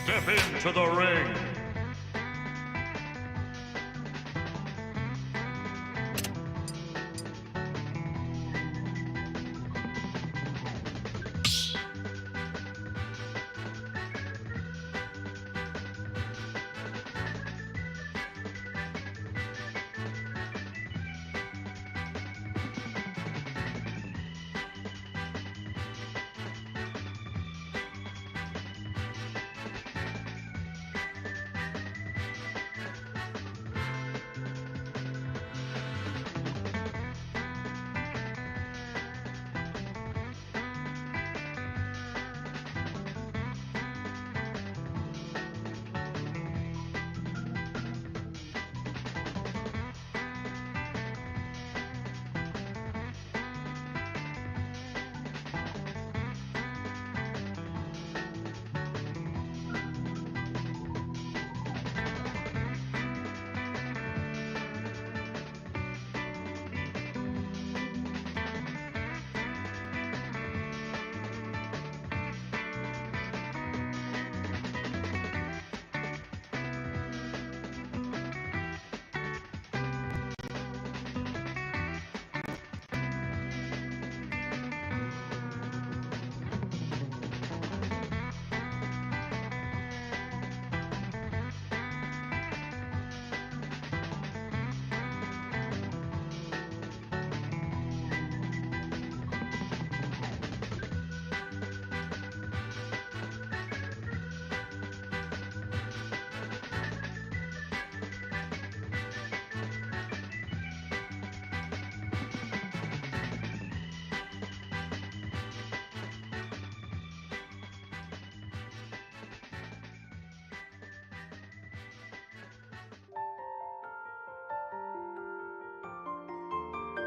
Step into the ring.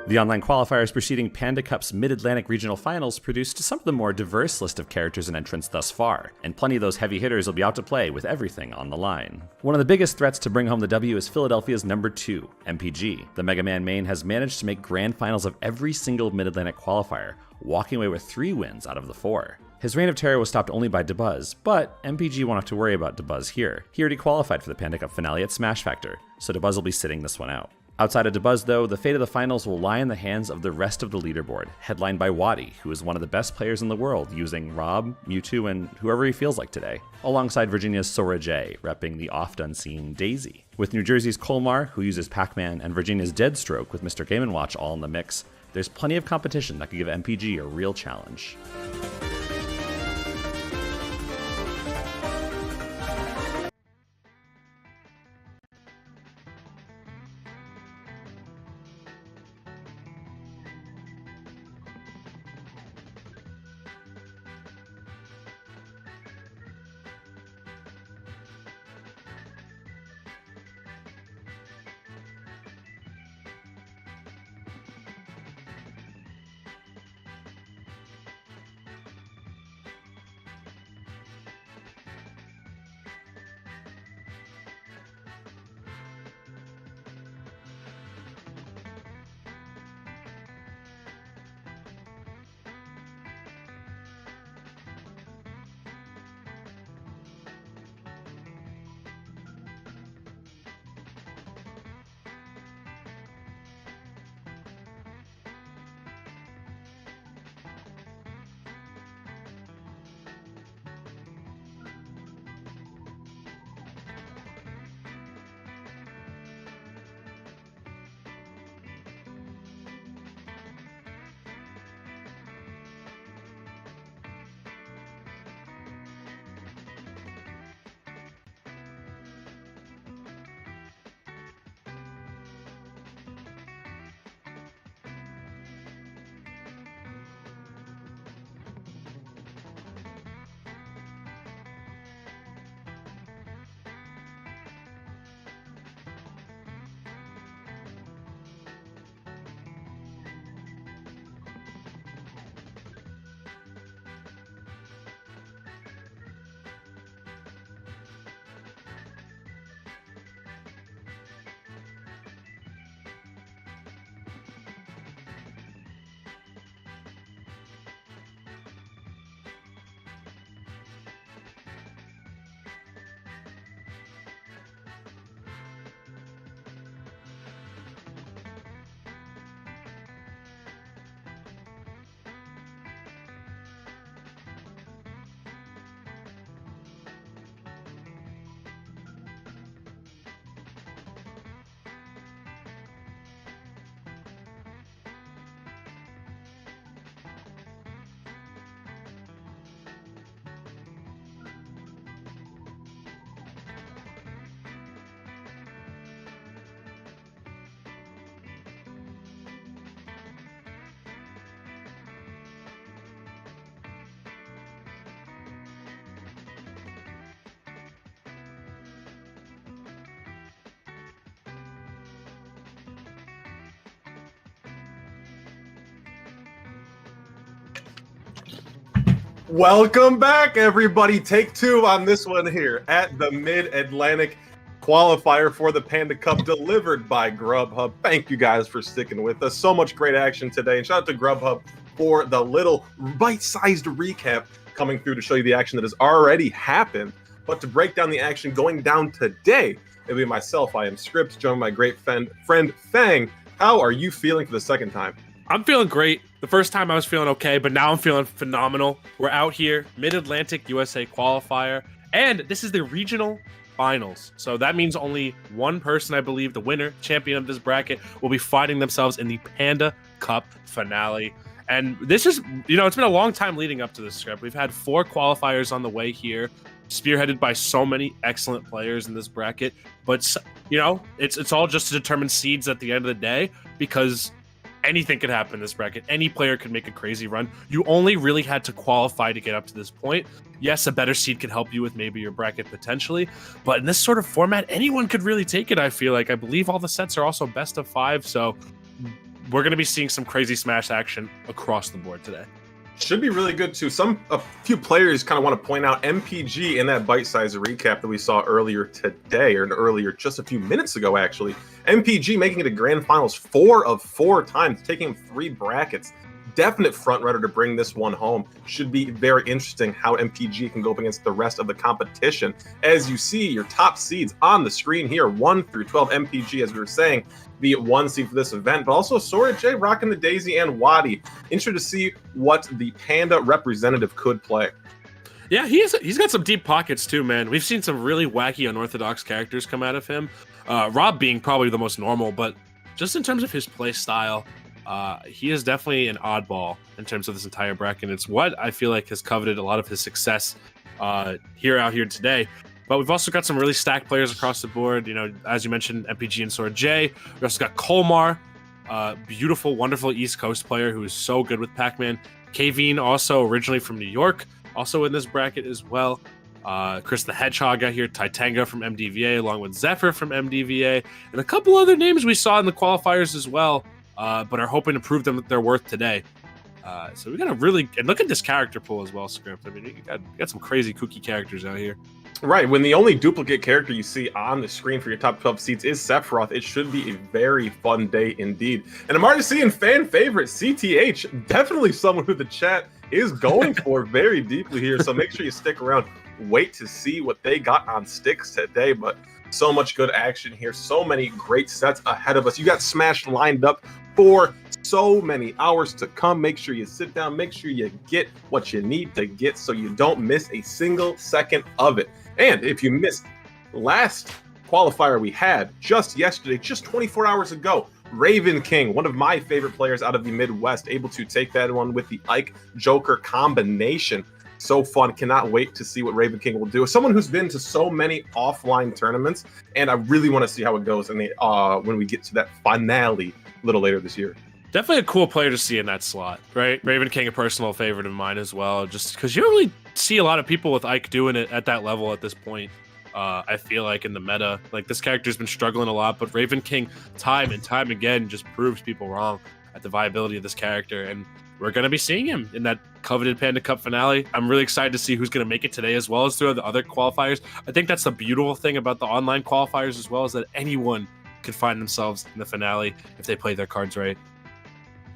The online qualifiers preceding Panda Cup's Mid-Atlantic Regional Finals produced some of the more diverse list of characters and entrants thus far, and plenty of those heavy hitters will be out to play with everything on the line. One of the biggest threats to bring home the W is Philadelphia's number 2, MPG. The Mega Man main has managed to make grand finals of every single Mid-Atlantic qualifier, walking away with 3 wins out of the 4. His reign of terror was stopped only by Dabuz, but MPG won't have to worry about Dabuz here. He already qualified for the Panda Cup finale at Smash Factor, so Dabuz will be sitting this one out. Outside of Dabuz though, the fate of the finals will lie in the hands of the rest of the leaderboard, headlined by Wadi, who is one of the best players in the world using Rob, Mewtwo, and whoever he feels like today, alongside Virginia's Sora J, repping the oft-unseen Daisy. With New Jersey's Kolmar, who uses Pac-Man, and Virginia's Deadstroke with Mr. Game & Watch all in the mix, there's plenty of competition that could give MPG a real challenge. Welcome back, everybody. Take two on this one here at the Mid-Atlantic qualifier for the Panda Cup, delivered by Grubhub. Thank you guys for sticking with us. So much great action today. And shout out to Grubhub for the little bite-sized recap coming through to show you the action that has already happened. But to break down the action going down today, it'll be myself. I am Scripps, joined by my great friend Fang. How are you feeling for the second time? I'm feeling great. The first time I was feeling okay, but now I'm feeling phenomenal. We're out here, Mid-Atlantic USA qualifier, and this is the regional finals. So that means only one person, I believe, the winner, champion of this bracket, will be fighting themselves in the Panda Cup finale. And this is, it's been a long time leading up to this script. We've had 4 qualifiers on the way here, spearheaded by so many excellent players in this bracket. But, it's all just to determine seeds at the end of the day, because anything could happen in this bracket. Any player could make a crazy run. You only really had to qualify to get up to this point. Yes, a better seed could help you with maybe your bracket potentially, but in this sort of format, anyone could really take it, I feel like. I believe all the sets are also best of 5, so we're going to be seeing some crazy Smash action across the board today. Should be really good too. A few players kind of want to point out MPG in that bite-sized recap that we saw earlier today, or earlier just a few minutes ago, actually. MPG making it to grand finals 4 of 4 times, taking 3 brackets. Definite front runner to bring this one home. Should be very interesting how MPG can go up against the rest of the competition. As you see, your top seeds on the screen here, 1 through 12. MPG, as we were saying, the 1 seed for this event, but also Sora J rocking the Daisy and Wadi. Interested to see what the Panda representative could play. Yeah, he's got some deep pockets too, man. We've seen some really wacky, unorthodox characters come out of him. Rob being probably the most normal, but just in terms of his play style, he is definitely an oddball in terms of this entire bracket. It's what I feel like has coveted a lot of his success out here today. But we've also got some really stacked players across the board. As you mentioned, MPG and Sora J. We also got Kolmar, beautiful, wonderful East Coast player who is so good with Pac-Man. Kaveen, also originally from New York, also in this bracket as well. Chris the Hedgehog out here, Titanga from MDVA, along with Zephyr from MDVA, and a couple other names we saw in the qualifiers as well, but are hoping to prove them their worth today. So we got a really, and look at this character pool as well, Script. I mean, you got some crazy kooky characters out here. Right, when the only duplicate character you see on the screen for your top 12 seats is Sephiroth, it should be a very fun day indeed. And I'm already seeing fan favorite CTH, definitely someone who the chat is going for very deeply here, so make sure you stick around. Wait to see what they got on sticks today, but so much good action here, so many great sets ahead of us. You got Smash lined up for so many hours to come. Make sure you sit down, make sure you get what you need to get so you don't miss a single second of it. And if you missed last qualifier we had just yesterday, just 24 hours ago, Raven King, one of my favorite players out of the Midwest, able to take that one with the Ike Joker combination. So fun. Cannot wait to see what Raven King will do. As someone who's been to so many offline tournaments, and I really want to see how it goes in when we get to that finale a little later this year. Definitely a cool player to see in that slot, right? Raven King, a personal favorite of mine as well, just because you don't really see a lot of people with Ike doing it at that level at this point. I feel like in the meta, like this character's been struggling a lot, but Raven King time and time again just proves people wrong at the viability of this character, and we're going to be seeing him in that coveted Panda Cup finale. I'm really excited to see who's going to make it today, as well as through the other qualifiers. I think that's the beautiful thing about the online qualifiers as well, is that anyone could find themselves in the finale if they play their cards right.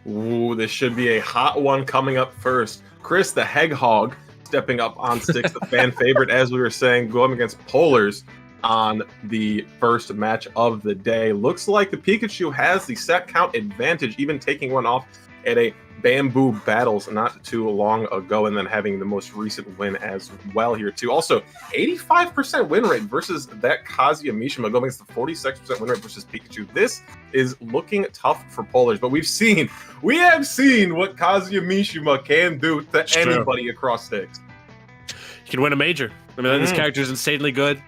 Ooh, this should be a hot one coming up first. Chris the Hedgehog stepping up on sticks, the fan favorite, as we were saying, going against Polars on the first match of the day. Looks like the Pikachu has the set count advantage, even taking one off at a Bamboo Battles not too long ago, and then having the most recent win as well here too. Also, 85% win rate versus that Kazuya Mishima, going against the 46% win rate versus Pikachu. This is looking tough for Polars, but we have seen what Kazuya Mishima can do to anybody across sticks. He can win a major. I mean, this character is insanely good,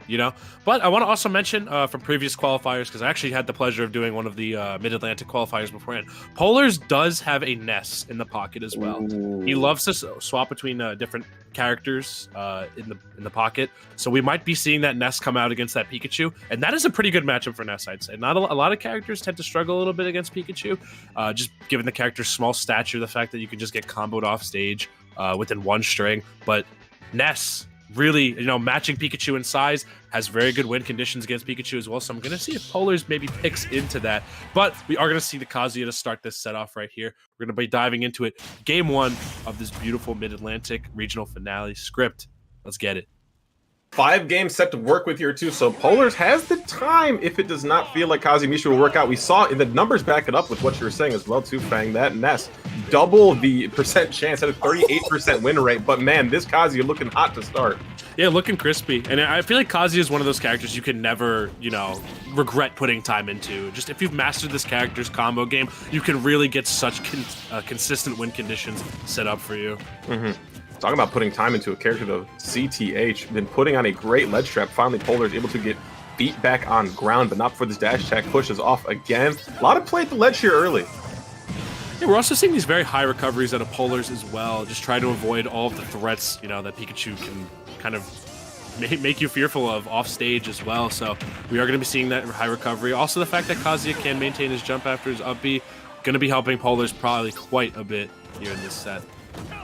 But I want to also mention from previous qualifiers, because I actually had the pleasure of doing one of the Mid-Atlantic qualifiers beforehand. Polars does have a Ness in the pocket as well. Ooh. He loves to swap between different characters in the pocket, so we might be seeing that Ness come out against that Pikachu, and that is a pretty good matchup for Ness, I'd say. Not a lot of characters tend to struggle a little bit against Pikachu, just given the character's small stature, the fact that you can just get comboed off stage within one string. But Ness really, matching Pikachu in size, has very good win conditions against Pikachu as well. So I'm going to see if Polars maybe picks into that. But we are going to see the Kazuya to start this set off right here. We're going to be diving into it. Game 1 of this beautiful Mid-Atlantic regional finale script. Let's get it. 5 games set to work with here too, so Polars has the time if it does not feel like Kazumisha will work out. We saw in the numbers back it up with what you were saying as well too, Fang. That Ness double the percent chance at a 38% win rate, but man, this Kazuya looking hot to start. Yeah, looking crispy. And I feel like Kazuya is one of those characters you can never, regret putting time into. Just if you've mastered this character's combo game, you can really get such consistent win conditions set up for you. Talking about putting time into a character though, CTH been putting on a great ledge trap. Finally, Polars able to get beat back on ground, but not before this dash attack pushes off again. A lot of play at the ledge here early. Yeah, we're also seeing these very high recoveries out of Polars as well, just trying to avoid all of the threats, that Pikachu can kind of make you fearful of off stage as well. So we are going to be seeing that high recovery. Also, the fact that Kazuya can maintain his jump after his up B, going to be helping Polars probably quite a bit here in this set.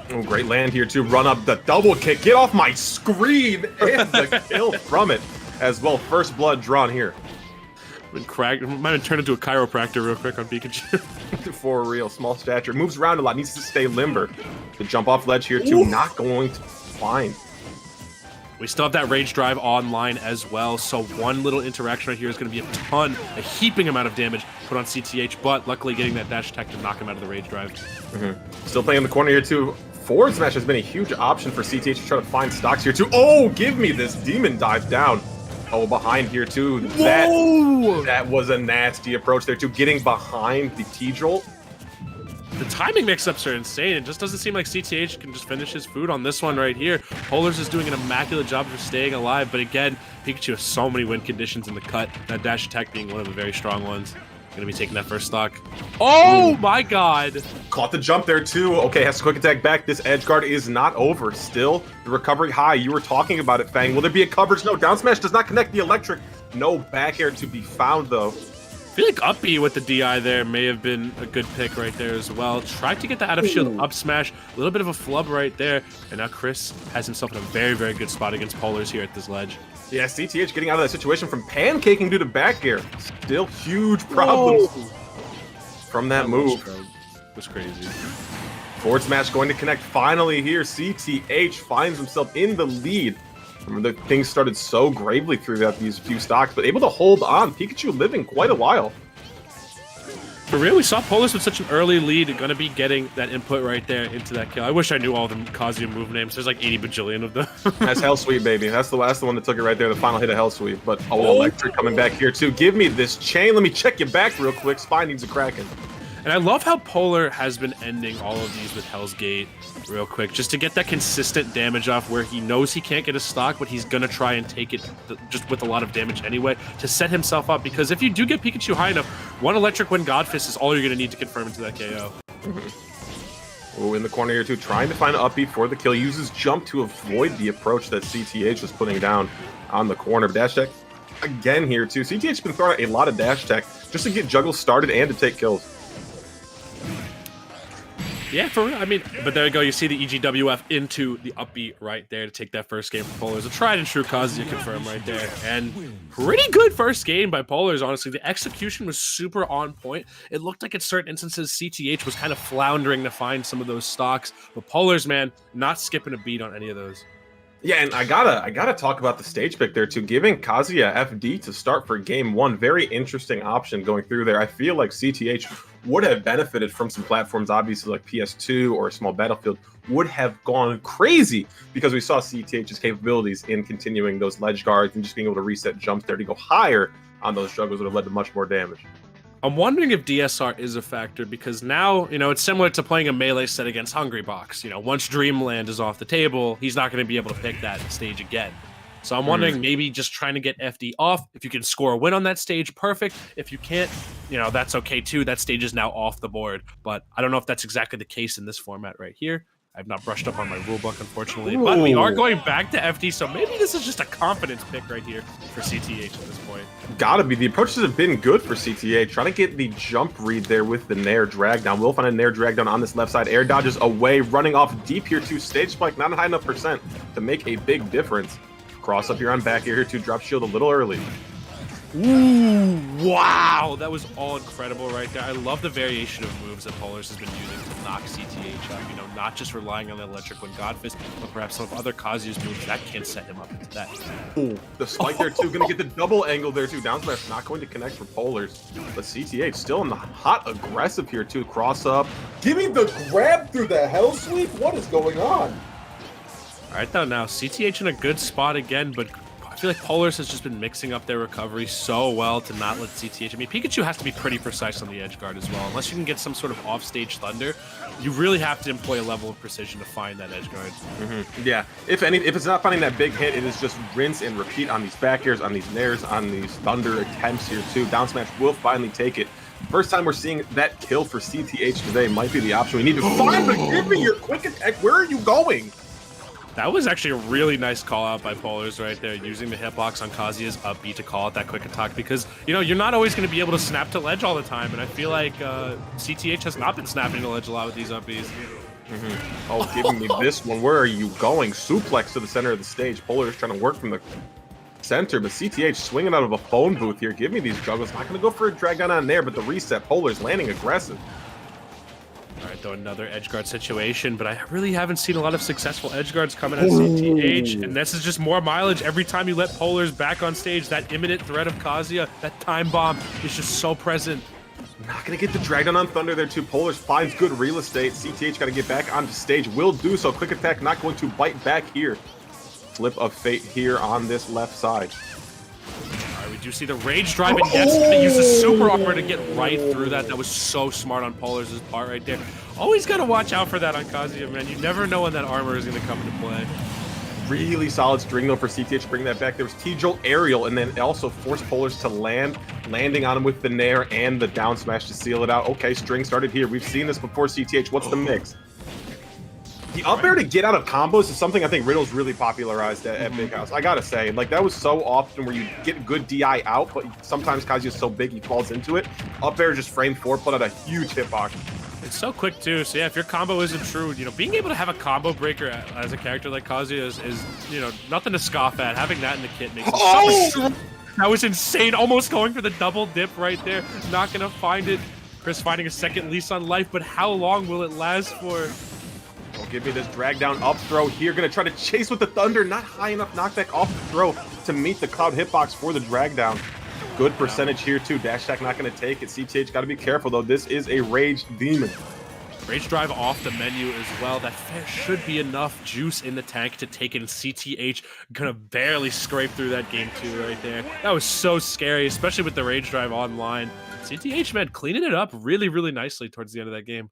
Oh, great land here to run up the double kick. Get off my screen! And the kill from it as well. First blood drawn here. Might have turned into a chiropractor real quick on Pikachu. For real. Small stature. Moves around a lot. Needs to stay limber. The jump off ledge here too. Not going to find. We still have that Rage Drive online as well, so one little interaction right here is going to be a heaping amount of damage put on CTH, but luckily getting that dash attack to knock him out of the Rage Drive. Still playing in the corner here too. Forward smash has been a huge option for CTH to try to find stocks here too. Oh, give me this demon dive down. Oh, behind here too. That was a nasty approach there too. Getting behind the T-Jolt. The timing mix-ups are insane. It just doesn't seem like CTH can just finish his food on this one right here. Polars is doing an immaculate job of staying alive, but again, Pikachu has so many win conditions in the cut, that dash attack being one of the very strong ones. Gonna be taking that first stock. Oh my god! Caught the jump there too. Okay, has to quick attack back. This edge guard is not over. Still, the recovery high. You were talking about it, Fang. Will there be a coverage? No, down smash does not connect the electric. No back air to be found though. I feel like up B with the DI there may have been a good pick right there as well. Tried to get the out of shield up smash. A little bit of a flub right there. And now Chris has himself in a very, very good spot against Polars here at this ledge. Yeah, CTH getting out of that situation from pancaking due to back air. Still huge problems from that move. Was crazy. Forward smash going to connect finally here. CTH finds himself in the lead. Remember, the things started so gravely throughout these few stocks, but able to hold on. Pikachu living quite a while. For real, we saw Polars with such an early lead, going to be getting that input right there into that kill. I wish I knew all the Kazuya move names. There's like 80 bajillion of them. That's Hell Sweep, baby. That's the one that took it right there, the final hit of Hell Sweep. But, electric coming back here, too. Give me this chain. Let me check you back real quick. Spine needs a cracking. And I love how Polar has been ending all of these with Hell's Gate real quick, just to get that consistent damage off where he knows he can't get a stock, but he's going to try and take it just with a lot of damage anyway to set himself up. Because if you do get Pikachu high enough, one Electric Wind Godfist is all you're going to need to confirm into that KO. Oh, in the corner here too, trying to find an up B for the kill. Uses jump to avoid the approach that CTH was putting down on the corner. Dash tech again here too. CTH's been throwing out a lot of dash tech just to get juggles started and to take kills. Yeah, for real. I mean, but there you go. You see the EGWF into the up B right there to take that first game for Polars. A tried and true Kazuya confirm right there. And pretty good first game by Polars, honestly. The execution was super on point. It looked like in certain instances CTH was kind of floundering to find some of those stocks. But Polars, man, not skipping a beat on any of those. Yeah, and I gotta talk about the stage pick there too. Giving Kazuya FD to start for game 1, very interesting option going through there. I feel like CTH would have benefited from some platforms, obviously like PS2 or a small Battlefield, would have gone crazy because we saw CTH's capabilities in continuing those ledge guards and just being able to reset jumps there to go higher on those juggles would have led to much more damage. I'm wondering if DSR is a factor because now, it's similar to playing a melee set against Hungrybox. Once Dreamland is off the table, he's not going to be able to pick that stage again. So I'm wondering maybe just trying to get FD off. If you can score a win on that stage, perfect. If you can't, that's okay too. That stage is now off the board. But I don't know if that's exactly the case in this format right here. I've not brushed up on my rulebook, unfortunately. Ooh. But we are going back to FD, so maybe this is just a confidence pick right here for CTH at this point. Gotta be. The approaches have been good for CTH. Trying to get the jump read there with the Nair drag down. Will find a Nair drag down on this left side. Air dodges away, running off deep here to stage spike. Not high enough percent to make a big difference. Cross up here on back here to drop shield a little early. Ooh, wow, that was all incredible right there. I love the variation of moves that Polars has been using to knock CTH up, you know, not just relying on the electric when Godfist, but perhaps some of other Kazuya's moves that can set him up into that. Ooh, the spike there too, gonna get the double angle there too. Down smash not going to connect for Polars, but CTH still in the hot aggressive here too. Cross up, give me the grab through the hell sweep. What is going on? All right though, now CTH in a good spot again, but I feel like Polars has just been mixing up their recovery so well to not let CTH. I mean, Pikachu has to be pretty precise on the edge guard as well. Unless you can get some sort of offstage thunder, you really have to employ a level of precision to find that edge guard. Yeah, if it's not finding that big hit, it is just rinse and repeat on these back airs, on these nairs, on these thunder attempts here too. Down smash will finally take it. First time we're seeing that kill for CTH today might be the option we need to find, but give me your quick attack. Where are you going? That was actually a really nice call out by Polars right there, using the hitbox on Kazuya's up B to call out that quick attack because, you know, you're not always going to be able to snap to ledge all the time, and I feel like CTH has not been snapping to ledge a lot with these up Bs. Oh, giving me this one. Where are you going? Suplex to the center of the stage. Polars trying to work from the center, but CTH swinging out of a phone booth here. Give me these juggles. Not going to go for a drag down on there, but the reset. Polars landing aggressive. All right, though, another edge guard situation, but I really haven't seen a lot of successful edge guards coming at CTH, and this is just more mileage every time you let Polars back on stage. That imminent threat of Kazuya, that time bomb is just so present. Not going to get the drag down on Thunder there too. Polars finds good real estate. CTH got to get back onto stage. Will do so. Quick attack not going to bite back here. Flip of fate here on this left side. We do see the rage drive, and yes, they use the super armor to get right through that. That was so smart on Polars' part right there. Always got to watch out for that on Kazuya, man. You never know when that armor is going to come into play. Really solid string though for CTH to bring that back. There was T-Jolt aerial, and then also forced Polars to landing on him with the Nair and the down smash to seal it out. Okay, string started here. We've seen this before, CTH. What's the mix? The up air to get out of combos is something I think Riddle's really popularized at Big House. I gotta say, like, that was so often where you get good DI out, but sometimes Kazuya's so big he falls into it. Up air just frame 4, put out a huge hitbox. It's so quick too, so yeah, if your combo isn't true, you know, being able to have a combo breaker as a character like Kazuya is you know, nothing to scoff at. Having that in the kit makes it so much. That was insane, almost going for the double dip right there. Not gonna find it. Chris finding a second lease on life, but how long will it last for? Oh, give me this drag down up throw here. Gonna try to chase with the thunder. Not high enough knockback off the throw to meet the cloud hitbox for the drag down. Good percentage here too. Dash attack not gonna take it. CTH gotta be careful though. This is a rage demon. Rage drive off the menu as well. That should be enough juice in the tank to take it, and CTH gonna barely scrape through that game two right there. That was so scary, especially with the rage drive online. CTH, man, cleaning it up really, really nicely towards the end of that game.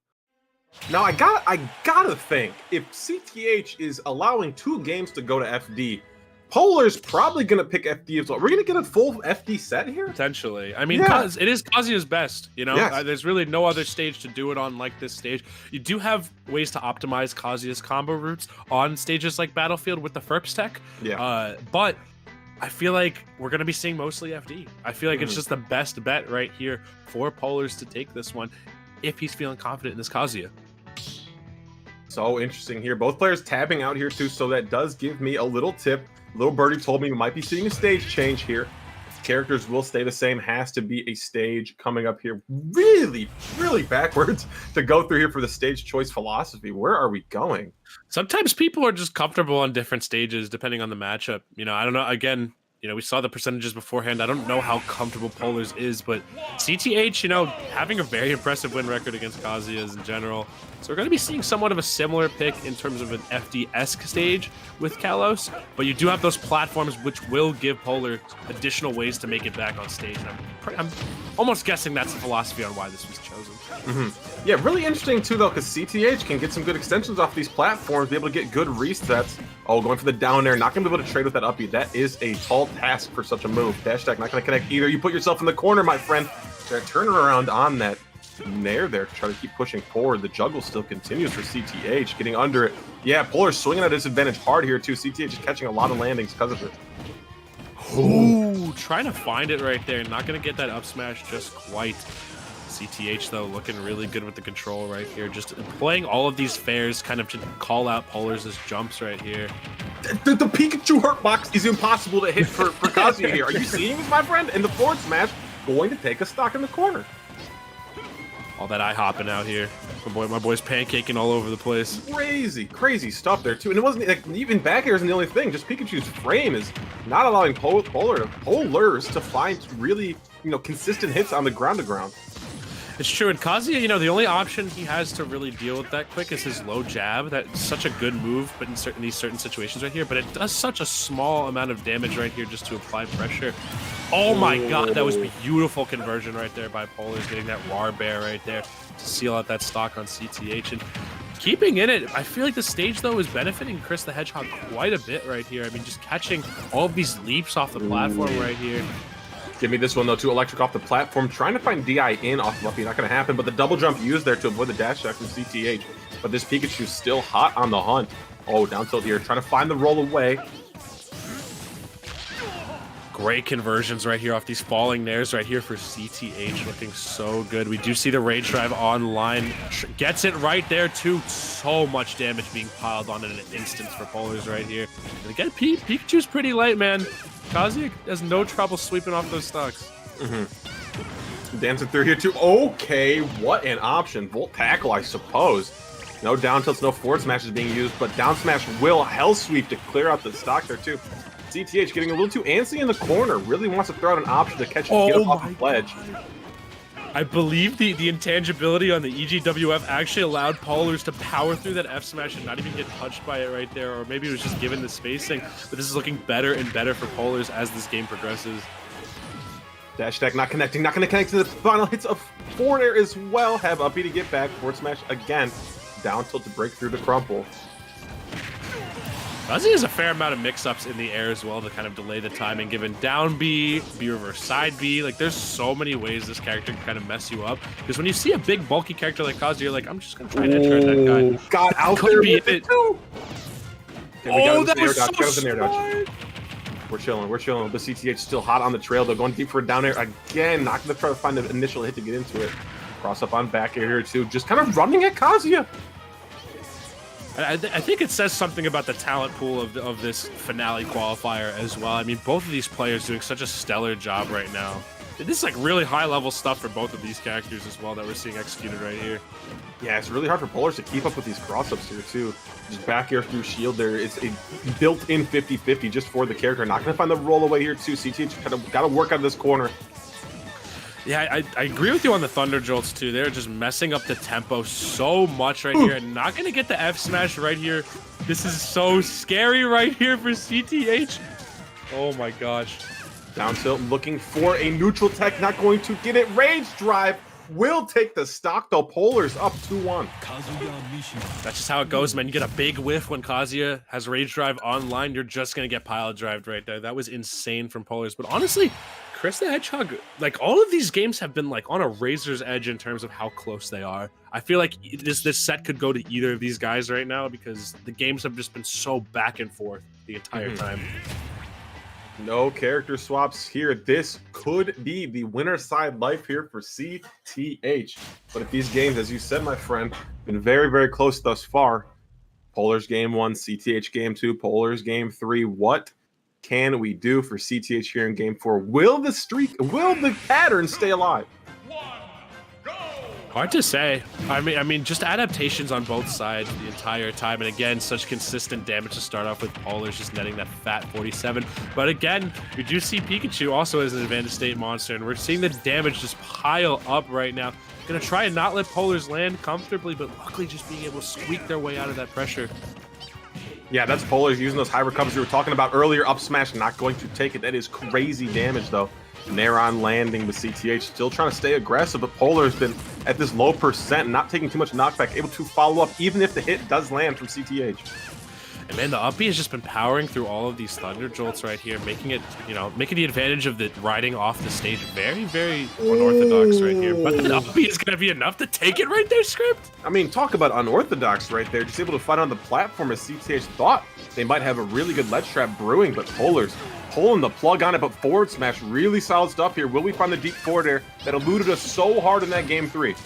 Now I gotta think, if CTH is allowing 2 games to go to FD, Polar's probably gonna pick FD as well. We're gonna get a full FD set here? Potentially. I mean, it is Kazuya's best, you know? Yes. There's really no other stage to do it on like this stage. You do have ways to optimize Kazuya's combo routes on stages like Battlefield with the Ferps tech. But I feel like we're going to be seeing mostly FD. I feel like it's just the best bet right here for Polars to take this one if he's feeling confident in this Kazuya. So interesting here. Both players tabbing out here too, so that does give me a little tip. Little Birdie told me we might be seeing a stage change here. Characters will stay the same. Has to be a stage coming up here. Really, really backwards to go through here for the stage choice philosophy. Where are we going? Sometimes people are just comfortable on different stages depending on the matchup. You know, I don't know. Again, you know, we saw the percentages beforehand. I don't know how comfortable Polars is, but CTH, you know, having a very impressive win record against Kazuya's in general. So we're going to be seeing somewhat of a similar pick in terms of an FD-esque stage with Kalos, but you do have those platforms which will give Polar additional ways to make it back on stage. And I'm almost guessing that's the philosophy on why this was chosen. Yeah, really interesting too though, because CTH can get some good extensions off these platforms, be able to get good resets. Oh, going for the down air, not going to be able to trade with that up B. That is a tall task for such a move. Dash attack not going to connect either. You put yourself in the corner, my friend. Turn it around on that. Nair there to try to keep pushing forward. The juggle still continues for CTH, getting under it. Yeah, Polar's swinging at a disadvantage hard here too. CTH is catching a lot of landings because of it. Ooh, trying to find it right there. Not going to get that up smash just quite. CTH, though, looking really good with the control right here. Just playing all of these fairs kind of to call out Polar's jumps right here. The Pikachu hurt box is impossible to hit for Kazuya here. Are you seeing this, my friend? And the forward smash going to take a stock in the corner. All that eye hopping out here. My boy's pancaking all over the place. Crazy stuff there too. And it wasn't like even back air isn't the only thing. Just Pikachu's frame is not allowing Polars to find really, consistent hits on the ground to ground. It's true, and Kazuya, the only option he has to really deal with that quick is his low jab. That's such a good move, but in these certain situations right here, but it does such a small amount of damage right here just to apply pressure. Oh my god, that was beautiful conversion right there by Polars, getting that War Bear right there to seal out that stock on CTH. And keeping in it, I feel like the stage, though, is benefiting Chris the Hedgehog quite a bit right here. I mean, just catching all of these leaps off the platform right here. Give me this one, though, too. Electric off the platform. Trying to find DI in off of Luffy. Not going to happen, but the double jump used there to avoid the dash attack from CTH. But this Pikachu's still hot on the hunt. Oh, down tilt here. Trying to find the roll away. Great conversions right here off these falling nairs right here for CTH. Looking so good. We do see the Rage Drive online. Gets it right there, too. So much damage being piled on in an instant for Polars right here. And again, Pikachu's pretty light, man. Kazuya has no trouble sweeping off those stocks. Dancing through here, too. Okay, what an option. Volt Tackle, I suppose. No down tilts, no forward smash is being used, but down smash will Hell Sweep to clear out the stock there, too. CTH getting a little too antsy in the corner. Really wants to throw out an option to catch and get up off the ledge. I believe the intangibility on the EGWF actually allowed Polars to power through that F smash and not even get touched by it right there, or maybe it was just given the spacing. But this is looking better and better for Polars as this game progresses. Dash attack not connecting, not going to connect to the final hits of forward air as well. Have uppy to get back. Forward smash again. Down tilt to break through the crumple. Kazuya has a fair amount of mix-ups in the air as well to kind of delay the timing, given down B, B reverse side B. Like, there's so many ways this character can kind of mess you up. Because when you see a big, bulky character like Kazuya, you're like, I'm just going to try and edge that guy. Got out Could there be with it too. Oh, that was so smart. We're chilling. The CTH still hot on the trail, though. Going deep for a down air again. Not going to try to find the initial hit to get into it. Cross up on back air here, too. Just kind of running at Kazuya. I think it says something about the talent pool of this finale qualifier as well. I mean, both of these players doing such a stellar job right now. This is like really high-level stuff for both of these characters as well that we're seeing executed right here. Yeah, it's really hard for Polars to keep up with these cross-ups here, too. Just back air through shield there. It's a built-in 50-50 just for the character. Not going to find the roll away here, too. CTH kind of got to work out of this corner. Yeah, I agree with you on the Thunder Jolts, too. They're just messing up the tempo so much right here. And not going to get the F smash right here. This is so scary right here for CTH. Oh, my gosh. Down tilt looking for a neutral tech. Not going to get it. Rage Drive will take the stock, though. Polars up 2-1. That's just how it goes, man. You get a big whiff when Kazuya has Rage Drive online. You're just going to get pile drived right there. That was insane from Polars. But honestly, Chris the Hedgehog, like, all of these games have been like on a razor's edge in terms of how close they are. I feel like this set could go to either of these guys right now because the games have just been so back and forth the entire time. No character swaps here. This could be the winner side life here for CTH. But if these games, as you said, my friend, been very, very close thus far. Polars game 1, CTH game 2, Polars game 3. What can we do for CTH here in game 4? Will the pattern stay alive? Hard to say. I mean, just adaptations on both sides the entire time, and again, such consistent damage to start off with. Polars just netting that fat 47. But again, we do see Pikachu also as an advantage state monster, and we're seeing the damage just pile up right now. Gonna try and not let Polars land comfortably, but luckily just being able to squeak their way out of that pressure. Yeah, that's Polars using those high recovers we were talking about earlier. Up smash, not going to take it. That is crazy damage, though. Nair on landing with CTH, still trying to stay aggressive, but Polar's been at this low percent, not taking too much knockback, able to follow up even if the hit does land from CTH. And man, the up B has just been powering through all of these Thunder Jolts right here, making it, making the advantage of the riding off the stage very, very unorthodox right here. But the up B is going to be enough to take it right there, Script. I mean, talk about unorthodox right there. Just able to fight on the platform as CTH thought they might have a really good ledge trap brewing, but Polar's pulling the plug on it, but forward smash, really solid stuff here. Will we find the deep forward air that eluded us so hard in that game 3?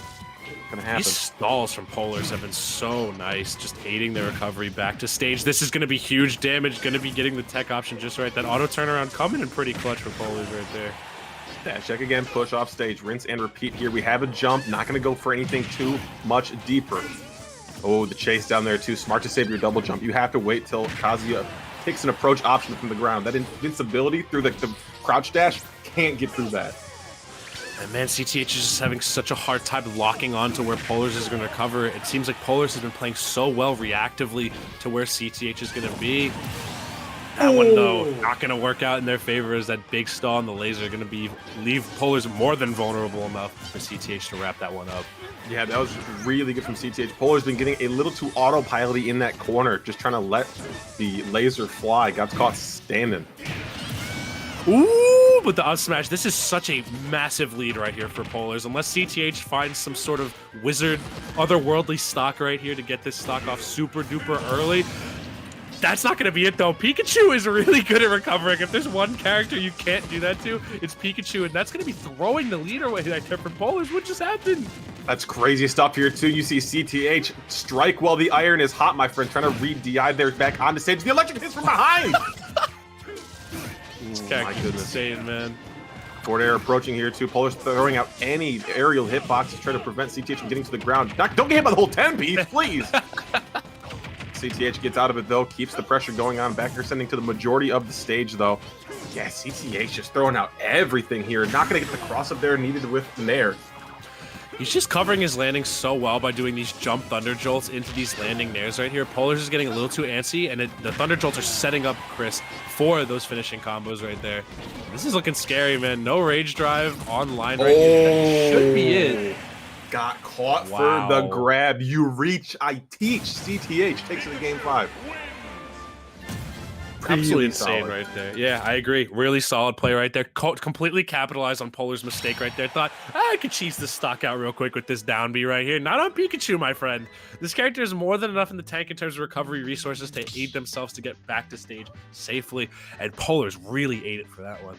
Gonna happen. These stalls from Polars have been so nice, just aiding their recovery back to stage. This is going to be huge damage, going to be getting the tech option just right. That auto turnaround coming in pretty clutch for Polars right there. Dash check again, push off stage, rinse and repeat here. We have a jump, not going to go for anything too much deeper. Oh, the chase down there too. Smart to save your double jump. You have to wait till Kazuya picks an approach option from the ground. That invincibility through the crouch dash can't get through that. And man, CTH is just having such a hard time locking on to where Polars is going to recover. It seems like Polars has been playing so well reactively to where CTH is going to be. That one, though, not going to work out in their favor as that big stall and the laser are going to leave Polars more than vulnerable enough for CTH to wrap that one up. Yeah, that was really good from CTH. Polar's been getting a little too autopilot-y in that corner, just trying to let the laser fly. Got caught standing. Ooh, but the up smash. This is such a massive lead right here for Polars. Unless CTH finds some sort of wizard, otherworldly stock right here to get this stock off super duper early. That's not going to be it, though. Pikachu is really good at recovering. If there's one character you can't do that to, it's Pikachu, and that's going to be throwing the lead away right there for Polars. What just happened? That's crazy stuff here, too. You see CTH strike while the iron is hot, my friend, trying to read DI there back onto stage. The electric hits from behind! This character's insane, man. Forward air approaching here, too. Polars throwing out any aerial hitboxes to try to prevent CTH from getting to the ground. Don't get hit by the whole 10-piece, please! CTH gets out of it, though, keeps the pressure going on. Back air sending to the majority of the stage, though. Yeah, CTH just throwing out everything here. Not going to get the cross up there needed with Nair. He's just covering his landing so well by doing these jump Thunder Jolts into these landing Nairs right here. Polars is getting a little too antsy, and the Thunder Jolts are setting up Chris for those finishing combos right there. This is looking scary, man. No Rage Drive online right here. That should be it. Got caught for the grab. You reach, I teach. CTH takes it to game 5. Absolutely insane right there. Yeah, I agree. Really solid play right there. Completely capitalized on Polar's mistake right there. Thought, I could cheese this stock out real quick with this down B right here. Not on Pikachu, my friend. This character is more than enough in the tank in terms of recovery resources to aid themselves to get back to stage safely. And Polar's really ate it for that one.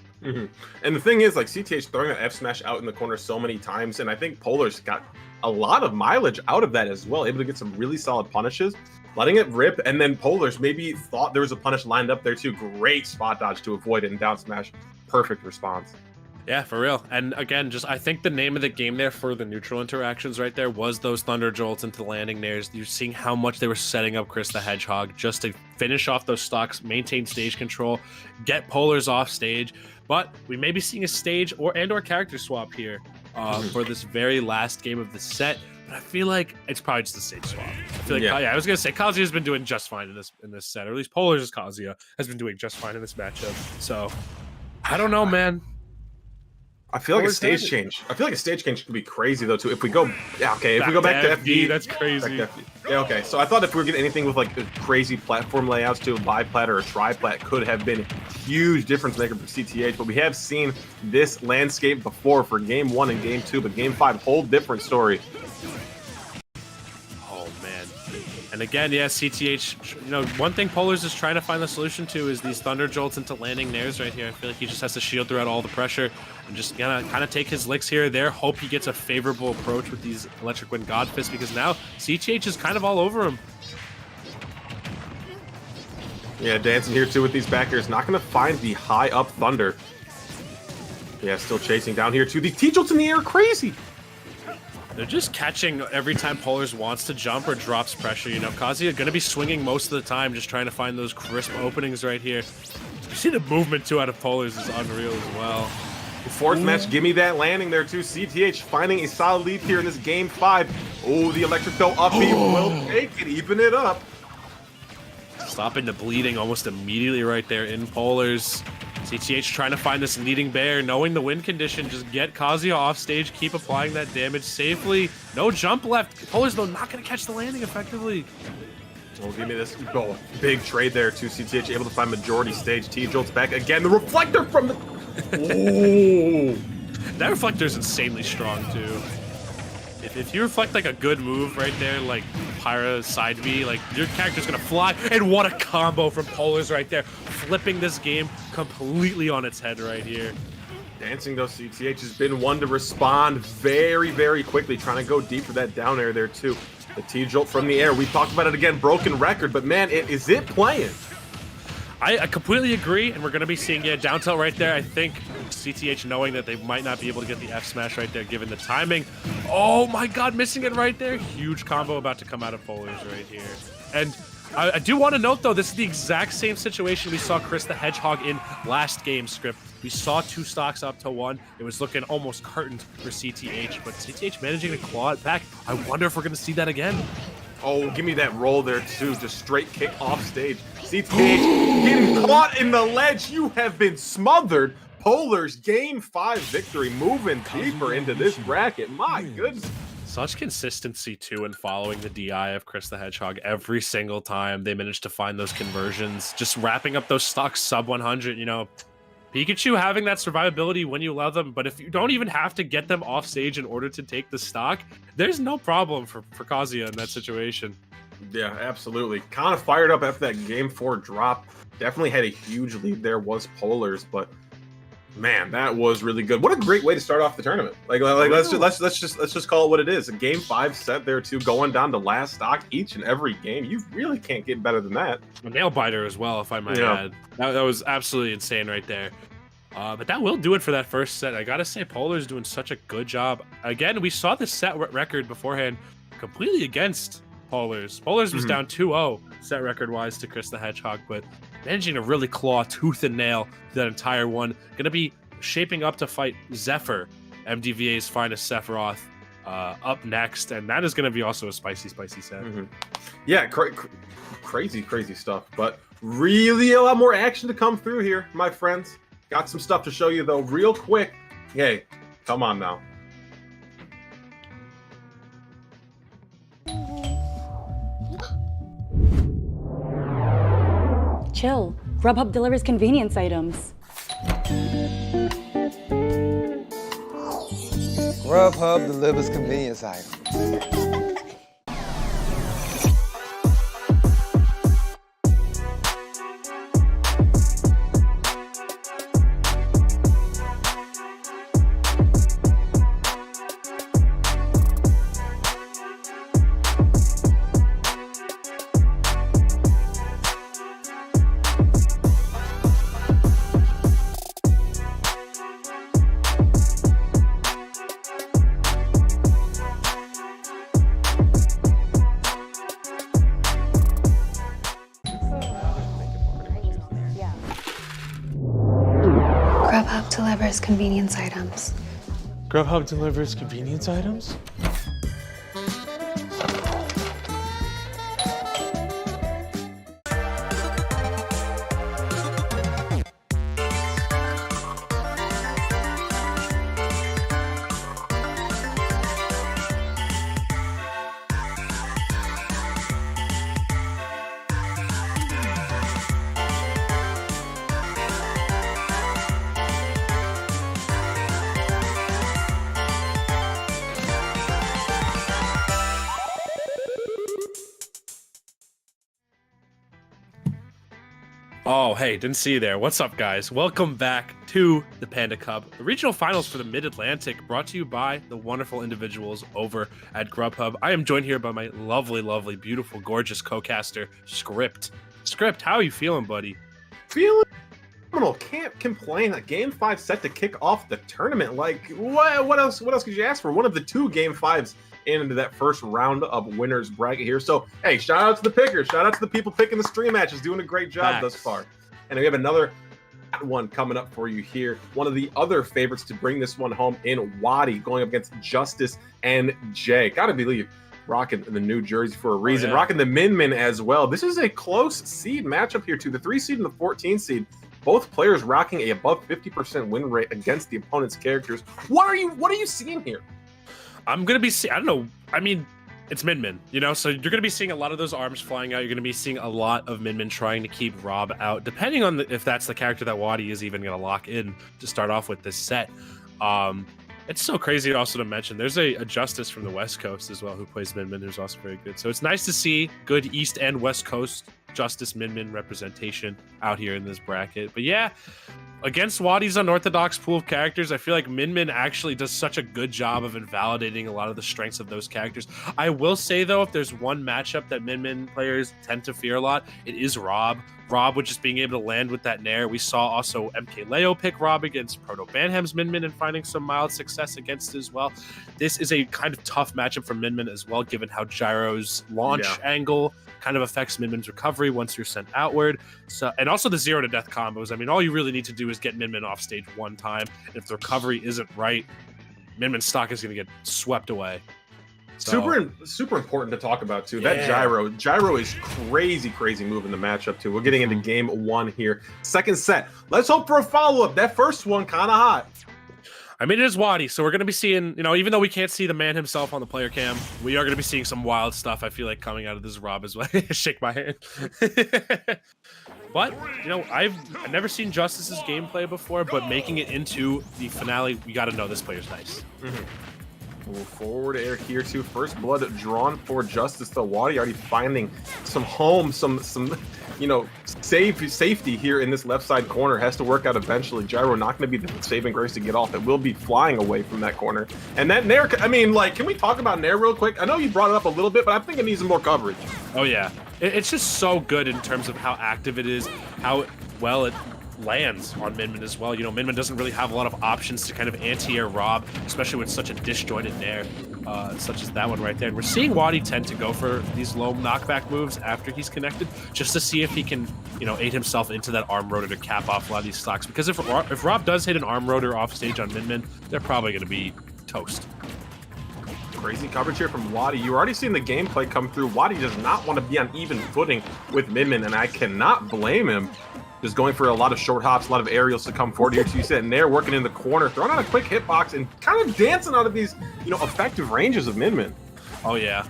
And the thing is, like, CTH throwing that F smash out in the corner so many times, and I think Polar's got a lot of mileage out of that as well. Able to get some really solid punishes. Letting it rip, and then Polars maybe thought there was a punish lined up there too. Great spot dodge to avoid it and down smash. Perfect response. Yeah, for real. And again, just I think the name of the game there for the neutral interactions right there was those Thunder Jolts into the landing Nairs. You're seeing how much they were setting up Chris the Hedgehog just to finish off those stocks, maintain stage control, get Polars off stage. But we may be seeing a stage or character swap here for this very last game of the set. I feel like it's probably just a stage swap. I feel like, I was gonna say Kazuya's been doing just fine in this set, or at least Polars' Kazuya has been doing just fine in this matchup. So I don't know, man. I feel like a stage change. I feel like a stage change could be crazy though too. If we go, if we go back to FD, that's crazy. Yeah, okay. So I thought if we were getting anything with like crazy platform layouts to a biplat or a triplat could have been a huge difference maker for CTH. But we have seen this landscape before for game 1 and game 2, but game 5, whole different story. And again, yeah, CTH, one thing Polars is trying to find the solution to is these Thunder Jolts into landing Nairs right here. I feel like he just has to shield throughout all the pressure and just gonna kind of take his licks here or there, hope he gets a favorable approach with these Electric Wind God Fists, because now CTH is kind of all over him. Yeah, dancing here too with these backers. Not going to find the high up Thunder. Yeah, still chasing down here too. The T-Jolts in the air are crazy. They're just catching every time Polars wants to jump or drops pressure. Kazuya going to be swinging most of the time, just trying to find those crisp openings right here. You see the movement, too, out of Polars is unreal as well. Fourth match, give me that landing there, too. CTH finding a solid lead here in this game 5. Oh, the electric though up B will take it, even it up. Stopping the bleeding almost immediately right there in Polars. CTH trying to find this leading bear, knowing the win condition, just get Kazuya off stage, keep applying that damage safely. No jump left. Polars, though, not going to catch the landing effectively. Oh, give me this. Oh, big trade there to CTH, able to find majority stage. T-Jolt's back again. The reflector from the... Oh! That reflector's insanely strong, too. If you reflect like a good move right there, like Pyra side B, like your character's gonna fly. And what a combo from Polars right there. Flipping this game completely on its head right here. Dancing though, CTH has been one to respond very, very quickly, trying to go deep for that down air there too. The T-Jolt from the air. We talked about it again, broken record, but man, is it playing? I completely agree, and we're going to be seeing down tilt right there. I think CTH knowing that they might not be able to get the F smash right there given the timing. Oh my god, missing it right there. Huge combo about to come out of Polars right here. And I do want to note, though, this is the exact same situation we saw Chris the Hedgehog in last game script. We saw 2 stocks up to 1. It was looking almost curtained for CTH, but CTH managing to claw it back. I wonder if we're going to see that again. Oh, give me that roll there, too. Just straight kick off stage. CTH getting caught in the ledge. You have been smothered. Polar's Game 5 victory, moving deeper into this bracket. My goodness. Such consistency, too, in following the DI of Chris the Hedgehog. Every single time they managed to find those conversions. Just wrapping up those stocks sub 100, you know. Pikachu having that survivability when you love them, but if you don't even have to get them off stage in order to take the stock, there's no problem for Kazuya in that situation. Yeah, absolutely. Kind of fired up after that Game 4 drop. Definitely had a huge lead there, was Polars, but man, that was really good. What a great way to start off the tournament. Like let's just call it what it is. A Game 5 set there too, going down to last stock each and every game. You really can't get better than that. A nail biter as well, if I might add. That was absolutely insane right there. But that will do it for that first set. I gotta say, Polar's doing such a good job. Again, we saw the set record beforehand completely against Polars. Polars was down 2-0 set record-wise to Chris the Hedgehog, but managing to really claw tooth and nail that entire one. Gonna be shaping up to fight Zephyr, MDVA's finest Sephiroth, up next, and that is gonna be also a spicy set. Yeah, crazy stuff, but really a lot more action to come through here, my friends. Got some stuff to show you though, real quick. Hey, come on now. Chill. Grubhub delivers convenience items. Grubhub delivers convenience items. Grubhub delivers convenience items. Grubhub delivers convenience items? Oh, hey, didn't see you there. What's up, guys? Welcome back to the Panda Cup, the regional finals for the Mid-Atlantic, brought to you by the wonderful individuals over at Grubhub. I am joined here by my lovely, beautiful, gorgeous co-caster, Script. Script, how are you feeling, buddy? Feeling phenomenal. Can't complain. A Game 5 set to kick off the tournament. Like, what else could you ask for? One of the 2 Game 5s into that first round of winners bracket here. So, hey, shout out to the pickers. Shout out to the people picking the stream matches. Doing a great job thus far. And we have another one coming up for you here. One of the other favorites to bring this one home in Wadi, going up against Justice and Jay. Gotta believe rocking the New Jersey for a reason. Rocking the Min as well. This is a close seed matchup here too. The 3 seed and the 14 seed. Both players rocking a above 50% win rate against the opponent's characters. What are you seeing here? I'm gonna be. I don't know. I mean, it's Min Min, you know, so you're going to be seeing a lot of those arms flying out. You're going to be seeing a lot of Min Min trying to keep Rob out, depending on if that's the character that Wadi is even going to lock in to start off with this set. It's so crazy also to mention there's a Justice from the West Coast as well who plays Min Min, who's also very good. So it's nice to see good East and West Coast Justice Min Min representation out here in this bracket. But yeah, against Wadi's unorthodox pool of characters, I feel like Min Min actually does such a good job of invalidating a lot of the strengths of those characters. I will say, though, if there's one matchup that Min Min players tend to fear a lot, it is Rob. Rob with just being able to land with that Nair. We saw also MK Leo pick Rob against Proto Banham's Min Min and finding some mild success against it as well. This is a kind of tough matchup for Min Min as well, given how Gyro's launch angle kind of affects Min Min's recovery once you're sent outward. So, and also the 0 to death combos. I mean, all you really need to do is get Min Min off stage one time. And if the recovery isn't right, Min Min's stock is going to get swept away. So, super important to talk about too. That gyro is crazy move in the matchup too. We're getting into game one here. Second set. Let's hope for a follow-up. That first one kind of hot. I mean, it is Wadi, so we're going to be seeing, you know, even though we can't see the man himself on the player cam, we are going to be seeing some wild stuff, I feel like, coming out of this Rob as well. Shake my hand. But, you know, I've never seen Justice's gameplay before, but making it into the finale, we got to know this player's nice. Forward air here too. First blood drawn for Justice. The Wadi already finding some home, some you know, safety here in this left side corner. Has to work out eventually. Gyro not going to be the saving grace to get off. It will be flying away from that corner. And that Nair, I mean, like, can we talk about Nair real quick? I know you brought it up a little bit, but I think it needs some more coverage. Oh yeah, it's just so good in terms of how active it is, how well it lands on Min Min as well. You know, Min Min doesn't really have a lot of options to kind of anti-air Rob, especially with such a disjointed Nair, such as that one right there. And we're seeing Wadi tend to go for these low knockback moves after he's connected, just to see if he can, you know, aid himself into that arm rotor to cap off a lot of these stocks. Because if Rob does hit an arm rotor off stage on Min Min, they're probably going to be toast. Crazy coverage here from Wadi. You're already seeing the gameplay come through. Wadi does not want to be on even footing with Min Min, and I cannot blame him. Just going for a lot of short hops, a lot of aerials to come forward here. So you sit in there, working in the corner, throwing out a quick hitbox, and kind of dancing out of these, you know, effective ranges of Min Min. Oh yeah.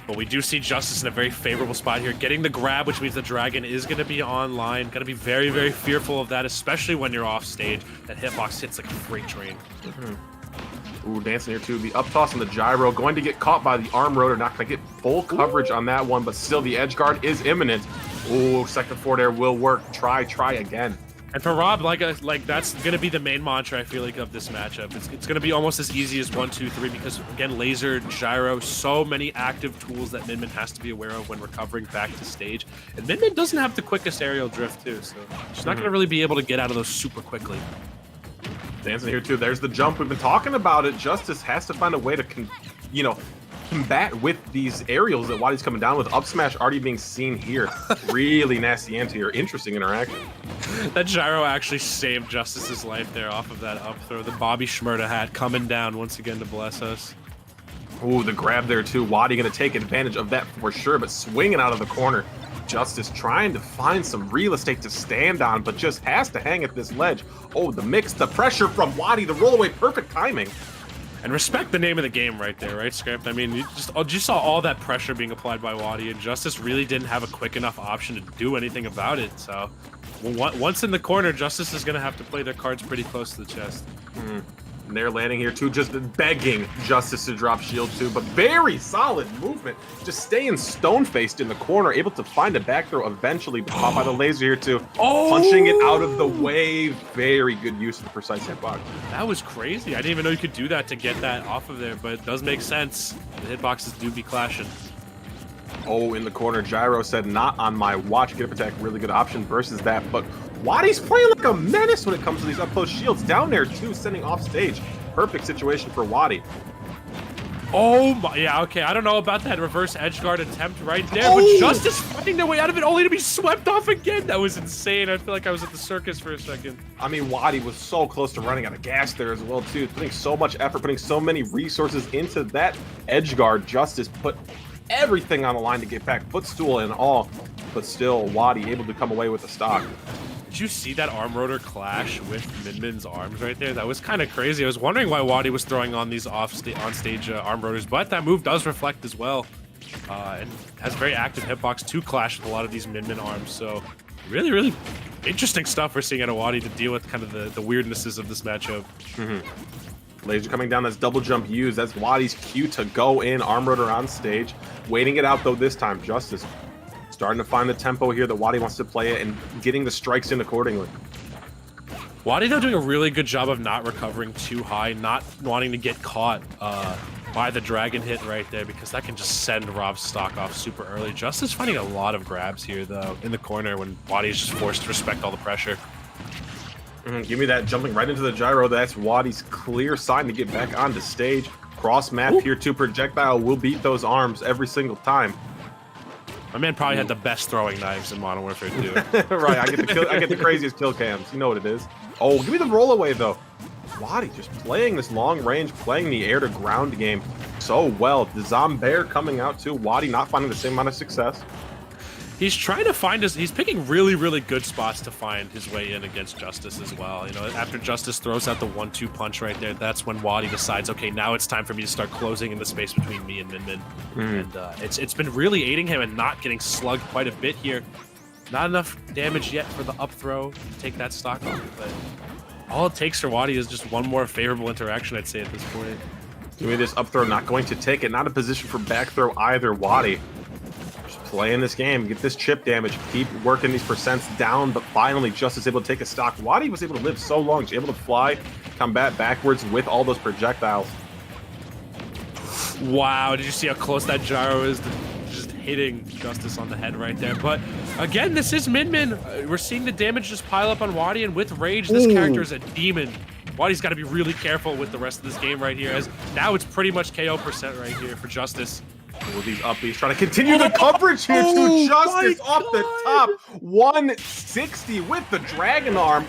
But we do see Justice in a very favorable spot here, getting the grab, which means the Dragon is going to be online. Going to be very fearful of that, especially when you're off stage. That hitbox hits like a freight train. Ooh, dancing here too. The up toss on the Gyro, going to get caught by the arm rotor. Not going to get full coverage on that one, but still the edge guard is imminent. Ooh, second forward air will work. Try again. And for Rob, like that's gonna be the main mantra, I feel like, of this matchup. It's gonna be almost as easy as 1, 2, 3 because again, laser, gyro, so many active tools that Min Min has to be aware of when recovering back to stage. And Min Min doesn't have the quickest aerial drift too, so she's not gonna really be able to get out of those super quickly. Dancing here too. There's the jump. We've been talking about it. Justice has to find a way to, you know, combat with these aerials that Wadi's coming down with. Up smash already being seen here. Really nasty anti-air. Interesting interaction. That gyro actually saved Justice's life there off of that up throw. The Bobby Shmurda hat coming down once again to bless us. Ooh, the grab there too. Wadi going to take advantage of that for sure, but swinging out of the corner. Justice trying to find some real estate to stand on, but just has to hang at this ledge. Oh, the mix, the pressure from Wadi, the roll away, perfect timing. And respect the name of the game right there, right, Script? I mean, you just saw all that pressure being applied by Wadi, and Justice really didn't have a quick enough option to do anything about it. So, once in the corner, Justice is going to have to play their cards pretty close to the chest. And they're landing here too, just begging Justice to drop shield too, but very solid movement. Just staying stone-faced in the corner, able to find a back throw eventually, but caught by the laser here too. Punching it out of the way. Very good use of the precise hitbox. That was crazy. I didn't even know you could do that to get that off of there, but it does make sense. The hitboxes do be clashing. Oh, in the corner, Gyro said, not on my watch. Get up attack, really good option versus that, but Wadi's playing like a menace when it comes to these up close shields. Down there too, sending off stage. Perfect situation for Wadi. Oh my, yeah, okay. I don't know about that reverse edge guard attempt right there, but Justice finding their way out of it only to be swept off again. That was insane. I feel like I was at the circus for a second. I mean, Wadi was so close to running out of gas there as well too. Putting so much effort, putting so many resources into that edge guard. Justice put everything on the line to get back, footstool and all, but still Wadi able to come away with the stock. Did you see that arm rotor clash with Min Min's arms right there? That was kind of crazy. I was wondering why Wadi was throwing on these on-stage arm rotors, but that move does reflect as well. And has a very active hitbox to clash with a lot of these Min Min arms. So really, really interesting stuff we're seeing out of Wadi to deal with kind of the weirdnesses of this matchup. Laser coming down, that's double jump used. That's Wadi's cue to go in, arm rotor on stage. Waiting it out though this time. Justice starting to find the tempo here that Wadi wants to play it and getting the strikes in accordingly. Wadi though doing a really good job of not recovering too high, not wanting to get caught by the dragon hit right there, because that can just send Rob's stock off super early. Justice finding a lot of grabs here though in the corner when Wadi is just forced to respect all the pressure. Give me that jumping right into the gyro. That's Wadi's clear sign to get back onto stage. Cross map here too. Projectile will beat those arms every single time. My man probably had the best throwing knives in Modern Warfare 2. Right, I get the craziest kill cams. You know what it is. Oh, give me the roll away though. Wadi just playing this long range, playing the air to ground game so well. The Zombear coming out too. Wadi not finding the same amount of success. He's trying to find he's picking really, really good spots to find his way in against Justice as well. You know, after Justice throws out the 1-2 punch right there, that's when Wadi decides, okay, now it's time for me to start closing in the space between me and Min Min. And it's been really aiding him and not getting slugged quite a bit here. Not enough damage yet for the up throw to take that stock off, but all it takes for Wadi is just one more favorable interaction, I'd say, at this point. Give me this up throw, not going to take it. Not a position for back throw either. Wadi just playing this game, get this chip damage, keep working these percents down, but finally Justice able to take a stock. Wadi was able to live so long, he's able to fly, combat backwards with all those projectiles. Wow, did you see how close that gyro is to just hitting Justice on the head right there? But again, this is Min Min. We're seeing the damage just pile up on Wadi, and with rage, this character is a demon. Wadi's got to be really careful with the rest of this game right here, as now it's pretty much KO percent right here for Justice. With these upbeats, trying to continue the coverage here to Justice off the top. 160 with the dragon arm.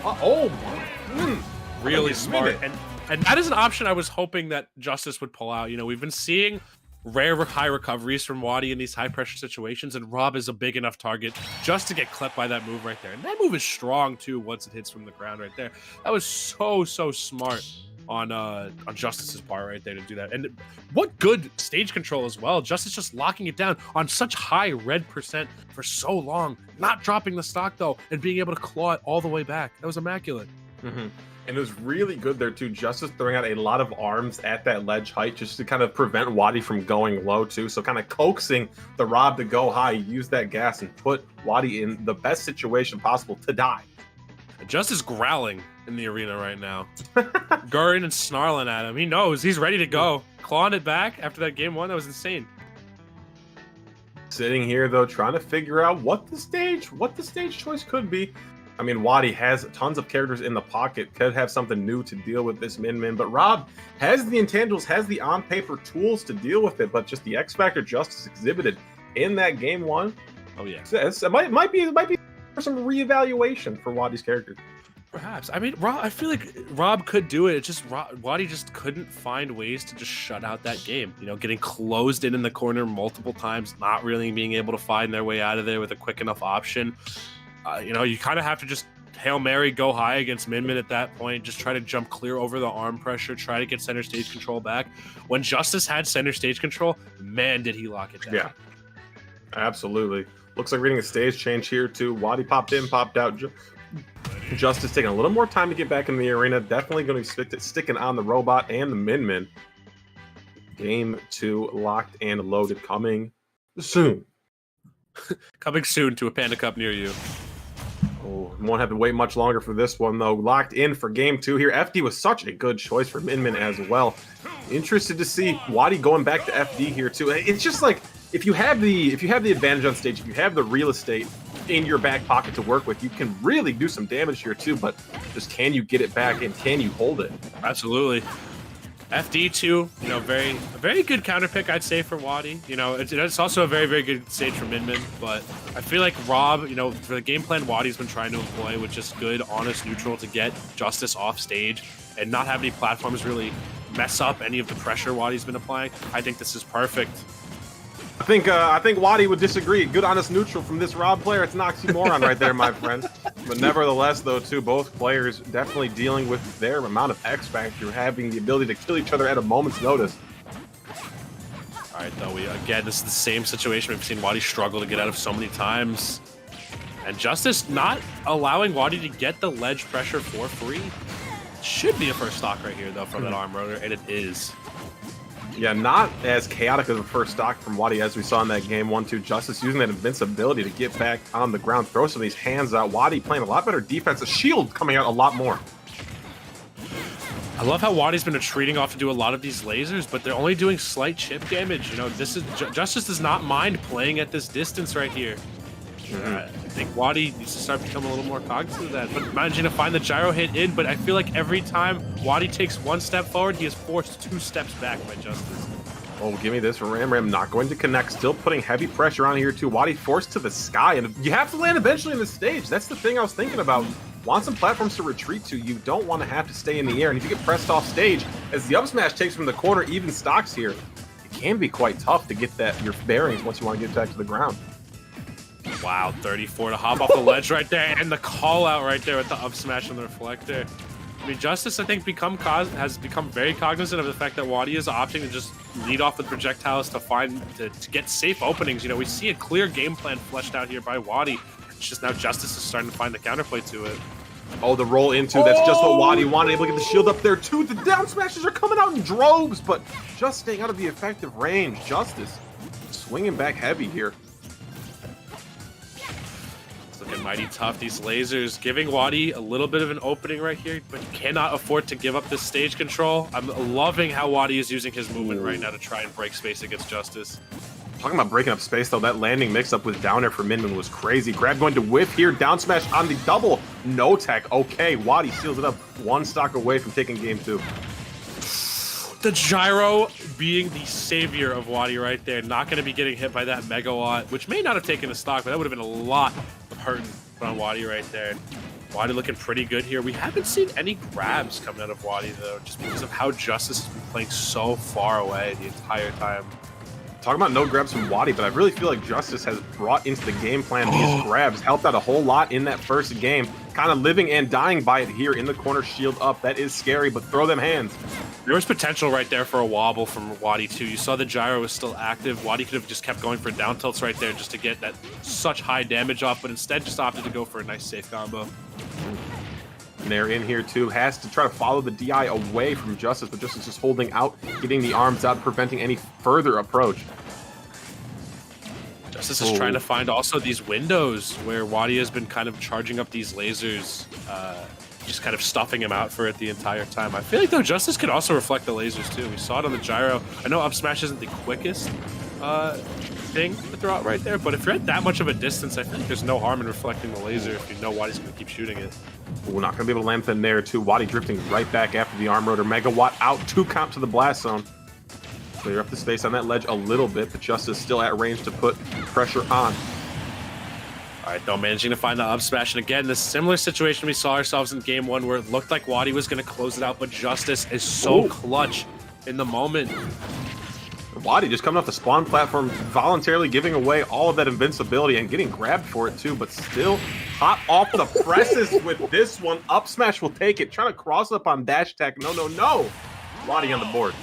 Really smart. And that is an option I was hoping that Justice would pull out. You know, we've been seeing rare high recoveries from Wadi in these high pressure situations, and Rob is a big enough target just to get clipped by that move right there. And that move is strong too once it hits from the ground right there. That was so smart on Justice's part right there to do that. And what good stage control as well. Justice just locking it down on such high red percent for so long, not dropping the stock though, and being able to claw it all the way back. That was immaculate. And it was really good there too. Justice throwing out a lot of arms at that ledge height just to kind of prevent Wadi from going low too. So kind of coaxing the Rob to go high, use that gas and put Wadi in the best situation possible to die. Justice growling in the arena right now. Gurring and snarling at him. He knows he's ready to go. Clawing it back after that game one, that was insane. Sitting here though, trying to figure out what the stage choice could be. I mean, Wadi has tons of characters in the pocket, could have something new to deal with this Min Min, but Rob has the intangibles, has the on-paper tools to deal with it, but just the X Factor Justice exhibited in that game one. Oh yeah. It might be for some reevaluation for Wadi's character. Perhaps. I mean, I feel like Rob could do it. It's just Wadi just couldn't find ways to just shut out that game. You know, getting closed in the corner multiple times, not really being able to find their way out of there with a quick enough option. You know, you kind of have to just Hail Mary, go high against Min Min at that point. Just try to jump clear over the arm pressure, try to get center stage control back. When Justice had center stage control, man, did he lock it down. Yeah, absolutely. Looks like we're getting a stage change here too. Wadi popped in, popped out. Justice taking a little more time to get back in the arena. Definitely going to be sticking on the robot and the Min Min. Game 2 locked and loaded, coming soon. Coming soon to a Panda Cup near you. Oh, won't have to wait much longer for this one though. Locked in for game 2 here. FD was such a good choice for Min Min as well. Interested to see Wadi going back to FD here too. It's just like if you have the advantage on stage, if you have the real estate in your back pocket to work with, you can really do some damage here too. But just can you get it back and can you hold it? Absolutely. FD2, you know, a very good counter pick, I'd say, for Wadi. You know, it's also a very, very good stage for Min Min, but I feel like Rob, you know, for the game plan Wadi's been trying to employ with just good, honest, neutral to get Justice off stage and not have any platforms really mess up any of the pressure Wadi's been applying, I think this is perfect. I think Wadi would disagree. Good honest neutral from this Rob player. It's an oxymoron right there, my friend. But nevertheless, though, too, both players definitely dealing with their amount of X factor, having the ability to kill each other at a moment's notice. All right, though, again, this is the same situation we've seen Wadi struggle to get out of so many times. And Justice not allowing Wadi to get the ledge pressure for free. Should be a first stock right here, though, from that arm rotor, and it is. Yeah, not as chaotic of a first stock from Wadi as we saw in that game 1-2. Justice using that invincibility to get back on the ground, throw some of these hands out. Wadi playing a lot better defense, a shield coming out a lot more. I love how Wadi's been retreating off to do a lot of these lasers, but they're only doing slight chip damage. You know, this is Justice does not mind playing at this distance right here. I think Wadi needs to start becoming a little more cognizant of that. But managing to find the gyro hit in, but I feel like every time Wadi takes one step forward, he is forced 2 steps back by Justice. Oh, give me this. Ram not going to connect. Still putting heavy pressure on here, too. Wadi forced to the sky, and you have to land eventually in the stage. That's the thing I was thinking about. Want some platforms to retreat to. You don't want to have to stay in the air. And if you get pressed off stage, as the up smash takes from the corner, even stocks here, it can be quite tough to get your bearings once you want to get back to the ground. Wow, 34 to hop off the ledge right there, and the call out right there with the up smash on the reflector. I mean, Justice, I think, has become very cognizant of the fact that Wadi is opting to just lead off with projectiles to get safe openings. You know, we see a clear game plan fleshed out here by Wadi. It's just now Justice is starting to find the counterplay to it. Oh, the roll into, that's just what Wadi wanted. Able to get the shield up there, too. The down smashes are coming out in droves, but just staying out of the effective range. Justice swinging back heavy here. Looking mighty tough. These lasers giving Wadi a little bit of an opening right here, but cannot afford to give up this stage control. I'm loving how Wadi is using his movement right now to try and break space against Justice. Talking about breaking up space, though, that landing mix-up with down air for Minmin was crazy. Grab going to whiff here, down smash on the double. No tech. Okay, Wadi seals it up. 1 stock away from taking game 2. The gyro being the savior of Wadi right there. Not going to be getting hit by that megawatt, which may not have taken a stock, but that would have been a lot of hurt on Wadi right there. Wadi looking pretty good here. We haven't seen any grabs coming out of Wadi, though, just because of how Justice has been playing so far away the entire time. Talking about no grabs from Wadi, but I really feel like Justice has brought into the game plan these grabs, helped out a whole lot in that first game. Kind of living and dying by it here in the corner, shield up. That is scary, but throw them hands. There was potential right there for a wobble from Wadi, too. You saw the gyro was still active. Wadi could have just kept going for down tilts right there just to get that such high damage off, but instead just opted to go for a nice safe combo. And they're in here, too. Has to try to follow the DI away from Justice, but Justice just holding out, getting the arms out, preventing any further approach. Justice is trying to find also these windows where Wadi has been kind of charging up these lasers, just kind of stuffing him out for it the entire time. I feel like, though, Justice can also reflect the lasers, too. We saw it on the gyro. I know up smash isn't the quickest thing to throw out right there, but if you're at that much of a distance, I think there's no harm in reflecting the laser if you know Wadi's going to keep shooting it. We're not going to be able to land them there, too. Wadi drifting right back after the arm rotor. Megawatt out, 2 count to the blast zone. Clear up the space on that ledge a little bit, but Justice still at range to put pressure on. All right, though, managing to find the up smash. And again, this similar situation we saw ourselves in game 1 where it looked like Wadi was going to close it out, but Justice is so clutch in the moment. Wadi just coming off the spawn platform, voluntarily giving away all of that invincibility and getting grabbed for it too, but still hot off the presses with this one. Up smash will take it. Trying to cross up on dash attack. No. Wadi on the board.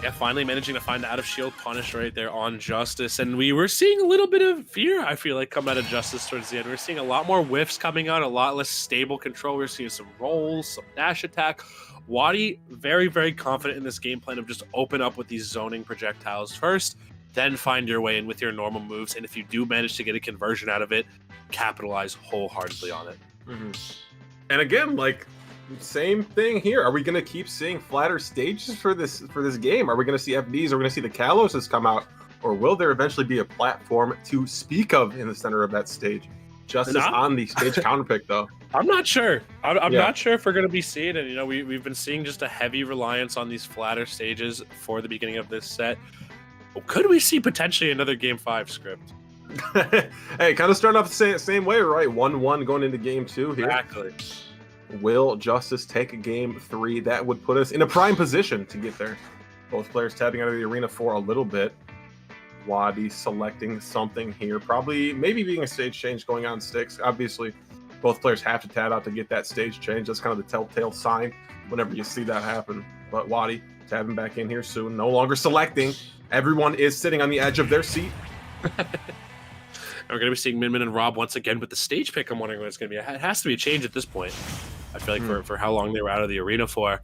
Yeah, finally managing to find the out of shield punish right there on Justice. And we were seeing a little bit of fear, I feel like, come out of Justice towards the end. We're seeing a lot more whiffs coming out, a lot less stable control. We're seeing some rolls, some dash attack. Wadi, very, very confident in this game plan of just open up with these zoning projectiles first, then find your way in with your normal moves. And if you do manage to get a conversion out of it, capitalize wholeheartedly on it. And again, like, same thing here. Are we going to keep seeing flatter stages for this game? Are we going to see FDs? Are we going to see the Kaloses come out? Or will there eventually be a platform to speak of in the center of that stage? Justice on the stage counterpick, though. I'm not sure. I'm not sure if we're going to be seeing it. You know, we've been seeing just a heavy reliance on these flatter stages for the beginning of this set. Could we see potentially another Game 5 script? Hey, kind of starting off the same way, right? 1-1 going into Game 2 here. Exactly. Will Justice take Game 3? That would put us in a prime position to get there. Both players tapping out of the arena for a little bit. Wadi selecting something here. Probably, maybe being a stage change going on sticks. Obviously, both players have to tab out to get that stage change. That's kind of the telltale sign whenever you see that happen. But Wadi tabbing back in here soon. No longer selecting. Everyone is sitting on the edge of their seat. We're going to be seeing Min Min and Rob once again with the stage pick. I'm wondering what it's going to be. It has to be a change at this point. I feel like for how long they were out of the arena for.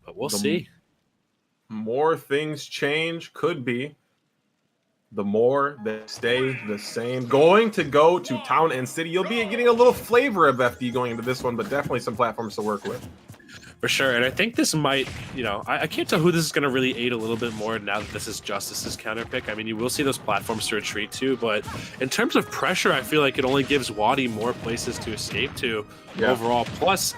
But we'll see. More things change, could be. The more they stay the same. Going to go to Town and City. You'll be getting a little flavor of FD going into this one, but definitely some platforms to work with. For sure, and I think this might, I can't tell who this is going to really aid a little bit more now that this is Justice's counter pick. I mean, you will see those platforms to retreat to, but in terms of pressure, I feel like it only gives Wadi more places to escape to overall. Plus,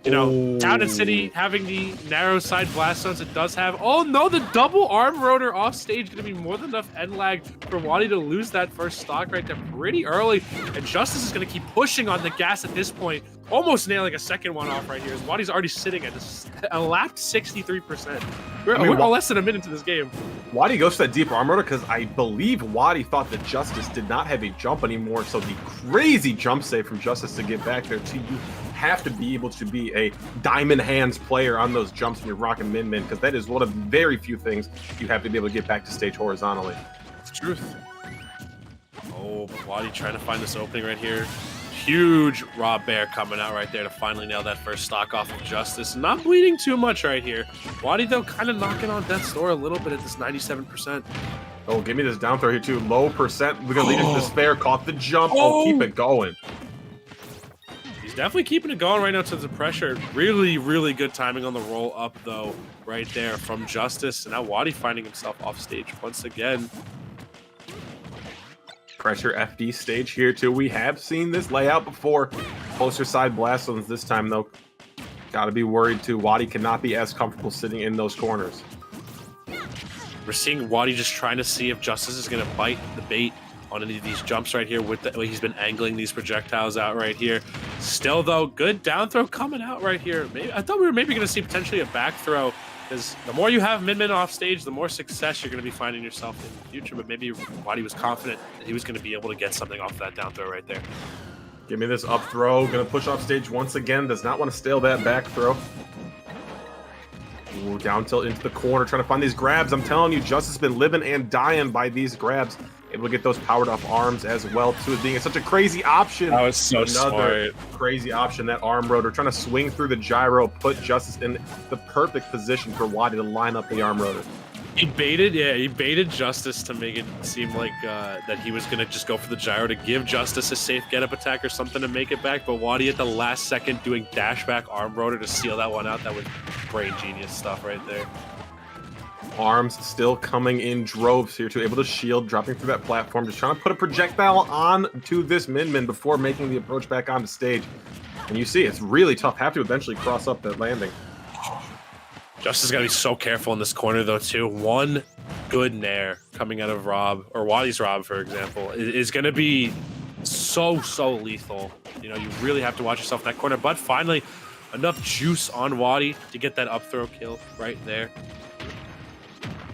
Town and City having the narrow side blast zones it does have. Oh no, the double arm rotor off stage going to be more than enough end lag for Wadi to lose that first stock right there pretty early. And Justice is going to keep pushing on the gas at this point, almost nailing a second one off right here. As Wadi's already sitting at a lapped 63%. We're less than a minute into this game. Wadi goes to that deep arm rotor because I believe Wadi thought that Justice did not have a jump anymore. So the crazy jump save from Justice to get back there to you. Have to be able to be a diamond hands player on those jumps when you're rocking Min Min, because that is one of the very few things you have to be able to get back to stage horizontally. It's the truth. Oh, but Wadi trying to find this opening right here. Huge Rob Bear coming out right there to finally nail that first stock off of Justice. Not bleeding too much right here. Wadi, though, kind of knocking on death's door a little bit at this 97%. Oh, give me this down throw here, too. Low percent. We're going to lead into despair. Caught the jump. Oh, keep it going. Definitely keeping it going right now to the pressure. Really, really good timing on the roll up, though, right there from Justice. And now Wadi finding himself off stage once again. Pressure FD stage here, too. We have seen this layout before. Closer side blast zones this time, though. Got to be worried, too. Wadi cannot be as comfortable sitting in those corners. We're seeing Wadi just trying to see if Justice is going to bite the bait on any of these jumps right here with the way he's been angling these projectiles out right here. Still, though, good down throw coming out right here. I thought we were maybe going to see potentially a back throw, because the more you have Min Min off stage, the more success you're going to be finding yourself in the future. But maybe Wadi was confident that he was going to be able to get something off that down throw right there. Give me this up throw. Going to push off stage once again. Does not want to stale that back throw. Ooh, down tilt into the corner, trying to find these grabs. I'm telling you, Justice has been living and dying by these grabs. Able to get those powered up arms as well, too, as being such a crazy option. That was so Another smart. Crazy option, that arm rotor. Trying to swing through the gyro, put Justice in the perfect position for Wadi to line up the arm rotor. He baited Justice to make it seem like that he was going to just go for the gyro to give Justice a safe get-up attack or something to make it back, but Wadi at the last second doing dash back arm rotor to seal that one out. That was brain genius stuff right there. Arms still coming in droves here, too, able to shield, dropping through that platform, just trying to put a projectile on to this Min Min before making the approach back onto stage. And you see, it's really tough. Have to eventually cross up that landing. Justice got to be so careful in this corner, though, too. One good nair coming out of Rob, or Wadi's Rob, for example, is going to be so lethal. You really have to watch yourself in that corner. But finally, enough juice on Wadi to get that up throw kill right there.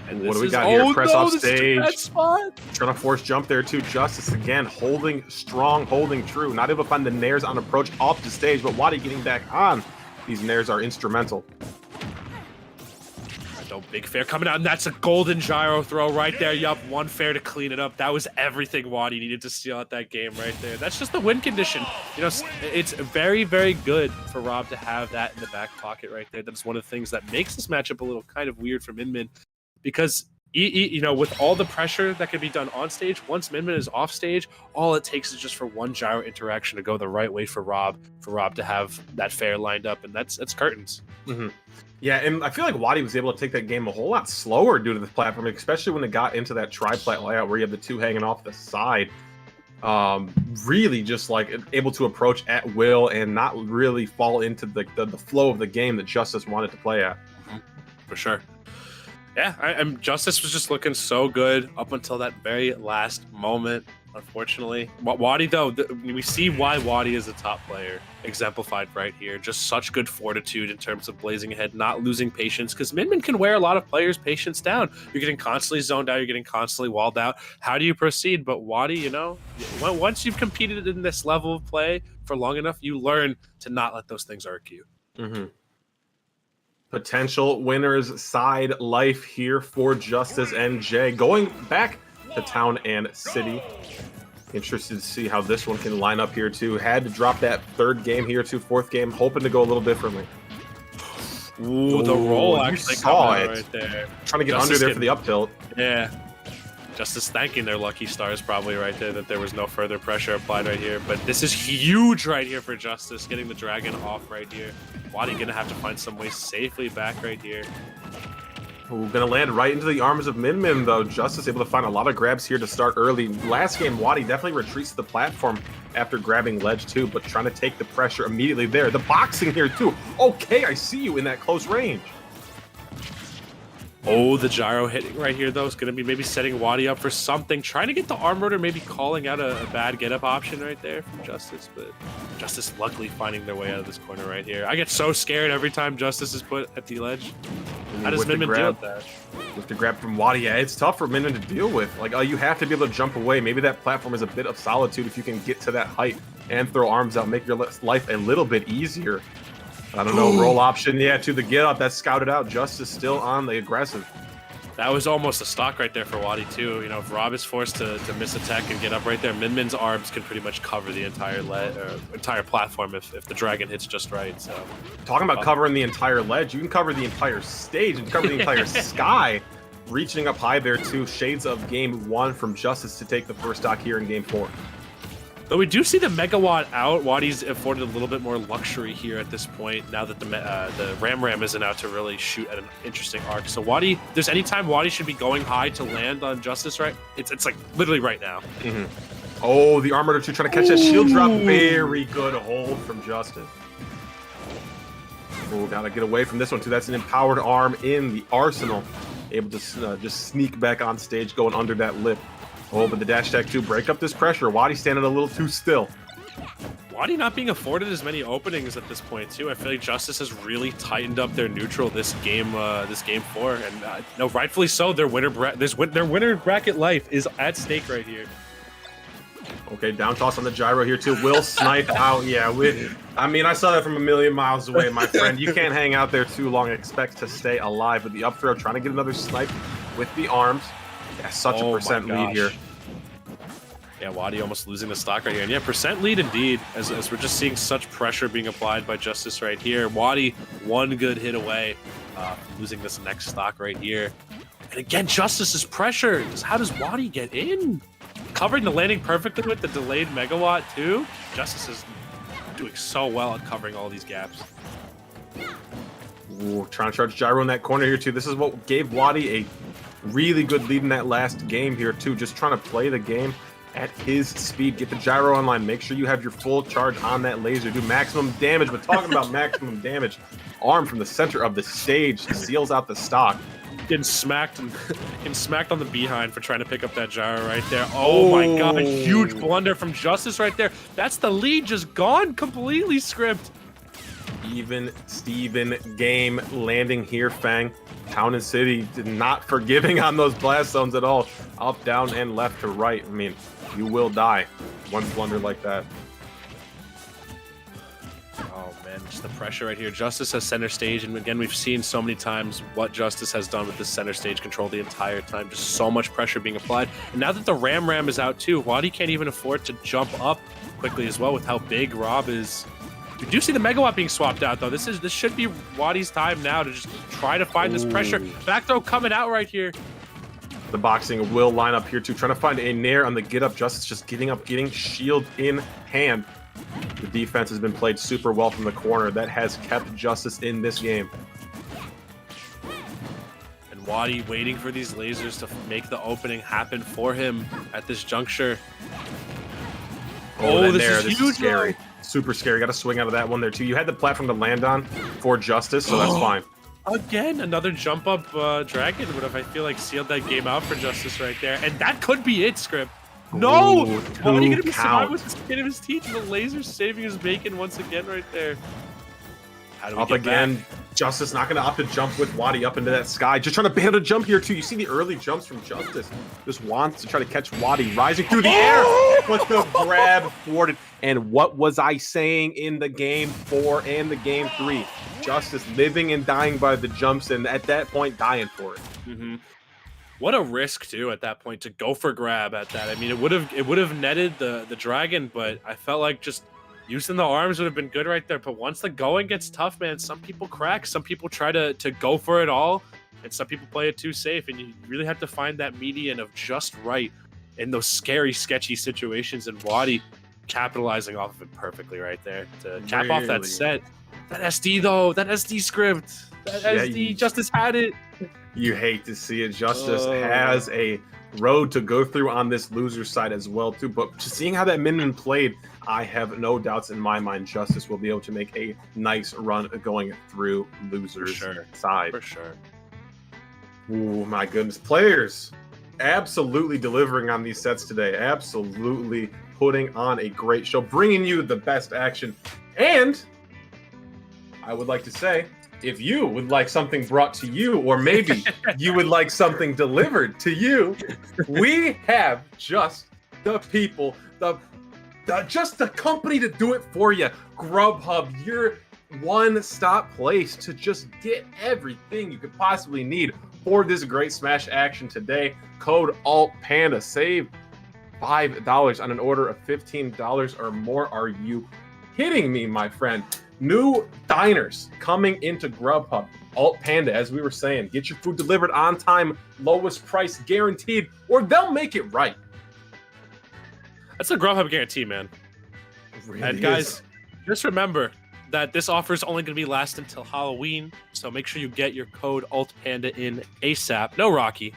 And what do we got here? Press off stage. Spot. Trying to force jump there, too. Justice, again, holding strong, holding true. Not able to find the nairs on approach off the stage, but Wadi getting back on. These nairs are instrumental. No, big fair coming out, and that's a golden gyro throw right there. Yup, one fair to clean it up. That was everything Wadi needed to steal out that game right there. That's just the win condition. It's very, very good for Rob to have that in the back pocket right there. That's one of the things that makes this matchup a little kind of weird for Min Min, because with all the pressure that can be done on stage, once Min Min is off stage, all it takes is just for one gyro interaction to go the right way for Rob to have that fair lined up, and that's curtains. Mm-hmm. Yeah, and I feel like Wadi was able to take that game a whole lot slower due to the platform, especially when it got into that tri-plat layout where you have the two hanging off the side. Really just like able to approach at will and not really fall into the flow of the game that Justice wanted to play at. For sure. Yeah, Justice was just looking so good up until that very last moment. unfortunately. Wadi, though, we see why Wadi is a top player, exemplified right here. Just such good fortitude in terms of blazing ahead, not losing patience, because Min can wear a lot of players' patience down. You're getting constantly zoned out, you're getting constantly walled out. How do you proceed? But Wadi, you know, once you've competed in this level of play for long enough, you learn to not let those things irk you. Mm-hmm. Potential winners side life here for Justice and Jay. Going back to Town and City. Interested to see how this one can line up here too. Had to drop that third game here too, fourth game, hoping to go a little differently. Ooh, the roll actually saw coming it right there. Trying to get Justice under there for the up tilt. Yeah. Justice thanking their lucky stars probably right there that there was no further pressure applied right here. But this is huge right here for Justice, getting the dragon off right here. Wadi gonna have to find some way safely back right here. Ooh, gonna land right into the arms of Min though. Justice able to find a lot of grabs here to start early. Last game, Wadi definitely retreats to the platform after grabbing ledge too, but trying to take the pressure immediately there. The boxing here too. Okay, I see you in that close range. Oh, the gyro hitting right here, though, is going to be maybe setting Wadi up for something. Trying to get the arm rotor, maybe calling out a bad get-up option right there from Justice, but Justice luckily finding their way out of this corner right here. I get so scared every time Justice is put at the ledge. How does Min deal with that? With the grab from Wadi, yeah, it's tough for Min to deal with. Like, you have to be able to jump away. Maybe that platform is a bit of solitude if you can get to that height and throw arms out, make your life a little bit easier. I don't know, roll option, yeah, to the get up. That's scouted out. Justice still on the aggressive. That was almost a stock right there for Wadi, too. You know, if Rob is forced to miss attack and get up right there, Min's arms can pretty much cover the entire platform if the dragon hits just right. So, talking about covering the entire ledge, you can cover the entire stage and cover the entire sky. Reaching up high there, too. Shades of game 1 from Justice to take the first stock here in game 4. Though we do see the Megawatt out, Wadi's afforded a little bit more luxury here at this point, now that the Ram isn't out to really shoot at an interesting arc. So Wadi, there's any time Wadi should be going high to land on Justice, right? It's like literally right now. Mm-hmm. Oh, the Armor 2 trying to catch that shield drop. Very good hold from Justice. Oh, gotta get away from this one too. That's an empowered arm in the arsenal. Able to just sneak back on stage, going under that lip. Oh, but the dash attack to break up this pressure. Wadi standing a little too still. Wadi not being afforded as many openings at this point too. I feel like Justice has really tightened up their neutral this game 4, and no, rightfully so. Their winner bracket life is at stake right here. Okay, down toss on the gyro here too. Will snipe out. Yeah, I mean, I saw that from a million miles away, my friend. You can't hang out there too long and expect to stay alive. With the up throw, trying to get another snipe with the arms. Yeah, such a percent lead here. Yeah, Wadi almost losing the stock right here. And yeah, percent lead indeed, as we're just seeing such pressure being applied by Justice right here. Wadi, one good hit away from losing this next stock right here. And again, Justice's pressure. How does Wadi get in? Covering the landing perfectly with the delayed Megawatt too. Justice is doing so well at covering all these gaps. Ooh, trying to charge gyro in that corner here too. This is what gave Wadi a really good lead in that last game here too. Just trying to play the game at his speed. Get the gyro online. Make sure you have your full charge on that laser. Do maximum damage. But talking about maximum damage, arm from the center of the stage seals out the stock. Getting smacked on the behind for trying to pick up that gyro right there. Oh my god, huge blunder from Justice right there. That's the lead just gone completely, Script. Even Steven game landing here, Fang. Town and City not forgiving on those blast zones at all. Up, down, and left to right. I mean, you will die one blunder like that. Oh man, just the pressure right here. Justice has center stage, and again, we've seen so many times what Justice has done with this center stage control the entire time. Just so much pressure being applied. And now that the Ram is out too, Wadi can't even afford to jump up quickly as well with how big Rob is. We do see the Megawatt being swapped out though. This should be Wadi's time now to just try to find this pressure. Back throw coming out right here. The boxing will line up here too, trying to find a nair on the get up. Justice just getting up, getting shield in hand. The defense has been played super well from the corner. That has kept Justice in this game. And Wadi waiting for these lasers to make the opening happen for him at this juncture. Oh, this is scary. Super scary. Got to swing out of that one there too. You had the platform to land on for Justice, so that's fine. Again, another jump up dragon would have, I feel like, sealed that game out for Justice right there. And that could be it, Script. No! Ooh, How are you gonna 2 be surviving count. with the skin of his teeth and the laser saving his bacon once again right there? How do we Up get again. back? Justice not going to opt to jump with Wadi up into that sky. Just trying to ban a jump here, too. You see the early jumps from Justice. Just wants to try to catch Wadi rising through the air. But the grab thwarted. And what was I saying in the game 4 and the game 3? Justice living and dying by the jumps, and at that point, dying for it. Mm-hmm. What a risk too at that point to go for grab at that. I mean, it would have netted the dragon, but I felt like just using the arms would have been good right there. But once the going gets tough, man, some people crack, some people try to go for it all, and some people play it too safe. And you really have to find that median of just right in those scary, sketchy situations. And Wadi capitalizing off of it perfectly right there to cap off that set. That SD though, that SD script, that SD Justice had it. You hate to see it. Justice has a road to go through on this loser side as well, too. But just seeing how that minion played, I have no doubts in my mind Justice will be able to make a nice run going through loser's side. For sure. Oh my goodness. Players absolutely delivering on these sets today. Absolutely putting on a great show, bringing you the best action. And I would like to say, if you would like something brought to you, or maybe you would like something delivered to you, we have just the people, just the company to do it for you. Grubhub, your one-stop place to just get everything you could possibly need for this great Smash action today. Code ALTPANDA. Save $5 on an order of $15 or more. Are you kidding me, my friend? New diners coming into Grubhub. Alt Panda, as we were saying, get your food delivered on time, lowest price guaranteed, or they'll make it right. That's a Grubhub guarantee, man. Really and guys, just remember that this offer is only going to be last until Halloween, so make sure you get your code ALTPANDA in ASAP. No Rocky.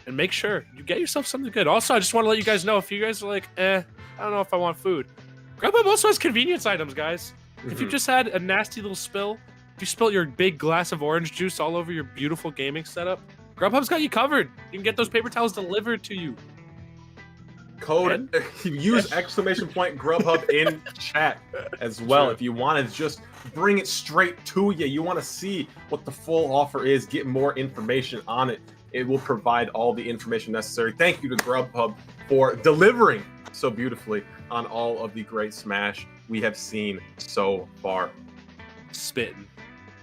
And make sure you get yourself something good. Also, I just want to let you guys know, if you guys are like, I don't know if I want food, Grubhub also has convenience items, guys. If you just had a nasty little spill, if you spilled your big glass of orange juice all over your beautiful gaming setup, Grubhub's got you covered. You can get those paper towels delivered to you. Code, use exclamation point Grubhub in chat as well. If you want to just bring it straight to you, you want to see what the full offer is, get more information on it. It will provide all the information necessary. Thank you to Grubhub for delivering so beautifully on all of the great Smash we have seen so far. Spitting.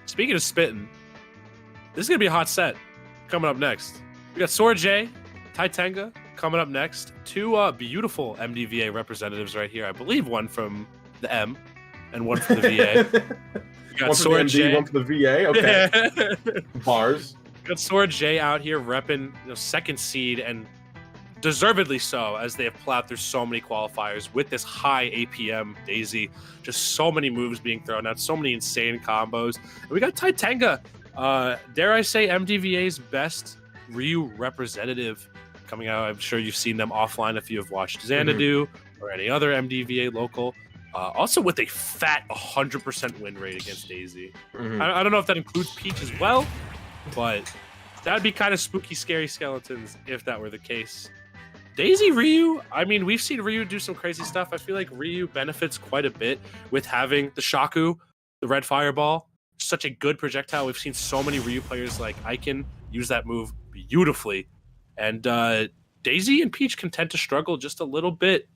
Speaking of spitting, this is going to be a hot set coming up next. We got Sora J, Titanga coming up next. Two beautiful MDVA representatives right here. I believe one from the M and one from the VA. We got One Sora from the MD, J. one from the VA. Okay. Bars. Got Sora J out here repping second seed, and deservedly so, as they have plowed through so many qualifiers with this high APM Daisy. Just so many moves being thrown out, so many insane combos. And we got Titanga, dare I say MDVA's best Ryu representative coming out. I'm sure you've seen them offline if you have watched Xanadu or any other MDVA local. Also with a fat 100% win rate against Daisy. I don't know if that includes Peach as well, but that would be kind of spooky, scary skeletons if that were the case. Daisy Ryu, I mean, we've seen Ryu do some crazy stuff. I feel like Ryu benefits quite a bit with having the Shaku, the red fireball. Such a good projectile. We've seen so many Ryu players like Icon use that move beautifully. And Daisy and Peach can tend to struggle just a little bit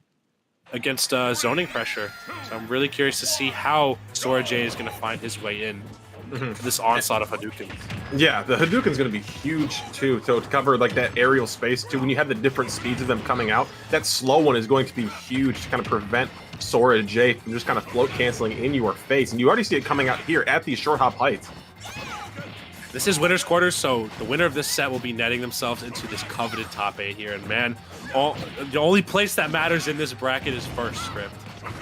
against zoning pressure. So I'm really curious to see how Sora J is going to find his way in this onslaught of Hadoukens. Yeah, the Hadouken's going to be huge too, to cover like that aerial space too. When you have the different speeds of them coming out, that slow one is going to be huge to kind of prevent Sora J from just kind of float canceling in your face. And you already see it coming out here at these short hop heights. This is winner's quarters, so the winner of this set will be netting themselves into this coveted top 8 here. And man, the only place that matters in this bracket is first script.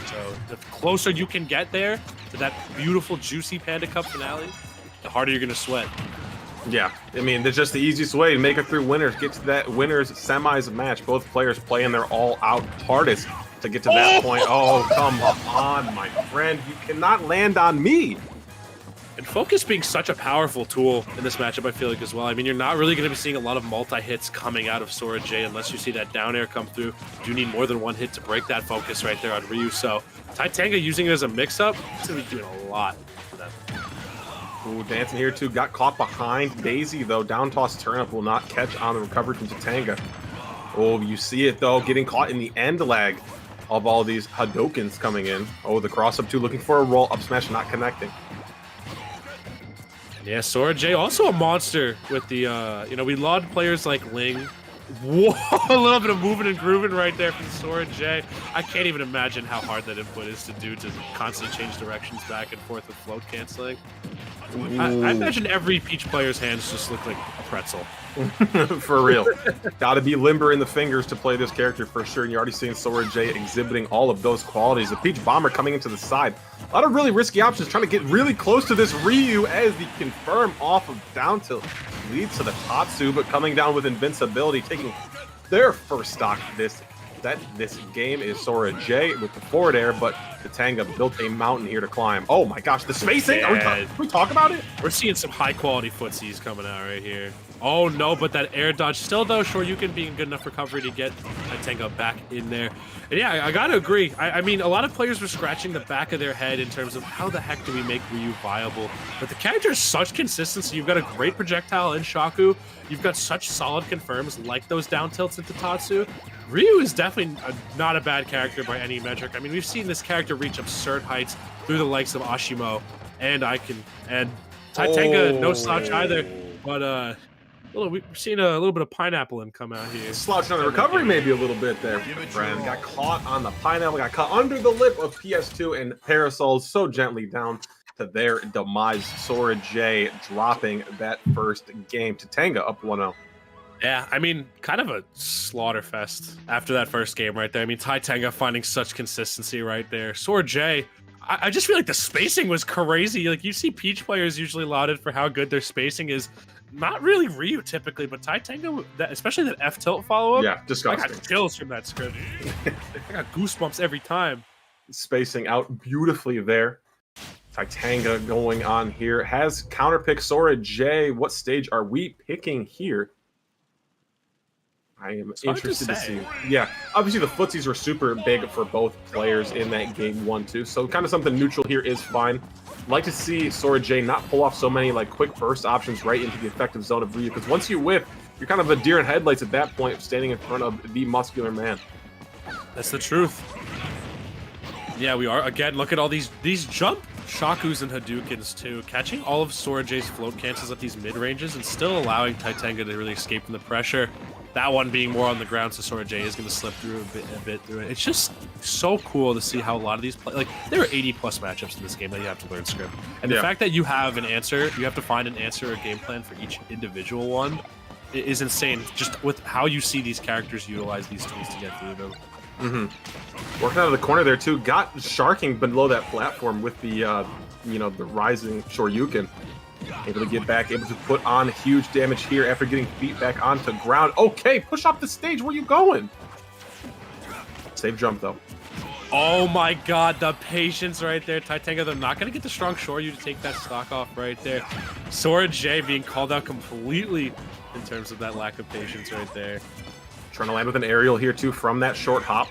So the closer you can get there to that beautiful, juicy Panda Cup finale, the harder you're going to sweat. Yeah, I mean, that's just the easiest way to make it through winners. Get to that winners semis match. Both players playing their all-out hardest to get to that point. Oh, come on, my friend. You cannot land on me. And focus being such a powerful tool in this matchup, I feel like, as well. I mean, you're not really going to be seeing a lot of multi-hits coming out of Sora J unless you see that down air come through. You do need more than one hit to break that focus right there on Ryu. So Titanga using it as a mix-up, it's going to be doing a lot for them. Ooh, dancing here too. Got caught behind Daisy, though. Down toss turnip will not catch on the recovery from Titanga. Oh, you see it, though. Getting caught in the end lag of all these Hadokens coming in. Oh, the cross-up too. Looking for a roll. Up smash not connecting. Yeah, Sora J also a monster with the, you know, we laud players like Ling. Whoa, a little bit of moving and grooving right there from Sora J. I can't even imagine how hard that input is to do to constantly change directions back and forth with float canceling. I imagine every Peach player's hands just look like a pretzel. For real. Gotta be limber in the fingers to play this character for sure. And you're already seeing Sora J exhibiting all of those qualities. The Peach Bomber coming into the side. A lot of really risky options, trying to get really close to this Ryu as the confirm off of down tilt leads to the Tatsu, but coming down with invincibility, taking their first stock this game is Sora J with the forward air, but Titanga built a mountain here to climb. Oh my gosh, the spacing! Yeah. Can we talk about it? We're seeing some high quality footsies coming out right here. Oh no, but that air dodge still though, Shoryuken being good enough recovery to get Titanga back in there. And yeah, I gotta agree. I mean, a lot of players were scratching the back of their head in terms of how the heck do we make Ryu viable? But the character is such consistency. You've got a great projectile in Shaku. You've got such solid confirms like those down tilts into Tatsu. Ryu is definitely not a bad character by any metric. I mean, we've seen this character reach absurd heights through the likes of Ashimo and Titanga, no slouch either. But we're seeing a little bit of pineapple in come out here. Slouching on the recovery maybe a little bit there. Brand got caught on the pineapple, got caught under the lip of PS2 and Parasol so gently down to their demise. Sora J dropping that first game. Titanga up 1-0. Yeah, I mean, kind of a slaughter fest after that first game right there. I mean, Titanga finding such consistency right there. Sora J, I just feel like the spacing was crazy. Like, you see Peach players usually lauded for how good their spacing is. Not really Ryu typically, but Titanga, especially that F tilt follow-up. Yeah, disgusting. I got chills from that script. I got goosebumps every time. Spacing out beautifully there. Titanga going on here. Has counterpick Sora J. What stage are we picking here? I am interested to see. Yeah, obviously the footsies were super big for both players in that game 1-2, so kind of something neutral here is fine. Like to see Sora J not pull off so many like quick burst options right into the effective zone of Ryu, because once you whiff, you're kind of a deer in headlights at that point, standing in front of the muscular man. That's the truth. Yeah, we are. Again, look at all these jump Shakus and Hadoukens too, catching all of Sora J's float cancels at these mid ranges and still allowing Titanga to really escape from the pressure. That one being more on the ground, so Sora J is going to slip through a bit through it. It's just so cool to see how a lot of these like there are 80+ matchups in this game that you have to learn script, and the fact that you have an answer, you have to find an answer or game plan for each individual one, is insane. Just with how you see these characters utilize these tools to get through them. Working out of the corner there too, got sharking below that platform with the the rising Shoryuken. Able to get back, able to put on huge damage here after getting beat back onto ground. Okay, push off the stage. Where you going? Save jump though. Oh my god, the patience right there. Titanga, they're not going to get the strong Shoryu to take that stock off right there. Sora J being called out completely in terms of that lack of patience right there. Trying to land with an aerial here too from that short hop.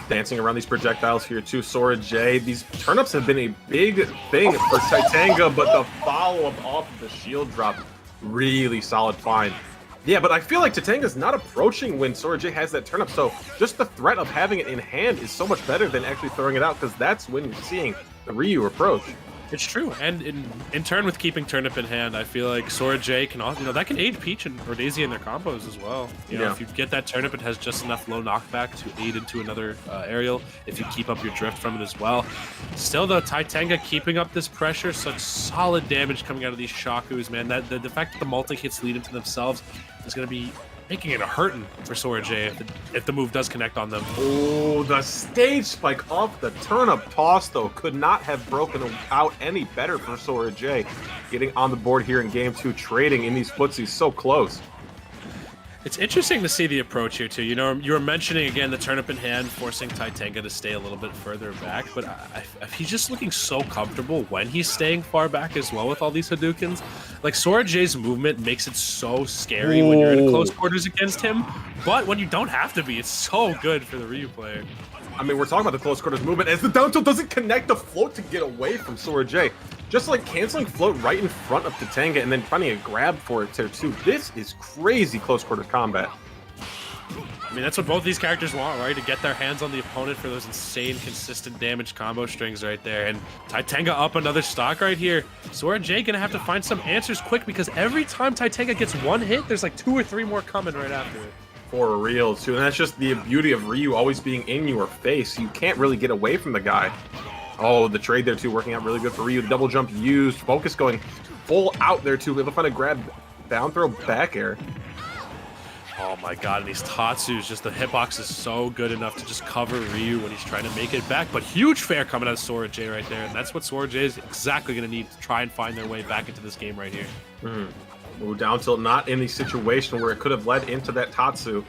Dancing around these projectiles here too. Sora J. These turnips have been a big thing for Titanga, but the follow-up off of the shield drop, really solid find. Yeah, but I feel like Titanga's not approaching when Sora J has that turnip, so just the threat of having it in hand is so much better than actually throwing it out, because that's when you're seeing the Ryu approach. It's true, and in turn with keeping turnip in hand, I feel like Sora J can also, that can aid Peach or Daisy in their combos as well. You know, if you get that turnip, it has just enough low knockback to aid into another aerial if you keep up your drift from it as well. Still though, Titanga keeping up this pressure, such solid damage coming out of these Shakus, man. That the fact that the multi-hits lead into themselves is going to be making it a hurting for Sora J if the move does connect on them. Oh, the stage spike off the turnip toss, though, could not have broken out any better for Sora J. Getting on the board here in game 2, trading in these footsies so close. It's interesting to see the approach here too. You know, you were mentioning again the turnip in hand, forcing Titanga to stay a little bit further back, but he's just looking so comfortable when he's staying far back as well with all these Hadoukens. Like Sora J's movement makes it so scary when you're in close quarters against him, but when you don't have to be, it's so good for the Ryu player. I mean, we're talking about the close quarters movement as the down tilt doesn't connect the float to get away from Sora J. Just like canceling float right in front of Titanga and then finding a grab for it there too. This is crazy close quarters combat. I mean, that's what both these characters want, right? To get their hands on the opponent for those insane, consistent damage combo strings right there. And Titanga up another stock right here. Sora J gonna have to find some answers quick because every time Titanga gets one hit, there's like 2 or 3 more coming right after it. For real too, and that's just the beauty of Ryu always being in your face. You can't really get away from the guy. Oh, the trade there too, working out really good for Ryu. The double jump used, focus going full out there too. Able to find a grab, down throw, back air. Oh my god, and these Tatsus, just the hitbox is so good enough to just cover Ryu when he's trying to make it back. But huge fair coming out of Sora J right there, and that's what Sora J is exactly going to need to try and find their way back into this game right here. Ooh, down tilt not in the situation where it could have led into that Tatsu.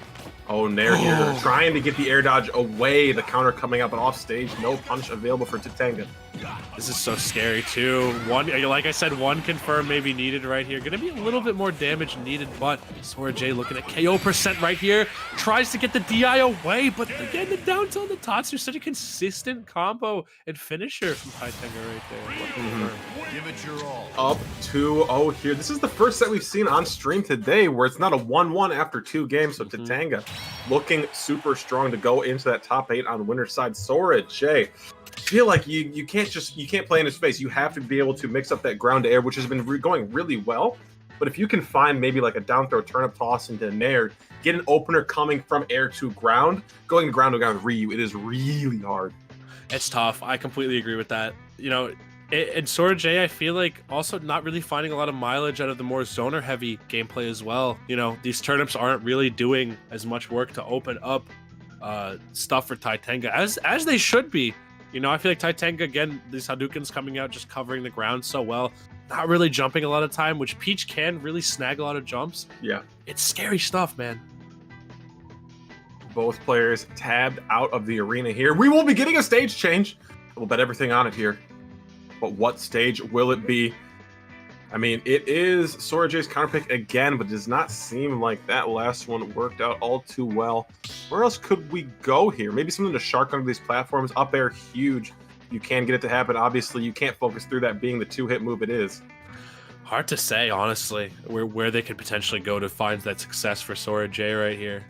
Oh, Nair here, trying to get the air dodge away. The counter coming up and off stage. No punch available for Titanga. This is so scary too. One, like I said, one confirm maybe needed right here. Gonna be a little bit more damage needed, but Sora J looking at KO % right here. Tries to get the DI away, but again, the down tilt and the Tatsu, such a consistent combo and finisher from Titanga right there. Give it your all. Up 2-0 here. This is the first set we've seen on stream today where it's not a 1-1 after 2 games. So Titanga looking super strong to go into that top 8 on winner's side. Sora J, feel like you can't play in his face. You have to be able to mix up that ground to air, which has been going really well. But if you can find maybe like a down throw, turnip toss into an air, get an opener coming from air to ground, going ground to ground with Ryu, it is really hard. It's tough. I completely agree with that. You know, and Sora J, I feel like also not really finding a lot of mileage out of the more zoner heavy gameplay as well. You know, these turnips aren't really doing as much work to open up stuff for Titanga as they should be. You know, I feel like Titanga, again, these Hadoukens coming out, just covering the ground so well, not really jumping a lot of time, which Peach can really snag a lot of jumps. Yeah. It's scary stuff, man. Both players tabbed out of the arena here. We will be getting a stage change. We'll bet everything on it here. But what stage will it be? I mean, it is Sora J's counter pick again, but it does not seem like that last one worked out all too well. Where else could we go here? Maybe something to shark under these platforms. Up air, huge. You can get it to happen. Obviously, you can't focus through that being the 2-hit move it is. Hard to say, honestly, where they could potentially go to find that success for Sora J right here.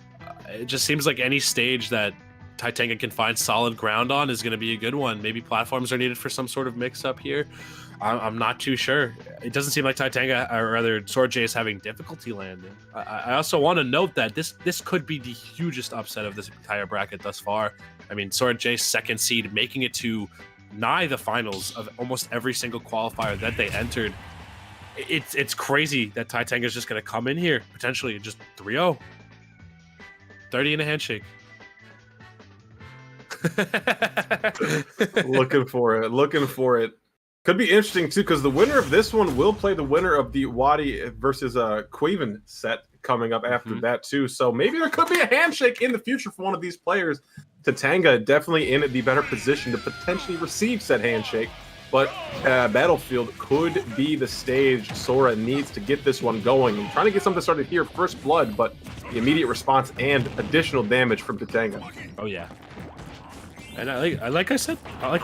It just seems like any stage that Titanga can find solid ground on is going to be a good one. Maybe platforms are needed for some sort of mix-up here. I'm not too sure. It doesn't seem like Titanga, or rather Sora J, is having difficulty landing. I also want to note that this could be the hugest upset of this entire bracket thus far. I mean, Sora J's second seed, making it to nigh the finals of almost every single qualifier that they entered. It's crazy that Titanga is just going to come in here, potentially just 3-0. 30 in a handshake. Looking for it. Could be interesting too, because the winner of this one will play the winner of the Wadi versus Quaven set coming up after that too. So maybe there could be a handshake in the future for one of these players. Titanga definitely in the better position to potentially receive said handshake, but Battlefield could be the stage Sora needs to get this one going. I'm trying to get something started here, first blood, but the immediate response and additional damage from Titanga. Oh yeah. And like we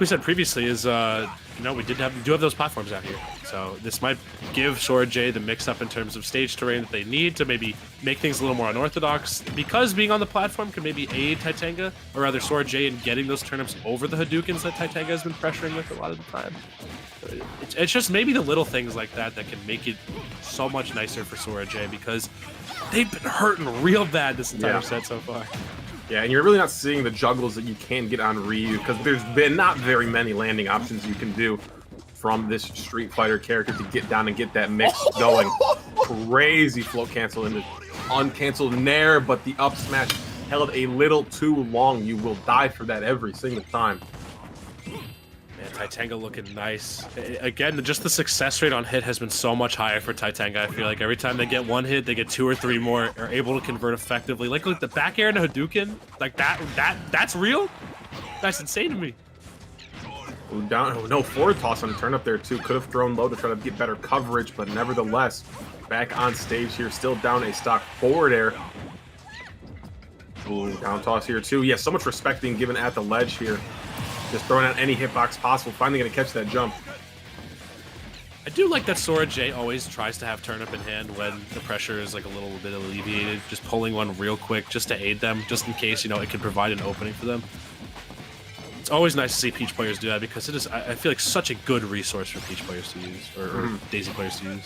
said previously, is you know, we do have those platforms out here, so this might give Sora J the mix-up in terms of stage terrain that they need to maybe make things a little more unorthodox. Because being on the platform can maybe aid Titanga, or rather Sora J, in getting those turnips over the Hadoukens that Titanga has been pressuring with a lot of the time. It's just maybe the little things like that that can make it so much nicer for Sora J, because they've been hurting real bad this entire set so far. Yeah, and you're really not seeing the juggles that you can get on Ryu, because there's been not very many landing options you can do from this Street Fighter character to get down and get that mix going. Crazy float cancel into uncanceled nair, but the up smash held a little too long. You will die for that every single time. Man, Titanga looking nice. Again, just the success rate on hit has been so much higher for Titanga. I feel like every time they get one hit, they get 2 or 3 more, are able to convert effectively. Like the back air and Hadouken, like that's real? That's insane to me. Ooh, down, no forward toss on the turn up there too. Could have thrown low to try to get better coverage, but nevertheless, back on stage here, still down a stock forward air. Ooh, down toss here too. Yeah, so much respect being given at the ledge here. Just throwing out any hitbox possible, finally gonna catch that jump. I do like that Sora J always tries to have turnip in hand when the pressure is like a little bit alleviated, just pulling one real quick just to aid them, just in case, you know, it can provide an opening for them. It's always nice to see Peach players do that because it is, I feel like, such a good resource for Peach players to use, or Daisy players to use.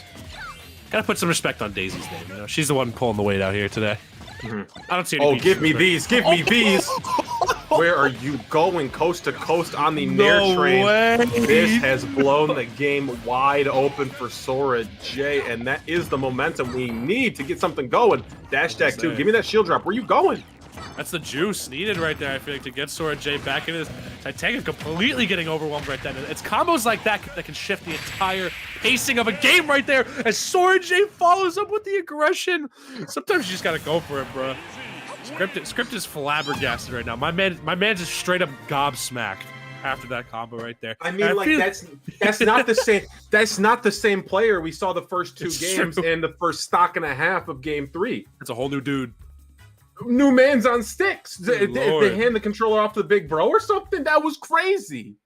Gotta put some respect on Daisy's name, you know? She's the one pulling the weight out here today. I don't see any Oh, Peach give me respect. these, give me these! Where are you going? Coast to coast on the Nair train. way. This has blown the game wide open for Sora J, and that is the momentum we need to get something going. Dash attack 2, give me that shield drop. Where you going? That's the juice needed right there, I feel like, to get Sora J back into this. Titanga completely getting overwhelmed right then. It's combos like that that can shift the entire pacing of a game right there as Sora J follows up with the aggression. Sometimes you just gotta go for it, bro. Script is flabbergasted right now. My man's just straight up gobsmacked after that combo right there. I mean, like that's not the same. That's not the same player we saw the first 2 games and the first stock and a half of game 3. It's a whole new dude. New man's on sticks. They Lord. hand the controller off to the big bro or something. That was crazy.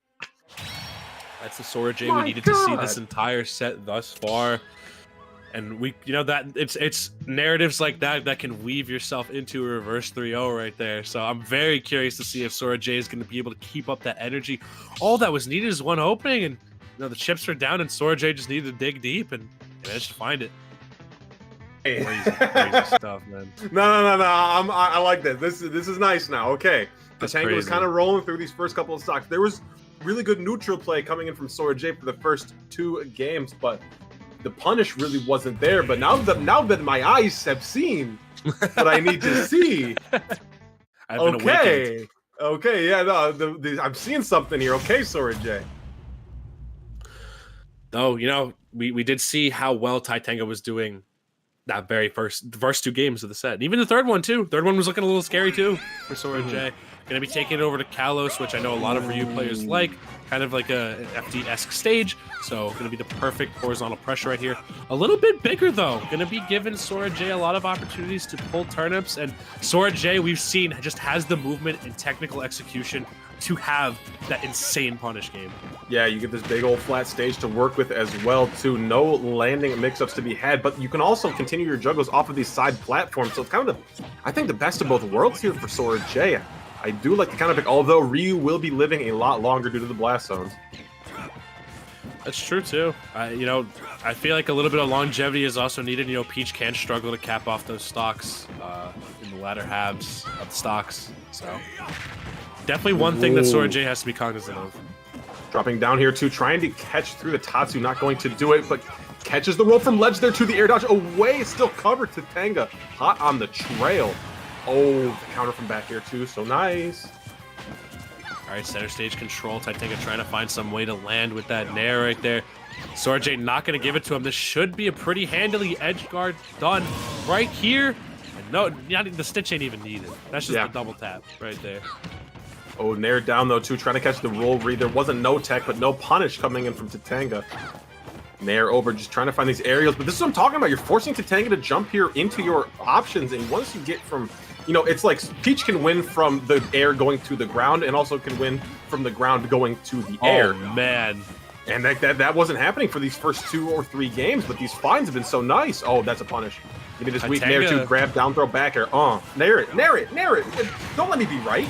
That's the Sora J My we needed to see God. this entire set thus far. And we, you know, that it's narratives like that that can weave yourself into a reverse 3-0 right there. So I'm very curious to see if Sora J is going to be able to keep up that energy. All that was needed is one opening, and you know the chips are down, and Sora J just needed to dig deep, and he managed to find it. Crazy stuff, man. No. I like this. This is nice now. Okay, the Titanga was crazy. kind of rolling through these first couple of stocks. There was really good neutral play coming in from Sora J for the first 2 games, but the punish really wasn't there. But now that my eyes have seen what I need to see, I've been awakened. okay, yeah, no, I'm seeing something here. Okay, Sora J. Though, you know, we did see how well Titanga was doing that very first 2 games of the set. And even the third one, too. Third one was looking a little scary, too, for Sora J. Going to be taking it over to Kalos, which I know a lot of Ryu players like. Kind of like an FD-esque stage. So, going to be the perfect horizontal pressure right here. A little bit bigger, though. Going to be giving Sora J a lot of opportunities to pull turnips. And Sora J, we've seen, just has the movement and technical execution to have that insane punish game. Yeah, you get this big old flat stage to work with as well, too. No landing mix-ups to be had, but you can also continue your juggles off of these side platforms. So it's kind of I think the best of both worlds here for Sora J. I do like the kind of pick, although Ryu will be living a lot longer due to the blast zones. That's true too. You know, I feel like a little bit of longevity is also needed. You know, Peach can struggle to cap off those stocks in the latter halves of the stocks. So definitely one thing that Sora J has to be cognizant of. Dropping down here too, trying to catch through the Tatsu, not going to do it, but catches the roll from ledge there to the air dodge. Away, it's still covered. Titanga hot on the trail. Oh, the counter from back here too, so nice. All right, center stage control. Titanga trying to find some way to land with that nair right there. Sora J not going to give it to him. This should be a pretty handily edge guard done right here. And no, the stitch ain't even needed. That's just the double tap right there. Oh, nair down though too, trying to catch the roll read. There wasn't no tech, but no punish coming in from Titanga. Nair over, just trying to find these aerials. But this is what I'm talking about. You're forcing Titanga to jump here into your options, and once you get from, you know, it's like Peach can win from the air going to the ground, and also can win from the ground going to the air. Oh man. And that wasn't happening for these first 2 or 3 games, but these finds have been so nice. Oh, that's a punish. Give me this weak nair too. Grab, down throw, back air. Nair it. Don't let me be right.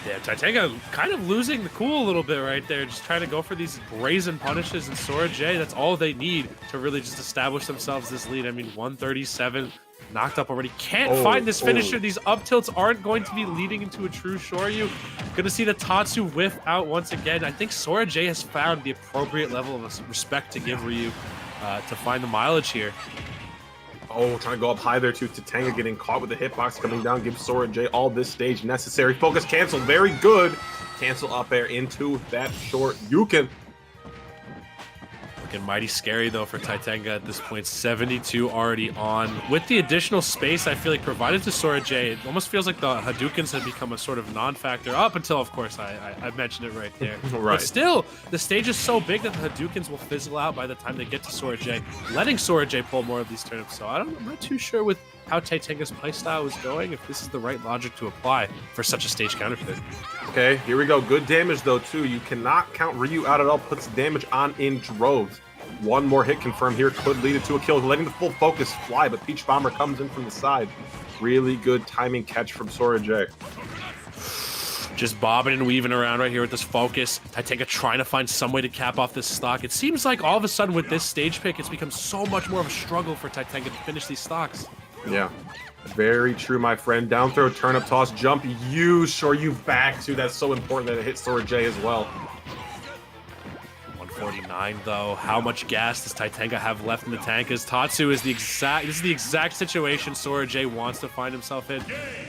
Yeah, Titanga kind of losing the cool a little bit right there, just trying to go for these brazen punishes, and Sora J, that's all they need to really just establish themselves this lead. I mean, 137 knocked up already. Can't find this finisher. These up tilts aren't going to be leading into a true Shoryu. Gonna see the Tatsu whiff out once again. I think Sora J has found the appropriate level of respect to give Ryu to find the mileage here. Oh, trying to go up high there too. Titanga getting caught with the hitbox coming down. Gives Sora J all this stage necessary. Focus cancel. Very good. Cancel up air into that short. You can. Looking mighty scary though for Titanga at this point. 72 already on. With the additional space, I feel like provided to Sora J, it almost feels like the Hadoukens have become a sort of non-factor up until, of course, I mentioned it right there. Right. But still, the stage is so big that the Hadoukens will fizzle out by the time they get to Sora J, letting Sora J pull more of these turnips. So I'm not too sure with how Titanga's playstyle is going, if this is the right logic to apply for such a stage counterpick. Okay, here we go. Good damage, though, too. You cannot count Ryu out at all. Puts damage on in droves. One more hit confirmed here could lead it to a kill. Letting the full focus fly, but Peach Bomber comes in from the side. Really good timing catch from Sora J. Just bobbing and weaving around right here with this focus. Titanga trying to find some way to cap off this stock. It seems like all of a sudden with this stage pick, it's become so much more of a struggle for Titanga to finish these stocks. Yeah, very true, my friend. Down throw, turnip toss, jump, use, sure you back to. That's so important that it hits Sora J as well. 149 though. How much gas does Titanga have left in the tank? As Tatsu is this is the exact situation Sora J wants to find himself in.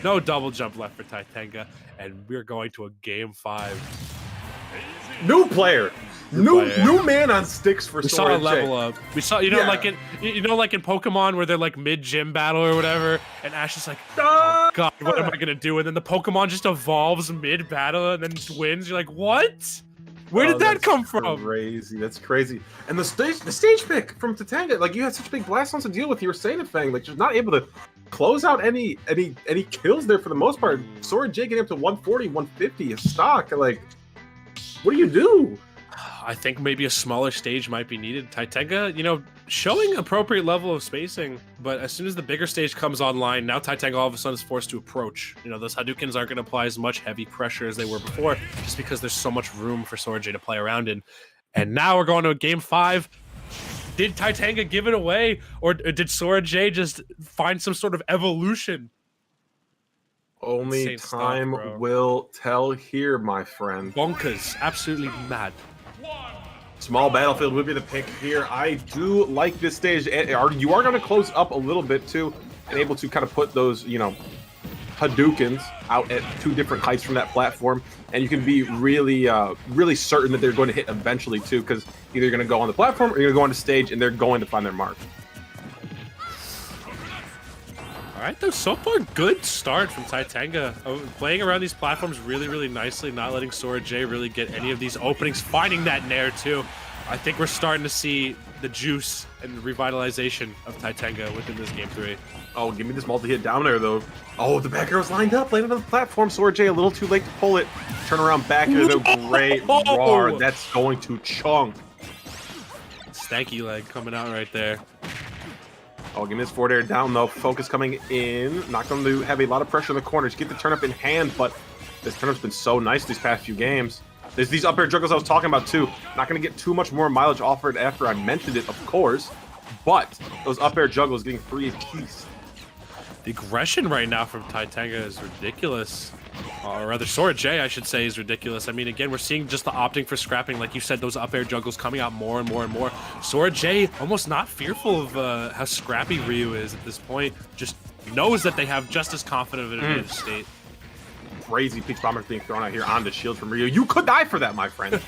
No double jump left for Titanga, and we're going to a game 5. New player. New man on sticks for We Sora saw a J. level up. We saw, like in Pokemon where they're like mid gym battle or whatever, and Ash is like, oh god, what am I gonna do? And then the Pokemon just evolves mid battle and then just wins. You're like, what? Where did that come from? Crazy. That's crazy. And the stage pick from Titanga, like you had such big blast zones to deal with. You were saying it, Fang, like just not able to close out any kills there for the most part. Sora J getting up to 140, 150 a stock. Like, what do you do? I think maybe a smaller stage might be needed. Titanga, showing appropriate level of spacing, but as soon as the bigger stage comes online, now Titanga all of a sudden is forced to approach. Those Hadoukens aren't going to apply as much heavy pressure as they were before, just because there's so much room for Sora J to play around in. And now we're going to a game 5. Did Titanga give it away, or did Sora J just find some sort of evolution? Only Insane time stuff, will tell here, my friend. Bonkers. Absolutely mad. Small battlefield would be the pick here. I do like this stage. You are going to close up a little bit too, and able to kind of put those, Hadoukens out at 2 different heights from that platform, and you can be really, really certain that they're going to hit eventually too, because either you're going to go on the platform or you're going to go on the stage, and they're going to find their mark. All right, though, so far, good start from Titanga. Playing around these platforms really, really nicely, not letting Sora J really get any of these openings, finding that Nair, too. I think we're starting to see the juice and the revitalization of Titanga within this game 3. Oh, give me this multi-hit down there, though. Oh, the back arrow's lined up, landed on the platform. Sora J a little too late to pull it. Turn around back here, though. Great roar. That's going to chunk. Stanky leg coming out right there. Oh, give me this forward air down, though. Focus coming in. Not going to have a lot of pressure in the corners. Get the turnip in hand, but this turnip's been so nice these past few games. There's these up air juggles I was talking about, too. Not going to get too much more mileage offered after I mentioned it, of course. But those up air juggles getting 3 apiece. The aggression right now from Titanga is ridiculous. Or rather, Sora J, I should say, is ridiculous. I mean, again, we're seeing just the opting for scrapping. Like you said, those up air juggles coming out more and more and more. Sora J almost not fearful of how scrappy Ryu is at this point. Just knows that they have just as confident of an advantage state. Crazy Peach Bombers being thrown out here on the shield from Ryu. You could die for that, my friend.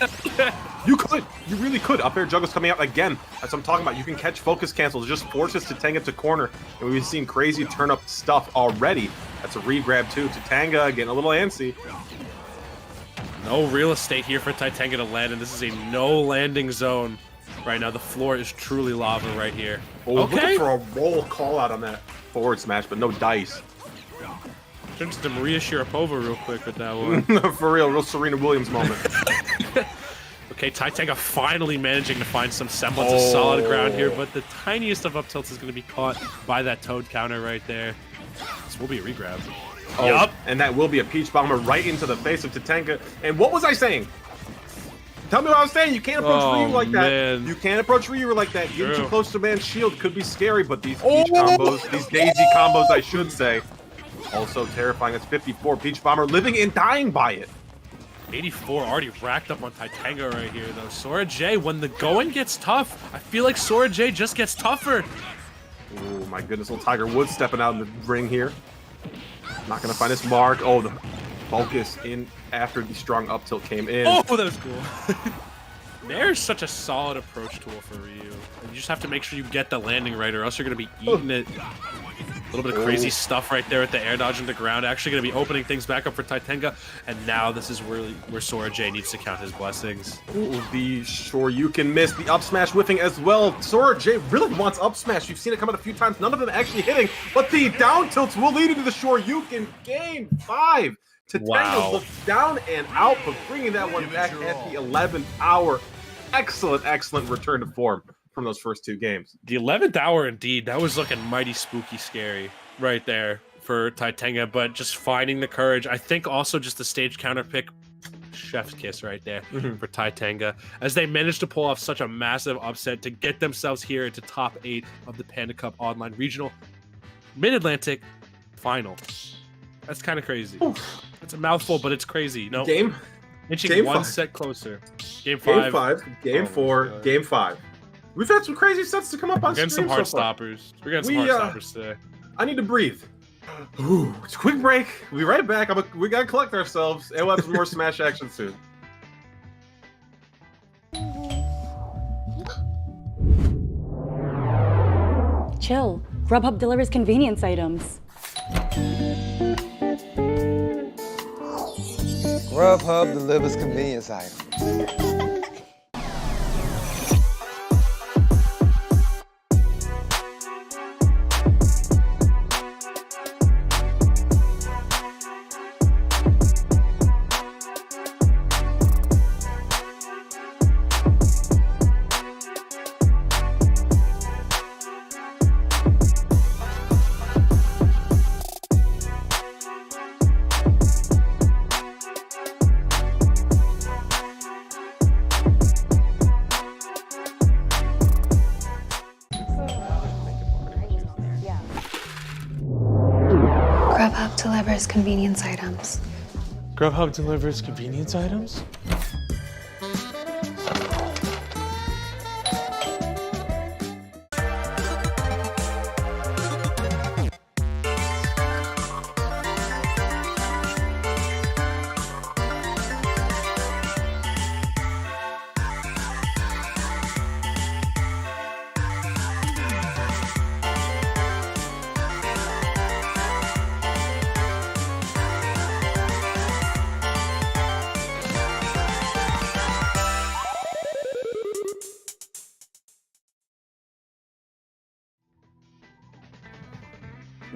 You could. You really could. Up air juggles coming out again. That's what I'm talking about. You can catch focus cancels. It just forces Titanga to corner. And we've seen crazy turn-up stuff already. That's a re-grab, too. Titanga getting a little antsy. No real estate here for Titanga to land, and this is a no landing zone right now. The floor is truly lava right here. Oh, looking for a roll call out on that forward smash, but no dice. Turns to Maria Sharapova real quick with that one. For real Serena Williams moment. Okay, Titanga finally managing to find some semblance of solid ground here, but the tiniest of up tilts is going to be caught by that Toad counter right there. This will be a regrab. Oh, yep. And that will be a Peach Bomber right into the face of Titanga. And what was I saying? Tell me what I was saying. You can't approach Ryu like that. Man. You can't approach Ryu like that. Getting too close to man's shield could be scary, but these Peach combos, these Daisy combos, I should say, also terrifying. It's 54. Peach Bomber living and dying by it. 84 already racked up on Titanga right here, though. Sora J, when the going gets tough, I feel like Sora J just gets tougher. Oh, my goodness. Little Tiger Woods stepping out in the ring here. Not going to find his mark. Oh, focus in after the strong up tilt came in. Oh, that was cool. There's such a solid approach tool for Ryu. And you just have to make sure you get the landing right, or else you're going to be eating it. A little bit of crazy stuff right there with the air dodge into the ground. Actually going to be opening things back up for Titanga. And now this is really where Sora J needs to count his blessings. Ooh, the Shoryuken miss, the up smash whiffing as well. Sora J really wants up smash. You've seen it come out a few times, none of them actually hitting, but the down tilts will lead into the Shoryuken. Game 5. Titanga looks down and out, but bringing that one back at the 11th hour. Excellent, excellent return to form from those first 2 games. The 11th hour, indeed. That was looking mighty spooky scary right there for Titanga, but just finding the courage. I think also just the stage counter pick, chef's kiss right there for Titanga, as they managed to pull off such a massive upset to get themselves here into top 8 of the Panda Cup Online Regional Mid-Atlantic Final. That's kind of crazy. Oof. It's a mouthful, but it's crazy. No, inching one set closer. Game 5. Game 5. Game 4. Game 5. We've had some crazy sets to come up on stream. Some hard stoppers. We're getting some hard stoppers today. I need to breathe. Ooh, it's a quick break. We'll be right back. We gotta collect ourselves, and we'll have some more Smash action soon. Chill. Grubhub delivers convenience items. Grubhub delivers convenience items. Grubhub delivers convenience items. Grubhub delivers convenience items?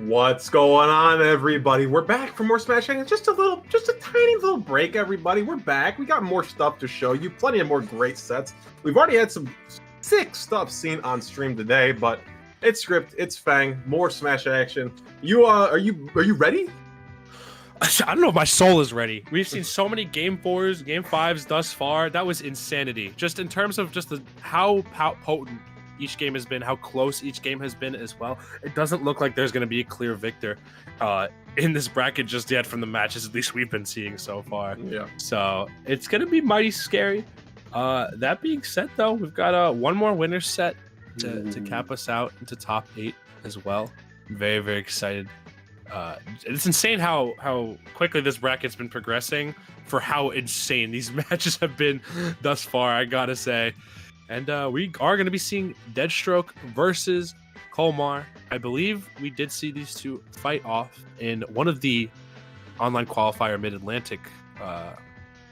What's going on, everybody? We're back for more Smash Action. Just a tiny little break, everybody. We're back. We got more stuff to show you. Plenty of more great sets. We've already had some sick stuff seen on stream today, but it's Script, it's Fang, more Smash Action. Are you ready? I don't know if my soul is ready. We've seen so many Game 4s, Game 5s thus far. That was insanity. Just in terms of just how potent each game has been, how close each game has been as well. It doesn't look like there's going to be a clear victor in this bracket just yet from the matches at least we've been seeing so far. Yeah. So it's going to be mighty scary. That being said, though, we've got one more winner set to cap us out into top 8 as well. I'm very, very excited. It's insane how quickly this bracket's been progressing for how insane these matches have been thus far, I gotta say. And we are going to be seeing Deadstroke versus Kolmar. I believe we did see these two fight off in one of the online qualifier Mid-Atlantic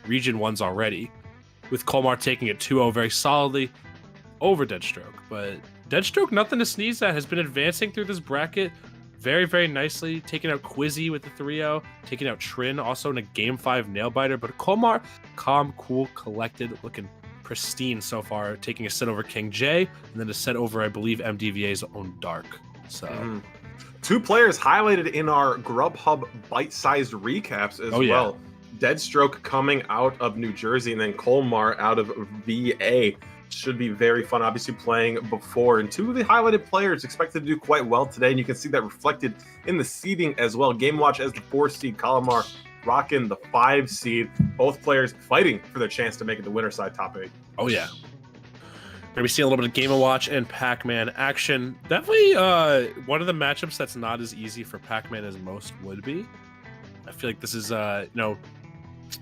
region ones already, with Kolmar taking it 2-0 very solidly over Deadstroke. But Deadstroke, nothing to sneeze at, has been advancing through this bracket very, very nicely, taking out Quizzy with the 3-0, taking out Trin also in a Game 5 nail-biter. But Kolmar, calm, cool, collected, looking pristine so far, taking a set over King J, and then a set over, I believe, MDVA's own Dark. So, two players highlighted in our Grubhub bite-sized recaps as well. Deadstroke coming out of New Jersey, and then Kolmar out of VA. Should be very fun, obviously playing before. And two of the highlighted players expected to do quite well today, and you can see that reflected in the seeding as well. Game Watch as the 4 seed, Kolmar rocking the 5 seed. Both players fighting for their chance to make it to winner side top 8. Oh yeah. Gonna be seeing a little bit of Game & Watch and Pac-Man action. Definitely one of the matchups that's not as easy for Pac-Man as most would be. I feel like this is,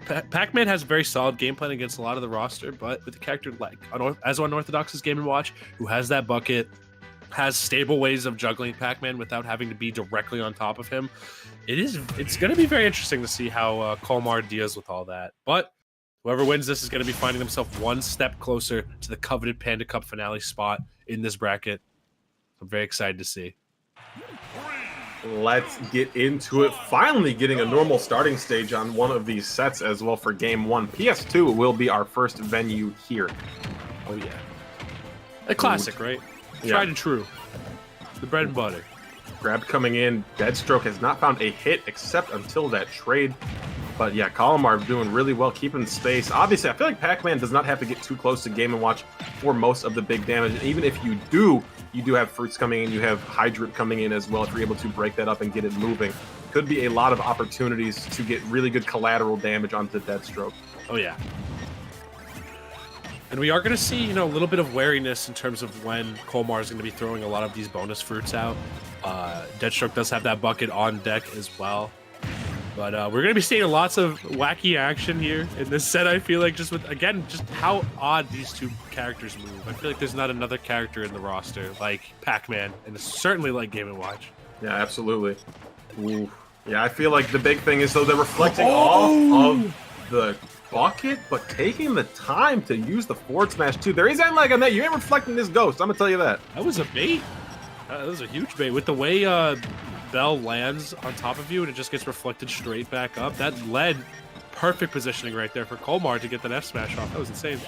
Pac-Man has very solid game plan against a lot of the roster, but with a character like as Unorthodox as Game & Watch, who has that bucket, has stable ways of juggling Pac-Man without having to be directly on top of him, it's going to be very interesting to see how Kolmar deals with all that. But whoever wins this is going to be finding themselves one step closer to the coveted Panda Cup finale spot in this bracket. I'm very excited to see. Let's get into it. Finally getting a normal starting stage on one of these sets as well for game 1. PS2 will be our first venue here. Oh, yeah. A classic, right? Yeah. Tried and true. The bread and butter. Grab coming in. Deadstroke has not found a hit except until that trade. But yeah, Kolmar doing really well, keeping space. Obviously, I feel like Pac-Man does not have to get too close to Game & Watch for most of the big damage. And even if you do have fruits coming in, you have Hydrant coming in as well. If you're able to break that up and get it moving, could be a lot of opportunities to get really good collateral damage onto Deadstroke. Oh, yeah. And we are going to see, a little bit of wariness in terms of when Kolmar is going to be throwing a lot of these bonus fruits out. Deadstroke does have that bucket on deck as well. But we're going to be seeing lots of wacky action here in this set, I feel like, just with, again, just how odd these two characters move. I feel like there's not another character in the roster like Pac-Man, and certainly like Game & Watch. Yeah, absolutely. Ooh. Yeah, I feel like the big thing is, though, they're reflecting off of the bucket, but taking the time to use the forward smash, too. There is lag on that. You ain't reflecting this ghost, I'm going to tell you that. That was a bait. That was a huge bait. With the way Bell lands on top of you and it just gets reflected straight back up, that led perfect positioning right there for Kolmar to get that F smash off. That was insane.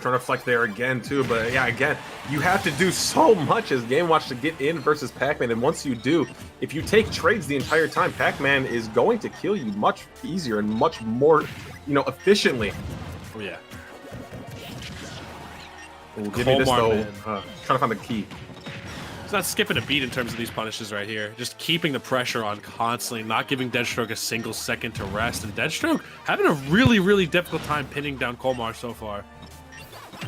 Trying to flex there again too, but yeah, again, you have to do so much as Game Watch to get in versus Pac-Man, and once you do, if you take trades the entire time, Pac-Man is going to kill you much easier and much more, efficiently. Oh yeah. Ooh, give me this though. Man. Trying to find the key. He's not skipping a beat in terms of these punishes right here. Just keeping the pressure on constantly, not giving Deadstroke a single second to rest. And Deadstroke having a really, really difficult time pinning down Kolmar so far.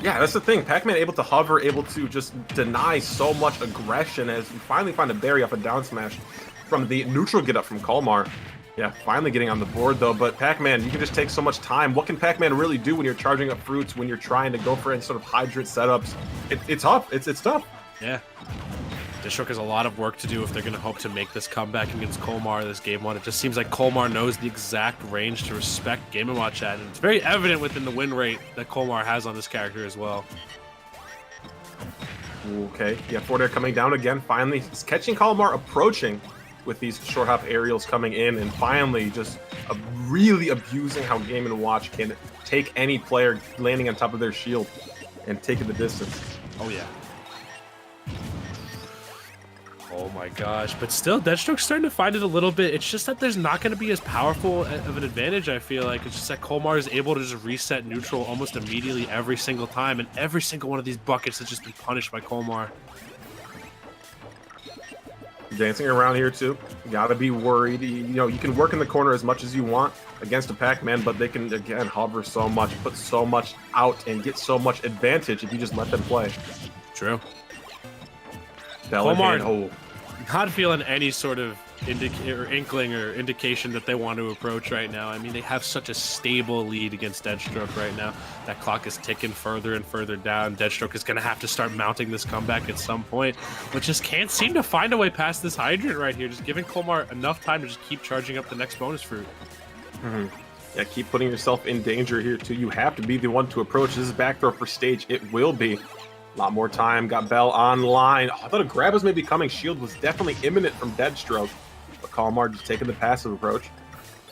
Yeah, that's the thing. Pac-Man able to hover, able to just deny so much aggression as we finally find a berry off a down smash from the neutral get up from Kolmar. Yeah, finally getting on the board though, but Pac-Man, you can just take so much time. What can Pac-Man really do when you're charging up fruits, when you're trying to go for any sort of hydrant setups? It's tough. It's tough. Yeah. Deadstroke has a lot of work to do if they're going to hope to make this comeback against Kolmar this game 1. It just seems like Kolmar knows the exact range to respect Game & Watch at, and it's very evident within the win rate that Kolmar has on this character as well. Okay, yeah, forward air coming down again. Finally, he's catching Kolmar approaching with these short hop aerials coming in, and finally just really abusing how Game & Watch can take any player landing on top of their shield and take it the distance. Oh, yeah. Oh my gosh, but still, Deadstroke's starting to find it a little bit. It's just that there's not going to be as powerful of an advantage, I feel like. It's just that Kolmar is able to just reset neutral almost immediately every single time, and every single one of these buckets has just been punished by Kolmar. Dancing around here too. You gotta be worried. You can work in the corner as much as you want against a Pac-Man, but they can, again, hover so much, put so much out, and get so much advantage if you just let them play. True. Kolmar, not feeling any sort of inkling or indication that they want to approach right now. I mean, they have such a stable lead against Deadstroke right now. That clock is ticking further and further down. Deadstroke is going to have to start mounting this comeback at some point, but just can't seem to find a way past this hydrant right here. Just giving Kolmar enough time to just keep charging up the next bonus fruit. Yeah, keep putting yourself in danger here too. You have to be the one to approach. This is back throw for stage. It will be. A lot more time. Got Bell online. I thought a grab was maybe coming. Shield was definitely imminent from Deadstroke. But Kolmar just taking the passive approach.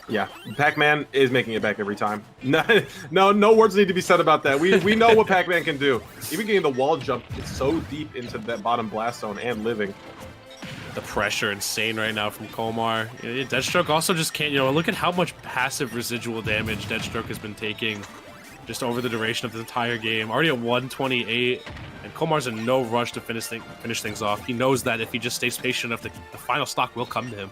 Yeah, Pac-Man is making it back every time. No words need to be said about that. We know what Pac-Man can do. Even getting the wall jump, it's so deep into that bottom blast zone and living. The pressure insane right now from Kolmar. Deadstroke also just can't, look at how much passive residual damage Deadstroke has been taking just over the duration of the entire game. Already at 128, and Kolmar's in no rush to finish things off. He knows that if he just stays patient enough, the final stock will come to him.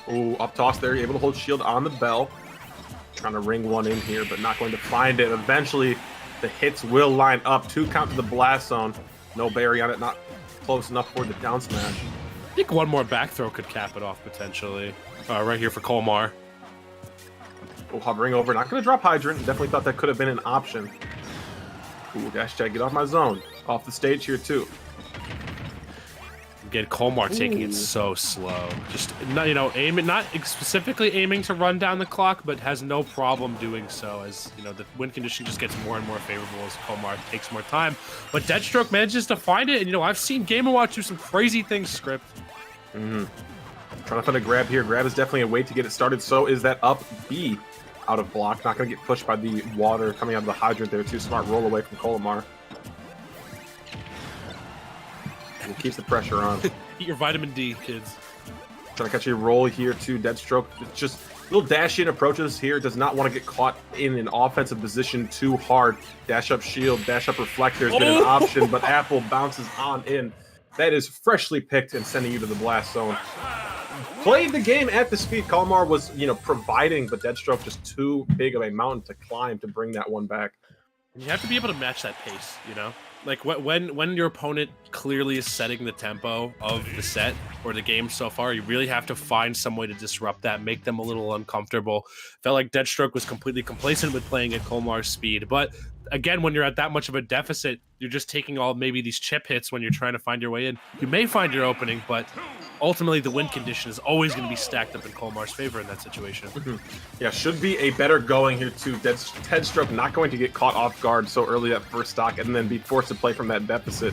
Oh, up toss there, able to hold shield on the Bell. Trying to ring one in here, but not going to find it. Eventually, the hits will line up. 2 count to the blast zone. No berry on it, not close enough for the down smash. think one more back throw could cap it off potentially. Right here for Kolmar. Oh, hovering over, not going to drop Hydrant. Definitely thought that could have been an option. Ooh, dash tag, get off my zone. Off the stage here too. Again, Kolmar taking it so slow. Just, not specifically aiming to run down the clock, but has no problem doing so as, the win condition just gets more and more favorable as Kolmar takes more time. But Deadstroke manages to find it, and, I've seen Game & Watch do some crazy things, Script. Trying to find a grab here. Grab is definitely a way to get it started. So is that up B out of block. Not going to get pushed by the water coming out of the hydrant there too. Smart roll away from Kolmar. And keeps the pressure on. Eat your vitamin D, kids. Trying to catch a roll here to Deadstroke. It's just little dash in approaches here. Does not want to get caught in an offensive position too hard. Dash up shield, dash up reflector has been an option, but Apple bounces on in. That is freshly picked and sending you to the blast zone. Played the game at the speed Kolmar was, providing, but Deadstroke just too big of a mountain to climb to bring that one back. You have to be able to match that pace, Like when your opponent clearly is setting the tempo of the set or the game so far, you really have to find some way to disrupt that, make them a little uncomfortable. Felt like Deadstroke was completely complacent with playing at Kolmar's speed, but again, when you're at that much of a deficit, you're just taking all maybe these chip hits when you're trying to find your way in. You may find your opening, but ultimately the win condition is always going to be stacked up in Kolmar's favor in that situation. Yeah, should be a better going here too. Deadstroke not going to get caught off guard so early at first stock and then be forced to play from that deficit.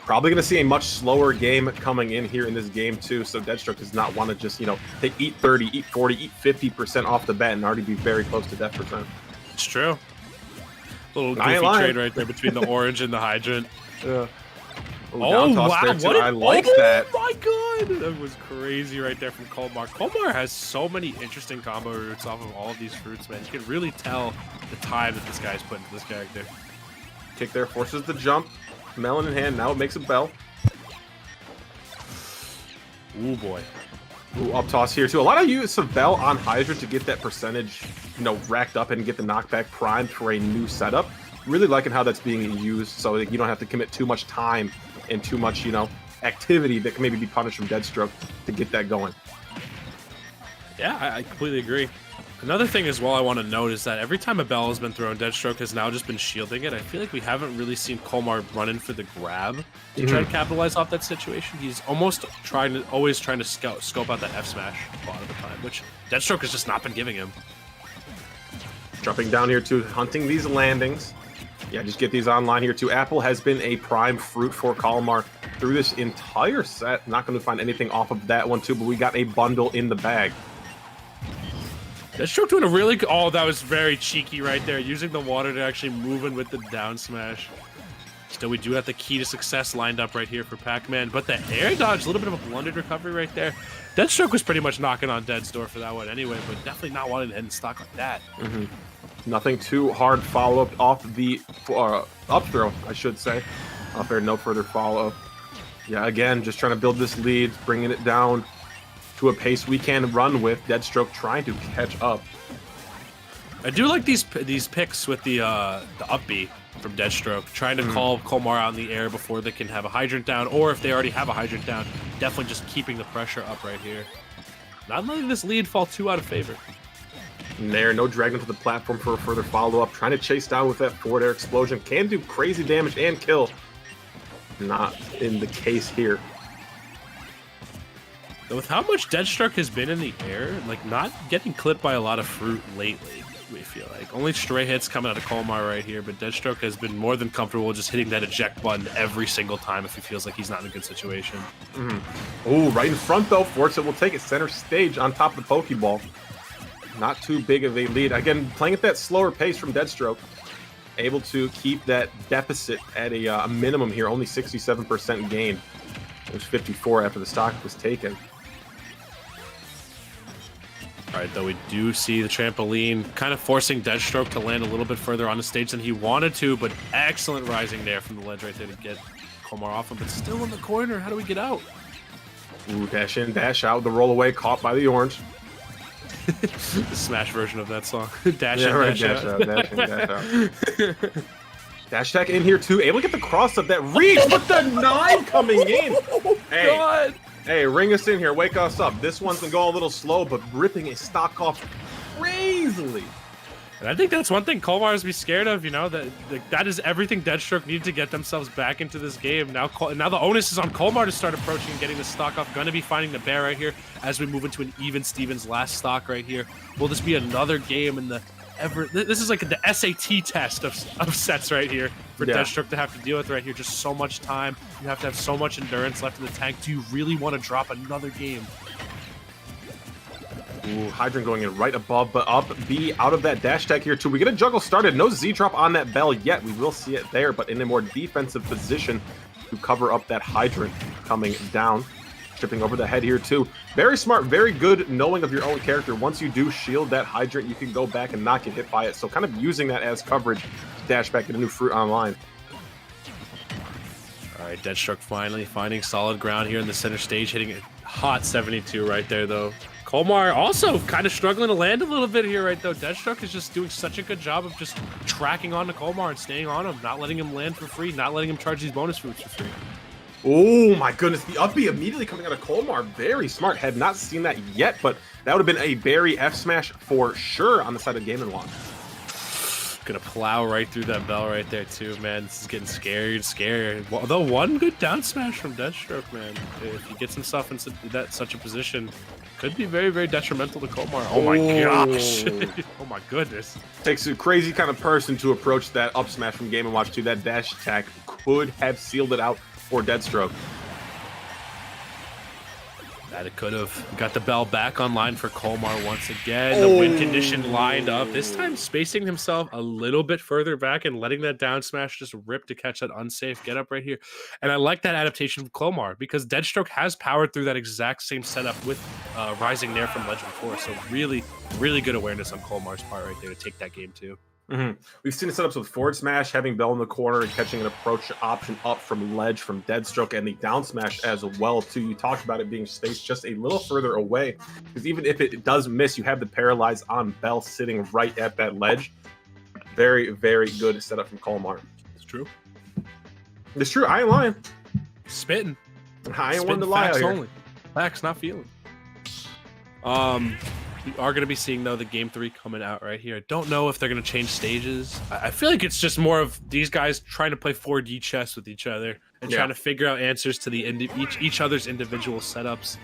Probably going to see a much slower game coming in here in this game too, so Deadstroke does not want to just, eat 30, eat 40, eat 50% off the bat and already be very close to death percent. It's true. Little goofy trade right there between the orange and the hydrant. Yeah. Oh, wow. I like that. Oh, my God. That was crazy right there from Kolmar. Kolmar has so many interesting combo routes off of all of these fruits, man. You can really tell the time that this guy's put into this character. Kick there, forces the jump. Melon in hand. Now it makes a bell. Ooh, boy. Ooh, up toss here, too. A lot of use of Bell on Hydrant to get that percentage, racked up and get the knockback primed for a new setup. Really liking how that's being used so that you don't have to commit too much time and too much, activity that can maybe be punished from Deadstroke to get that going. Yeah, I completely agree. Another thing as well I want to note is that every time a bell has been thrown, Deadstroke has now just been shielding it. I feel like we haven't really seen Kolmar run in for the grab to try to capitalize off that situation. He's always trying to scope out that F smash a lot of the time, which Deadstroke has just not been giving him. Dropping down here too, hunting these landings. Yeah, just get these online here too. Apple has been a prime fruit for Kolmar through this entire set. Not going to find anything off of that one too, but we got a bundle in the bag. Deadstroke doing a really good... Oh, that was very cheeky right there. Using the water to actually move in with the down smash. Still, we do have the key to success lined up right here for Pac-Man. But the air dodge, a little bit of a blundered recovery right there. Deadstroke was pretty much knocking on Dead's door for that one anyway, but definitely not wanting to end stock like that. Nothing too hard follow-up off the up throw, I should say. Up there, no further follow-up. Yeah, again, just trying to build this lead, bringing it down to a pace we can run with. Deadstroke trying to catch up. I do like these picks with the up B from Deadstroke, trying to call Kolmar out in the air before they can have a hydrant down, or if they already have a hydrant down, definitely just keeping the pressure up right here. Not letting this lead fall too out of favor. And there, no drag into the platform for a further follow-up. Trying to chase down with that forward air explosion. Can do crazy damage and kill. Not in the case here. With how much Deadstroke has been in the air, like not getting clipped by a lot of fruit lately, we feel like. Only stray hits coming out of Kolmar right here, but Deadstroke has been more than comfortable just hitting that eject button every single time if he feels like he's not in a good situation. Oh, right in front though. Forza will take it center stage on top of the Pokeball. Not too big of a lead. Again, playing at that slower pace from Deadstroke. Able to keep that deficit at a minimum here. Only 67% gain. It was 54 after the stock was taken. All right, though we do see the trampoline kind of forcing Deadstroke to land a little bit further on the stage than he wanted to, but excellent rising there from the ledge right there to get Kolmar off him, but still in the corner. How do we get out? Ooh, dash in, dash out. The roll away caught by the orange. The Smash version of that song. Dash Yeah, in, right, dash out. dash in, dash out. Dash attack in here too. Able to get the cross up that reach, but the 9 coming in. Oh, Hey, God. Hey, ring us in here. Wake us up. This one's been going a little slow, but ripping a stock off crazily. And I think that's one thing Kolmar has to be scared of, you know, that is everything Deadstroke needed to get themselves back into this game. Now the onus is on Kolmar to start approaching and getting the stock off. Gonna be finding the bear right here as we move into an even Stevens last stock right here. Will this be another game in the this is like the SAT test of sets right here for Deadstroke to have to deal with right here. Just so much time. You have to have so much endurance left in the tank. Do you really want to drop another game? Ooh, Hydrant going in right above, but up B out of that dash tag here too. We get a juggle started. No Z drop on that bell yet. We will see it there, but in a more defensive position to cover up that Hydrant coming down. Tripping over the head here too. Very smart, very good knowing of your own character. Once you do shield that Hydrant, you can go back and not get hit by it. So kind of using that as coverage to dash back into new fruit online. All right, Deadstroke finally finding solid ground here in the center stage, hitting a hot 72 right there though. Kolmar also kind of struggling to land a little bit here right though. Deadstroke is just doing such a good job of just tracking on to Kolmar and staying on him, not letting him land for free, not letting him charge these bonus fruits for free. Oh my goodness, the up B immediately coming out of Kolmar. Very smart. Had not seen that yet, but that would have been a berry F smash for sure on the side of Game & Watch. Gonna plow right through that bell right there too, man. This is getting scary. Although one good down smash from Deadstroke, man. If he gets himself in such a position, could be very, very detrimental to Kolmar. Oh my gosh. Oh my goodness. Takes a crazy kind of person to approach that up smash from Game & Watch 2. That dash attack could have sealed it out for Deadstroke. That it could have. Got the bell back online for Kolmar once again. The win condition lined up. This time spacing himself a little bit further back and letting that down smash just rip to catch that unsafe get up right here. And I like that adaptation of Kolmar because Deadstroke has powered through that exact same setup with Rising Nair from Legend 4. So really, really good awareness on Kolmar's part right there to take that game too. We've seen the setups with forward smash, having Bell in the corner, and catching an approach option up from ledge from Deadstroke, and the down smash as well too. You talked about it being spaced just a little further away, because even if it does miss, you have the paralyze on Bell sitting right at that ledge. Very, very good setup from Kolmar. It's true. It's true. I ain't lying. Spitting. I ain't one to lie out here. Only. Facts, not feeling. We are going to be seeing, though, the Game 3 coming out right here. I don't know if they're going to change stages. I feel like it's just more of these guys trying to play 4D chess with each other and trying to figure out answers to the each other's individual setups.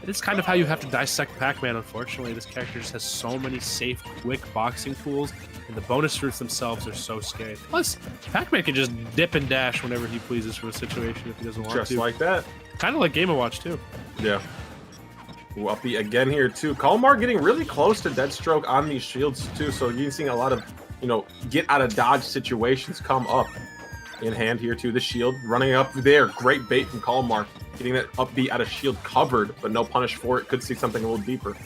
And it's kind of how you have to dissect Pac-Man, unfortunately. This character just has so many safe, quick boxing tools, and the bonus fruits themselves are so scary. Plus, Pac-Man can just dip and dash whenever he pleases from a situation if he doesn't want to. Just like that. Kind of like Game & Watch, too. Yeah. Uppy again here too. Kolmar getting really close to Deadstroke on these shields too, so you're seeing a lot of, get out of dodge situations come up in hand here too. The shield running up there, great bait from Kolmar, getting that up B out of shield covered, but no punish for it. Could see something a little deeper.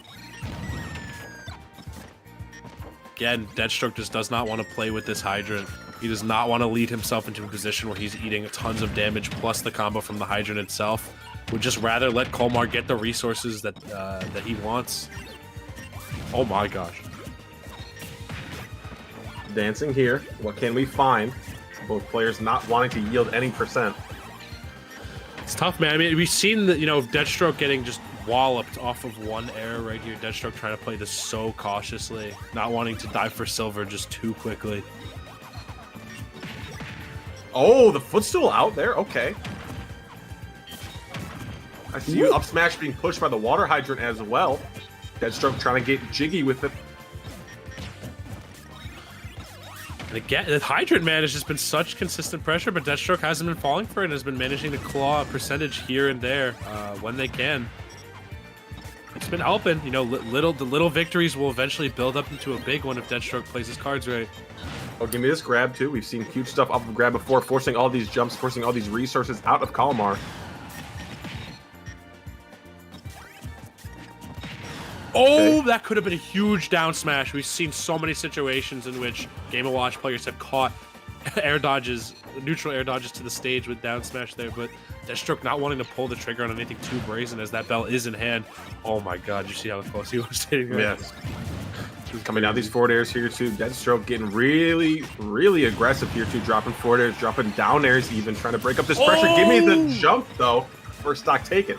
Again, Deadstroke just does not want to play with this Hydrant. He does not want to lead himself into a position where he's eating tons of damage plus the combo from the Hydrant itself. Would just rather let Kolmar get the resources that he wants. Oh my gosh. Dancing here. What can we find? Both players not wanting to yield any percent. It's tough, man. I mean, we've seen that, Deadstroke getting just walloped off of one error right here. Deadstroke trying to play this so cautiously, not wanting to dive for silver just too quickly. Oh, the footstool out there? Okay. I see you up smash being pushed by the water hydrant as well. Deadstroke trying to get jiggy with it. And again, the Hydrant, man, has just been such consistent pressure, but Deadstroke hasn't been falling for it and has been managing to claw a percentage here and there when they can. It's been helping. The little victories will eventually build up into a big one if Deadstroke plays his cards right. Oh, give me this grab too. We've seen huge stuff off of grab before, forcing all these jumps, forcing all these resources out of Kolmar. Oh, that could have been a huge down smash. We've seen so many situations in which Game & Watch players have caught air dodges, neutral air dodges to the stage with down smash there, but Deadstroke not wanting to pull the trigger on anything too brazen as that bell is in hand. Oh my god, you see how close he was hitting there? Yes. Coming down these forward airs here too. Deadstroke getting really, really aggressive here too, dropping forward airs, dropping down airs even, trying to break up this pressure. Give me the jump though. First stock taken.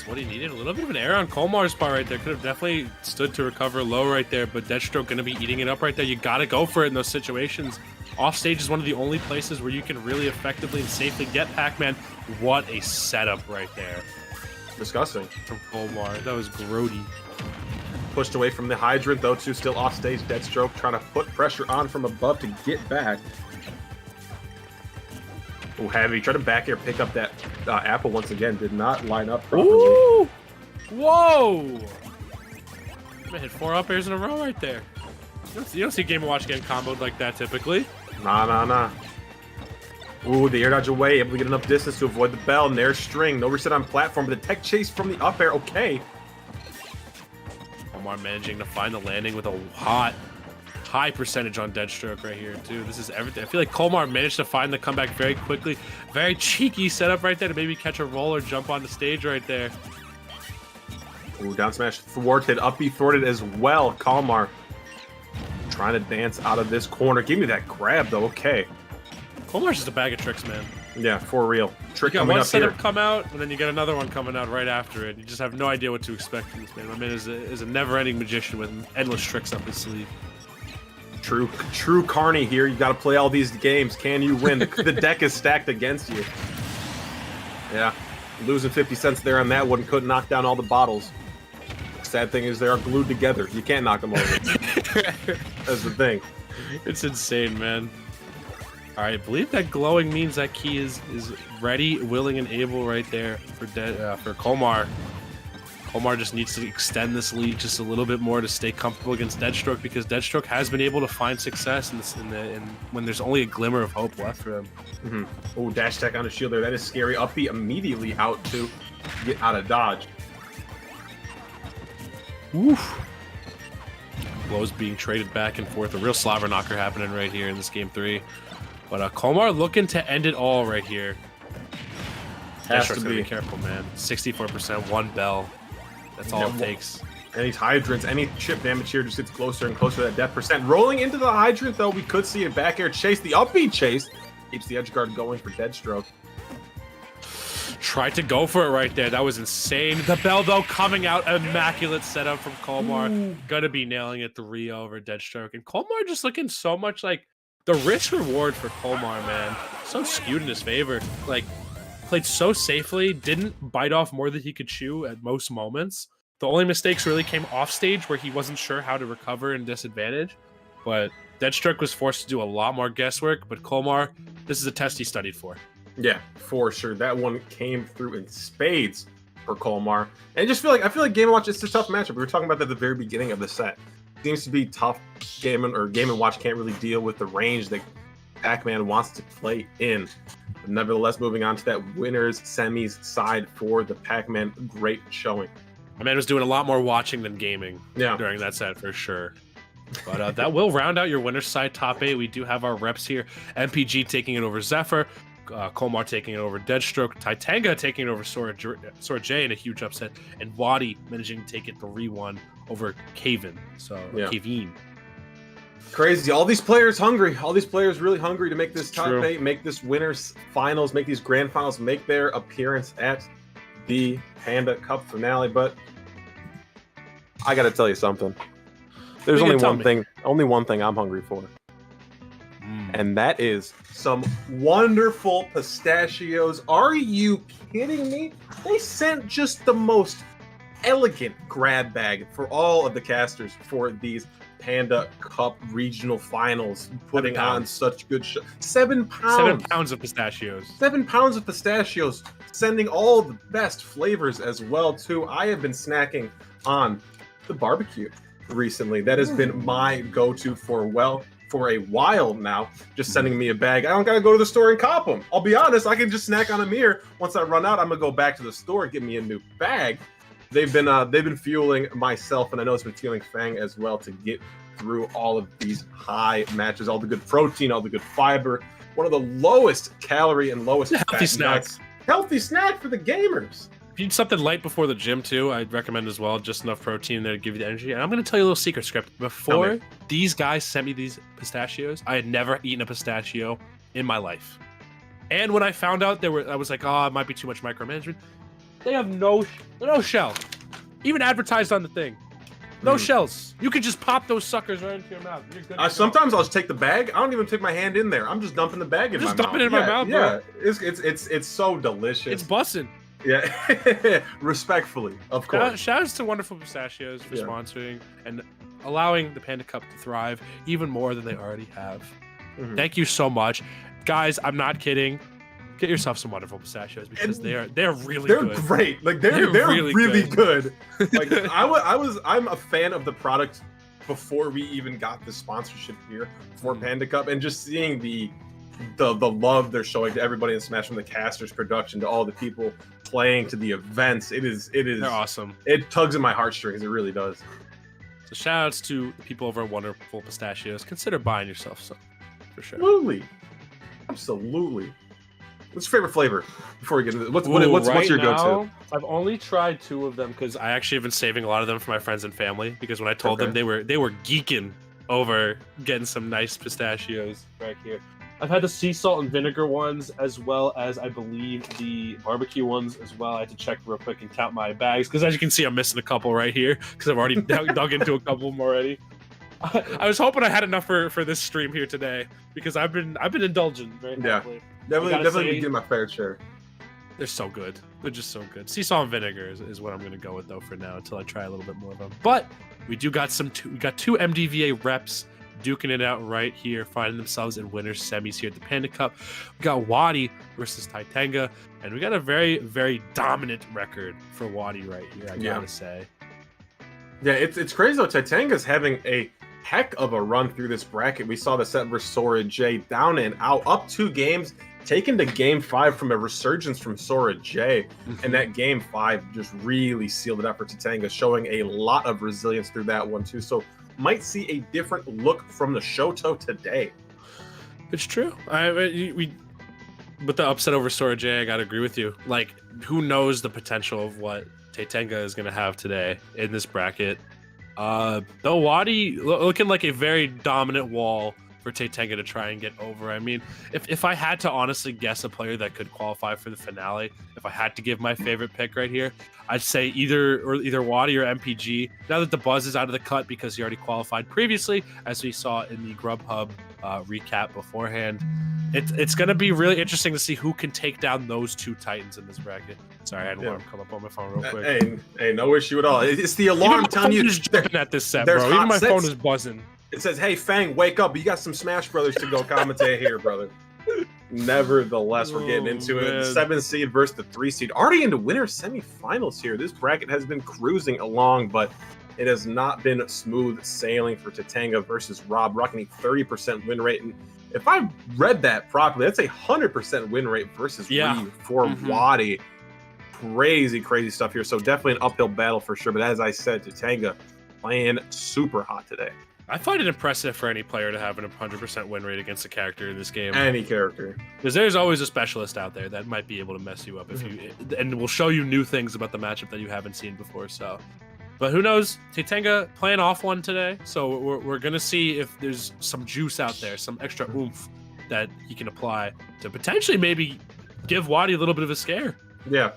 That's what he needed. A little bit of an error on Kolmar's part right there. Could have definitely stood to recover low right there, but Deadstroke going to be eating it up right there. You got to go for it in those situations. Offstage is one of the only places where you can really effectively and safely get Pac-Man. What a setup right there. Disgusting. From Kolmar. That was grody. Pushed away from the hydrant, though, too. Still off stage. Deadstroke trying to put pressure on from above to get back. Oh, heavy. Tried to back air pick up that apple once again. Did not line up properly. Ooh! Whoa! I hit 4 up airs in a row right there. You don't see Game & Watch getting comboed like that typically. Nah. Ooh, the air dodge away. Able to get enough distance to avoid the bell. Nair string. No reset on platform, but the tech chase from the up air. Okay. Kolmar managing to find the landing with a high percentage on Deadstroke right here too. This is everything. I feel like Kolmar managed to find the comeback very quickly. Very cheeky setup right there to maybe catch a roll or jump on the stage right there. Ooh, down smash thwarted. Up B thwarted as well. Kolmar trying to dance out of this corner. Give me that grab though. Okay. Kolmar's just a bag of tricks, man. Yeah, for real. Trick You got coming one up here. setup come out, and then you get another one coming out right after it. You just have no idea what to expect from this man. My man is a never-ending magician with endless tricks up his sleeve. True Carney here. You got to play all these games. Can you win? The deck is stacked against you. Yeah, losing 50 cents there on that one. Couldn't knock down all the bottles. Sad thing is they are glued together. You can't knock them over. That's the thing. It's insane, man. All right, I believe that glowing means that key is ready, willing, and able right there for Kolmar. Kolmar just needs to extend this lead just a little bit more to stay comfortable against Deadstroke, because Deadstroke has been able to find success in when there's only a glimmer of hope left for him. Oh, dash tech on the shield there. That is scary. Up B immediately out to get out of dodge. Oof. Blows being traded back and forth. A real slobber knocker happening right here in this game 3. But Kolmar looking to end it all right here. Has Deadstroke's to gotta be. be careful, man. 64%, 1 bell. That's all it takes. Any hydrants, any chip damage here just gets closer and closer to that death percent. Rolling into the hydrant, though, we could see a back air chase. The up B chase keeps the edge guard going for Deadstroke. Tried to go for it right there. That was insane. The bell, though, coming out. Immaculate setup from Kolmar. Gonna be nailing it 3 over Deadstroke. And Kolmar just looking so much like the risk reward for Kolmar, man. So skewed in his favor. Like, played so safely, didn't bite off more than he could chew at most moments. The only mistakes really came off stage where he wasn't sure how to recover and disadvantage. But Deadstroke was forced to do a lot more guesswork. But Kolmar, this is a test he studied for. Yeah, for sure. That one came through in spades for Kolmar. And I feel like Game & Watch is a tough matchup. We were talking about that at the very beginning of the set. Seems to be tough. Game & Watch can't really deal with the range that Pac-Man wants to play in. But nevertheless, moving on to that winners semis side for the Pac-Man, great showing. My man was doing a lot more watching than gaming Yeah. during that set for sure. But that will round out your winner's side top 8. We do have our reps here. MPG taking it over Zephyr. Kolmar taking it over Deadstroke. Titanga taking it over Sora J in a huge upset. And Wadi managing to take it 3-1 over Kavin. So, Yeah. Kavin. Crazy. All these players hungry. All these players really hungry to make this top True. 8, make this winners finals, make these grand finals, make their appearance at the Panda Cup finale. But I got to tell you something. There's You only can tell only one thing I'm hungry for. And that is some wonderful pistachios. Are you kidding me? They sent just the most elegant grab bag for all of the casters for these Panda Cup regional finals, putting on such good show. 7 pounds. 7 pounds of pistachios. 7 pounds of pistachios, sending all the best flavors as well too. I have been snacking on the barbecue recently. That has been my go-to for a while now. Just sending me a bag. I don't gotta go to the store and cop them. I'll be honest, I can just snack on them here. Once I run out, I'm gonna go back to the store and get me a new bag. They've been fueling myself, and I know it's been fueling Fang as well, to get through all of these high matches, all the good protein, all the good fiber. One of the lowest calorie and lowest Healthy fat snack. nuts. Healthy snack for the gamers. If you eat something light before the gym too, I'd recommend as well. Just enough protein there to give you the energy. And I'm going to tell you a little secret script. Before these guys sent me these pistachios, I had never eaten a pistachio in my life. And when I found out I was like, oh, it might be too much micromanagement. They have no shell. Even advertised on the thing. No shells. You could just pop those suckers right into your mouth. You're good. Sometimes I'll just take the bag. I don't even take my hand in there. I'm just dumping the bag in my mouth. Just dump it in my mouth, bro. Yeah, it's so delicious. It's bussin'. Yeah, respectfully, of course. Shout outs to Wonderful Pistachios for sponsoring and allowing the Panda Cup to thrive even more than they already have. Thank you so much, guys. I'm not kidding. Get yourself some Wonderful Pistachios because they're really good. They're great. Like they're really good. Like I'm a fan of the product before we even got the sponsorship here for Panda Cup, and just seeing the love they're showing to everybody in Smash, from the casters, production, to all the people playing, to the events. It is they're awesome. It tugs at my heartstrings. It really does. So shout outs to the people over at Wonderful Pistachios. Consider buying yourself some for sure. Absolutely. What's your favorite flavor? Before we get into what's your go-to? I've only tried 2 of them because I actually have been saving a lot of them for my friends and family, because when I told them, they were geeking over getting some nice pistachios right here. I've had the sea salt and vinegar ones, as well as I believe the barbecue ones as well. I had to check real quick and count my bags, because as you can see, I'm missing a couple right here because I've already dug into a couple of them already. I was hoping I had enough for this stream here today, because I've been indulging very heavily. Definitely getting my fair share. They're so good. They're just so good. Sea salt and vinegar is what I'm gonna go with though for now, until I try a little bit more of them. But we got two MDVA reps duking it out right here, finding themselves in winners semis here at the Panda Cup. We got Wadi versus Titanga, and we got a very, very dominant record for Wadi right here, I gotta say. Yeah, it's crazy though. Titanga's having a heck of a run through this bracket. We saw the set versus Sora J, down and out, up 2 games, taken to game 5 from a resurgence from Sora J. And that game 5 just really sealed it up for Titanga, showing a lot of resilience through that one too. So might see a different look from the Shoto today. It's true. With the upset over Sora J, I gotta agree with you. Like, who knows the potential of what Titanga is gonna have today in this bracket. Though Wadi looking like a very dominant wall for Titanga to try and get over. I mean, if I had to honestly guess a player that could qualify for the finale, if I had to give my favorite pick right here, I'd say either Wadi or MPG. Now that the buzz is out of the cut because he already qualified previously, as we saw in the Grubhub recap beforehand, it's going to be really interesting to see who can take down those 2 titans in this bracket. Sorry, I had an alarm come up on my phone real quick. Hey, no issue at all. It's the alarm telling you is jumping at this set, bro. Even my phone is buzzing. It says, "Hey, Fang, wake up! You got some Smash Brothers to go commentate here, brother." Nevertheless, we're getting into it. The 7 seed versus the 3 seed, already into winner semifinals here. This bracket has been cruising along, but it has not been smooth sailing for Titanga versus Rob, rocking a 30% win rate. And if I read that properly, that's a 100% win rate versus Ryu for Wadi. Crazy stuff here. So definitely an uphill battle for sure. But as I said, Titanga playing super hot today. I find it impressive for any player to have an 100% win rate against a character in this game. Any character. Because there's always a specialist out there that might be able to mess you up and will show you new things about the matchup that you haven't seen before. So, but who knows? Titanga playing off one today, so we're gonna see if there's some juice out there, some extra oomph that he can apply to potentially maybe give Wadi a little bit of a scare. Yeah.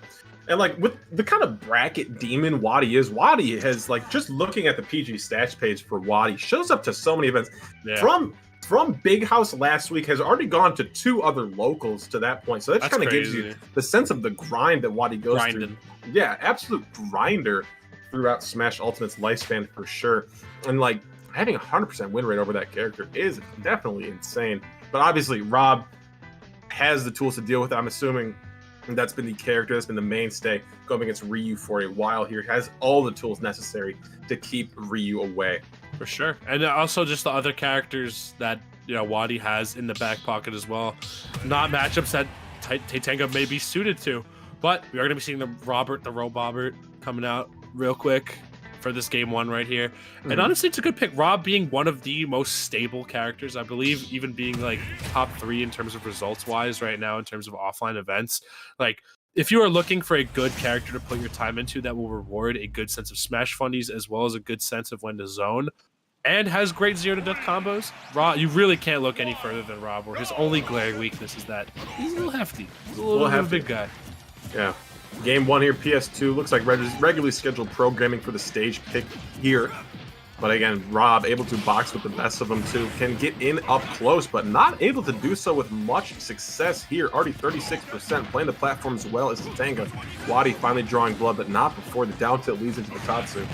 And like with the kind of bracket demon Wadi is, Wadi has, like, just looking at the PG stats page for Wadi, shows up to so many events. Yeah. From Big House last week, has already gone to 2 other locals to that point. So that kind of gives you the sense of the grind that Wadi goes through. Yeah, absolute grinder throughout Smash Ultimate's lifespan for sure. And like having a 100% win rate over that character is definitely insane. But obviously Rob has the tools to deal with it. I'm assuming that's been the character that's been the mainstay going against Ryu for a while here. Has all the tools necessary to keep Ryu away. For sure. And also just the other characters that, you know, Wadi has in the back pocket as well. Not matchups that Titanga may be suited to. But we are going to be seeing the Robobert coming out real quick for this game 1 right here. And honestly, it's a good pick. Rob being one of the most stable characters, I believe, even being like top 3 in terms of results wise right now in terms of offline events. Like, if you are looking for a good character to put your time into that will reward a good sense of smash fundies as well as a good sense of when to zone and has great 0-to-death combos, Rob, you really can't look any further than Rob, where his only glaring weakness is that he's a little hefty. He's a little bit of a big guy. Yeah. Game 1 here, PS2. Looks like regularly scheduled programming for the stage pick here. But again, Rob able to box with the best of them too. Can get in up close, but not able to do so with much success here. Already 36%, playing the platform as well as Titanga. Wadi finally drawing blood, but not before the down tilt leads into the Tatsu.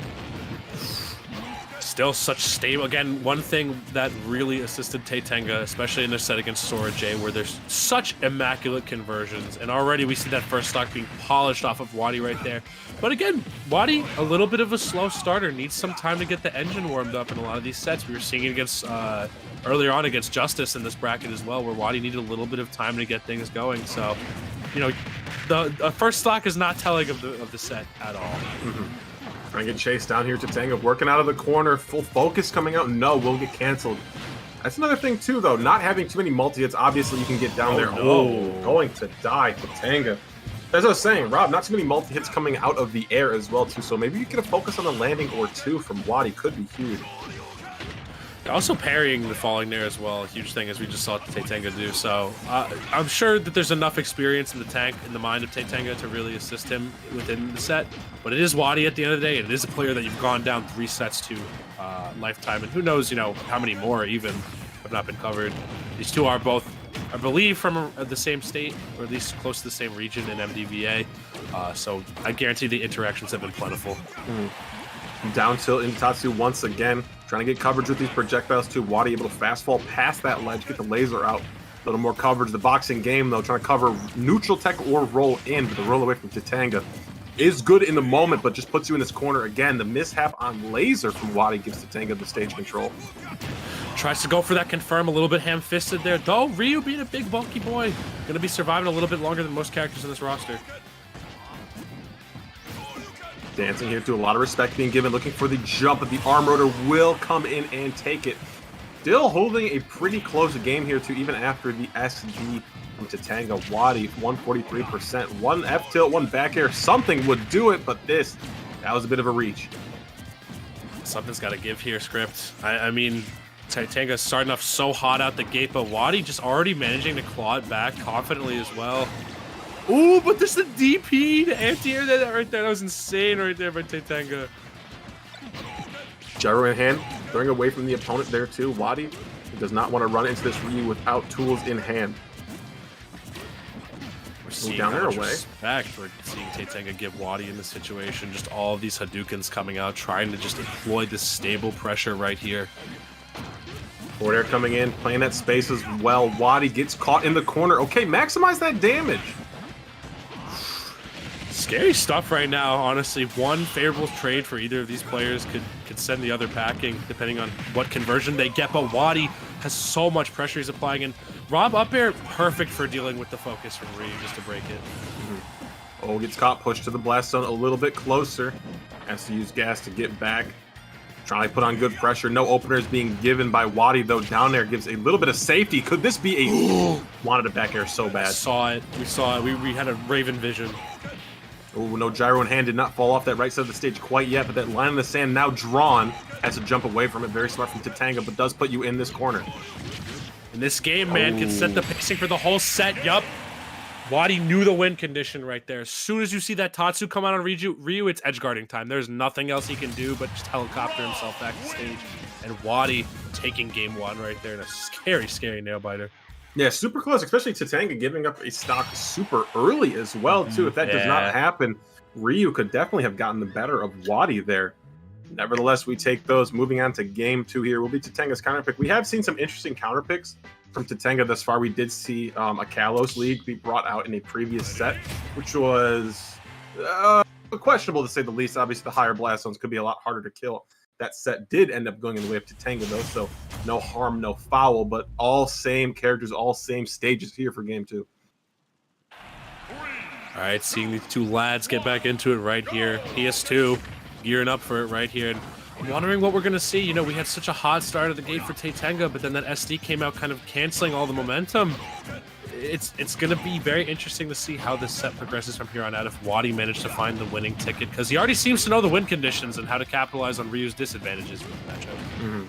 Still such stable. Again, one thing that really assisted Titanga, especially in their set against Sora J, where there's such immaculate conversions, and already we see that first stock being polished off of Wadi right there. But again, Wadi, a little bit of a slow starter, needs some time to get the engine warmed up in a lot of these sets. We were seeing it against earlier on against Justice in this bracket as well, where Wadi needed a little bit of time to get things going. So, you know, the first stock is not telling of the set at all. Trying to get chased down here. Titanga working out of the corner. Full focus coming out. No, will get canceled. That's another thing too, though. Not having too many multi-hits. Obviously, you can get down there. No. Oh, going to die, Titanga. As I was saying, Rob, not too many multi-hits coming out of the air as well, too. So maybe you get a focus on a landing or two from Wadi. Could be huge. Also parrying the falling there as well, a huge thing, as we just saw Titanga do. So I'm sure that there's enough experience in the tank, in the mind of Titanga, to really assist him within the set. But it is Wadi at the end of the day, and it is a player that you've gone down 3 sets to lifetime, and who knows, you know, how many more even have not been covered. These two are both, I believe, from the same state, or at least close to the same region in MDVA. So I guarantee the interactions have been plentiful. Down tilt into Tatsu once again. Trying to get coverage with these projectiles too. Wadi able to fast fall past that ledge, get the laser out. A little more coverage. The boxing game, though, trying to cover neutral tech or roll in, but the roll away from Titanga is good in the moment, but just puts you in this corner again. The mishap on laser from Wadi gives Titanga the stage control. Tries to go for that confirm, a little bit ham-fisted there, though Ryu being a big bulky boy, gonna be surviving a little bit longer than most characters in this roster. Dancing here to a lot of respect being given, looking for the jump, but the arm rotor will come in and take it. Still holding a pretty close game here too, even after the SD from Titanga. Wadi, 143%. One F tilt, one back air, something would do it, but that was a bit of a reach. Something's got to give here, Script. I mean, Titanga's starting off so hot out the gate, but Wadi just already managing to claw it back confidently as well. Ooh, but this is the DP, the anti-air that right there. That was insane right there by Titanga. Gyro in hand, throwing away from the opponent there too. Wadi does not want to run into this Ryu without tools in hand. We're seeing down there away. Respect. We're seeing Titanga give Wadi in this situation. Just all of these Hadoukens coming out, trying to just employ this stable pressure right here. Forward air coming in, playing that space as well. Wadi gets caught in the corner. Okay, maximize that damage. Scary stuff right now, honestly. One favorable trade for either of these players could send the other packing, depending on what conversion they get. But Wadi has so much pressure he's applying, and Rob up air, perfect for dealing with the focus from Ryu just to break it. Oh, gets caught, pushed to the blast zone a little bit closer. Has to use gas to get back. Trying to put on good pressure. No openers being given by Wadi, though. Down there gives a little bit of safety. Could this be a... Wanted a back air so bad. Saw it. We saw it. We had a Raven vision. Oh, no gyro in hand. Did not fall off that right side of the stage quite yet, but that line in the sand now drawn. Has to jump away from it. Very smart from Titanga, but does put you in this corner. And this game, man, can set the pacing for the whole set. Yup. Wadi knew the win condition right there. As soon as you see that Tatsu come out on Ryu, it's edge guarding time. There's nothing else he can do but just helicopter himself back to stage. And Wadi taking game 1 right there in a scary, scary nail biter. Yeah, super close, especially Titanga giving up a stock super early as well, too. If that does not happen, Ryu could definitely have gotten the better of Wadi there. Nevertheless, we take those. Moving on to game 2 here will be Titanga's counter pick. We have seen some interesting counter picks from Titanga thus far. We did see a Kalos League be brought out in a previous set, which was questionable to say the least. Obviously, the higher blast zones could be a lot harder to kill. That set did end up going in the way of Titanga, though, so no harm, no foul, but all same characters, all same stages here for game 2. All right, seeing these two lads get back into it right here. PS2 gearing up for it right here. And I'm wondering what we're going to see. You know, we had such a hot start of the gate for Titanga, but then that SD came out kind of canceling all the momentum. It's going to be very interesting to see how this set progresses from here on out if Wadi managed to find the winning ticket, because he already seems to know the win conditions and how to capitalize on Ryu's disadvantages with the matchup.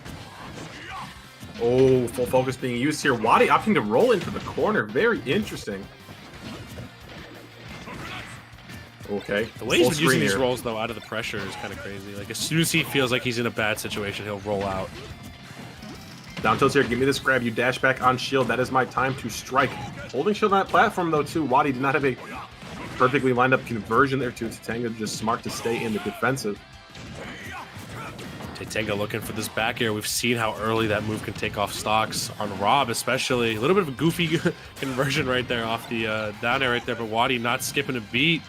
Oh, full focus being used here. Wadi opting to roll into the corner. Very interesting. Okay. The way he's Full been using screen these here. rolls though out of the pressure is kind of crazy. Like as soon as he feels like he's in a bad situation, he'll roll out. Down tilts here, give me this grab, you dash back on shield, that is my time to strike. Holding shield on that platform though too, Wadi did not have a perfectly lined up conversion there too. Titanga just smart to stay in the defensive. Titanga looking for this back air. We've seen how early that move can take off stocks on Rob, especially. A little bit of a goofy conversion right there off the down air right there, but Wadi not skipping a beat.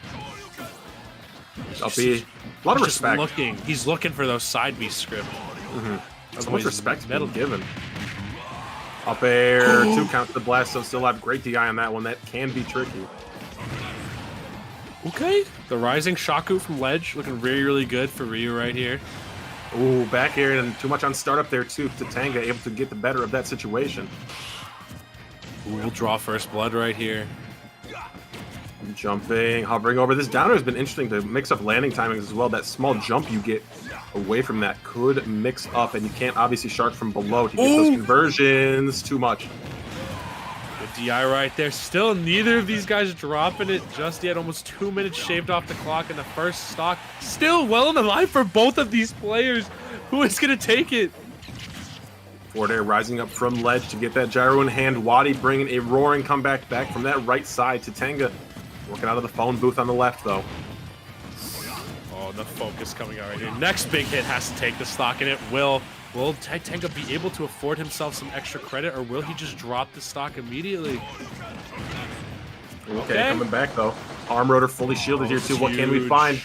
Up B. A lot of Just respect. looking. He's looking for those side B script. So much respect metal being given. Up air, 2 count to the blast, so still have great DI on that one. That can be tricky. Okay. The rising Shaku from ledge looking really, really good for Ryu right here. Ooh, back air and too much on startup there too. Titanga able to get the better of that situation. Ooh, we'll draw first blood right here. Jumping, hovering over. This downer has been interesting to mix up landing timings as well. That small jump you get away from that could mix up, and you can't obviously shark from below to get those conversions. Too much. Good DI right there. Still neither of these guys dropping it just yet. Almost 2 minutes shaved off the clock in the first stock. Still well in the line for both of these players. Who is going to take it? Forward air rising up from ledge to get that gyro in hand. Wadi bringing a roaring comeback back from that right side. Titanga working out of the phone booth on the left though. Oh, the focus coming out right here. Next big hit has to take the stock, and it will. Will Titanga be able to afford himself some extra credit, or will he just drop the stock immediately? Okay, coming back though. Arm rotor fully shielded here too. What can we huge. find?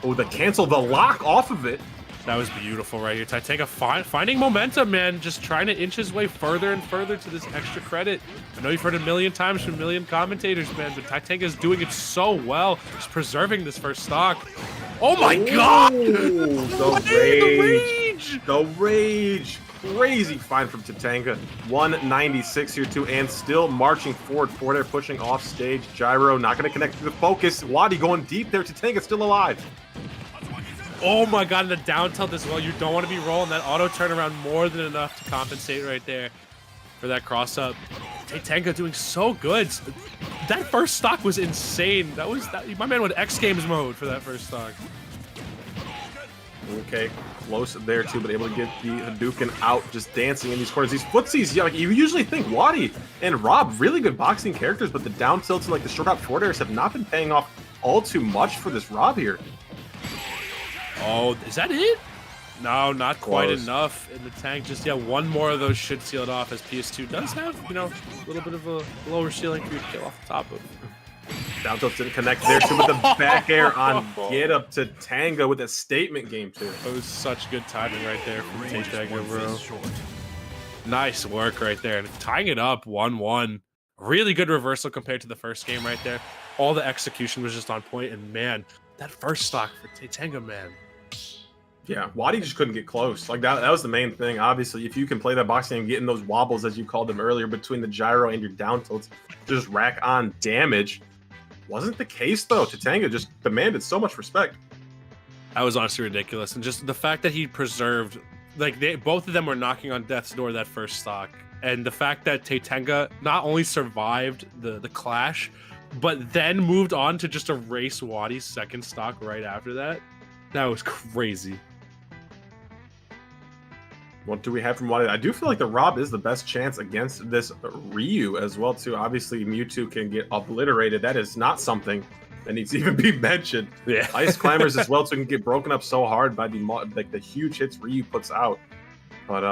Oh, the cancel, the lock off of it. That was beautiful right here. Titanga finding momentum, man. Just trying to inch his way further and further to this extra credit. I know you've heard it a million times from a million commentators, man, but Titanga is doing it so well. Just preserving this first stock. Oh my god! The rage! The rage! Crazy find from Titanga. 196 here too, and still marching forward. Forward air pushing off stage. Gyro not going to connect to the focus. Wadi going deep there. Titanga still alive. Oh my god, and the down tilt as well. You don't want to be rolling that auto turnaround more than enough to compensate right there for that cross up. Titanga doing so good. That first stock was insane. My man went X Games mode for that first stock. Okay, close there too, but able to get the Hadouken out, just dancing in these corners. These footsies, yeah, like you usually think Wadi and Rob, really good boxing characters, but the down tilts and like the short out forward airs have not been paying off all too much for this Rob here. Oh, is that it? No, not quite Close. enough in the tank. Just, yeah, one more of those should seal it off, as PS2 does have, you know, a little bit of a lower ceiling for you to kill off the top of. Down tilt didn't connect there too, with the back air on get up to Tanga with a statement game too. That was such good timing right there from Titanga, bro. Nice work right there. And tying it up 1-1. Really good reversal compared to the first game right there. All the execution was just on point, and man, that first stock for Titanga, man. Yeah, Wadi just couldn't get close. Like that was the main thing. Obviously, if you can play that boxing game, getting those wobbles, as you called them earlier, between the gyro and your down tilts, just rack on damage. Wasn't the case though. Titanga just demanded so much respect. That was honestly ridiculous. And just the fact that he preserved, like both of them were knocking on death's door that first stock. And the fact that Titanga not only survived the clash, but then moved on to just erase Wadi's second stock right after that. That was crazy. What do we have from Wadi? I do feel like the Rob is the best chance against this Ryu as well too. Obviously, Mewtwo can get obliterated. That is not something that needs to even be mentioned. Yeah. Ice climbers as well too can get broken up so hard by the huge hits Ryu puts out. But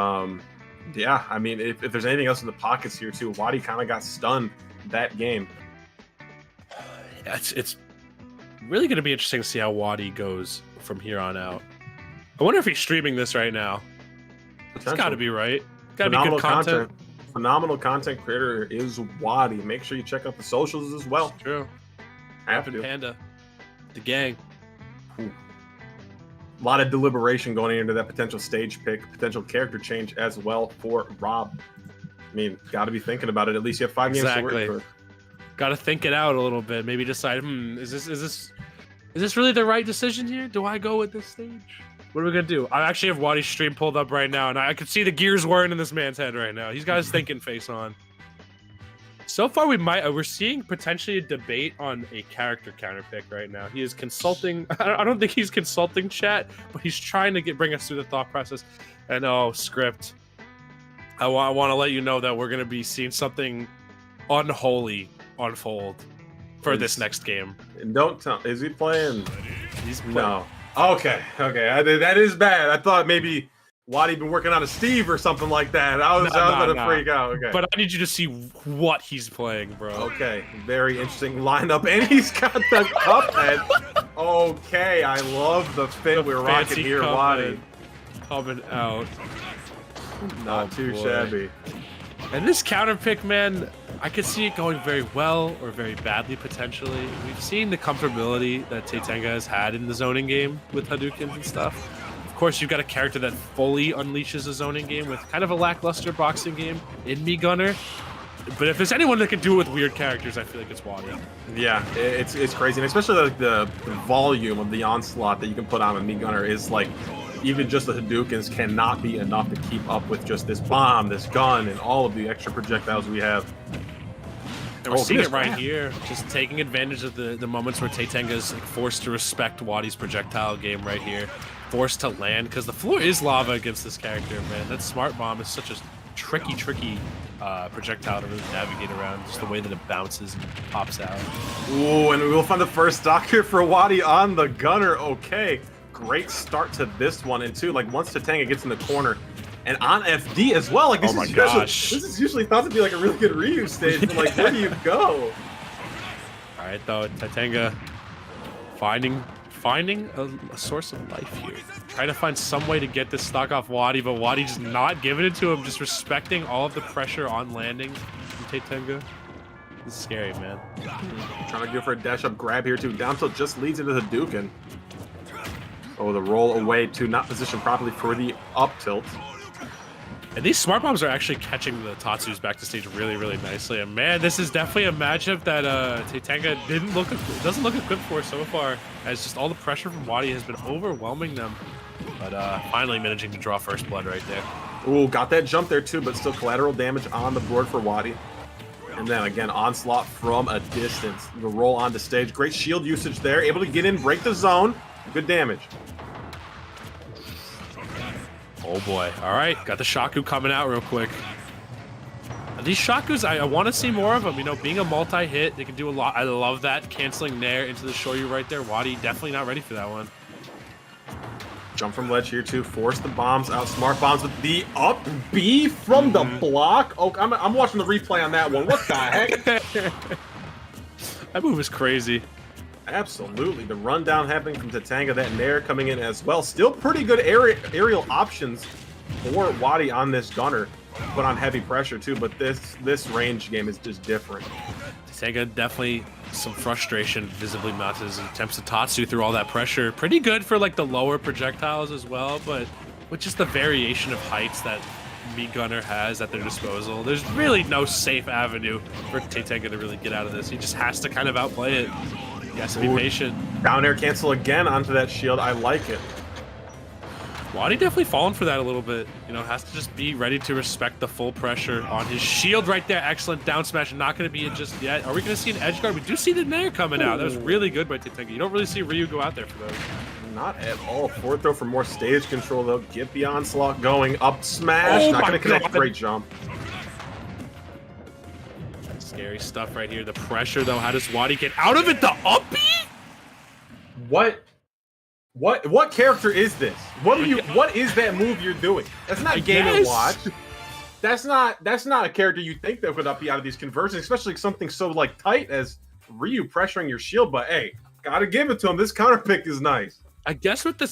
yeah, I mean, if there's anything else in the pockets here too, Wadi kind of got stunned that game. It's really going to be interesting to see how Wadi goes from here on out. I wonder if he's streaming this right now. It's got to be right. Got to be good content. Phenomenal content creator is Wadi. Make sure you check out the socials as well. True. Have to. Panda, the gang. A lot of deliberation going into that potential stage pick, potential character change as well for Rob. I mean, got to be thinking about it. At least you have 5 games to work for. Got to think it out a little bit. Maybe decide, is this really the right decision here? Do I go with this stage? What are we gonna do? I actually have Wadi's stream pulled up right now, and I could see the gears whirring in this man's head right now. He's got his thinking face on. So far, we're seeing potentially a debate on a character counter pick right now. He is consulting. I don't think he's consulting chat, but he's trying to bring us through the thought process. And script. I want to let you know that we're going to be seeing something unholy unfold for this next game. Don't tell. Is he playing? He's playing. No. Okay. That is bad. I thought maybe Wadi been working on a Steve or something like that. I was gonna freak out. Okay. But I need you to see what he's playing, bro. Okay. Very interesting lineup, and he's got the Cuphead. Okay, I love the fit we're rocking here, Wadi. Coming out. Not too shabby. And this counter pick, man, I could see it going very well or very badly potentially. We've seen the comfortability that Titanga has had in the zoning game with Hadoukens and stuff. Of course, you've got a character that fully unleashes a zoning game with kind of a lackluster boxing game in Me Gunner. But if there's anyone that can do it with weird characters, I feel like it's Wadi. Yeah, it's crazy, and especially like the volume of the onslaught that you can put on a Me Gunner is like, even just the Hadoukens cannot be enough to keep up with just this bomb, this gun, and all of the extra projectiles we have. And we're seeing it right here, just taking advantage of the moments where Titanga is like forced to respect Wadi's projectile game right here. Forced to land, because the floor is lava against this character, man. That smart bomb is such a tricky projectile to really navigate around, just the way that it bounces and pops out. Ooh, and we will find the first stock here for Wadi on the gunner. Okay, great start to this one, and two, like once Titanga gets in the corner, and on FD as well. Like this this is usually thought to be like a really good Ryu stage, but like where do you go? All right, though, Titanga finding a source of life here. Trying to find some way to get this stock off Wadi, but Wadi just not giving it to him, just respecting all of the pressure on landing from Titanga. This is scary, man. Trying to go for a dash up grab here too. Down tilt just leads into the Hadouken. Oh, the roll away to not position properly for the up tilt. And these smart bombs are actually catching the Tatsus back to stage really, really nicely. And man, this is definitely a matchup that Titanga doesn't look equipped for so far, as just all the pressure from Wadi has been overwhelming them. But finally managing to draw first blood right there. Ooh, got that jump there too, but still collateral damage on the board for Wadi. And then again, onslaught from a distance. The roll onto stage. Great shield usage there. Able to get in, break the zone. Good damage. Oh boy. All right. Got the Shaku coming out real quick. These Shakus, I want to see more of them. You know, being a multi-hit, they can do a lot. I love that. Canceling Nair into the Shoryu right there. Wadi definitely not ready for that one. Jump from ledge here too. Force the bombs out. Smart bombs with the up B from the block. Oh, I'm watching the replay on that one. What the heck? That move is crazy. Absolutely. The rundown happening from Titanga. That Nair coming in as well. Still pretty good aerial options for Wadi on this gunner. Put on heavy pressure too, but this range game is just different. Sega definitely some frustration visibly mounted as he attempts to Tatsu through all that pressure. Pretty good for like the lower projectiles as well, but with just the variation of heights that Meat Gunner has at their disposal, there's really no safe avenue for Titanga to really get out of this. He just has to kind of outplay it. He has to be patient. Down air cancel again onto that shield. I like it. Wadi definitely falling for that a little bit. You know, has to just be ready to respect the full pressure on his shield right there. Excellent down smash. Not going to be it just yet. Are we going to see an edge guard? We do see the Nair coming out. That was really good by Titanga. You don't really see Ryu go out there for those. Not at all. Forward throw for more stage control though. Get the onslaught going. Up smash. Not going to connect. Great jump. Scary stuff right here. The pressure though. How does Wadi get out of it? The up B? What character is this? What is that move you're doing? That's not Game & Watch. That's not a character you think that would up you out of these conversions, especially something so like tight as Ryu pressuring your shield. But hey, gotta give it to him. This counter pick is nice. I guess with the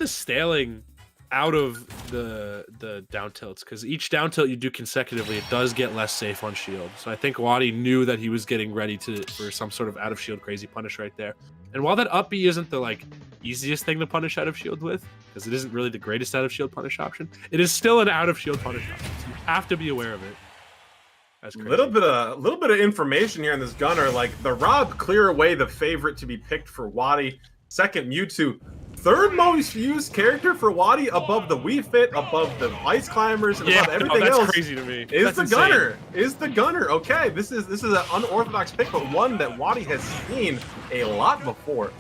staling out of the down tilts, because each down tilt you do consecutively, it does get less safe on shield. So I think Wadi knew that he was getting ready for some sort of out of shield crazy punish right there. And while that up B isn't the like easiest thing to punish out of shield with, because it isn't really the greatest out of shield punish option, it is still an out of shield punish option. So you have to be aware of it. That's crazy. Little bit of information here on this gunner. Like the Rob clear away the favorite to be picked for Wadi. Second Mewtwo third most used character for Wadi above the Wii Fit, above the Ice Climbers, and above everything that's else. crazy to me. Is That's the insane. gunner? Is the gunner? Okay, this is an unorthodox pick, but one that Wadi has seen a lot before.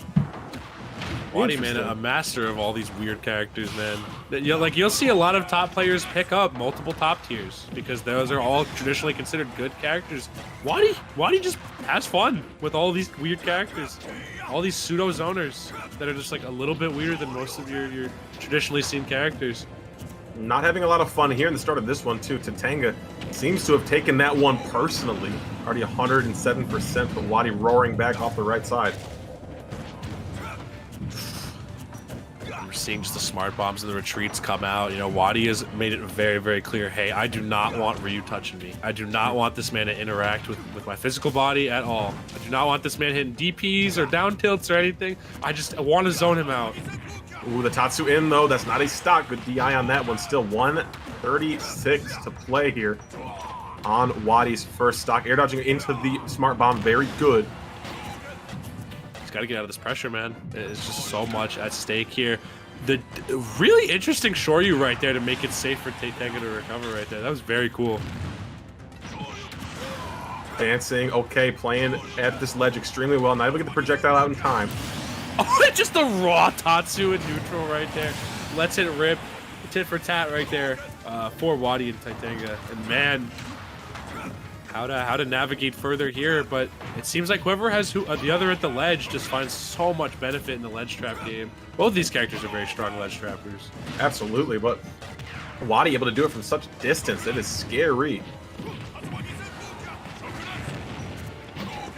Wadi, man, a master of all these weird characters, man. You'll see a lot of top players pick up multiple top tiers because those are all traditionally considered good characters. Wadi just has fun with all these weird characters, all these pseudo zoners that are just like a little bit weirder than most of your traditionally seen characters. Not having a lot of fun here in the start of this one too. Titanga seems to have taken that one personally. Already 107%, but Wadi roaring back off the right side. We're seeing just the smart bombs and the retreats come out. You know, Wadi has made it very, very clear, hey, I do not want Ryu touching me. I do not want this man to interact with my physical body at all. I do not want this man hitting DPs or down tilts or anything. I want to zone him out. Ooh, the Tatsu in though. That's not a stock. Good DI on that one. Still 136 to play here on Wadi's first stock. Air dodging into the smart bomb. Very good. He's got to get out of this pressure, man. It's just so much at stake here. The really interesting Shoryu right there to make it safe for Titanga to recover right there. That was very cool. Dancing, okay, playing at this ledge extremely well. Not able to get the projectile out in time. Oh, just the raw Tatsu in neutral right there. Lets it rip. Tit for tat right there for Wadi and Titanga. And man, how to navigate further here. But it seems like whoever has the other at the ledge just finds so much benefit in the ledge trap game. Both these characters are very strong ledge trappers. Absolutely, but Wadi able to do it from such distance. It is scary.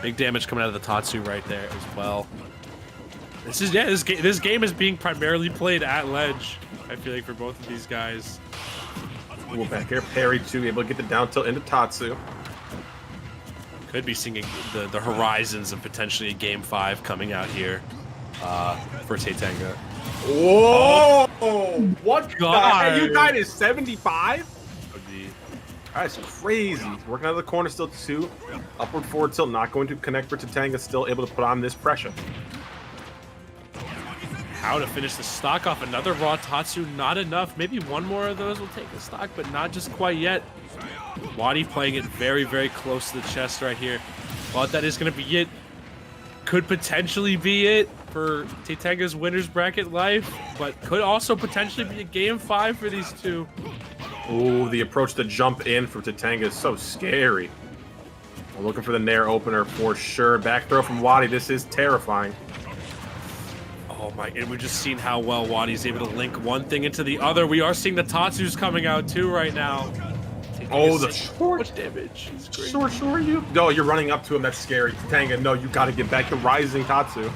Big damage coming out of the Tatsu right there as well. This game is being primarily played at ledge, I feel like, for both of these guys. Ooh, back air parry too, able to get the down tilt into Tatsu. Could be seeing the horizons of potentially a game 5 coming out here for Titanga. Whoa! What God. the? You died is 75? That's crazy. Working out of the corner still too. Upward forward tilt not going to connect for Titanga. Still able to put on this pressure. How to finish the stock off. Another raw Tatsu, not enough. Maybe one more of those will take the stock, but not just quite yet. Wadi playing it very, very close to the chest right here. But that is going to be it. Could potentially be it for Titanga's winner's bracket life, but could also potentially be a game 5 for these two. Ooh, the approach to jump in for Titanga is so scary. We're looking for the Nair opener for sure. Back throw from Wadi. This is terrifying. Oh my, and we've just seen how well Wadi's able to link one thing into the other. We are seeing the Tatsus coming out too right now. Oh, the short damage. Short, you. No, you're running up to him. That's scary. Titanga, no, you got to get back to rising Tatsu.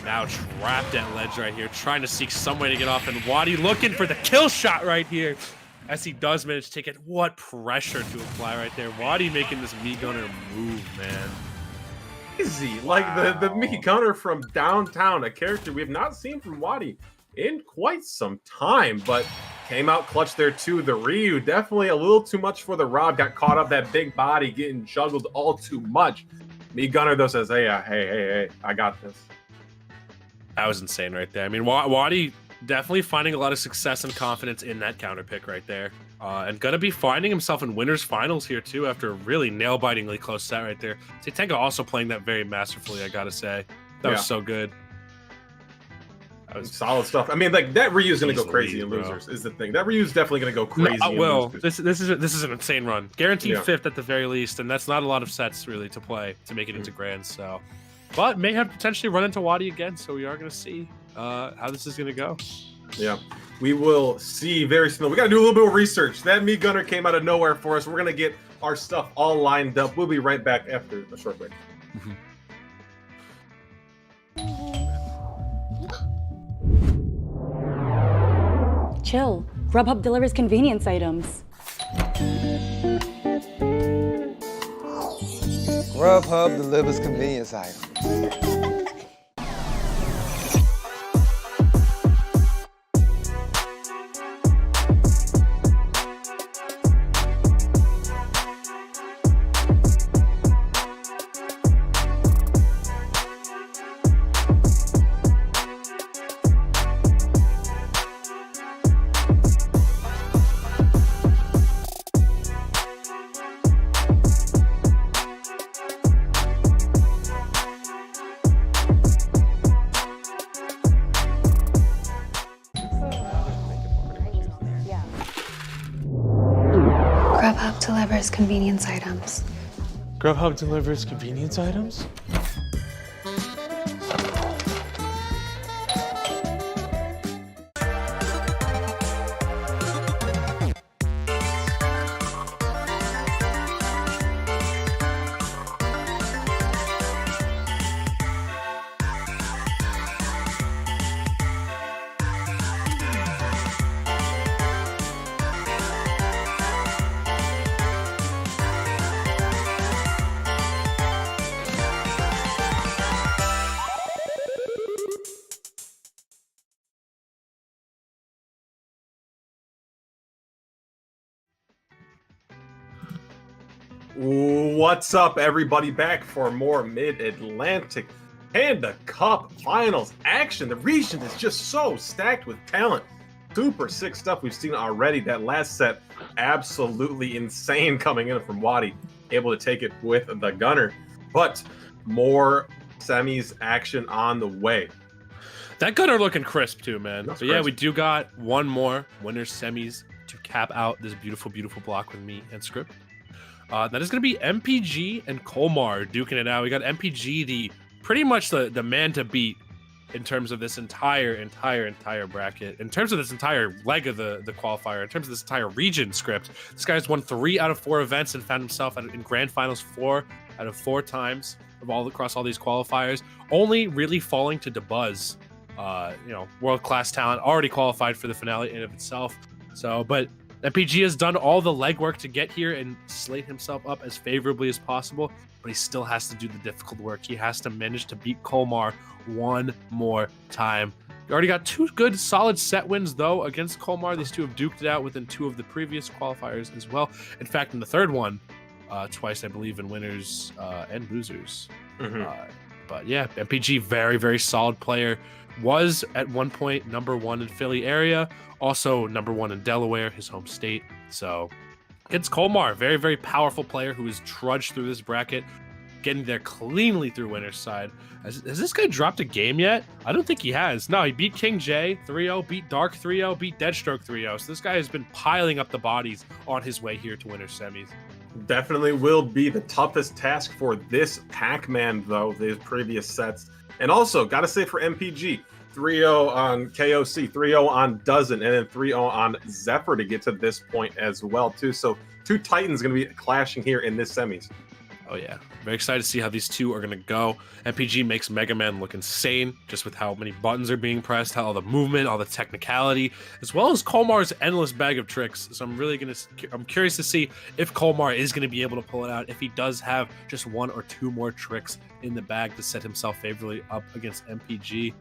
Now trapped at ledge right here, trying to seek some way to get off, and Wadi looking for the kill shot right here. As he does manage to take it, what pressure to apply right there. Wadi making this Mii Gunner move, man. Easy, like the Mii Gunner from downtown, a character we have not seen from Wadi in quite some time, but came out clutch there too. The Ryu, definitely a little too much for the Rob, got caught up, that big body getting juggled all too much. Mii Gunner though says, hey, I got this. That was insane right there. I mean, Wadi definitely finding a lot of success and confidence in that counter pick right there. And gonna be finding himself in winners finals here too after a really nail-bitingly close set right there. Titanga also playing that very masterfully, I gotta say. That was so good. That was solid stuff. I mean, like, that Ryu's gonna go crazy in losers is the thing. That Ryu's definitely gonna go crazy in losers. This is an insane run. Guaranteed 5th at the very least, and that's not a lot of sets really to play to make it into grands, so. But may have potentially run into Wadi again, so we are gonna see how this is gonna go. Yeah, we will see very soon. We got to do a little bit of research. That Mii Gunner came out of nowhere for us. We're going to get our stuff all lined up. We'll be right back after a short break. Chill. Grubhub delivers convenience items. Grubhub delivers convenience items. delivers convenience items. Grubhub delivers convenience items? What's up, everybody? Back for more Mid-Atlantic Panda Cup Finals action. The region is just so stacked with talent. Super sick stuff we've seen already. That last set, absolutely insane coming in from Wadi. Able to take it with the gunner. But more semis action on the way. That gunner looking crisp too, man. That's but yeah, crisp. we do got one more winners semis to cap out this beautiful, beautiful block with me and Script. That is going to be MPG and Kolmar duking it out. We got MPG, the pretty much the man to beat in terms of this entire bracket, in terms of this entire leg of the qualifier, in terms of this entire region. Script. This guy's won 3 out of 4 events and found himself in grand finals 4 out of 4 times across all these qualifiers. Only really falling to DeBuzz, world-class talent, already qualified for the finale in of itself. So, but MPG has done all the legwork to get here and slate himself up as favorably as possible, but he still has to do the difficult work. He has to manage to beat Kolmar one more time. He already got 2 good, solid set wins, though, against Kolmar. These 2 have duked it out within 2 of the previous qualifiers as well. In fact, in the third one, twice, I believe, in winners and losers. But yeah, MPG, very, very solid player. Was at one point #1 in Philly area, also #1 in Delaware, his home state. So against Kolmar, very, very powerful player who has trudged through this bracket, getting there cleanly through winner's side. Has this guy dropped a game yet? I don't think he has. No, he beat King J 3-0, beat Dark 3-0, beat Deadstroke 3-0. So this guy has been piling up the bodies on his way here to winner's semis. Definitely will be the toughest task for this Pac-Man, though, the previous sets. And also, gotta say for MPG, 3-0 on KOC, 3-0 on Dozen, and then 3-0 on Zephyr to get to this point as well, too. So 2 Titans going to be clashing here in this semis. Oh yeah, very excited to see how these 2 are going to go. MPG makes Mega Man look insane, just with how many buttons are being pressed, how all the movement, all the technicality, as well as Kolmar's endless bag of tricks. So I'm curious to see if Kolmar is going to be able to pull it out, if he does have just 1 or 2 more tricks in the bag to set himself favorably up against MPG.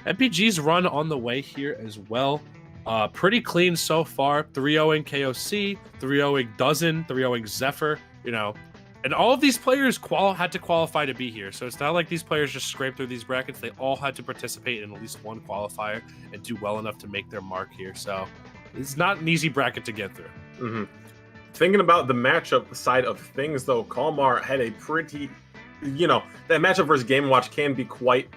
MPG's run on the way here as well. Pretty clean so far. 3-0ing KOC, 3-0ing Dozen, 3-0ing Zephyr, And all of these players had to qualify to be here. So it's not like these players just scraped through these brackets. They all had to participate in at least 1 qualifier and do well enough to make their mark here. So it's not an easy bracket to get through. Thinking about the matchup side of things, though, Kolmar had a pretty, that matchup versus Game & Watch can be quite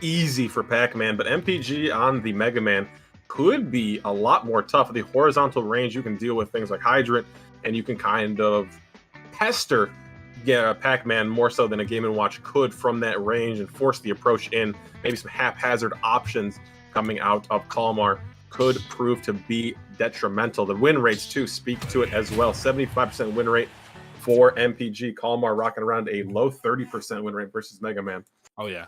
easy for Pac-Man, but MPG on the Mega Man could be a lot more tough. The horizontal range, you can deal with things like Hydrant, and you can kind of pester Pac-Man more so than a Game & Watch could from that range and force the approach in. Maybe some haphazard options coming out of Kolmar could prove to be detrimental. The win rates, too, speak to it as well. 75% win rate for MPG. Kolmar rocking around a low 30% win rate versus Mega Man. Oh, yeah.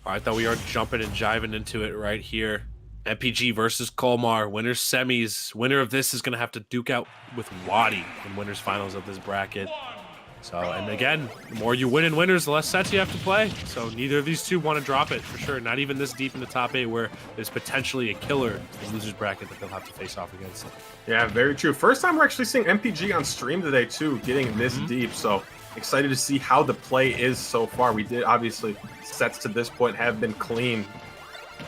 All right, we are jumping and jiving into it right here. MPG versus Kolmar, winners semis. Winner of this is going to have to duke out with Wadi in winners finals of this bracket. So, and again, the more you win in winners, the less sets you have to play. So neither of these 2 want to drop it for sure. Not even this deep in the top 8 where there's potentially a killer in the losers bracket that they'll have to face off against. Yeah, very true. First time we're actually seeing MPG on stream today, too, getting this deep. So excited to see how the play is so far. We did, obviously, sets to this point have been clean.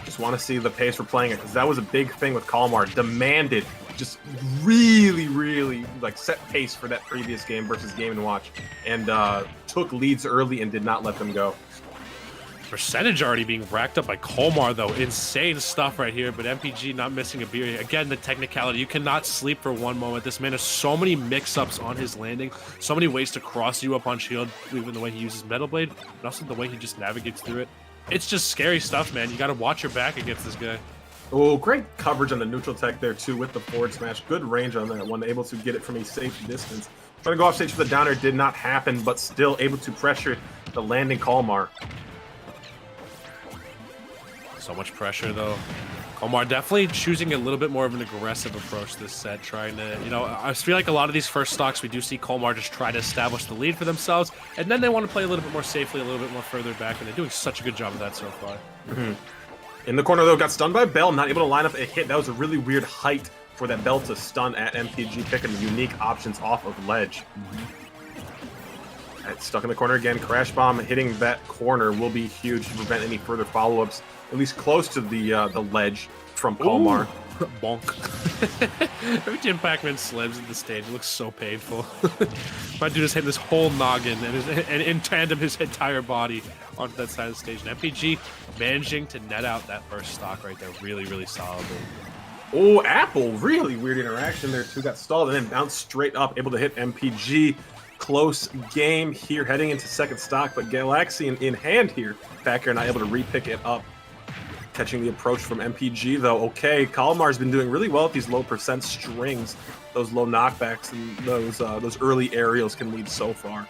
Just want to see the pace we're playing it, because that was a big thing with Kolmar. Demanded just really set pace for that previous game versus Game & Watch, and took leads early and did not let them go. Percentage already being racked up by Kolmar, though. Insane stuff right here, but MPG not missing a beat. Again, the technicality. You cannot sleep for one moment. This man has so many mix-ups on his landing, so many ways to cross you up on shield, even the way he uses Metal Blade, and also the way he just navigates through it. It's just scary stuff, man. You got to watch your back against this guy. Oh, great coverage on the neutral tech there, too, with the forward smash. Good range on that one, able to get it from a safe distance. Trying to go off stage for the downer did not happen, but still able to pressure the landing Kolmar. So much pressure, though. Kolmar definitely choosing a little bit more of an aggressive approach this set, trying to, you know, I feel like a lot of these first stocks, we do see Kolmar just try to establish the lead for themselves, and then they want to play a little bit more safely, a little bit more further back, and they're doing such a good job of that so far. In the corner, though, got stunned by Bell, not able to line up a hit. That was a really weird height for that Bell to stun at MPG, picking unique options off of ledge. Right, stuck in the corner again. Crash Bomb hitting that corner will be huge to prevent any further follow-ups, at least close to the ledge from Kolmar. Bonk. Every time Pac-Man slams at the stage, it looks so painful. My dude just hit this whole noggin and in tandem his entire body onto that side of the stage. And MPG managing to net out that first stock right there really, really solidly. Oh, Apple, really weird interaction there too. Got stalled and then bounced straight up, able to hit MPG. Close game here, heading into second stock, but Galaxian in hand here. Packer not able to re-pick it up. Catching the approach from MPG, though. Okay, Kolmar's been doing really well with these low percent strings. Those low knockbacks and those early aerials can lead so far.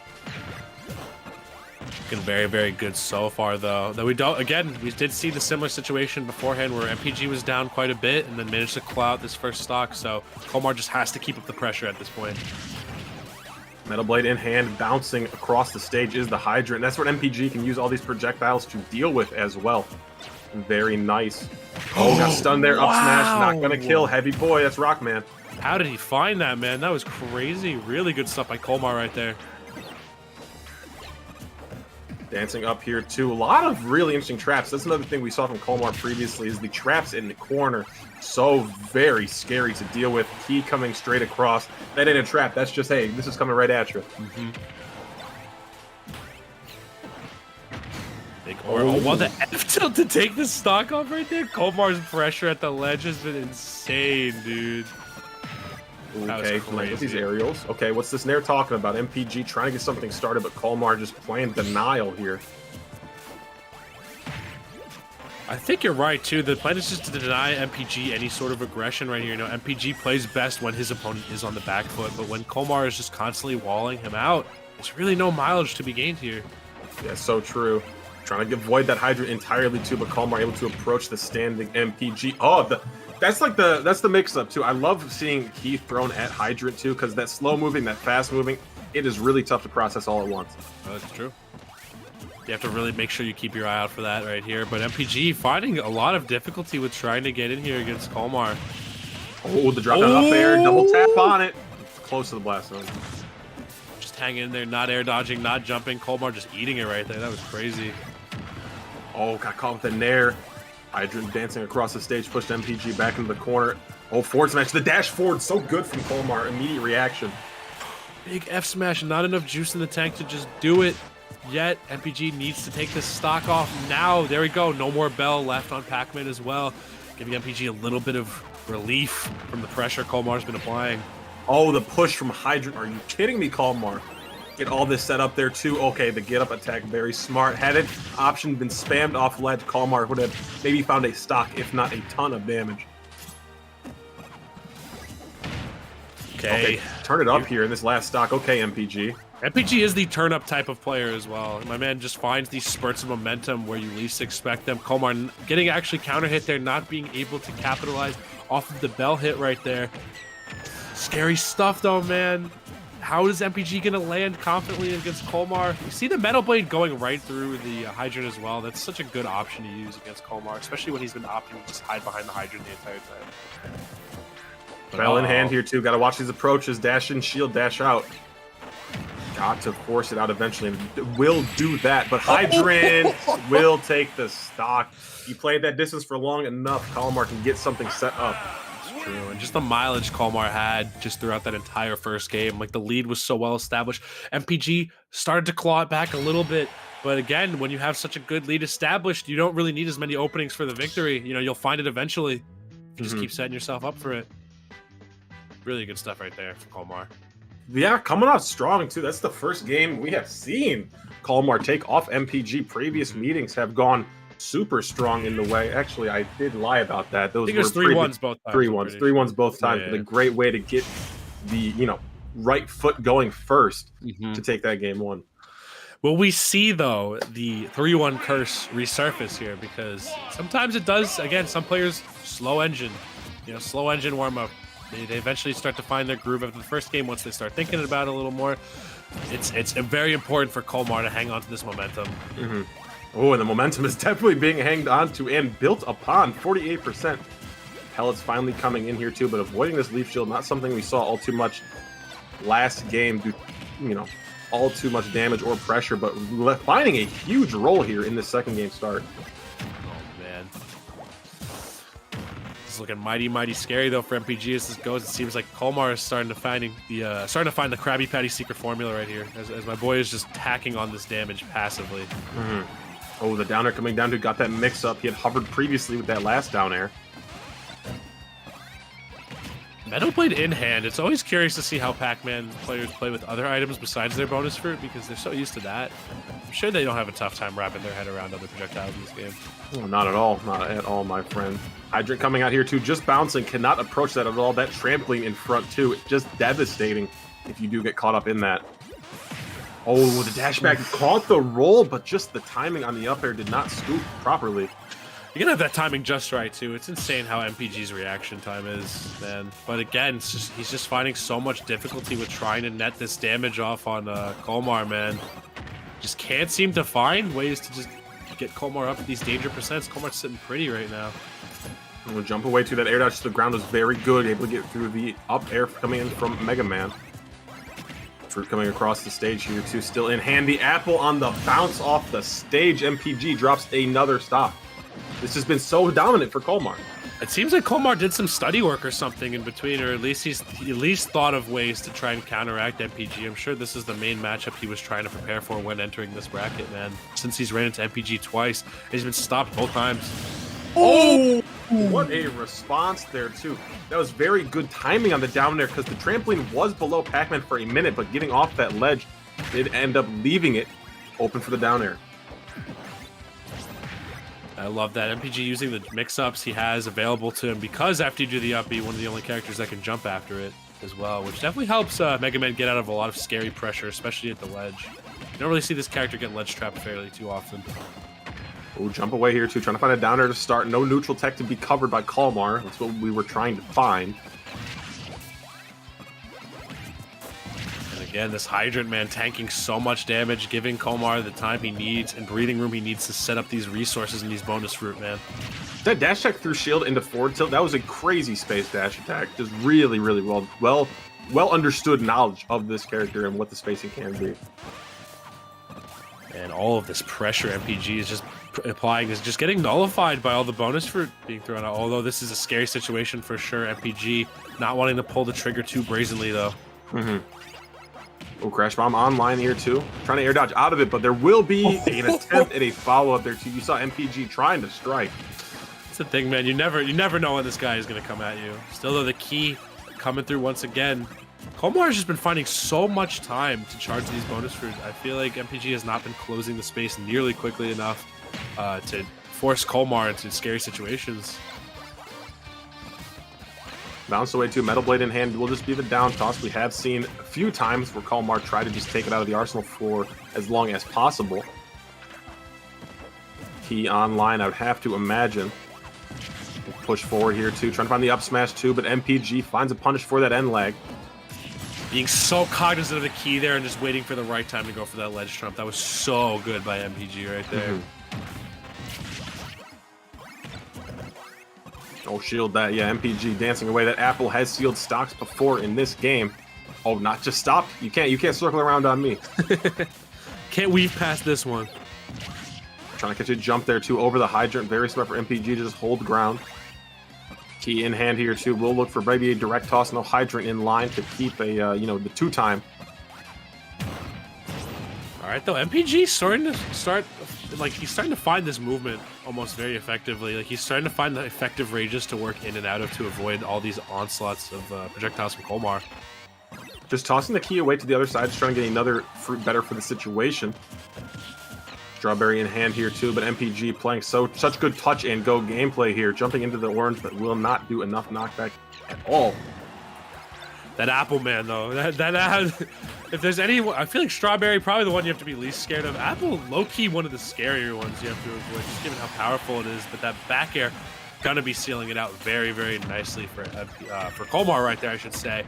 Looking very, very good so far, though. Though we did see the similar situation beforehand where MPG was down quite a bit and then managed to claw out this first stock. So Kolmar just has to keep up the pressure at this point. Metal Blade in hand, bouncing across the stage is the Hydrant. That's what MPG can use all these projectiles to deal with as well. Very nice. Oh, got stunned there. Up smash. Not going to kill. Heavy boy. That's Rockman. How did he find that, man? That was crazy. Really good stuff by Kolmar right there. Dancing up here, too. A lot of really interesting traps. That's another thing we saw from Kolmar previously is the traps in the corner. So very scary to deal with. Key coming straight across. That ain't a trap. That's just, hey, this is coming right at you. Well, the F tilt to take the stock off right there. Kolmar's pressure at the ledge has been insane, dude. Okay, with these aerials. Okay, what's this Nair talking about? MPG trying to get something started, but Kolmar just playing denial here. I think you're right, too. The plan is just to deny MPG any sort of aggression right here. You know, MPG plays best when his opponent is on the back foot, but when Kolmar is just constantly walling him out, there's really no mileage to be gained here. Yeah, so true. Trying to avoid that Hydrant entirely too, but Kolmar able to approach the standing MPG. Oh, that's the mix-up too. I love seeing Key thrown at Hydrant too, because that slow moving, that fast moving, it is really tough to process all at once. Oh, that's true. You have to really make sure you keep your eye out for that right here. But MPG finding a lot of difficulty with trying to get in here against Kolmar. Oh, the drop down up air, double tap on it. It's close to the blast zone. Just hanging in there, not air dodging, not jumping. Kolmar just eating it right there. That was crazy. Oh, got caught with the Nair. Hydrant dancing across the stage, pushed MPG back into the corner. Oh, forward smash. The dash forward, so good from Kolmar. Immediate reaction. Big F smash, not enough juice in the tank to just do it yet. MPG needs to take this stock off now. There we go. No more Bell left on Pac-Man as well. Giving MPG a little bit of relief from the pressure Kolmar's been applying. Oh, the push from Hydrant. Are you kidding me, Kolmar? Get all this set up there too. Okay, the get up attack, very smart. Had it option been spammed off ledge, Kolmar would have maybe found a stock, if not a ton of damage. Okay, turn it up here in this last stock. Okay, MPG. MPG is the turn-up type of player as well. My man just finds these spurts of momentum where you least expect them. Kolmar getting actually counter hit there, not being able to capitalize off of the Bell hit right there. Scary stuff though, man. How is MPG going to land confidently against Kolmar? You see the Metal Blade going right through the Hydrant as well. That's such a good option to use against Kolmar, especially when he's been opting to just hide behind the Hydrant the entire time. Bell in hand here too. Got to watch these approaches. Dash in, shield, dash out. Got to force it out eventually, and will do that. But Hydrant will take the stock. You played that distance for long enough, Kolmar can get something set up. True, and just the mileage Kolmar had just throughout that entire first game. Like, the lead was so well established. MPG started to claw it back a little bit, but again, when you have such a good lead established, you don't really need as many openings for the victory. You know, you'll find it eventually. You just keep setting yourself up for it. Really good stuff right there for Kolmar. Yeah, coming off strong too. That's the first game we have seen Kolmar take off MPG. Previous meetings have gone super strong in the way. Actually, I did lie about that. Those I think it was 3-1s both times. 3-1s both times. Yeah. But a great way to get the right foot going first to take that game one. Will we see, though, the 3-1 curse resurface here? Because sometimes it does. Again, some players, slow engine warm-up. They eventually start to find their groove after the first game once they start thinking about it a little more. It's very important for Kolmar to hang on to this momentum. Oh, and the momentum is definitely being hanged on to and built upon. 48%. Pellets finally coming in here too, but avoiding this leaf shield, not something we saw all too much last game, do all too much damage or pressure, but finding a huge role here in this second game start. Oh man. This is looking mighty scary though for MPG as this goes. It seems like Kolmar is starting to find the Krabby Patty secret formula right here, as my boy is just tacking on this damage passively. Oh, the down air coming down to got that mix up. He had hovered previously with that last down air. Metal Blade in hand. It's always curious to see how Pac-Man players play with other items besides their bonus fruit, because they're so used to that. I'm sure they don't have a tough time wrapping their head around other projectiles in this game. Oh, not at all. Not at all, my friend. Hydrant coming out here too, just bouncing. Cannot approach that at all. That trampoline in front too. It's just devastating if you do get caught up in that. Oh, the dash back caught the roll, but just the timing on the up air did not scoop properly. You gotta have that timing just right too. It's insane how MPG's reaction time is, man. But again, he's just finding so much difficulty with trying to net this damage off on Kolmar, man. Just can't seem to find ways to just get Kolmar up at these danger percents. Kolmar's sitting pretty right now. And we'll jump away to that air dodge to the ground was very good, able to get through the up air coming in from Mega Man. Fruit coming across the stage here too, still in hand. The apple on the bounce off the stage. MPG drops another stock. This has been so dominant for Kolmar. It seems like Kolmar did some study work or something in between, or at least he's thought of ways to try and counteract MPG. I'm sure this is the main matchup he was trying to prepare for when entering this bracket, man. Since he's ran into MPG twice, he's been stopped both times. Oh! What a response there, too. That was very good timing on the down there, because the trampoline was below Pac-Man for a minute, but getting off that ledge did end up leaving it open for the down air. I love that. MPG using the mix-ups he has available to him, because after you do the up B, one of the only characters that can jump after it as well, which definitely helps Mega Man get out of a lot of scary pressure, especially at the ledge. You don't really see this character get ledge trapped fairly too often. Oh, jump away here too, trying to find a down air to start. No neutral tech to be covered by Kolmar. That's what we were trying to find. And again, this Hydrant, man, tanking so much damage, giving Kolmar the time he needs and breathing room he needs to set up these resources and these bonus fruit, man. That dash attack through shield into forward tilt, that was a crazy space dash attack. Just really well understood knowledge of this character and what the spacing can be. And all of this pressure MPG is just applying is just getting nullified by all the bonus fruit being thrown out. Although this is a scary situation for sure. MPG not wanting to pull the trigger too brazenly though. Oh, Crash Bomb online here too. Trying to air dodge out of it, but there will be an attempt at a follow-up there too. You saw MPG trying to strike. That's the thing, man. You never know when this guy is going to come at you. Still though, the key coming through once again. Kolmar has just been finding so much time to charge these bonus fruit. I feel like MPG has not been closing the space nearly quickly enough to force Kolmar into scary situations. Bounce away to Metal Blade in hand will just be the down toss. We have seen a few times where Kolmar tried to just take it out of the arsenal for as long as possible. Key online, I would have to imagine. We'll push forward here too, trying to find the up smash too, but MPG finds a punish for that end lag. Being so cognizant of the key there and just waiting for the right time to go for that ledge trump. That was so good by MPG right there. Oh, shield that. Yeah, MPG dancing away. That apple has sealed stocks before in this game. Oh, not just stopped. You can't circle around on me. Can't weave past this one. Trying to catch a jump there too over the hydrant. Very smart for MPG to just hold ground. Key in hand here too. We'll look for maybe a direct toss, no hydrant in line to keep a the 2-time. All right, though, MPG he's starting to find this movement almost very effectively. Like he's starting to find the effective rages to work in and out of to avoid all these onslaughts of projectiles from Kolmar. Just tossing the key away to the other side, just trying to get another fruit better for the situation. Strawberry in hand here too, but MPG playing such good touch and go gameplay here, jumping into the orange, but will not do enough knockback at all. That Apple man though, if there's any, I feel like Strawberry probably the one you have to be least scared of. Apple low key one of the scarier ones you have to avoid, just given how powerful it is. But that back air gonna be sealing it out very nicely for Kolmar right there, I should say.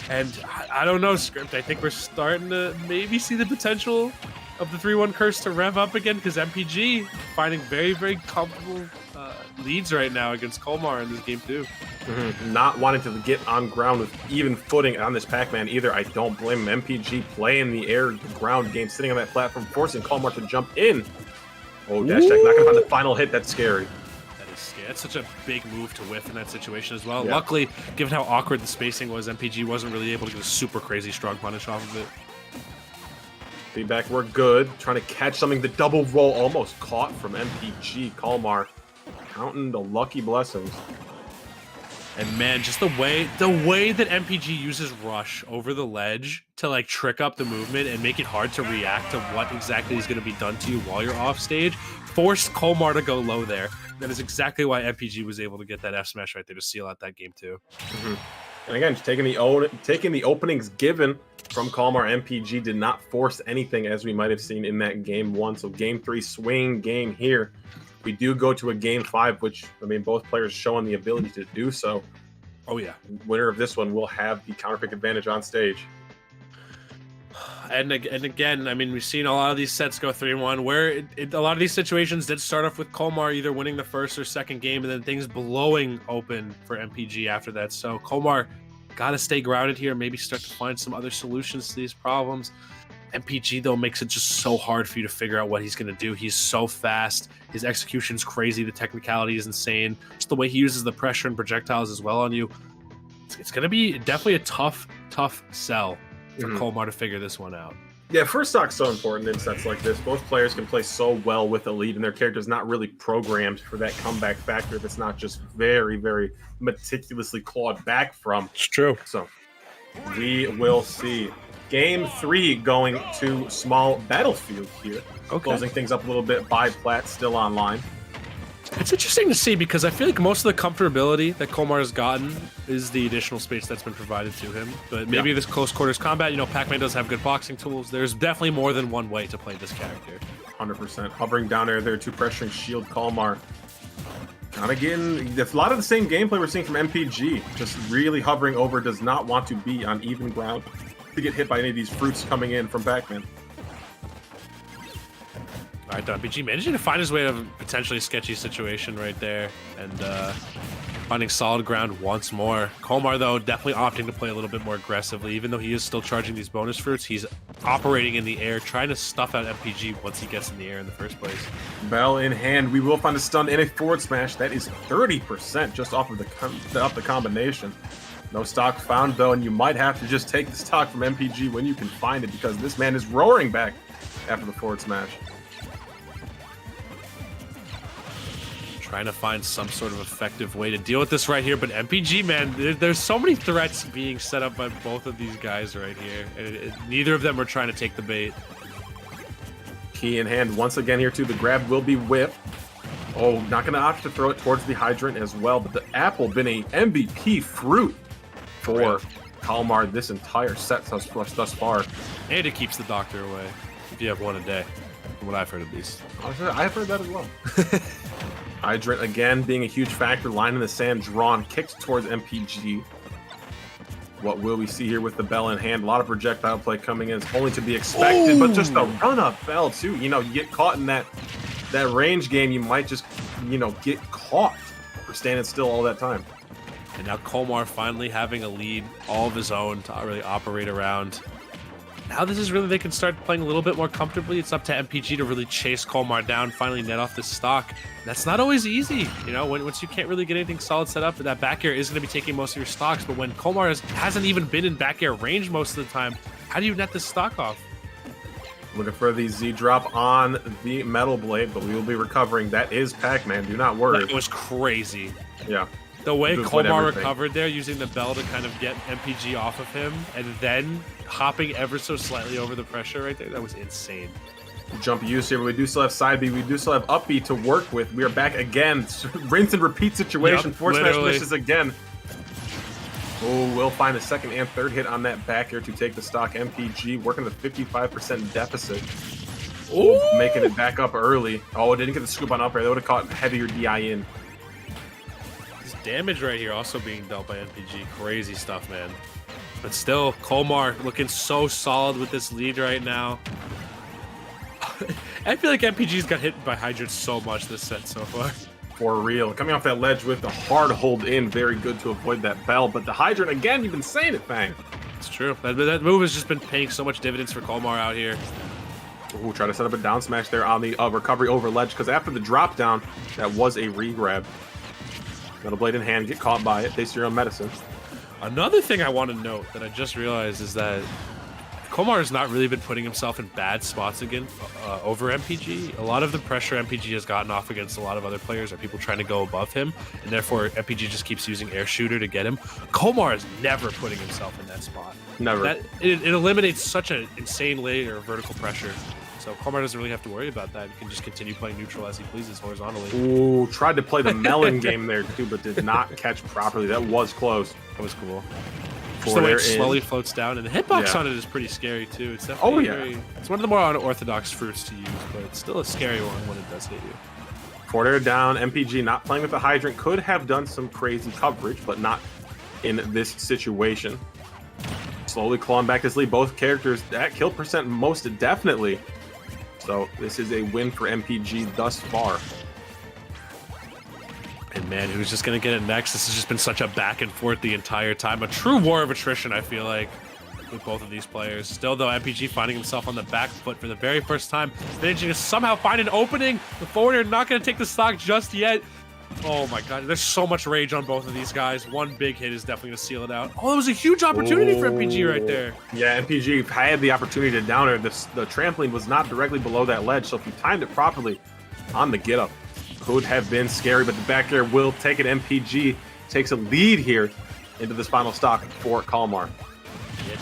And I don't know, Script. I think we're starting to maybe see the potential of the 3-1 curse to rev up again, because MPG finding very comfortable leads right now against Kolmar in this game too. Not wanting to get on ground with even footing on this Pac-Man either. I don't blame him. MPG playing the air, the ground game, sitting on that platform, forcing Kolmar to jump in. Oh, dash tech, not gonna find the final hit. That's scary. That is scary. That's such a big move to whiff in that situation as well. Yeah. Luckily, given how awkward the spacing was, MPG wasn't really able to get a super crazy strong punish off of it. Feedback worked good. Trying to catch something. The double roll almost caught from MPG. Kolmar counting the lucky blessings. And man, just the way that MPG uses Rush over the ledge to like trick up the movement and make it hard to react to what exactly is going to be done to you while you're off stage, forced Kolmar to go low there. That is exactly why MPG was able to get that F smash right there to seal out that game too. And again, just taking the openings given from Kolmar. MPG did not force anything, as we might have seen in that game 1. So game 3 swing game here. We do go to a game 5, which, I mean, both players showing the ability to do so. Oh yeah. Winner of this one will have the counterpick advantage on stage. And again, I mean, we've seen a lot of these sets go 3-1, where a lot of these situations did start off with Kolmar either winning the first or second game, and then things blowing open for MPG after that. So Kolmar got to stay grounded here, maybe start to find some other solutions to these problems. MPG, though, makes it just so hard for you to figure out what he's going to do. He's so fast. His execution's crazy. The technicality is insane. Just the way he uses the pressure and projectiles as well on you. It's going to be definitely a tough sell for Kolmar to figure this one out. Yeah, first stock's so important in sets like this. Both players can play so well with a lead, and their character's not really programmed for that comeback factor that's not just very meticulously clawed back from. It's true. So we will see. Game 3 going to small battlefield here. Okay. Closing things up a little bit. Bi-plat still online. It's interesting to see, because I feel like most of the comfortability that Kolmar has gotten is the additional space that's been provided to him. But maybe this close quarters combat, Pac-Man does have good boxing tools. There's definitely more than one way to play this character. 100%. Hovering down air there to pressuring shield Kolmar. Kind of getting a lot of the same gameplay we're seeing from MPG. Just really hovering over, does not want to be on even ground to get hit by any of these fruits coming in from Pac-Man. All right, MPG managing to find his way out of a potentially sketchy situation right there, and finding solid ground once more. Kolmar, though, definitely opting to play a little bit more aggressively. Even though he is still charging these bonus fruits, he's operating in the air, trying to stuff out MPG once he gets in the air in the first place. Bell in hand. We will find a stun and a forward smash. That is 30% just off of the combination. No stock found, though, and you might have to just take the stock from MPG when you can find it, because this man is roaring back after the forward smash. Trying to find some sort of effective way to deal with this right here, but MPG, man, there's so many threats being set up by both of these guys right here, and neither of them are trying to take the bait. Key in hand once again here, too. The grab will be whipped. Oh, not going to opt to throw it towards the hydrant as well, but the apple been a MVP fruit for Kolmar this entire set thus far. And it keeps the doctor away, if you have one a day, from what I've heard at least. I've heard that as well. Hydrant again being a huge factor. Line in the sand drawn, kicked towards MPG. What will we see here with the bell in hand? A lot of projectile play coming in. It's only to be expected, but just a run-up bell too. You get caught in that range game, you might just, get caught for standing still all that time. And now Kolmar finally having a lead all of his own to really operate around. now this is really, they can start playing a little bit more comfortably. It's up to MPG to really chase Kolmar down, finally net off this stock. That's not always easy, you know, once you can't really get anything solid set up, that back air is going to be taking most of your stocks, but when Kolmar hasn't even been in back air range most of the time, how do you net this stock off? Looking for the Z drop on the Metal Blade, but we will be recovering. That is Pac-Man, do not worry. That was crazy. Yeah. The way Just Kolmar everything. recovered there, using the bell to kind of get MPG off of him, and then hopping ever so slightly over the pressure right there, that was insane. Jump use here, but we do still have side B, we do still have up B to work with. We are back again. Rinse and repeat situation. Yep, Force smash literally. misses again. Oh, we'll find a second and third hit on that back air to take the stock. MPG working the 55% deficit. Ooh. Making it back up early. Oh, didn't get the scoop on up air. They would have caught heavier DI in. This damage right here also being dealt by MPG. Crazy stuff, man. But still, Kolmar looking so solid with this lead right now. I feel like MPG's got hit by Hydrant so much this set so far. For real. Coming off that ledge with the hard hold in. Very good to avoid that bell. But the Hydrant, again, you've been saying it, Fang. It's true. That move has just been paying so much dividends for Kolmar out here. Ooh, try to set up a down smash there on the recovery over ledge, because after the drop down, that was a re-grab. Metal Blade in hand, get caught by it, taste your own medicine. Another thing I want to note that I just realized is that Kolmar has not really been putting himself in bad spots again over MPG. A lot of the pressure MPG has gotten off against a lot of other players are people trying to go above him, and therefore MPG just keeps using air shooter to get him. Kolmar is never putting himself in that spot. Never. It eliminates such an insane layer of vertical pressure. So Kolmar doesn't really have to worry about that. He can just continue playing neutral as he pleases horizontally. Ooh, tried to play the melon game there too, but did not catch properly. That was close. That was cool. Just the way it slowly floats down, and the hitbox Yeah. on it is pretty scary too. It's definitely it's one of the more unorthodox fruits to use, but it's still a scary one when it does hit you. Forward air down, MPG not playing with the Hydrant. Could have done some crazy coverage, but not in this situation. Slowly clawing back this lead. Both characters at kill percent most definitely. So this is a win for MPG thus far. And man, who's just going to get it next? This has just been such a back and forth the entire time. A true war of attrition, I feel like, with both of these players. Still, though, MPG finding himself on the back foot for the very first time. Managing to somehow find an opening. The forwarder not going to take the stock just yet. Oh my god, there's so much rage on both of these guys. One big hit is definitely going to seal it out. Oh, that was a huge opportunity for MPG right there. Yeah, MPG had the opportunity to down air. The trampoline was not directly below that ledge, so if you timed it properly on the get up, could have been scary, but the back air will take it. MPG takes a lead here into this final stock for Kolmar. Yeah,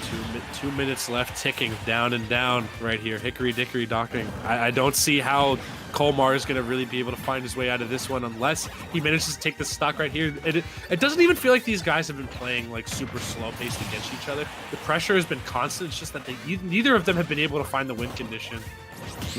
2 minutes left, ticking down and down right here. Hickory dickory docking. I don't see how Kolmar is going to really be able to find his way out of this one unless he manages to take the stock right here. It doesn't even feel like these guys have been playing like super slow paced against each other. The pressure has been constant. It's just that neither of them have been able to find the win condition.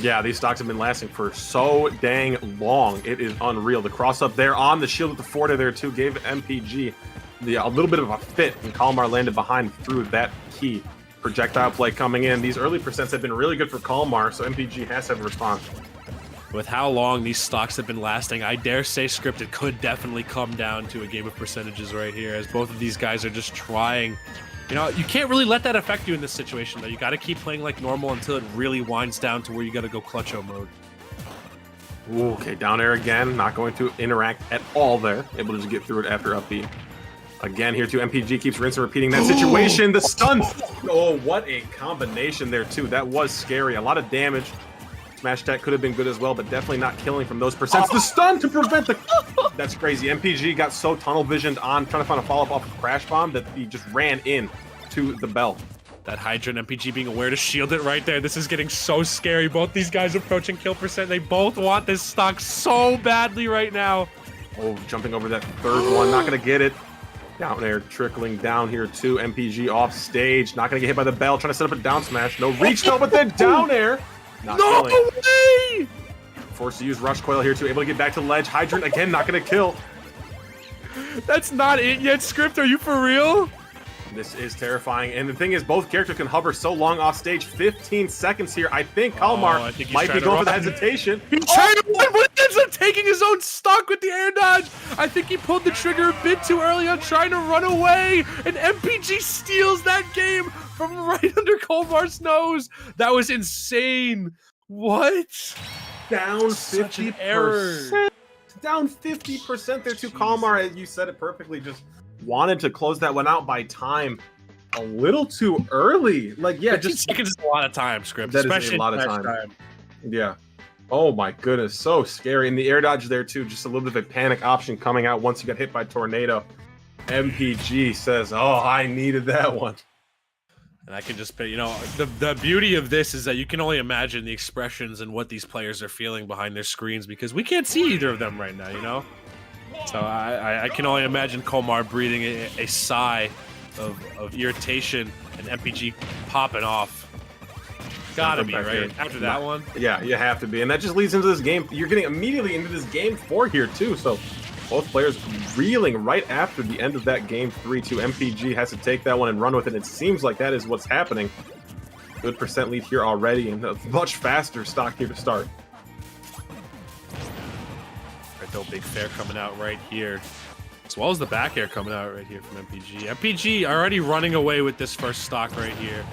Yeah, these stocks have been lasting for so dang long. It is unreal. The cross up there on the shield with the forward there too gave MPG a little bit of a fit, and Kolmar landed behind through that key. Projectile play coming in. These early percents have been really good for Kolmar, so MPG has to have a response. With how long these stocks have been lasting, I dare say scripted could definitely come down to a game of percentages right here, as both of these guys are just trying. You know, you can't really let that affect you in this situation, though. You got to keep playing like normal until it really winds down to where you got to go clutcho mode. Ooh, okay, down air again. Not going to interact at all there. Able to just get through it after up B. Again, here too, MPG keeps rinsing and repeating that situation. The stun. Oh, what a combination there too. That was scary. A lot of damage. Smash attack could have been good as well, but definitely not killing from those percents. The stun to prevent the... That's crazy. MPG got so tunnel visioned on trying to find a follow-up off of Crash Bomb that he just ran in to the bell. That Hydra and MPG being aware to shield it right there. This is getting so scary. Both these guys approaching kill percent. They both want this stock so badly right now. Oh, jumping over that third one. Not going to get it. Down air trickling down here too. MPG off stage. Not going to get hit by the bell. Trying to set up a down smash. No reach though, but then down air. Not No killing. way! Forced to use Rush Coil here too. Able to get back to the ledge. Hydrant again, not going to kill. That's not it yet, Script. Are you for real? This is terrifying, and the thing is, both characters can hover so long off stage. 15 seconds here. I think Kolmar might be going for the hesitation. He's trying to run, but he ends up taking his own stock with the air dodge. I think he pulled the trigger a bit too early on trying to run away, and MPG steals that game from right under Kolmar's nose. That was insane. What? Down Such an 50%. error. Down 50% there to Kolmar, as you said it perfectly. Just wanted to close that one out by time a little too early. Like, yeah, 15 just seconds is a lot of time, Script. That is especially a lot of in time. Yeah. Oh my goodness, so scary. And the air dodge there too, just a little bit of a panic option coming out once you got hit by Tornado. MPG says, oh, I needed that one. And I can just, you know, the beauty of this is that you can only imagine the expressions and what these players are feeling behind their screens because we can't see either of them right now, you know? So I can only imagine Kolmar breathing a sigh of irritation and MPG popping off. Gotta be, right? After that one? Yeah, you have to be. And that just leads into this game. You're getting immediately into this game 4 here, too. So both players reeling right after the end of that game 3-2. MPG has to take that one and run with it. It seems like that is what's happening. Good percent lead here already, and a much faster stock here to start. Right, though, big fair coming out right here. As well as the back air coming out right here from MPG. MPG already running away with this first stock right here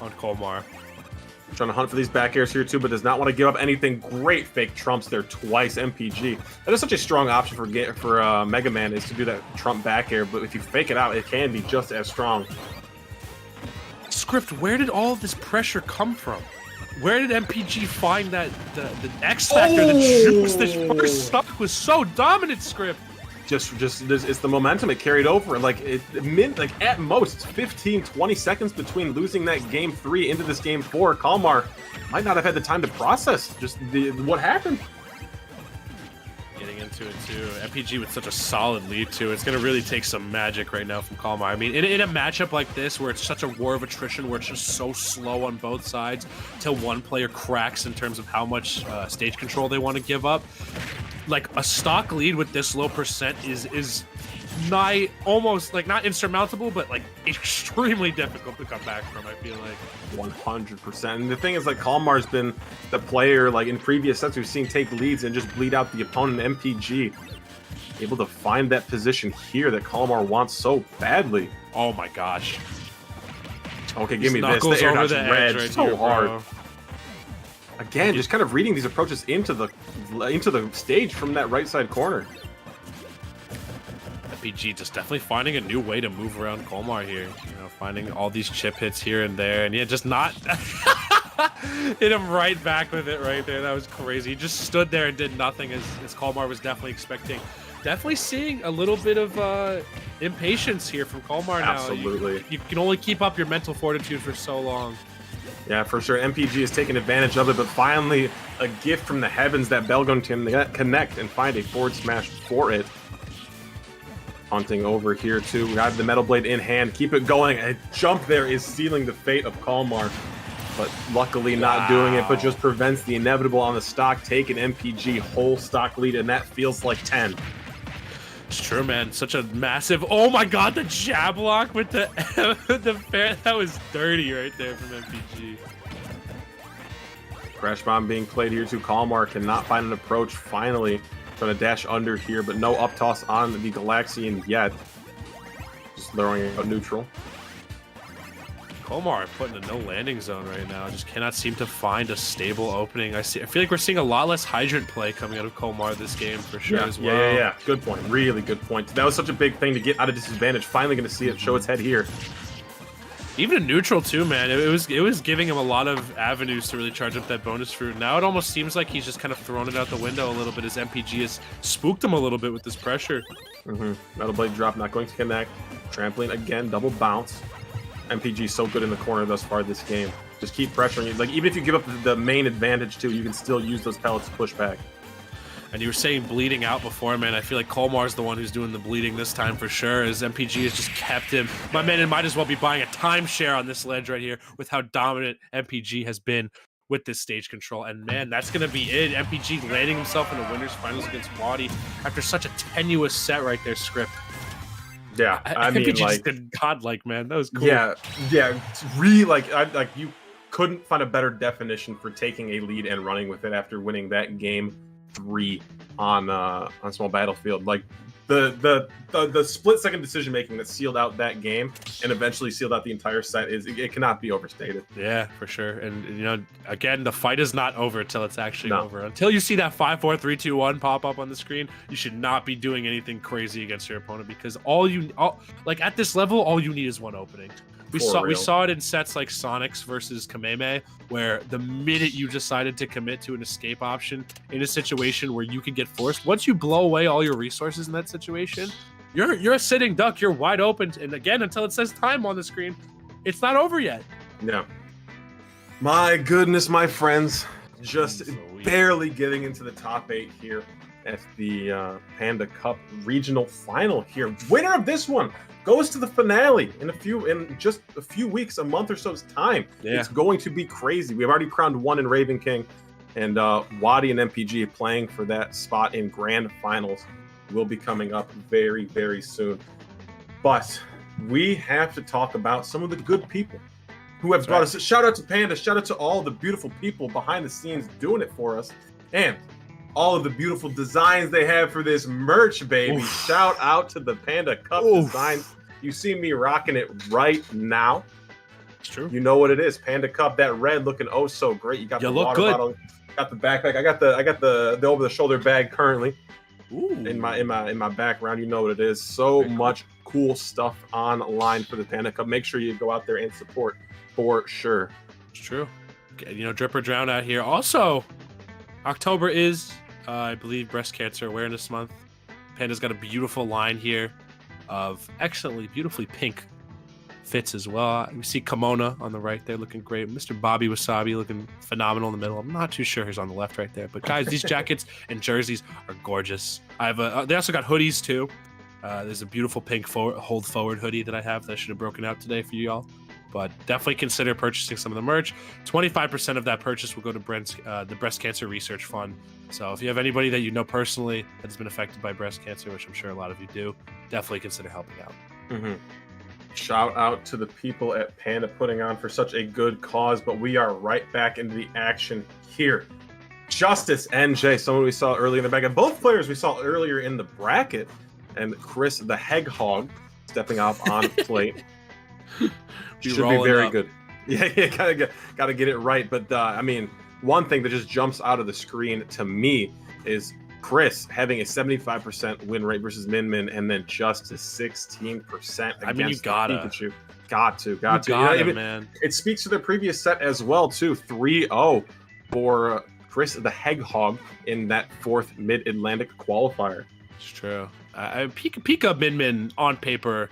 on Kolmar. Trying to hunt for these back airs here too, but does not want to give up anything. Great fake trumps there twice. MPG. That is such a strong option for Mega Man, is to do that trump back air, but if you fake it out, it can be just as strong. Script, where did all of this pressure come from? Where did MPG find that the X factor, the juice? This first stock was so dominant, Script. Just it's the momentum it carried over. Like at most 15-20 seconds between losing that game 3 into this game 4. Kolmar might not have had the time to process just what happened. Getting into it too. MPG with such a solid lead too. It's gonna really take some magic right now from Kolmar. I mean, in a matchup like this where it's such a war of attrition, where it's just so slow on both sides till one player cracks in terms of how much stage control they want to give up. Like a stock lead with this low percent is nigh almost like not insurmountable, but like extremely difficult to come back from. I feel like 100%. And the thing is, like, Kolmar's been the player, like in previous sets we've seen take leads and just bleed out the opponent. MPG able to find that position here that Kolmar wants so badly. Oh my gosh. Okay, give me this. The air dodge red right so here, hard. bro. Again, just kind of reading these approaches into the stage from that right side corner. MPG just definitely finding a new way to move around Kolmar here. You know, finding all these chip hits here and there, and yeah, just not hit him right back with it right there. That was crazy. He just stood there and did nothing, as Kolmar was definitely expecting. Definitely seeing a little bit of impatience here from Kolmar now. Absolutely. You can only keep up your mental fortitude for so long. Yeah, for sure. MPG is taking advantage of it, but finally a gift from the heavens that Belgon can connect and find a forward smash for it. Hunting over here too. We have the Metal Blade in hand. Keep it going. A jump there is sealing the fate of Kolmar, but luckily not doing it, but just prevents the inevitable on the stock. Taking MPG whole stock lead, and that feels like 10. It's true, man. Such a massive. Oh my god, the jab lock with the the fair. That was dirty right there from MPG. Crash Bomb being played here too. Kolmar cannot find an approach. Finally trying to dash under here, but no up toss on the Galaxian yet. Just throwing it out neutral. Kolmar put in a no landing zone right now. Just cannot seem to find a stable opening. I feel like we're seeing a lot less hydrant play coming out of Kolmar this game for sure as well. Yeah. Good point. Really good point. That was such a big thing to get out of disadvantage. Finally going to see it show its head here. Even in neutral too, man. It was giving him a lot of avenues to really charge up that bonus fruit. Now it almost seems like he's just kind of thrown it out the window a little bit as MPG has spooked him a little bit with this pressure. Metal Blade drop not going to connect. Trampoline again, double bounce. MPG so good in the corner thus far this game. Just keep pressuring you. Like, even if you give up the main advantage too, you can still use those pellets to push back. And you were saying bleeding out before, man. I feel like Kolmar's the one who's doing the bleeding this time for sure, as MPG has just kept him. My man might as well be buying a timeshare on this ledge right here with how dominant MPG has been with this stage control. And man, that's going to be it. MPG landing himself in the winners finals against Wadi after such a tenuous set right there, Script. Yeah, I mean, RPG like, just did godlike, man. That was cool. yeah, it's really like you couldn't find a better definition for taking a lead and running with it after winning that game 3 on Small Battlefield. Like the split-second decision making that sealed out that game and eventually sealed out the entire set it cannot be overstated. Yeah, for sure. And again, the fight is not over until it's actually over. Until you see that 5, 4, 3, 2, 1 pop up on the screen, you should not be doing anything crazy against your opponent, because like at this level, all you need is one opening. We saw it in sets like Sonic's versus Kameme, where the minute you decided to commit to an escape option in a situation where you could get forced, once you blow away all your resources in that situation, you're a sitting duck, you're wide open, and again, until it says time on the screen, it's not over yet. Yeah. My goodness, my friends, just barely getting into the top 8 here at the Panda Cup regional final here. Winner of this one goes to the finale in just a few weeks, a month or so's time. Yeah. It's going to be crazy. We've already crowned one in Raven King, and Wadi and MPG playing for that spot in grand finals will be coming up very, very soon. But we have to talk about some of the good people who have brought us. Shout out to Panda, shout out to all the beautiful people behind the scenes doing it for us, and all of the beautiful designs they have for this merch, baby. Oof. Shout out to the Panda Cup designs. You see me rocking it right now. It's true. You know what it is. Panda Cup, that red looking oh so great. You got the water bottle, got the backpack. I got the over the shoulder bag currently. Ooh. In my background. You know what it is. So much cool stuff online for the Panda Cup. Make sure you go out there and support for sure. It's true. Drip or drown out here. Also, October is, I believe, Breast Cancer Awareness Month. Panda's got a beautiful line here of beautifully pink fits as well. We see Kimona on the right there looking great. Mr. Bobby Wasabi looking phenomenal in the middle. I'm not too sure who's on the left right there. But guys, these jackets and jerseys are gorgeous. They also got hoodies too. There's a beautiful pink hold forward hoodie that I have that I should have broken out today for you all. But definitely consider purchasing some of the merch. 25% of that purchase will go to the Breast Cancer Research Fund. So if you have anybody that you know personally that's been affected by breast cancer, which I'm sure a lot of you do, definitely consider helping out. Mm-hmm. Shout out to the people at Panda putting on for such a good cause, but we are right back into the action here. Justice NJ, someone we saw early in the bracket. Both players we saw earlier in the bracket, and Chris the Hedgehog stepping up on plate. Should be very good. Yeah, gotta get it right. But I mean, one thing that just jumps out of the screen to me is Chris having a 75% win rate versus Min, and then just a 16%. I mean, you gotta. Pikachu. Got to. Man. It speaks to their previous set as well, too. 3-0 for Chris the Hedgehog in that 4th Mid-Atlantic qualifier. It's true. Pika Min on paper,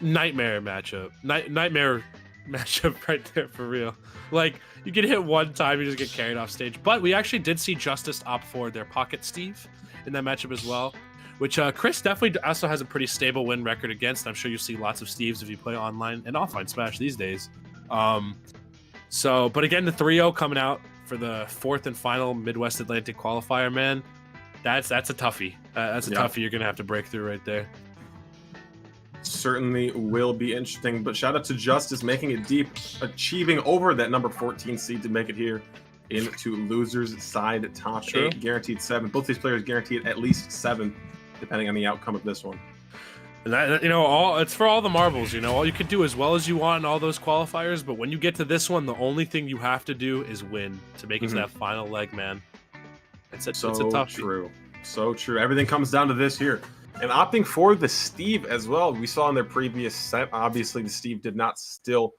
nightmare matchup. Nightmare matchup right there for real. Like, you get hit one time, you just get carried off stage. But we actually did see Justice opt for their Pocket Steve in that matchup as well, which Chris definitely also has a pretty stable win record against. I'm sure you'll see lots of Steves if you play online and offline Smash these days. But again, the 3-0 coming out for the 4th and final Midwest Atlantic qualifier, man. That's a toughie. That's a toughie you're going to have to break through right there. Certainly will be interesting, but shout out to Justice making it deep, achieving over that number 14 seed to make it here into losers side top 8, guaranteed 7. Both these players guaranteed at least 7, depending on the outcome of this one. And that, it's for all the marbles. All you could do as well as you want in all those qualifiers, but when you get to this one, the only thing you have to do is win to make it to that final leg, man. It's a tough. So true. Everything comes down to this here. And opting for the Steve as well. We saw in their previous set, obviously the Steve did not still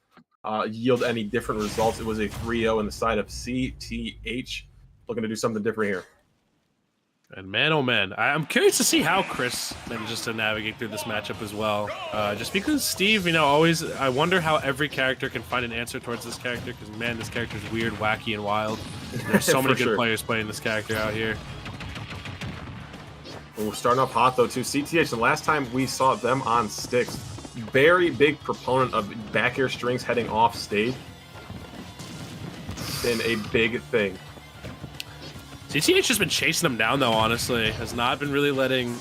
yield any different results. It was a 3-0 in the side of CTH. Looking to do something different here. And man, oh man, I'm curious to see how Chris manages to navigate through this matchup as well. Just because Steve, always, I wonder how every character can find an answer towards this character, because man, this character is weird, wacky, and wild. There's so many good players playing this character out here. We're starting off hot, though, too. CTH, the last time we saw them on sticks, very big proponent of back air strings heading off stage. Been a big thing. CTH has been chasing him down, though, honestly. Has not been really letting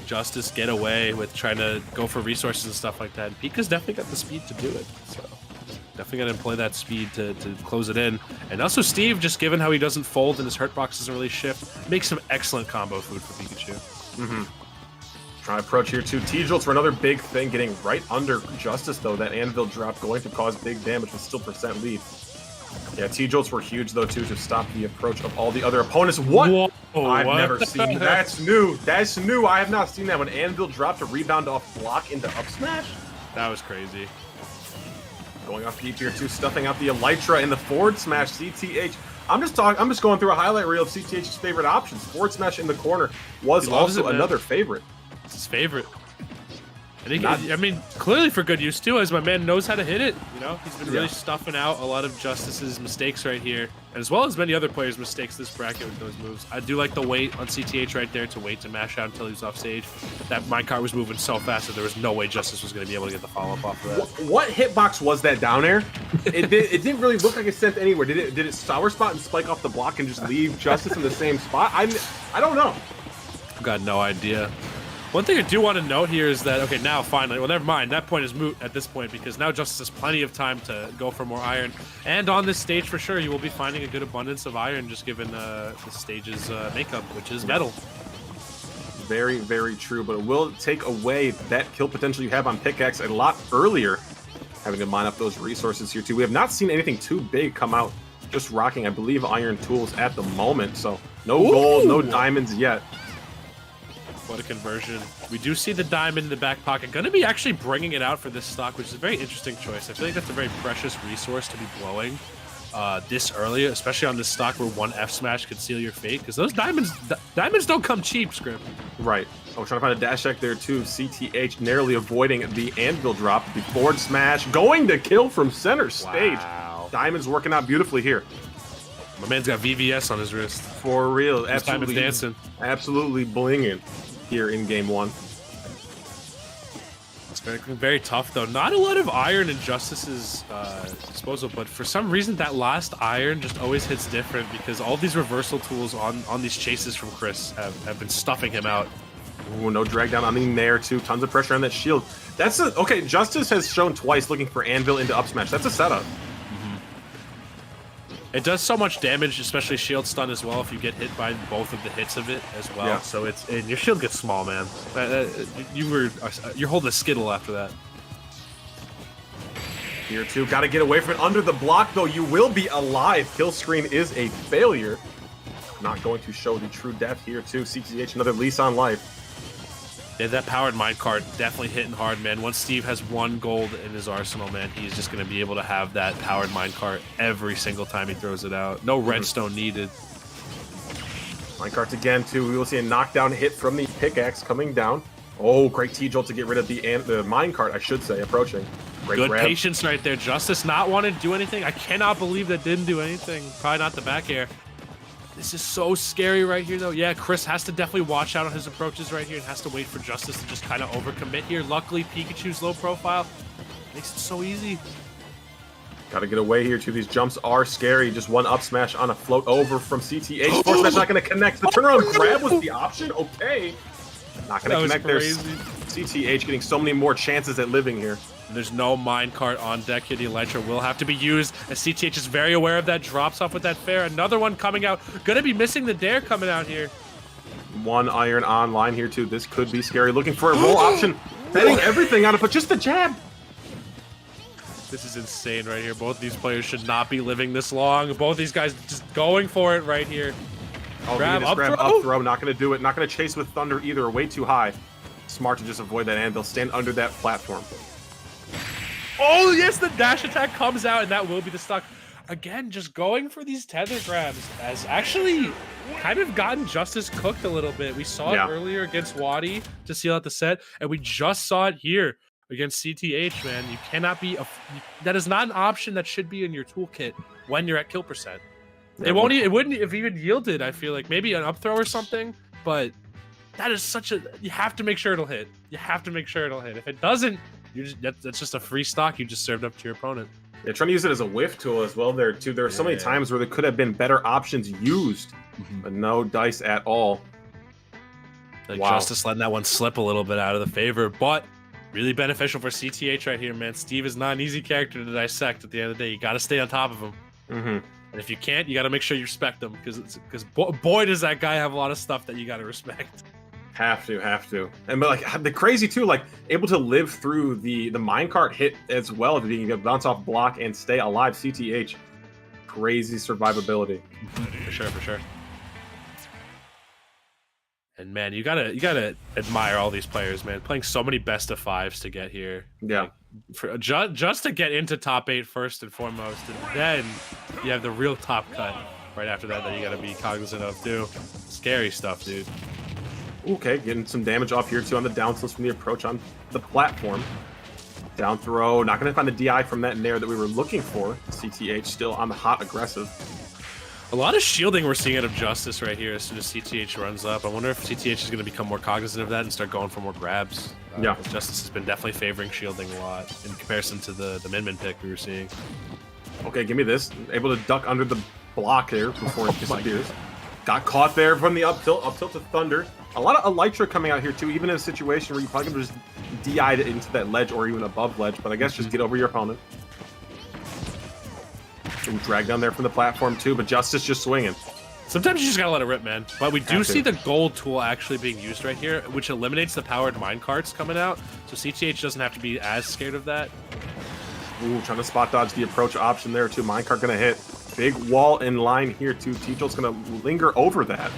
Justice get away with trying to go for resources and stuff like that. And Pika's definitely got the speed to do it. So definitely going to play that speed to close it in. And also Steve, just given how he doesn't fold and his hurt box doesn't really shift, makes some excellent combo food for Pikachu. Trying to approach here too. T-Jolts for another big thing, getting right under Justice, though. That anvil drop going to cause big damage with still percent lead. Yeah, T-Jolts were huge, though, too, to stop the approach of all the other opponents. What? Whoa, I've what? never seen. That's new. That's new. I have not seen that. When anvil dropped to rebound off block into up smash. That was crazy. Going off deep here, too, stuffing out the Elytra in the forward smash. CTH. I'm just going through a highlight reel of CTH's favorite options. Forward smash in the corner was also another favorite. It's his favorite. And I mean, clearly for good use too, as my man knows how to hit it. You know, he's been really stuffing out a lot of Justice's mistakes right here, as well as many other players' mistakes this bracket with those moves. I do like the wait on CTH right there to wait to mash out until he was off stage. That minecart was moving so fast that there was no way Justice was going to be able to get the follow-up off of that. What hitbox was that down air? It didn't really look like it sent anywhere. Did it sour spot and spike off the block and just leave Justice in the same spot? I don't know. I've got no idea. One thing I do want to note here is that, okay, now finally, well, never mind, that point is moot at this point because now Justice has plenty of time to go for more iron. And on this stage, for sure, you will be finding a good abundance of iron just given the stage's makeup, which is metal. Very, very true, but it will take away that kill potential you have on Pickaxe a lot earlier, having to mine up those resources here, too. We have not seen anything too big come out, just rocking, I believe, iron tools at the moment, so no gold, no diamonds yet. What a conversion. We do see the diamond in the back pocket. Going to be actually bringing it out for this stock, which is a very interesting choice. I feel like that's a very precious resource to be blowing this early, especially on this stock where one F smash could seal your fate, because those diamonds don't come cheap, Script. Right. Oh, trying to find a dash check there, too. CTH narrowly avoiding the anvil drop. The forward smash going to kill from center stage. Wow. Diamond's working out beautifully here. My man's got VVS on his wrist. For real. Diamond's dancing. Absolutely blinging here in game one. It's very, very tough, though. Not a lot of iron in Justice's disposal, but for some reason, that last iron just always hits different because all these reversal tools on these chases from Chris have been stuffing him out. Ooh, no drag down on the Nair, too. Tons of pressure on that shield. Okay, Justice has shown twice looking for anvil into up smash. That's a setup. It does so much damage, especially shield stun as well, if you get hit by both of the hits of it as well. Yeah. So and your shield gets small, man. You're holding a skittle after that. Here, too. Got to get away from it. Under the block, though, you will be alive. Kill screen is a failure. Not going to show the true death here, too. CTH, another lease on life. Yeah, that powered minecart definitely hitting hard, man. Once Steve has one gold in his arsenal, man, he's just going to be able to have that powered minecart every single time he throws it out. No redstone needed. Minecarts again, too. We will see a knockdown hit from the pickaxe coming down. Oh, great T-Jolt to get rid of the minecart, I should say, approaching. Great Good grab. patience right there. Justice not wanting to do anything. I cannot believe that didn't do anything. Probably not the back air. This is so scary right here, though. Yeah, Chris has to definitely watch out on his approaches right here and has to wait for Justice to just kind of overcommit here. Luckily, Pikachu's low profile makes it so easy. Got to get away here, too. These jumps are scary. Just one up smash on a float over from CTH. Force smash not going to connect. The turnaround grab was the option. Okay. Not going to connect there. CTH getting so many more chances at living here. There's no minecart on deck here. The Elytra will have to be used as CTH is very aware of that. Drops off with that fair. Another one coming out. Gonna be missing the dare coming out here. One iron online here, too. This could be scary. Looking for a roll option. Betting everything on it, but just the jab. This is insane right here. Both these players should not be living this long. Both these guys just going for it right here. Oh, grab, up throw. Not going to do it. Not going to chase with Thunder either. Way too high. Smart to just avoid that anvil. Stand under that platform. Oh, yes, the dash attack comes out, and that will be the stock. Again, just going for these tether grabs has actually kind of gotten Justice cooked a little bit. We saw it earlier against Wadi to seal out the set, and we just saw it here against CTH, man. You cannot be... that is not an option that should be in your toolkit when you're at kill percent. It wouldn't have even yielded, I feel like. Maybe an up throw or something, but that is such a... You have to make sure it'll hit. You have to make sure it'll hit. If it doesn't... that's just a free stock you just served up to your opponent. They're trying to use it as a whiff tool as well there too. There are so many times where there could have been better options used, but no dice at all. Like Justice letting that one slip a little bit out of the favor, but really beneficial for CTH right here, man. Steve is not an easy character to dissect at the end of the day. You got to stay on top of him. And if you can't, you got to make sure you respect him, because boy, does that guy have a lot of stuff that you got to respect. Have to. And but like the crazy too, like able to live through the minecart hit as well, being able to bounce off block and stay alive. CTH, crazy survivability. For sure. And man, you gotta admire all these players, man. Playing so many best of fives to get here. Yeah. Like, just to get into top 8 first and foremost, and then you have the real top cut right after that you gotta be cognizant of too. Scary stuff, dude. Okay, getting some damage off here too on the down tilts from the approach on the platform. Down throw, not gonna find the DI from that nair that we were looking for. CTH still on the hot aggressive. A lot of shielding we're seeing out of Justice right here as soon as CTH runs up. I wonder if CTH is going to become more cognizant of that and start going for more grabs. Yeah. Justice has been definitely favoring shielding a lot in comparison to the Min pick we were seeing. Okay, give me this. Able to duck under the block there before it disappears. Got caught there from the up tilt to Thunder. A lot of Elytra coming out here too, even in a situation where you probably can just DI into that ledge or even above ledge, but I guess just get over your opponent. And drag down there from the platform too, but Justice just swinging. Sometimes you just gotta let it rip, man. But we do see the gold tool actually being used right here, which eliminates the powered minecarts coming out, so CTH doesn't have to be as scared of that. Ooh, trying to spot dodge the approach option there too. Minecart gonna hit. Big wall in line here too. T-Jolt's gonna linger over that.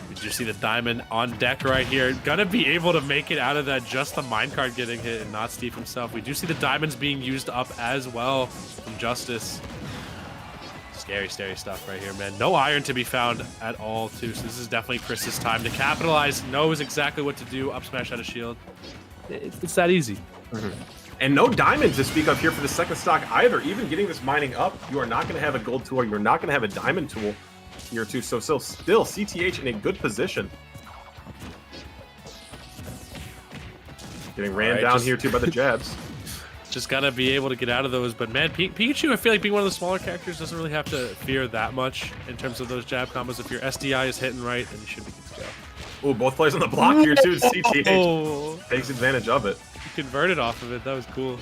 Did you see the diamond on deck right here? Gonna be able to make it out of that, just the minecart getting hit and not Steve himself. We do see the diamonds being used up as well from Justice. Scary stuff right here, man. No iron to be found at all, too. So this is definitely Chris's time to capitalize. Knows exactly what to do. Up smash out of shield. It's that easy. And no diamonds to speak of here for the second stock either. Even getting this mining up, you are not going to have a gold tool. You're not going to have a diamond tool here too. So still CTH in a good position. Getting ran down here too by the jabs. Just gotta be able to get out of those. But man, Pikachu, I feel like being one of the smaller characters doesn't really have to fear that much in terms of those jab combos. If your SDI is hitting right, then you should be good to go. Oh, both players on the block here too. CTH takes advantage of it. You converted off of it. That was cool.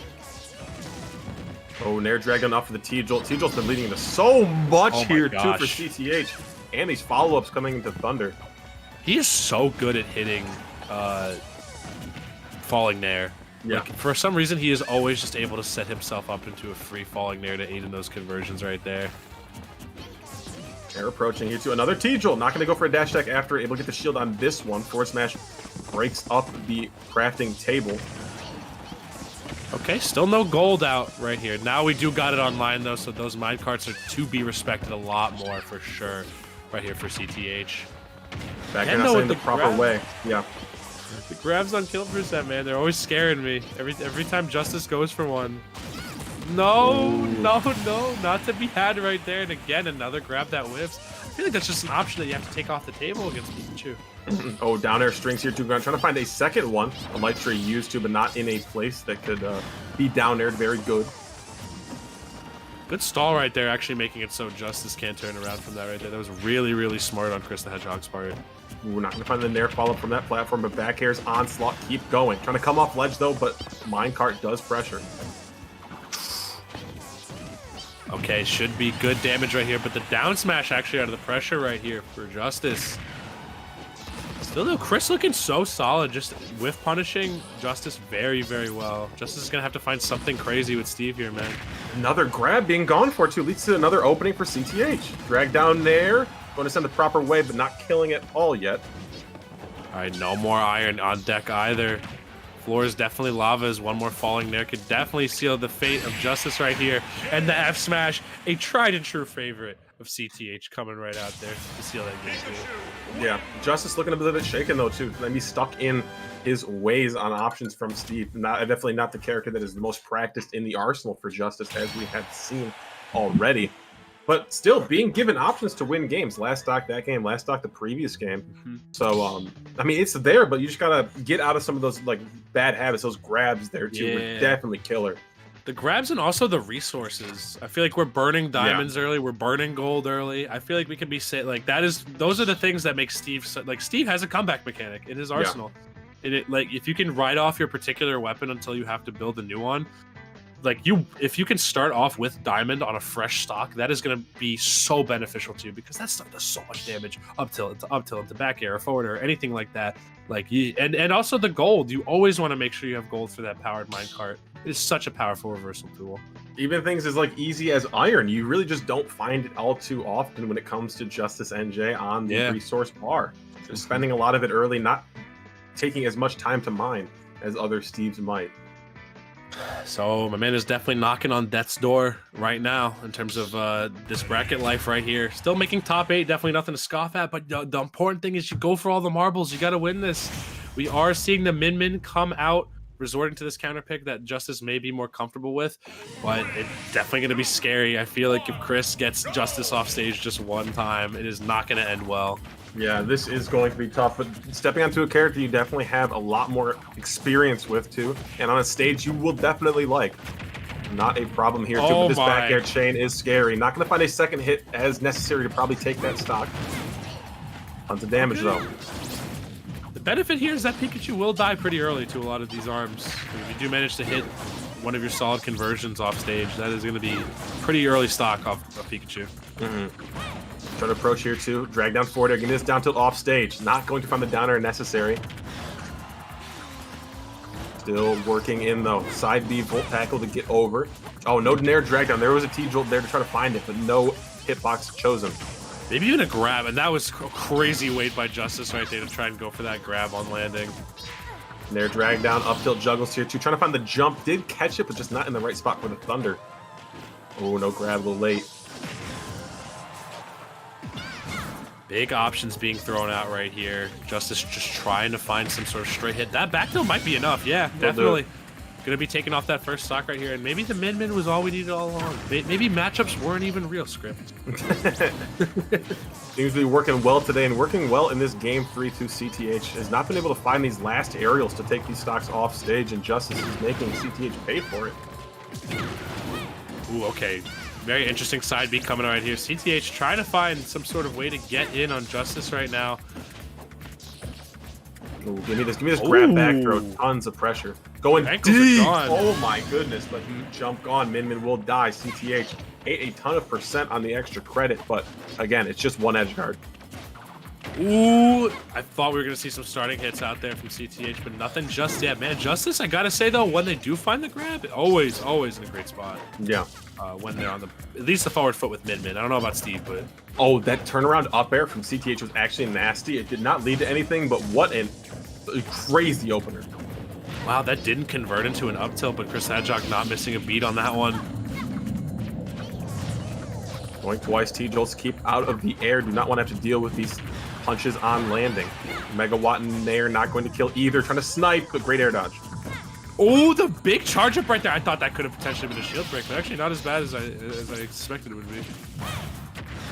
Oh, Nair Dragon off of the T-Jolt. T-Jolt's been leading into so much here too for CTH. And these follow-ups coming into Thunder. He is so good at hitting falling Nair. Yeah. Like, for some reason, he is always just able to set himself up into a free falling Nair to aid in those conversions right there. Nair approaching here too. Another T-Jolt. Not going to go for a dash attack after. Able to get the shield on this one. Forward smash breaks up the crafting table. Okay, still no gold out right here. Now we do got it online, though, so those minecarts are to be respected a lot more for sure right here for CTH. Back here, not saying the proper way. Yeah. The grabs on kill percent, man, they're always scaring me. Every time Justice goes for one. No, not to be had right there. And again, another grab that whiffs. I feel like that's just an option that you have to take off the table against Pikachu. Oh, down air strings here too. Trying to find a second one. Elytra used to, but not in a place that could be down aired. Very good. Good stall right there, actually making it so Justice can't turn around from that right there. That was really, really smart on Chris the Hedgehog's part. We're not going to find the Nair follow-up from that platform, but back air's onslaught keep going. Trying to come off ledge though, but minecart does pressure. Okay, should be good damage right here, but the down smash actually out of the pressure right here for Justice. Still though, Chris looking so solid, just whiff punishing Justice very, very well. Justice is going to have to find something crazy with Steve here, man. Another grab being gone for too leads to another opening for CTH. Drag down Nair. Going to send the proper way, but not killing it all yet. All right, no more iron on deck either. Floor is definitely lava as one more falling there could definitely seal the fate of Justice right here. And the F smash, a tried and true favorite of CTH coming right out there to seal that game too. Yeah, Justice looking a little bit shaken though too. Maybe stuck in his ways on options from Steve. Definitely not the character that is the most practiced in the arsenal for Justice, as we have seen already. But still being given options to win games. Last stock that game, last stock the previous game. So, I mean, it's there, but you just got to get out of some of those like bad habits, those grabs there too. Were definitely killer. The grabs and also the resources. I feel like we're burning diamonds early. We're burning gold early. I feel like we can be like those are the things that make Steve like Steve has a comeback mechanic in his arsenal. It like if you can write off your particular weapon until you have to build a new one, like if you can start off with diamond on a fresh stock, that is going to be so beneficial to you because that stuff does so much damage up tilt into back air or forward or anything like that. Like and also the gold, you always want to make sure you have gold for that powered minecart. It is such a powerful reversal tool. Even things as like easy as iron, you really just don't find it all too often when it comes to Justice NJ on the resource bar. They're spending a lot of it early, not taking as much time to mine as other Steves might. So my man is definitely knocking on death's door right now in terms of this bracket life right here. Still making top 8, definitely nothing to scoff at, but the important thing is you go for all the marbles. You got to win this. We are seeing the Min come out, resorting to this counter pick that Justice may be more comfortable with, but it's definitely going to be scary. I feel like if Chris gets Justice off stage just one time, it is not going to end well. Yeah, this is going to be tough, but stepping onto a character you definitely have a lot more experience with too, and on a stage you will definitely like. Not a problem here too, but this back air chain is scary. Not going to find a second hit as necessary to probably take that stock. Tons of damage though. The benefit here is that Pikachu will die pretty early to a lot of these arms. If you do manage to hit one of your solid conversions off stage, that is going to be pretty early stock off of Pikachu. Try to approach here too. Drag down forward. Getting this down tilt off stage. Not going to find the down air necessary. Still working in though. Side B volt tackle to get over. Oh, no Nair drag down. There was a T-Jolt there to try to find it, but no hitbox chosen. Maybe even a grab, and that was a crazy weight by Justice right there to try and go for that grab on landing. Nair drag down, up tilt juggles here too. Trying to find the jump. Did catch it, but just not in the right spot for the thunder. Oh, no grab, a little late. Big options being thrown out right here. Justice just trying to find some sort of straight hit. That back tilt might be enough. Yeah, definitely. Going to be taking off that first stock right here. And maybe the Min was all we needed all along. Maybe matchups weren't even real, Script. Seems to be working well today and working well in this game 3-2. CTH has not been able to find these last aerials to take these stocks off stage, and Justice is making CTH pay for it. Ooh, okay. Very interesting side B coming right here. CTH trying to find some sort of way to get in on Justice right now. Ooh, give me this grab back throw. Tons of pressure. Going deep. Oh my goodness, but he jumped on. Min will die. CTH ate a ton of percent on the extra credit, but again, it's just one edge guard. Ooh, I thought we were going to see some starting hits out there from CTH, but nothing just yet. Man, Justice, I got to say, though, when they do find the grab, always in a great spot. Yeah. When they're on at least the forward foot with Min. I don't know about Steve, but... Oh, that turnaround up air from CTH was actually nasty. It did not lead to anything, but what a crazy opener. Wow, that didn't convert into an up tilt, but Chris Hedgehog not missing a beat on that one. Going twice, T-Jolts keep out of the air. Do not want to have to deal with these punches on landing. Megawatt and Nair not going to kill either. Trying to snipe, but great air dodge. Oh, the big charge up right there. I thought that could have potentially been a shield break, but actually not as bad as I expected it would be.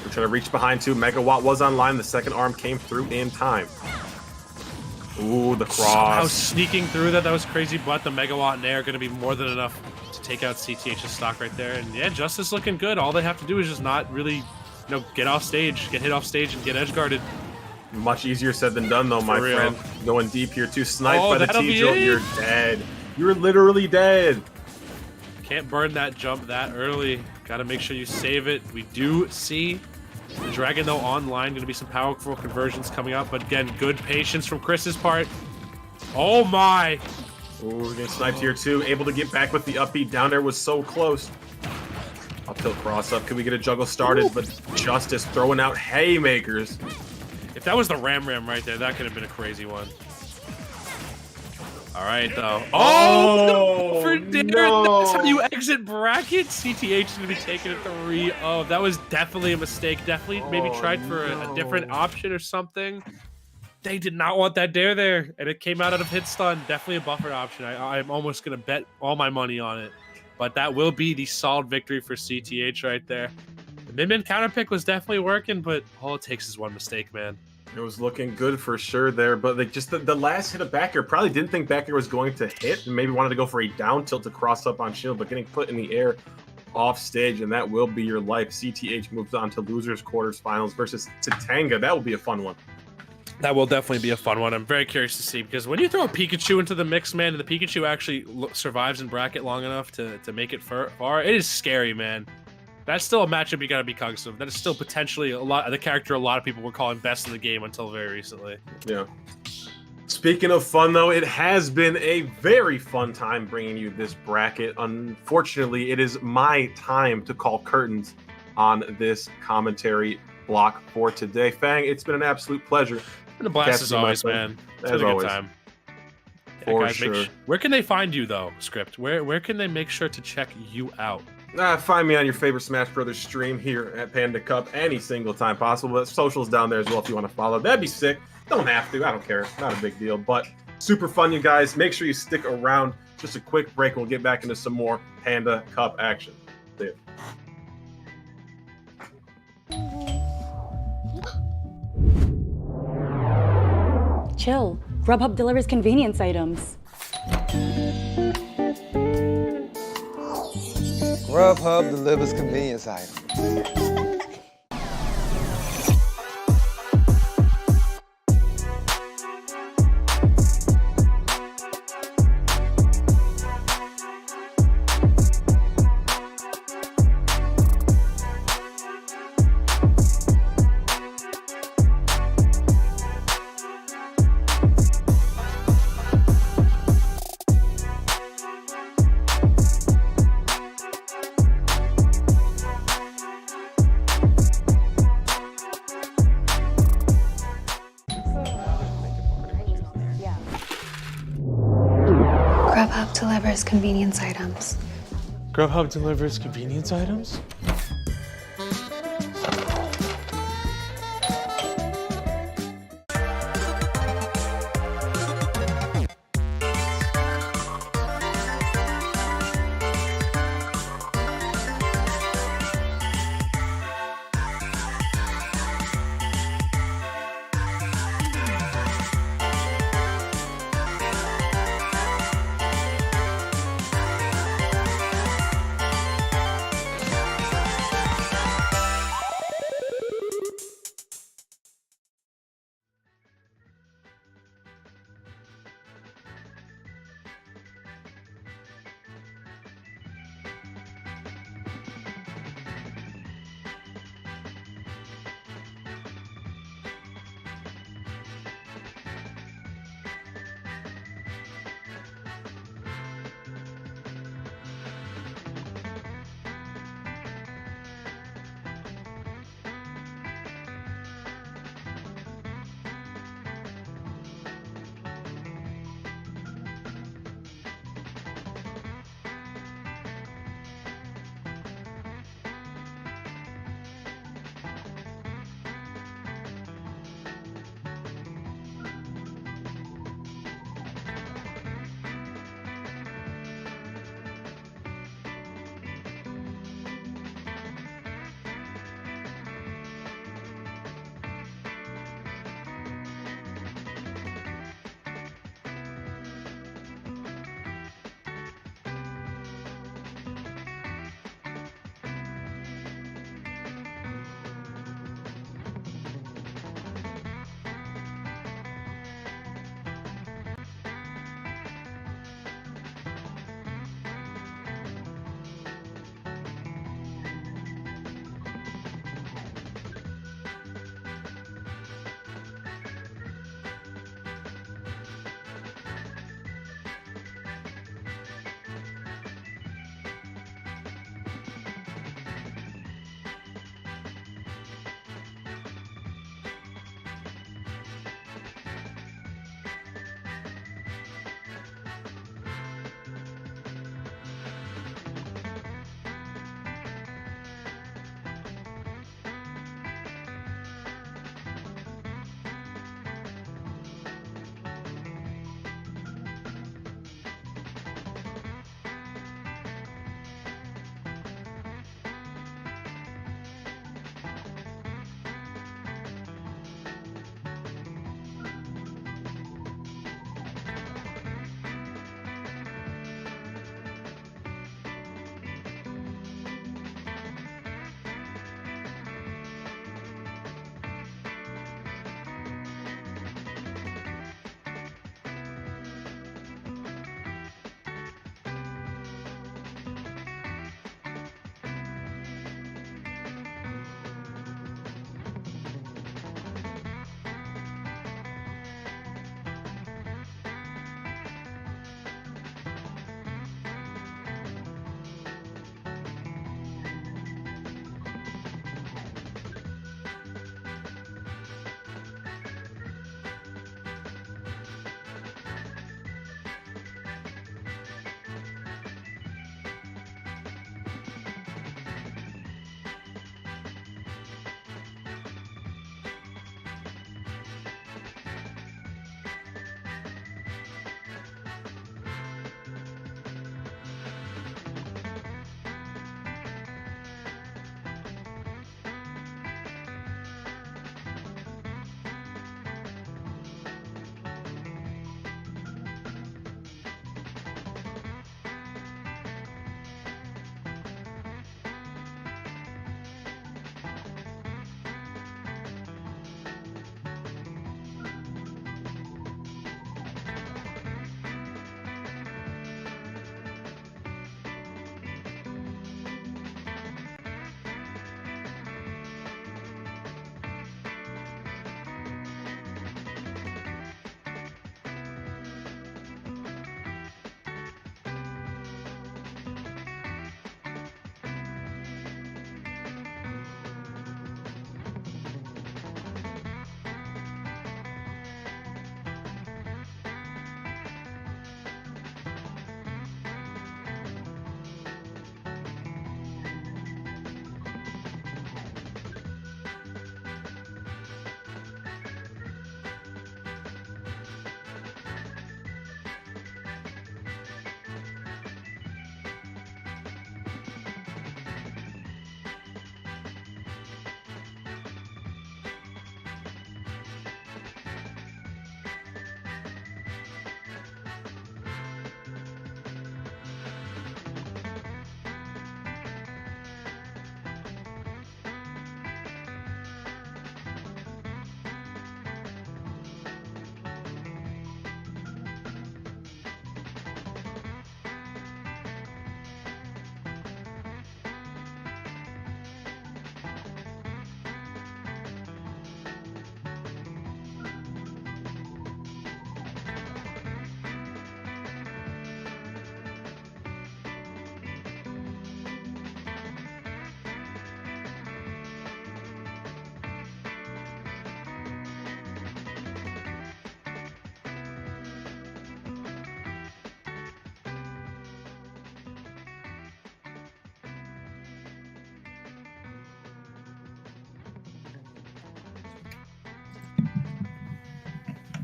We're trying to reach behind too. Megawatt was online. The second arm came through in time. Ooh, the cross. Somehow sneaking through that. That was crazy, but the Megawatt and Air are going to be more than enough to take out CTH's stock right there. And yeah, Justice looking good. All they have to do is just not really, get off stage, get hit off stage, and get edge guarded. Much easier said than done, though, my friend. Going deep here too. Sniped by the T-Jolt. You're dead. You're literally dead. Can't burn that jump that early. Got to make sure you save it. We do see the Dragon, though, online. Going to be some powerful conversions coming up. But again, good patience from Chris's part. Oh, my. Ooh, we're getting sniped here, too. Able to get back with the upbeat. Down there was so close. Up tilt cross up. Could we get a juggle started? Ooh. But Justice throwing out haymakers. If that was the Ram right there, that could have been a crazy one. All right, though. Oh, for dinner. No. That's how you exit bracket. CTH is going to be taking a 3-0. That was definitely a mistake. Definitely maybe tried for a different option or something. They did not want that dare there, and it came out of hit stun. Definitely a buffered option. I'm almost going to bet all my money on it. But that will be the solid victory for CTH right there. The Min counter pick was definitely working, but all it takes is one mistake, man. It was looking good for sure there, but like just the last hit of back air, probably didn't think back air was going to hit and maybe wanted to go for a down tilt to cross up on shield, but getting put in the air off stage, and that will be your life. CTH moves on to losers quarters finals versus Titanga. That will be a fun one. That will definitely be a fun one. I'm very curious to see, because when you throw a Pikachu into the mix, man, and the Pikachu actually survives in bracket long enough to make it far, it is scary, man. That's still a matchup you got to be cognizant of. That is still potentially the character a lot of people were calling best in the game until very recently. Yeah. Speaking of fun, though, it has been a very fun time bringing you this bracket. Unfortunately, it is my time to call curtains on this commentary block for today. Fang, it's been an absolute pleasure. It's been a blast as always, man. It's been a good time. For guys, sure. Where can they find you, though, Script? Where can they make sure to check you out? Find me on your favorite Smash Brothers stream here at Panda Cup any single time possible. But socials down there as well if you want to follow. That'd be sick. Don't have to. I don't care. Not a big deal. But super fun, you guys. Make sure you stick around. Just a quick break. We'll get back into some more Panda Cup action. See ya. Chill. Grubhub delivers convenience items. Grubhub delivers convenience items. Grubhub delivers convenience items. Grubhub delivers convenience items?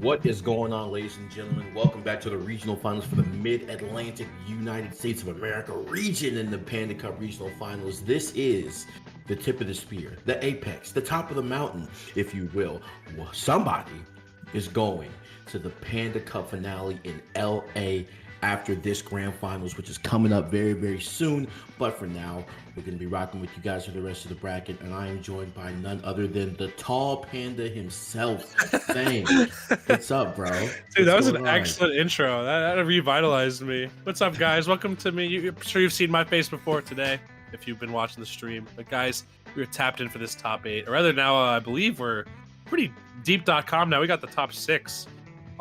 What is going on, ladies and gentlemen? Welcome back to the regional finals for the Mid-Atlantic United States of America region in the Panda Cup regional finals. This is the tip of the spear, the apex, the top of the mountain, if you will. Well, somebody is going to the Panda Cup finale in LA after this grand finals, which is coming up very, very soon. But for now, we're going to be rocking with you guys for the rest of the bracket, and I am joined by none other than the tall panda himself. Thang, what's up, bro? Dude, that was an excellent intro. That revitalized me. What's up, guys? Welcome to me. I'm sure you've seen my face before today if you've been watching the stream. But guys, we were tapped in for this top 8. Or rather now, I believe we're pretty deep.com now. We got the top 6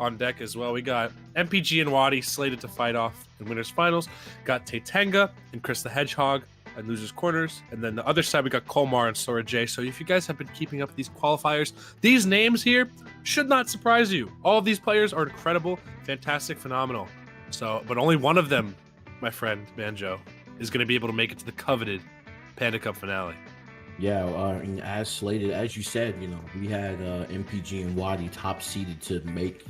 on deck as well. We got MPG and Wadi slated to fight off in winners finals. Got Titanga and Chris the Hedgehog and losers quarters, and then the other side we got Kolmar and Sora J. So if you guys have been keeping up with these qualifiers, these names here should not surprise you. All of these players are incredible, fantastic, phenomenal. So, but only one of them, my friend Banjo, is going to be able to make it to the coveted Panda Cup finale. Yeah, and as slated, as you said, we had MPG and Wadi top seeded to make,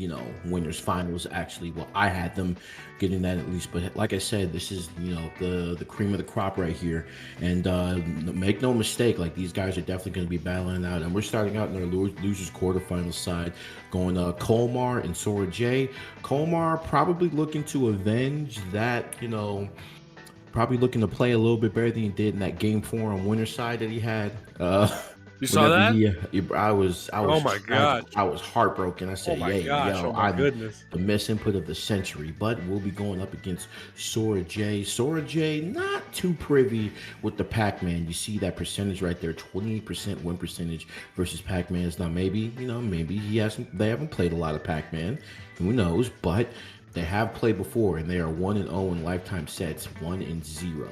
winners finals. Actually, well, I had them getting that at least. But like I said, this is, the cream of the crop right here. And make no mistake, like these guys are definitely going to be battling out. And we're starting out in our losers quarterfinals side, going Kolmar and Sora J. Kolmar probably looking to avenge that, probably looking to play a little bit better than he did in that game 4 on winner side that he had. You saw that? I was. Oh my god! I was heartbroken. I said, goodness. The misinput of the century. But we'll be going up against Sora J. Sora J, not too privy with the Pac-Man. You see that percentage right there, 28% win percentage versus Pac-Man. Now maybe, maybe they haven't played a lot of Pac-Man. Who knows? But they have played before, and they are 1-0 in lifetime sets, 1-0.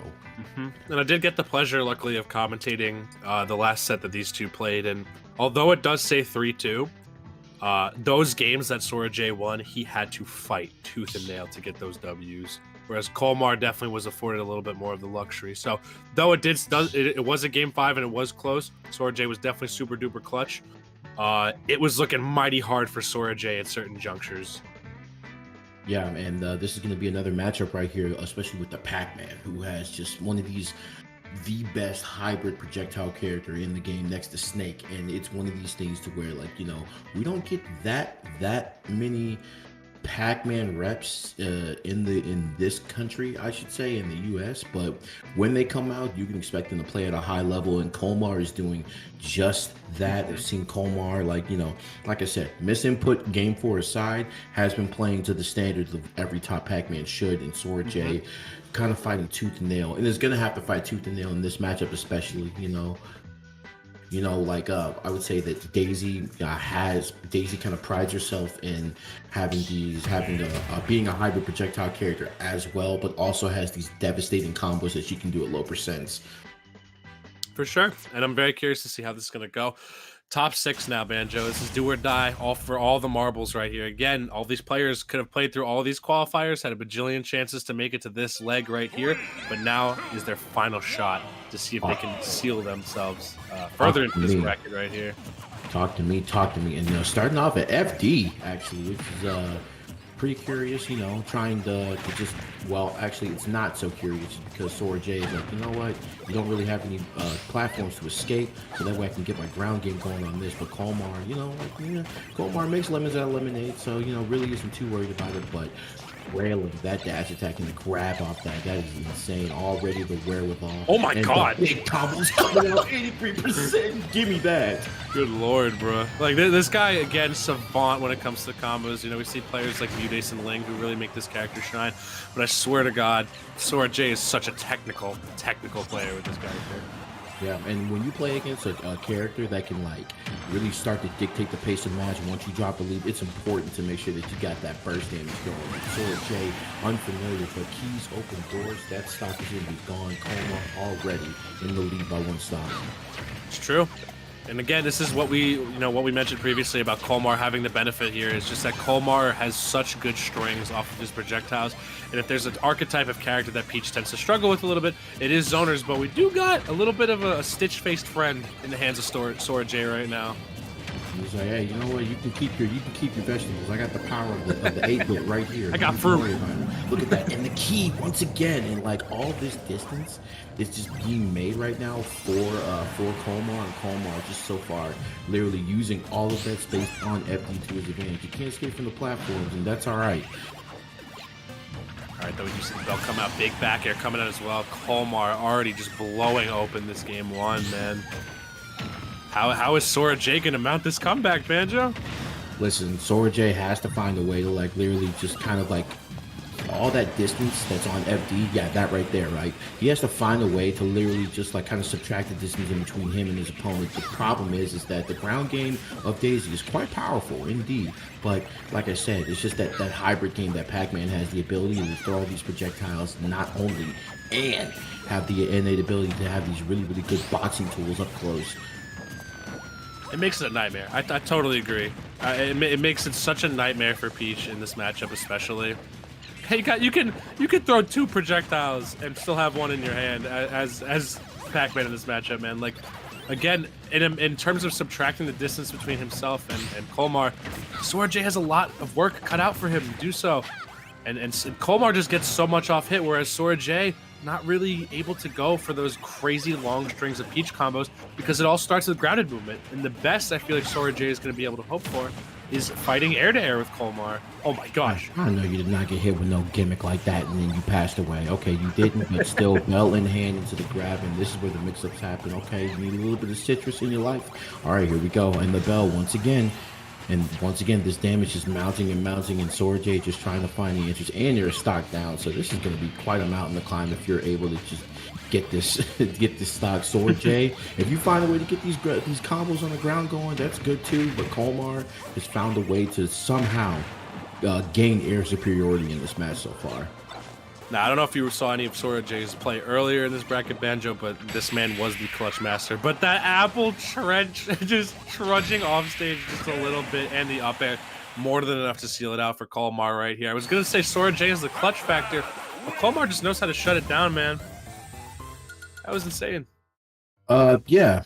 And I did get the pleasure, luckily, of commentating the last set that these two played. And although it does say 3-2, those games that Sora J won, he had to fight tooth and nail to get those Ws. Whereas Kolmar definitely was afforded a little bit more of the luxury. So though it was a game 5 and it was close, Sora J was definitely super duper clutch. It was looking mighty hard for Sora J at certain junctures. Yeah, and this is going to be another matchup right here, especially with the Pac-Man, who has just one of the best hybrid projectile character in the game next to Snake. And it's one of these things to where, like, we don't get that many Pac-Man reps in this country, I should say, in the US. But when they come out, you can expect them to play at a high level, and Kolmar is doing just that. I've seen Kolmar, like I said, misinput game 4 aside, has been playing to the standards of every top Pac-Man should, and Sora J kind of fighting tooth and nail, and is gonna have to fight tooth and nail in this matchup, especially. I would say that Daisy kind of prides herself in being a hybrid projectile character as well, but also has these devastating combos that she can do at low percents. For sure, and I'm very curious to see how this is going to go. Top 6 now, Banjo. This is do or die, all for all the marbles right here. Again, all these players could have played through all these qualifiers, had a bajillion chances to make it to this leg right here, but now is their final shot to see if they can seal themselves further into this bracket right here. Talk to me. And starting off at FD, actually, which is pretty curious, trying to just, well, actually, it's not so curious because Sora J is like, you know what, you don't really have any platforms to escape, so that way I can get my ground game going on this. But Kolmar, Kolmar makes lemons out of lemonade, so, really isn't too worried about it. But railing that dash attack and the grab off that is insane. Already the wherewithal. Oh my god! Big combos coming out, 83%. Give me that. Good lord, bro. Like this guy again, savant when it comes to combos. We see players like Mewtwo and Ling who really make this character shine. But I swear to God, Sora J is such a technical player with this character. Yeah, and when you play against a character that can really start to dictate the pace of the match, once you drop a lead, it's important to make sure that you got that burst damage going. Sora J, unfamiliar, but keys open doors. That stock is going to be gone. Kolmar already in the lead by 1 stock. It's true. And again, this is what we mentioned previously about Kolmar having the benefit here. Is just that Kolmar has such good strings off of his projectiles. And if there's an archetype of character that Peach tends to struggle with a little bit, it is zoners. But we do got a little bit of a stitch-faced friend in the hands of Sora J right now. He's like, hey, you know what? You can keep your vegetables. I got the power of the 8-bit right here. I got Don't fruit. worry about it. Look at that. And the key once again, and like all this distance is just being made right now for Kolmar, and Kolmar just so far literally using all of that space on FD to his advantage. You can't escape from the platforms, and that's all right. All right, though, you see the bell come out, big back air coming out as well. Kolmar already just blowing open this game one, man. How is Sora J gonna mount this comeback, Banjo? Listen, Sora J has to find a way to like literally just kind of like all that distance that's on FD, yeah, that right there, right? He has to find a way to literally just like kind of subtract the distance in between him and his opponent. The problem is that the ground game of Daisy is quite powerful indeed, but like I said, it's just that hybrid game that Pac-Man has the ability to throw all these projectiles not only and have the innate ability to have these really, really good boxing tools up close. It makes it a nightmare. I totally agree. It makes it such a nightmare for Peach in this matchup, especially. Hey, you can throw 2 projectiles and still have one in your hand as Pac-Man in this matchup, man. Like, again, in terms of subtracting the distance between himself and Kolmar, Sora J has a lot of work cut out for him to do so, and Kolmar just gets so much off hit, whereas Sora J not really able to go for those crazy long strings of Peach combos because it all starts with grounded movement. And the best I feel like Sora J is going to be able to hope for is fighting air to air with Kolmar. Oh my gosh. I know you did not get hit with no gimmick like that and then you passed away. Okay, you didn't, but still belt in hand into the grab, and this is where the mix-ups happen. Okay, you need a little bit of citrus in your life. All right, here we go. And the bell once again. And once again, this damage is mounting and mounting, and Sora J just trying to find the answers. And you're stock down, so this is going to be quite a mountain to climb if you're able to just get this stock. Sora J, if you find a way to get these combos on the ground going, that's good too. But Kolmar has found a way to somehow gain air superiority in this match so far. Now, I don't know if you saw any of Sora J's play earlier in this bracket, Banjo, but this man was the clutch master. But that apple trench, just trudging off stage just a little bit, and the up air, more than enough to seal it out for Kolmar right here. I was going to say Sora J is the clutch factor, but Kolmar just knows how to shut it down, man. That was insane. Yeah.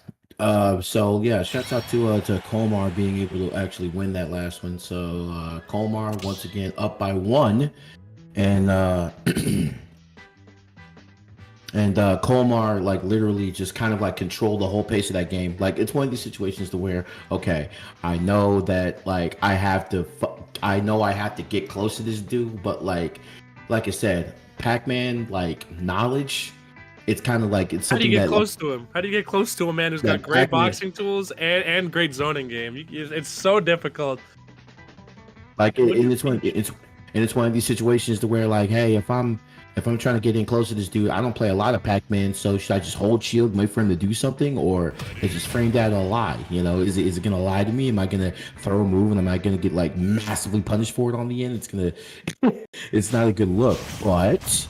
So yeah, shouts out to Kolmar being able to actually win that last one. So Kolmar once again up by 1. And Kolmar like literally just kind of like controlled the whole pace of that game. Like it's one of these situations to where, okay, I know that like I have to get close to this dude, but like I said, Pac-Man like knowledge. It's kind of like it's something. How do you get close to him? How do you get close to a man who's got great boxing tools and great zoning game? It's so difficult. Like it's one of these situations to where like, hey, if I'm trying to get in close to this dude, I don't play a lot of Pac-Man, so should I just hold shield and wait for him to do something, or is this framed out a lie? You know, is it gonna lie to me? Am I gonna throw a move and am I gonna get like massively punished for it on the end? It's not a good look, but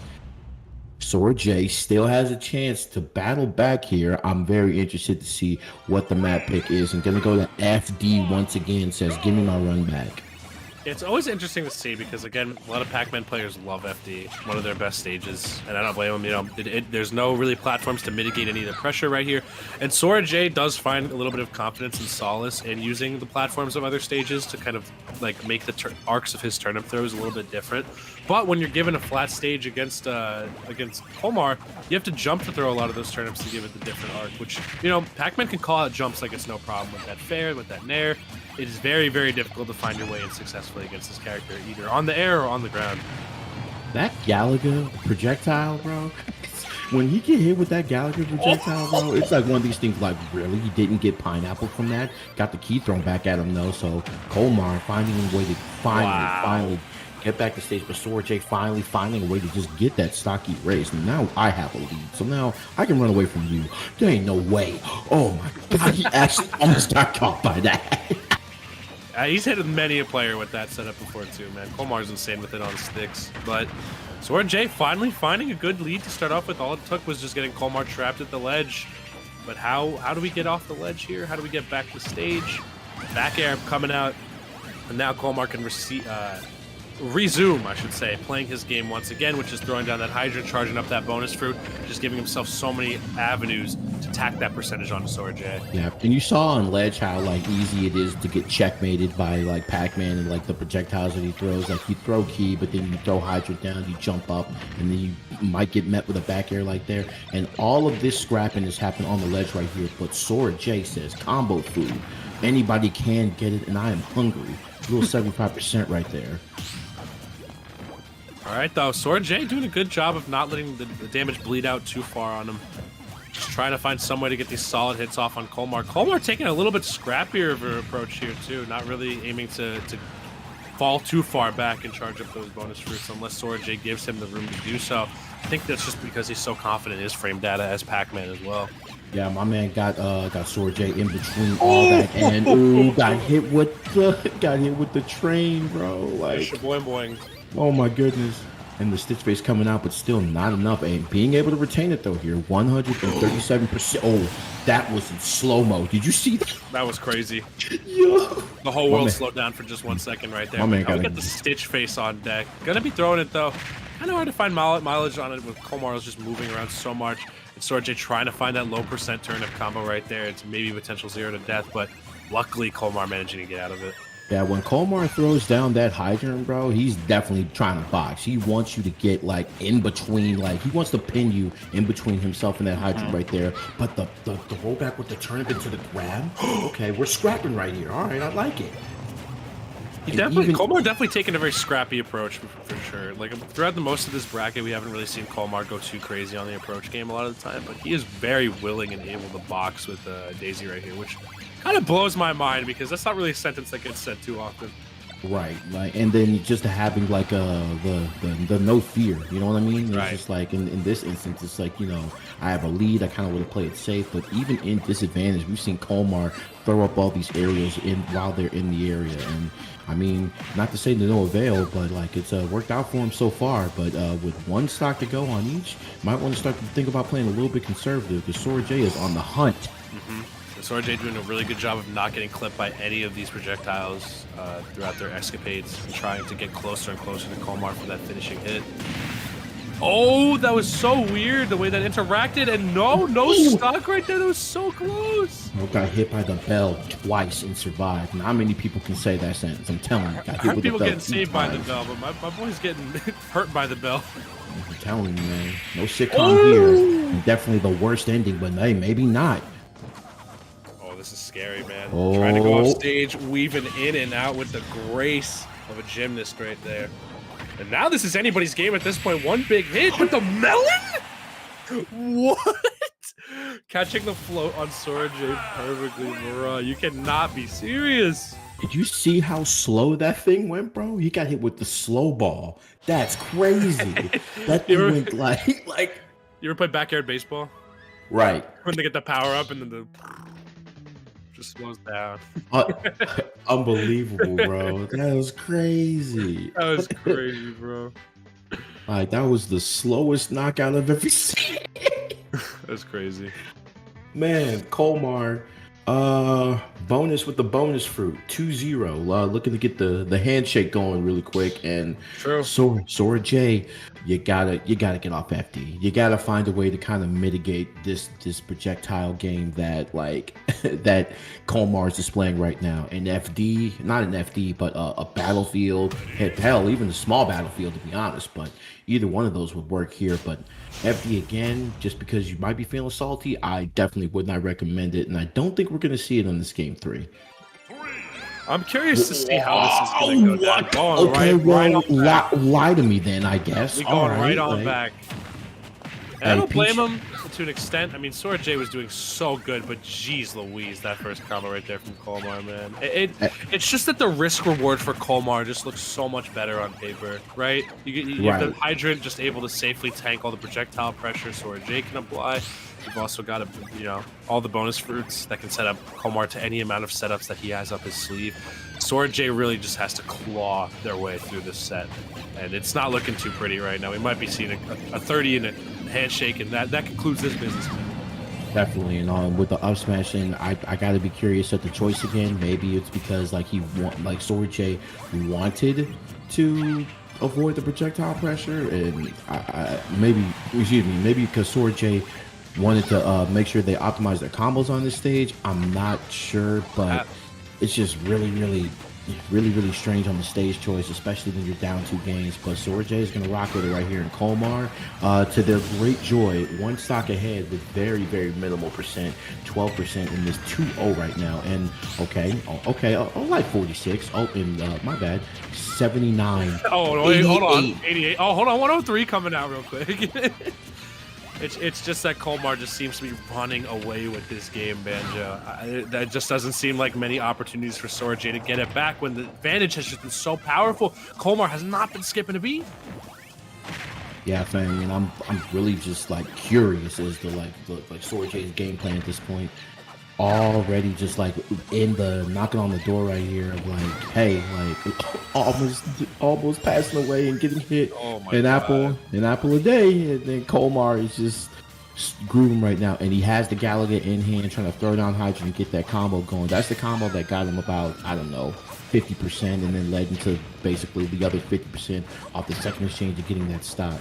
Sora J still has a chance to battle back here. I'm very interested to see what the map pick is. I'm gonna go to FD once again. Says, give me my run back. It's always interesting to see because, again, a lot of Pac-Man players love FD, one of their best stages, and I don't blame them. You know, there's no really platforms to mitigate any of the pressure right here, and Sora J does find a little bit of confidence and solace in using the platforms of other stages to kind of like make the arcs of his turnip throws a little bit different. But when you're given a flat stage against Kolmar, you have to jump to throw a lot of those turnips to give it the different arc, which, you know, Pac-Man can call out jumps like it's no problem with that fair, with that nair. It is very, very difficult to find your way in successfully against this character, either on the air or on the ground. That Galaga projectile, bro. When he get hit with that Galaga projectile, bro, it's like one of these things like, really? He didn't get pineapple from that? Got the key thrown back at him, though, so Kolmar finding a way to finally get back to stage, but Sora J finally finding a way to just get that stocky race. And now I have a lead, so now I can run away from you. There ain't no way. Oh my god, he actually almost got caught by that. He's hit many a player with that setup before too, man. Kolmar's insane with it on sticks, but Sora J finally finding a good lead to start off with. All it took was just getting Kolmar trapped at the ledge. But how do we get off the ledge here? How do we get back to stage? Back air coming out, and now Kolmar can resume, I should say, playing his game once again, which is throwing down that Hydrant, charging up that bonus fruit, just giving himself so many avenues to tack that percentage onto Sora J. Yeah, and you saw on Ledge how like easy it is to get checkmated by like Pac-Man and like the projectiles that he throws. Like you throw Key, but then you throw Hydrant down, you jump up, and then you might get met with a back air like there. And all of this scrapping is happening on the ledge right here. But Sora J says combo food. Anybody can get it, and I am hungry. Little 75% right there. All right, though, Sora J doing a good job of not letting the damage bleed out too far on him. Just trying to find some way to get these solid hits off on Kolmar. Kolmar taking a little bit scrappier of an approach here, too. Not really aiming to fall too far back and charge up those bonus fruits unless Sora J gives him the room to do so. I think that's just because he's so confident in his frame data as Pac-Man as well. Yeah, my man got Sora J in between all that, and ooh, got hit with the train, bro. Like, boing boing. Oh my goodness. And the Stitch Face coming out, but still not enough. And being able to retain it though here, 137%. Oh, that was in slow-mo. Did you see that? That was crazy. Yo. The whole world slowed down for just 1 second right there. My man Now we got the Stitch Face on deck. Gonna be throwing it though. Kind of hard to find mileage on it with Kolmar just moving around so much. And Sora J trying to find that low percent turnip combo right there. It's maybe potential 0 to death, but luckily Kolmar managing to get out of it. Yeah, when Kolmar throws down that hydrant, bro, he's definitely trying to box. He wants you to get like in between, like he wants to pin you in between himself and that hydrant right there. But the rollback with the turnip into the grab, okay, we're scrapping right here. All right, I like it. Kolmar definitely taking a very scrappy approach for sure. Like throughout the most of this bracket, we haven't really seen Kolmar go too crazy on the approach game a lot of the time, but he is very willing and able to box with Daisy right here, which kind of blows my mind because that's not really a sentence that gets said too often. Right, like, and then just having like the no fear, you know what I mean? It's just like in this instance, it's like, you know, I have a lead, I kind of want to play it safe, but even in disadvantage, we've seen Kolmar throw up all these aerials while they're in the area, and I mean, not to say to no avail, but like it's worked out for him so far. But with one stock to go on each, might want to start to think about playing a little bit conservative because Sora J is on the hunt. Sora J doing a really good job of not getting clipped by any of these projectiles throughout their escapades, and trying to get closer and closer to Kolmar for that finishing hit. Oh, that was so weird the way that interacted, and no stock right there. That was so close. Got hit by the bell twice and survived. Not many people can say that sentence. I'm telling you. I heard people getting saved by the bell, but my boy's getting hurt by the bell. I'm telling you, man. No sitcom here. And definitely the worst ending, but hey, maybe not. This is scary, man. Trying to go off stage, weaving in and out with the grace of a gymnast right there. And now this is anybody's game at this point. One big hit, but the melon? What? Catching the float on Sora J perfectly, bro. You cannot be serious. Did you see how slow that thing went, bro? He got hit with the slow ball. That's crazy. That thing went like... You ever play backyard baseball? Right. When they get the power up and then the... just slows down. Unbelievable, bro. That was crazy. That was crazy, bro. Like, that was the slowest knockout I've ever seen. That's crazy. Man, Kolmar, bonus with the bonus fruit, 2-0. Looking to get the handshake going really quick. And Sora J, you gotta get off FD. You gotta find a way to kind of mitigate this projectile game that like that Kolmar is displaying right now. An FD, not an FD, but a battlefield. Hell, even a small battlefield to be honest. But either one of those would work here. But FD again, just because you might be feeling salty, I definitely would not recommend it, and I don't think we're gonna see it on this game 3. I'm curious to see how this is going to go down. Okay, lie to me then, I guess. We're going right on back. And I don't blame him to an extent. I mean, Sora J was doing so good, but geez Louise, that first combo right there from Kolmar, man. It's just that the risk reward for Kolmar just looks so much better on paper, right? You have the Hydrant just able to safely tank all the projectile pressure Sora J can apply. You've also got all the bonus fruits that can set up Kolmar to any amount of setups that he has up his sleeve. Sora J really just has to claw their way through this set, and it's not looking too pretty right now. We might be seeing a 30 in a handshake, and that concludes this business. Definitely, and with the up smash, and I gotta be curious at the choice again. Maybe it's because like Sora J wanted to avoid the projectile pressure, and maybe because Sora J wanted to make sure they optimize their combos on this stage. I'm not sure, but it's just really strange on the stage choice, especially when you're down 2 games. But Sora J is going to rock with it right here in Kolmar. To their great joy, 1 stock ahead with very minimal percent, 12% in this 2-0 right now. And like 46. Oh, and my bad, 79. Oh, wait, hold on, 88. Oh, hold on, 103 coming out real quick. It's just that Kolmar just seems to be running away with this game, Banjo. That just doesn't seem like many opportunities for Sora J to get it back when the advantage has just been so powerful. Kolmar has not been skipping a beat. Yeah, fam, and I'm really just like curious as to like Sora J's game plan at this point. Already just like in the knocking on the door right here of like, hey, like almost passing away and getting hit an apple a day, and then Kolmar is just grooving right now, and he has the Gallagher in hand trying to throw down Hydra and get that combo going. That's the combo that got him about, I don't know, 50%, and then led into basically the other 50% off the second exchange of getting that stock.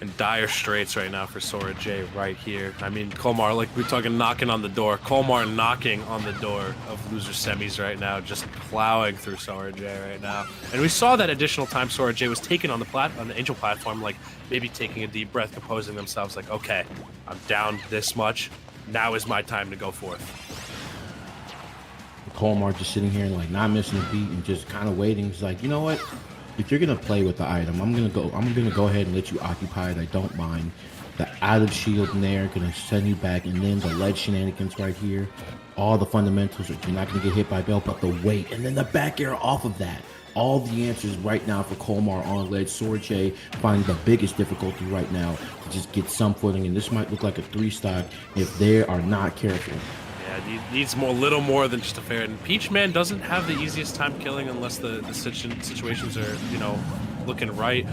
In dire straits right now for Sora J right here. I mean, Kolmar, like we're talking knocking on the door. Kolmar knocking on the door of loser semis right now, just plowing through Sora J right now. And we saw that additional time Sora J was taken on the Angel platform, like maybe taking a deep breath, composing themselves, like, okay, I'm down this much. Now is my time to go forth. Kolmar just sitting here and like not missing a beat and just kind of waiting. He's like, you know what? If you're gonna play with the item, I'm gonna go ahead and let you occupy it. I don't mind. The out of shield in there gonna send you back, and then the ledge shenanigans right here. All the fundamentals are you're not gonna get hit by Bell, but the weight, and then the back air off of that. All the answers right now for Kolmar on ledge. Sora J finding the biggest difficulty right now to just get some footing, and this might look like a 3 stock if they are not careful. Yeah, needs a little more than just a fair. And Peach Man doesn't have the easiest time killing unless the situations are, you know, looking right.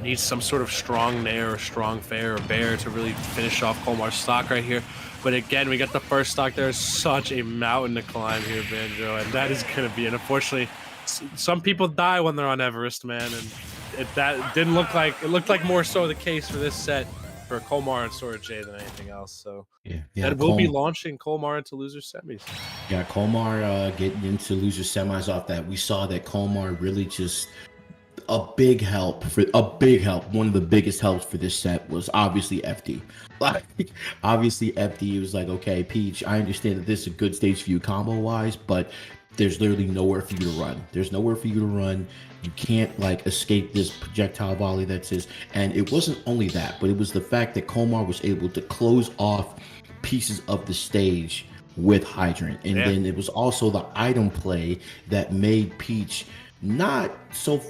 Needs some sort of strong nair or strong fair or bear to really finish off Kolmar's stock right here. But again, we got the first stock. There's such a mountain to climb here, Banjo, and that is going to be. And unfortunately, some people die when they're on Everest, man. And that didn't look like it. Looked like more so the case for this set for Kolmar and Sora J than anything else. So yeah, that will be launching Kolmar into loser semis. Yeah, Kolmar getting into loser semis off that. We saw that Kolmar really just a big help. One of the biggest helps for this set was obviously FD. Like obviously FD was like, okay, Peach, I understand that this is a good stage for you combo wise, but there's literally nowhere for you to run. There's nowhere for you to run. You can't like escape this projectile volley that's his. And it wasn't only that, but it was the fact that Kolmar was able to close off pieces of the stage with Hydrant. And then it was also the item play that made Peach not so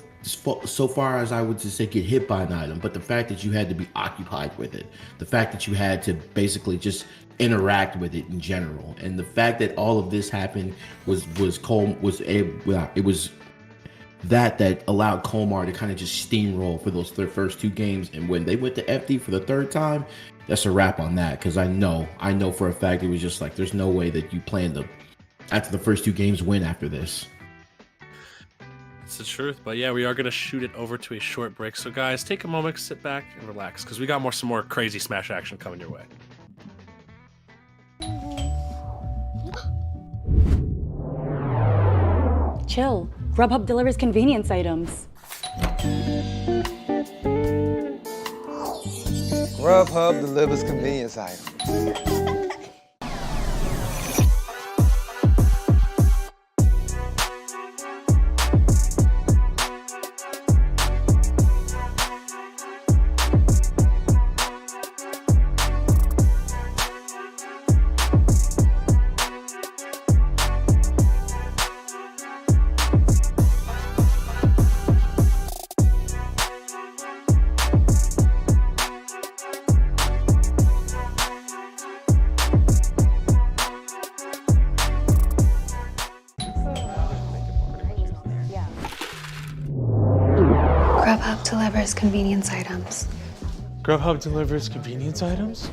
far as I would just say get hit by an item, but the fact that you had to be occupied with it, the fact that you had to basically just interact with it in general, and the fact that all of this happened was that allowed Kolmar to kind of just steamroll for their first 2 games. And when they went to FD for the 3rd time, that's a wrap on that, because I know for a fact it was just like there's no way that you plan to, after the first 2 games, win after this. It's the truth. But yeah, we are going to shoot it over to a short break. So guys, take a moment, sit back and relax, because we got some more crazy Smash action coming your way. Chill. Grubhub delivers convenience items. Grubhub delivers convenience items. Grubhub delivers convenience items. Grubhub delivers convenience items?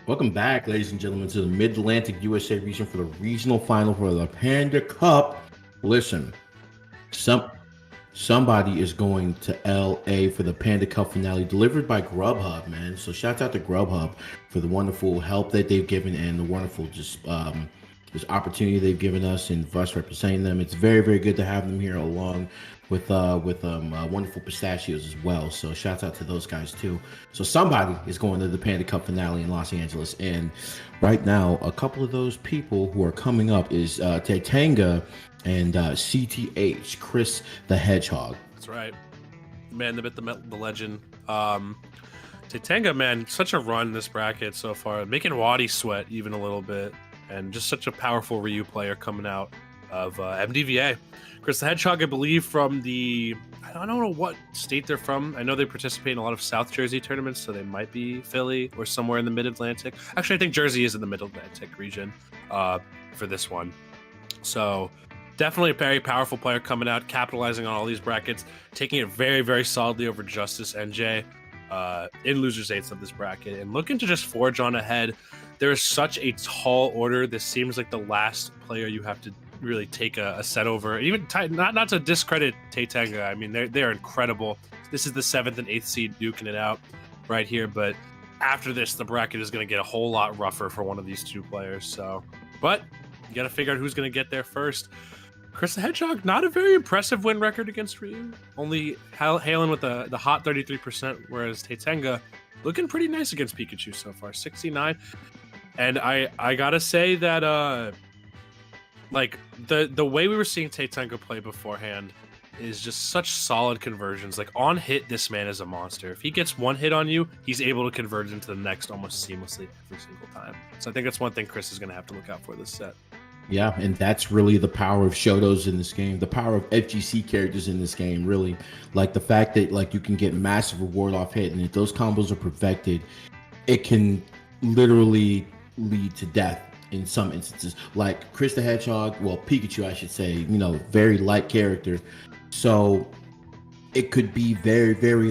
Welcome back, ladies and gentlemen, to the Mid-Atlantic USA region for the regional final for the Panda Cup. Listen, somebody is going to LA for the Panda Cup finale, delivered by Grubhub, man. So shout out to Grubhub for the wonderful help that they've given and the wonderful this opportunity they've given us and us representing them. It's very, very good to have them here along with wonderful pistachios as well. So shout out to those guys too. So somebody is going to the Panda Cup finale in Los Angeles, and right now a couple of those people who are coming up is Titanga and CTH, Chris the Hedgehog. That's right, man. The legend. Titanga, man, such a run this bracket so far, making Wadi sweat even a little bit, and just such a powerful Ryu player coming out of MDVA. Chris the Hedgehog, I believe, from I don't know what state they're from. I know they participate in a lot of South Jersey tournaments, so they might be Philly or somewhere in the Mid-Atlantic. Actually, I think Jersey is in the Mid-Atlantic region for this one. So definitely a very powerful player coming out, capitalizing on all these brackets, taking it very, very solidly over Justice NJ in losers eights of this bracket, and looking to just forge on ahead. There is such a tall order. This seems like the last player you have to really take a set over. Even not to discredit Titanga. I mean, they're incredible. This is the 7th and 8th seed duking it out right here. But after this, the bracket is going to get a whole lot rougher for one of these two players. So, but you got to figure out who's going to get there first. Chris the Hedgehog, not a very impressive win record against Ryu. Only hailing with the hot 33%, whereas Titanga looking pretty nice against Pikachu so far, 69. And I gotta say that like the way we were seeing Titanga play beforehand is just such solid conversions. Like on hit, this man is a monster. If he gets one hit on you, he's able to convert into the next almost seamlessly every single time. So I think that's one thing Chris is gonna have to look out for this set. Yeah, and that's really the power of Shotos in this game, the power of FGC characters in this game, really. Like the fact that like you can get massive reward off hit, and if those combos are perfected, it can literally lead to death in some instances. Like Chris the Hedgehog, well, Pikachu, I should say, you know, very light character. So it could be very, very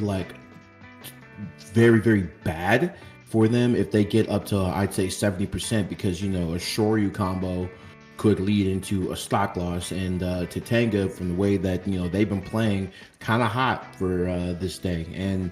very bad for them if they get up to, I'd say, 70%, because, you know, a Shoryu combo could lead into a stock loss. And Titanga, from the way that, you know, they've been playing kind of hot for this day. And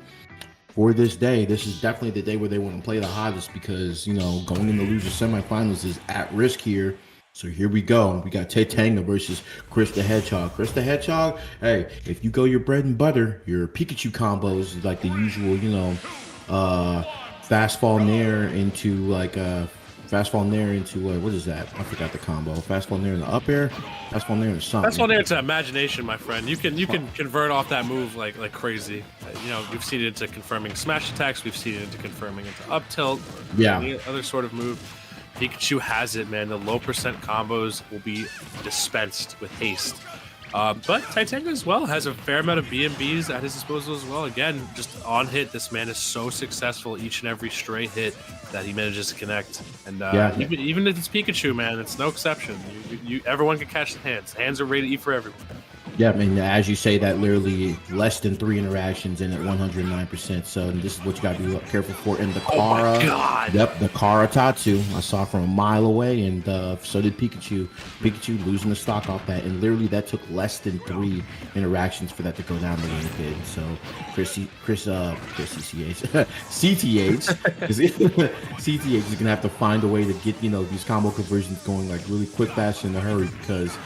for this day, this is definitely the day where they want to play the hottest, because, you know, going in the loser semifinals is at risk here. So here we go. We got Titanga versus Chris the Hedgehog. Chris the Hedgehog, hey, if you go your bread and butter, your Pikachu combos, like the usual, you know, fast fall nair into what is that? I forgot the combo. Fast fall nair in the up air, fast fall nair in the something. Fast fall nair into imagination, my friend. You can convert off that move like crazy. You know, we've seen it into confirming smash attacks. We've seen it into confirming into up tilt. Yeah. Any other sort of move. Pikachu has it, man. The low percent combos will be dispensed with haste. But Titanga as well has a fair amount of BMBs at his disposal as well. Again, just on hit, this man is so successful each and every stray hit that he manages to connect. And even if it's Pikachu, man, it's no exception. Everyone can catch the hands. Hands are rated E for everyone. Yeah, I mean, as you say, that literally less than 3 interactions and at 109%. So this is what you got to be careful for. And the Kara, oh my God. Yep, the Kara Tatsu, I saw from a mile away, and so did Pikachu. Pikachu losing the stock off that, and literally that took less than 3 interactions for that to go down the way it did. So CTH is gonna have to find a way to get, you know, these combo conversions going like really quick, fast, in a hurry, because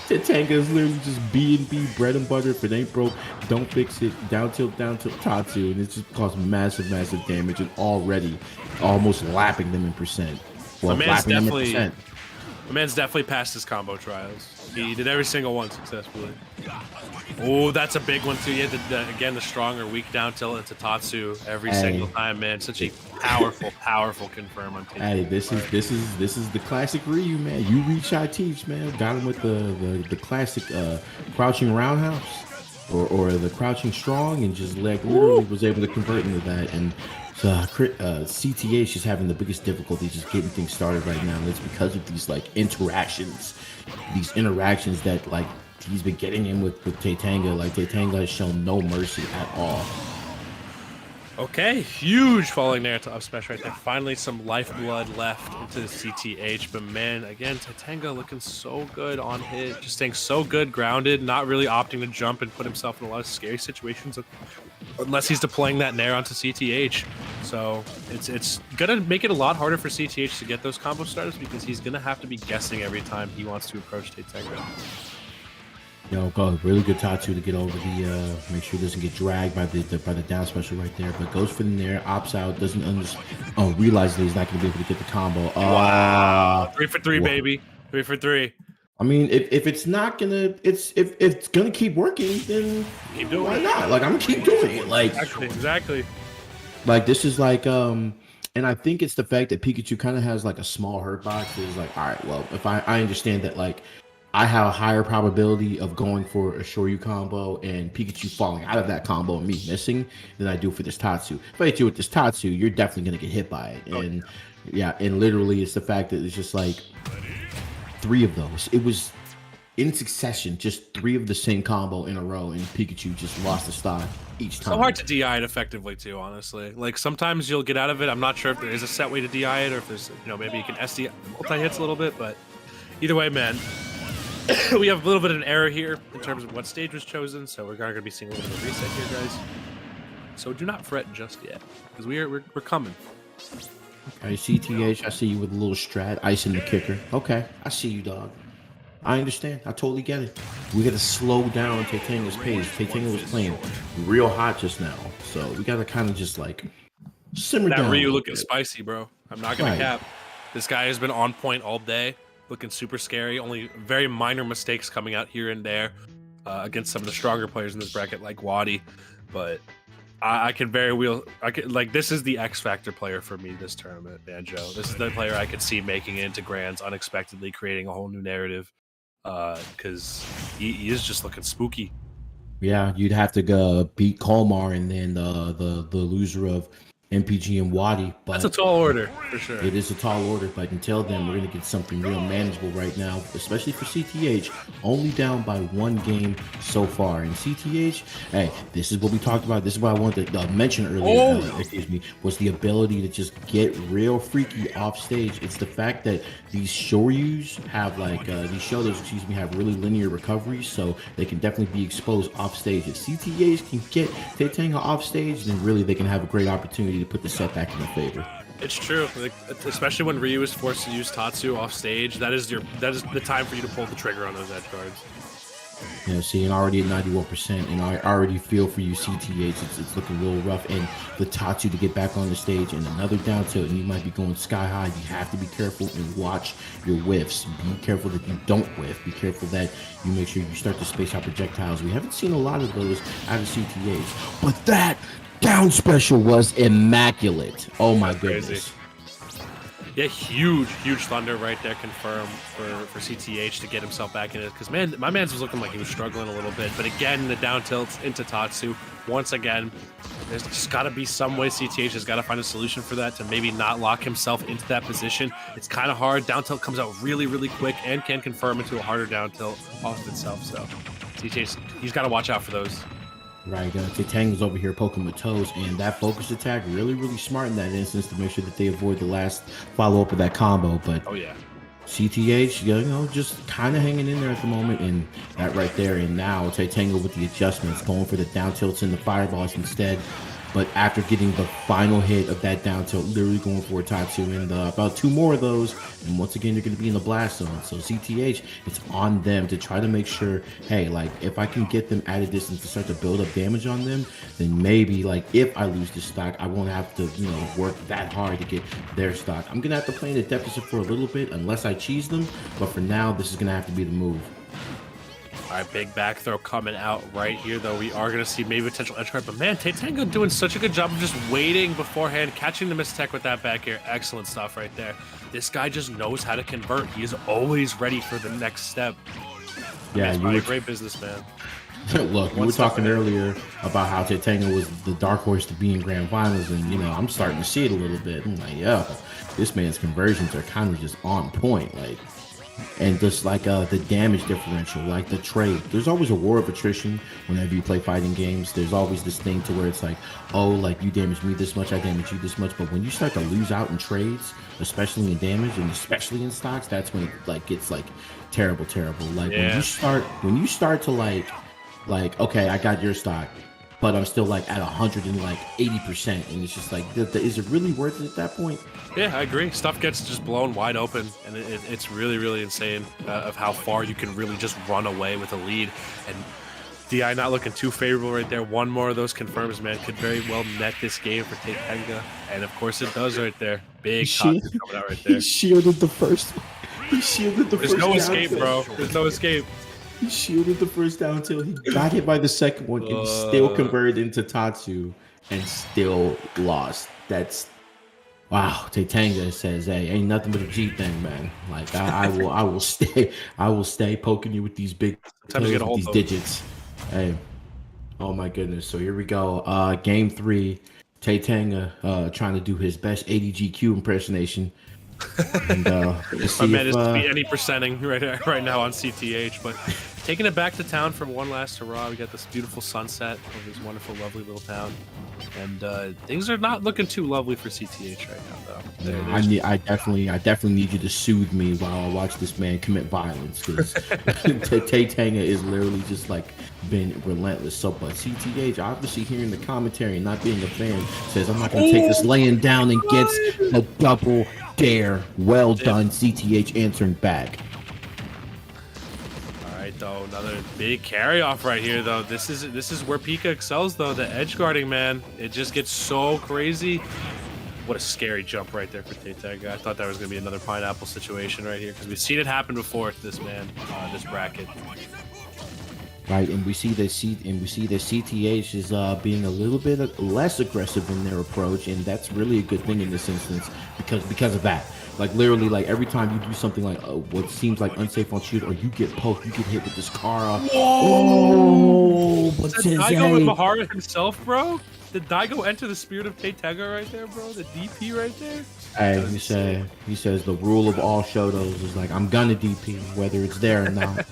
Titanga is literally just B&B, bread and butter. If it ain't broke, don't fix it. Down tilt, Tatsu, and it's just caused massive damage, and already almost lapping them in percent. Well, my man's definitely passed his combo trials. He did every single one successfully. Oh, that's a big one too. Yeah, again, the strong or weak down tilt into Tatsu every single time, man. Such a powerful confirm on Titanga. Hey, this is the classic Ryu, man. You reach, I teach, man. Got him with the classic crouching roundhouse or the crouching strong, and just like literally was able to convert into that. And CTH is having the biggest difficulty just getting things started right now, and it's because of these like interactions that like he's been getting in with Titanga. Like Titanga has shown no mercy at all. Okay, huge falling there to up smash right there. Finally, some lifeblood left into the CTH, but man, again, Titanga looking so good on hit, just staying so good, grounded, not really opting to jump and put himself in a lot of scary situations unless he's deploying that nair onto CTH. So it's gonna make it a lot harder for CTH to get those combo starters because he's gonna have to be guessing every time he wants to approach Titanga. Yo, go really good Tatsu to get over the make sure he doesn't get dragged by the down special right there, but goes for the nair, opts out, doesn't realize that he's not gonna be able to get the combo. Wow, 3 for 3, baby, 3 for 3. I mean, if it's not gonna, if it's gonna keep working, then Keep doing why it. not? Like, I'm gonna keep doing it. Like, Exactly. like this is like and I think it's the fact that Pikachu kind of has like a small hurt box. It's like, all right, well, if I understand that, like, I have a higher probability of going for a Shoryu combo and Pikachu falling out of that combo and me missing than I do for this Tatsu. If I hit you with this Tatsu, you're definitely gonna get hit by it. And yeah, and literally it's the fact that it's just like 3 of those. It was in succession, just 3 of the same combo in a row, and Pikachu just lost the stock each time. So hard to DI it effectively too, honestly. Like sometimes you'll get out of it. I'm not sure if there is a set way to DI it or if there's, maybe you can SD multi-hits a little bit, but either way, man, we have a little bit of an error here in terms of what stage was chosen, so we're going to be seeing a little bit of a reset here, guys. So do not fret just yet, because we're coming. Okay, CTH, I see you with a little strat, icing the kicker. Okay, I see you, dog. I understand. I totally get it. We got to slow down Titanga's pace. Titanga was playing real hot just now, so we got to kind of just like simmer down. That Ryu looking spicy, bro. I'm not going to cap. This guy has been on point all day, looking super scary. Only very minor mistakes coming out here and there against some of the stronger players in this bracket, like Wadi. But I can very well, this is the X Factor player for me this tournament, Banjo. This is the player I could see making it into Grands unexpectedly, creating a whole new narrative. Because he is just looking spooky. Yeah, you'd have to go beat Kolmar and then the loser of MPG and Wadi. But that's a tall order, for sure. It is a tall order, but until then, we're going to get something real manageable right now, especially for CTH, only down by 1 game so far. And CTH, hey, this is what we talked about. This is what I wanted to mention earlier, was the ability to just get real freaky off stage. It's the fact that these Shoryus have these shoulders, have really linear recoveries, so they can definitely be exposed off stage. If CTH can get Titanga off stage, then really they can have a great opportunity to put the set back in their favor. It's true, especially when Ryu is forced to use Tatsu off stage. That is the time for you to pull the trigger on those edge guards. Yeah, see, and already at 91%, and I already feel for you, CTH. It's looking a little rough, and the Tatsu to get back on the stage, and another down tilt, and you might be going sky high. You have to be careful and watch your whiffs. Be careful that you don't whiff. Be careful that you make sure you start to space out projectiles. We haven't seen a lot of those out of CTH, but that down special was immaculate. Oh my goodness. Yeah, huge thunder right there confirmed for CTH to get himself back in it. Because, man, my man's was looking like he was struggling a little bit. But again, the down tilts into Tatsu. Once again, there's just got to be some way CTH has got to find a solution for that to maybe not lock himself into that position. It's kind of hard. Down tilt comes out really quick and can confirm into a harder down tilt off of itself. So CTH, he's got to watch out for those. Right, Titanga's over here poking with toes, and that focus attack really smart in that instance to make sure that they avoid the last follow-up of that combo. But oh yeah, CTH, just kind of hanging in there at the moment, and that right there. And now Titanga with the adjustments, going for the down tilts and the fireballs instead. But after getting the final hit of that down tilt, literally going for a Tatsu, and about 2 more of those, and once again, they're going to be in the blast zone. So CTH, it's on them to try to make sure, hey, if I can get them at a distance to start to build up damage on them, then maybe, if I lose this stock, I won't have to, work that hard to get their stock. I'm going to have to play in a deficit for a little bit unless I cheese them, but for now, this is going to have to be the move. All right, big back throw coming out right here, though. We are going to see maybe potential edge guard, but man, Titanga doing such a good job of just waiting beforehand, catching the mistech with that back air. Excellent stuff right there. This guy just knows how to convert. He is always ready for the next step. Yeah, you were a great businessman. Look, we were talking earlier about how Titanga was the dark horse to be in grand finals, and I'm starting to see it a little bit. I'm like, this man's conversions are kind of just on point. And just like the damage differential, like the trade. There's always a war of attrition whenever you play fighting games. There's always this thing to where it's like, oh, like you damage me this much, I damage you this much. But when you start to lose out in trades, especially in damage and especially in stocks, that's when it like gets like terrible. Like when you start to like, okay, I got your stock, but I'm still like at 180%, and it's just like, is it really worth it at that point? Yeah, I agree. Stuff gets just blown wide open, and it's really, really insane of how far you can really just run away with a lead. And DI not looking too favorable right there. One more of those confirms, man, could very well net this game for Titanga, and of course it does right there. Big coming out right there. He shielded the first. He shielded the first. There's no escape, bro. There's no escape. He shielded the first down till he got hit by the second one and still converted into Tatsu and still lost. That's wow. Titanga says, "Hey, ain't nothing but a G thing, man. Like I will stay poking you with these big these digits." Hey, oh my goodness. So here we go. Game 3. Titanga trying to do his best 80 GQ impersonation. And let's see my man is to be any percenting right now on CTH, but taking it back to town for one last hurrah. We got this beautiful sunset of this wonderful, lovely little town, and things are not looking too lovely for CTH right now, though. I definitely need you to soothe me while I watch this man commit violence, because Titanga is literally just like been relentless. So, but CTH, obviously hearing the commentary and not being a fan, says I'm not gonna take this laying down and gets a double dare. Well done, CTH answering back. All right, though, another big carry off right here, though. This is where Pika excels, though. The edge guarding, man, it just gets so crazy. What a scary jump right there for Titanga. I thought that was gonna be another pineapple situation right here, because we've seen it happen before to this man, this bracket. Right, and we see that CTH is being a little bit less aggressive in their approach, and that's really a good thing in this instance because of that. Like literally, like every time you do something like what seems like unsafe on shoot, or you get poked, you get hit with this car. Oh, but Daigo with Mahara himself, bro. Did Daigo enter the spirit of Titanga right there, bro? The DP right there. Hey, he says the rule of all Shotos is like, I'm gonna DP whether it's there or not.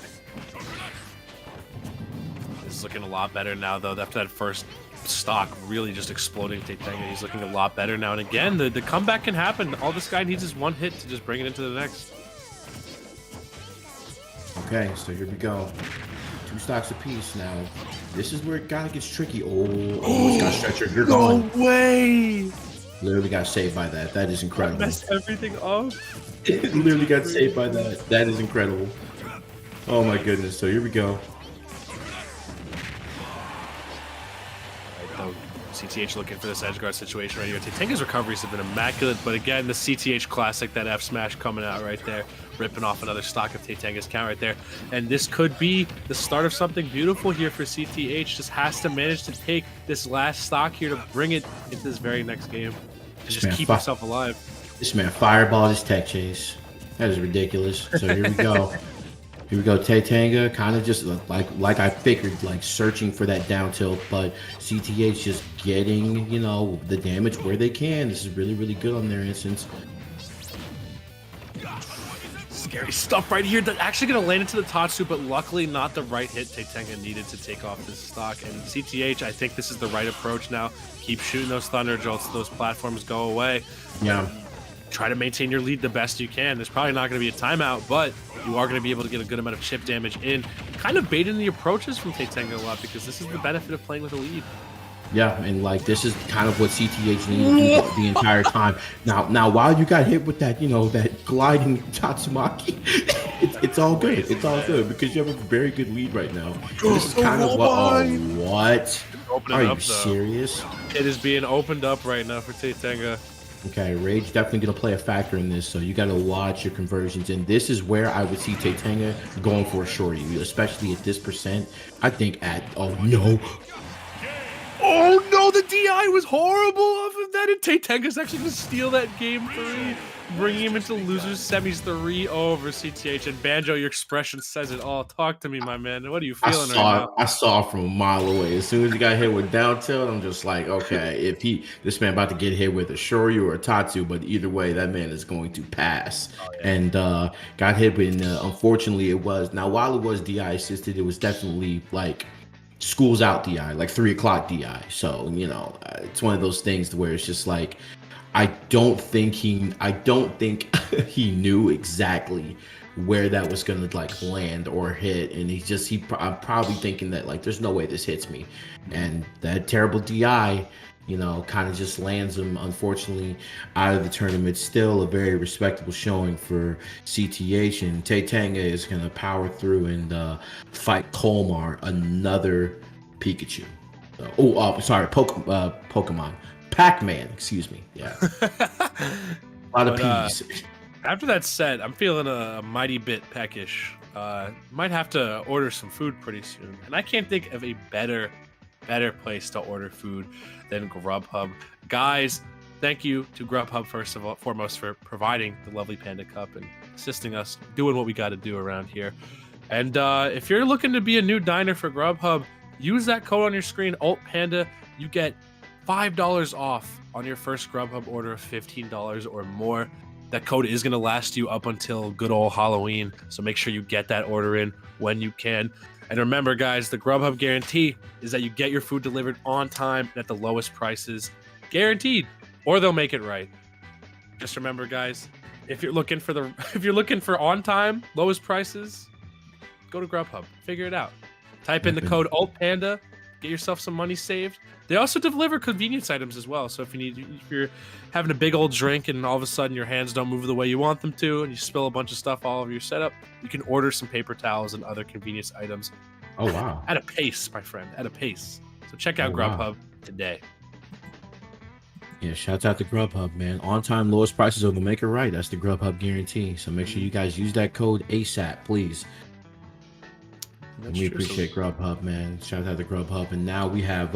He's looking a lot better now, though. After that first stock really just exploding Titanga, he's looking a lot better now. And again, the comeback can happen. All this guy needs is one hit to just bring it into the next. Okay, so here we go. 2 stocks apiece now. This is where it kind of gets tricky. Oh, got stretcher. You're gone. No way! Literally got saved by that. That is incredible. Messed everything up. Literally got saved by that. That is incredible. Oh my goodness. So here we go. CTH looking for this edge guard situation right here. Titanga's recoveries have been immaculate, but again, the CTH classic, that F smash coming out right there, ripping off another stock of Titanga's count right there. And this could be the start of something beautiful here for CTH. Just has to manage to take this last stock here to bring it into this very next game and just keep himself alive. This man fireballed his tech chase. That is ridiculous. So here we go. Here we go, Titanga, kind of just like I figured, like searching for that down tilt, but CTH just getting, you know, the damage where they can. This is really, really good on their instance. Scary stuff right here. That's actually going to land into the Tatsu, but luckily not the right hit Titanga needed to take off this stock. And CTH, I think this is the right approach now. Keep shooting those Thunder Jolts, those platforms go away. Yeah. Try to maintain your lead the best you can. There's probably not going to be a timeout, but you are going to be able to get a good amount of chip damage in. Kind of baiting the approaches from Titanga a lot, because this is the benefit of playing with a lead. Yeah, and like this is kind of what CTH needed to do the entire time. Now, while you got hit with that, you know, that gliding Tatsumaki, it's all good. It's all good because you have a very good lead right now. This is kind of what? Are you serious? It is being opened up right now for Titanga. Okay, Rage definitely going to play a factor in this, so you got to watch your conversions. And this is where I would see Titanga going for a shorty, especially at this percent. I think oh no, the DI was horrible off of that, and Titanga's actually going to steal that game 3. bringing him into losers semis 3-0 over CTH. And Banjo, your expression says it all. Talk to me, my man. What are you feeling right now? I saw it from a mile away. As soon as he got hit with down tilt, I'm just like, okay, if this man about to get hit with a Shoryu or a Tatsu, but either way, that man is going to pass. Oh, yeah. And got hit with, unfortunately, it was. Now, while it was DI assisted, it was definitely like school's out DI, like 3 o'clock DI. So, it's one of those things where it's just like, I don't think he knew exactly where that was gonna like land or hit, and I'm probably thinking that like there's no way this hits me, and that terrible DI, kind of just lands him unfortunately out of the tournament. Still a very respectable showing for CTH, and Titanga is gonna power through and fight Kolmar, another Pikachu. Pokemon. Pac-Man, excuse me. Yeah. A lot of P's. After that set, I'm feeling a mighty bit peckish. Might have to order some food pretty soon. And I can't think of a better place to order food than Grubhub. Guys, thank you to Grubhub foremost for providing the lovely Panda Cup and assisting us doing what we got to do around here. And if you're looking to be a new diner for Grubhub, use that code on your screen, AltPanda. You get $5 off on your first Grubhub order of $15 or more. That code is going to last you up until good old Halloween, so make sure you get that order in when you can. And remember, guys, the Grubhub guarantee is that you get your food delivered on time and at the lowest prices, guaranteed, or they'll make it right. Just remember, guys, if you're looking for on time, lowest prices, go to Grubhub. Figure it out. Type in the code AltPanda. Get yourself some money saved. They also deliver convenience items as well. So if you're having a big old drink and all of a sudden your hands don't move the way you want them to, and you spill a bunch of stuff all over your setup, you can order some paper towels and other convenience items. Oh wow! At a pace, my friend, at a pace. So check out Grubhub today. Yeah, shouts out to Grubhub, man. On time, lowest prices will make it right. That's the Grubhub guarantee. So make sure you guys use that code ASAP, please. We appreciate Grubhub, man. Shout out to Grubhub. And now we have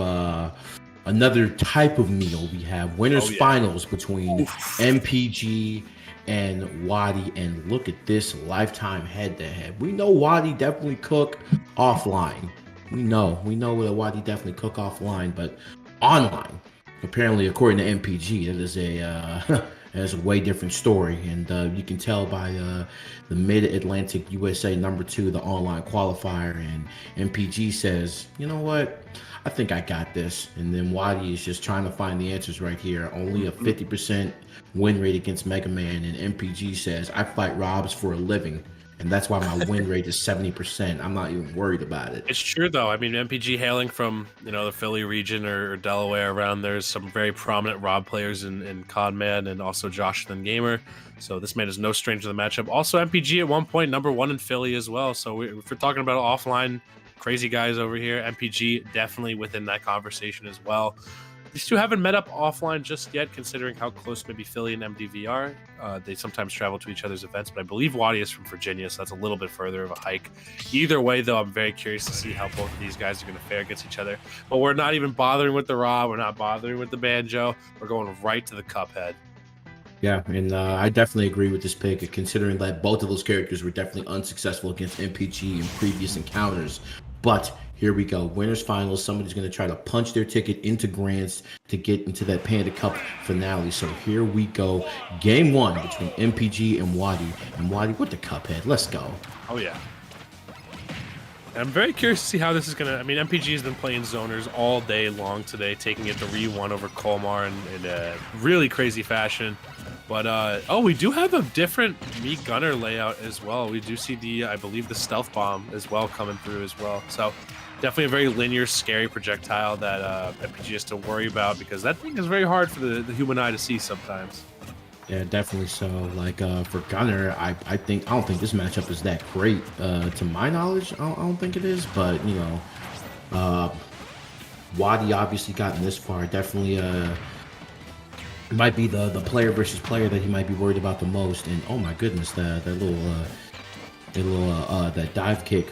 another type of meal. We have winners finals between MPG and Wadi. And look at this lifetime head-to-head. We know Wadi definitely cook offline. We know that Wadi definitely cook offline, but online, apparently, according to MPG, that is a way different story. And you can tell by the Mid-Atlantic USA #2, the online qualifier, and MPG says, you know what, I think I got this. And then Wadi is just trying to find the answers right here. Only a 50% win rate against Mega Man, and MPG says, I fight Robs for a living, and that's why my win rate is 70%. I'm not even worried about it. It's true, though. I mean, MPG hailing from, the Philly region or Delaware around, there's some very prominent Rob players in Codman and also Josh the Gamer. So this man is no stranger to the matchup. Also, MPG at one point, #1 in Philly as well. So if we're talking about offline crazy guys over here, MPG definitely within that conversation as well. These two haven't met up offline just yet, considering how close maybe Philly and MDV are. They sometimes travel to each other's events, but I believe Wadi is from Virginia, so that's a little bit further of a hike. Either way, though, I'm very curious to see how both of these guys are going to fare against each other. But we're not even bothering with the Rob. We're not bothering with the Banjo. We're going right to the Cuphead. Yeah, and I definitely agree with this pick, considering that both of those characters were definitely unsuccessful against MPG in previous encounters. But here we go. Winners finals. Somebody's going to try to punch their ticket into Grants to get into that Panda Cup finale. So here we go. Game 1 between MPG and Wadi. And Wadi with the Cuphead. Let's go. Oh, yeah. I'm very curious to see how this is going to... I mean, MPG has been playing zoners all day long today, taking it to Re1 over Kolmar in a really crazy fashion. But, we do have a different Meat Gunner layout as well. We do see I believe the Stealth Bomb as well coming through as well. So definitely a very linear, scary projectile that MPG has to worry about, because that thing is very hard for the human eye to see sometimes. Yeah, definitely so. Like for Gunner, I don't think this matchup is that great. To my knowledge, I don't think it is. But Wadi obviously gotten this far. Definitely might be the player versus player that he might be worried about the most. And oh my goodness, that dive kick,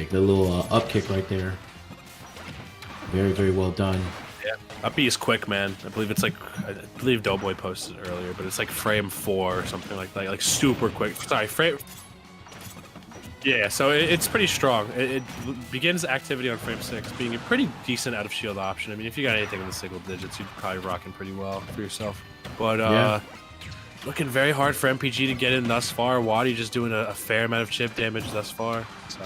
the little up kick right there. Very, very well done. Up B is quick, man. I believe it's like, I believe Doughboy posted it earlier, but it's like frame 4 or something like that, like super quick. Sorry, frame. Yeah, so it's pretty strong. It begins activity on frame 6, being a pretty decent out of shield option. I mean, if you got anything in the single digits, you'd probably rocking pretty well for yourself. But looking very hard for MPG to get in thus far. Wadi just doing a fair amount of chip damage thus far. So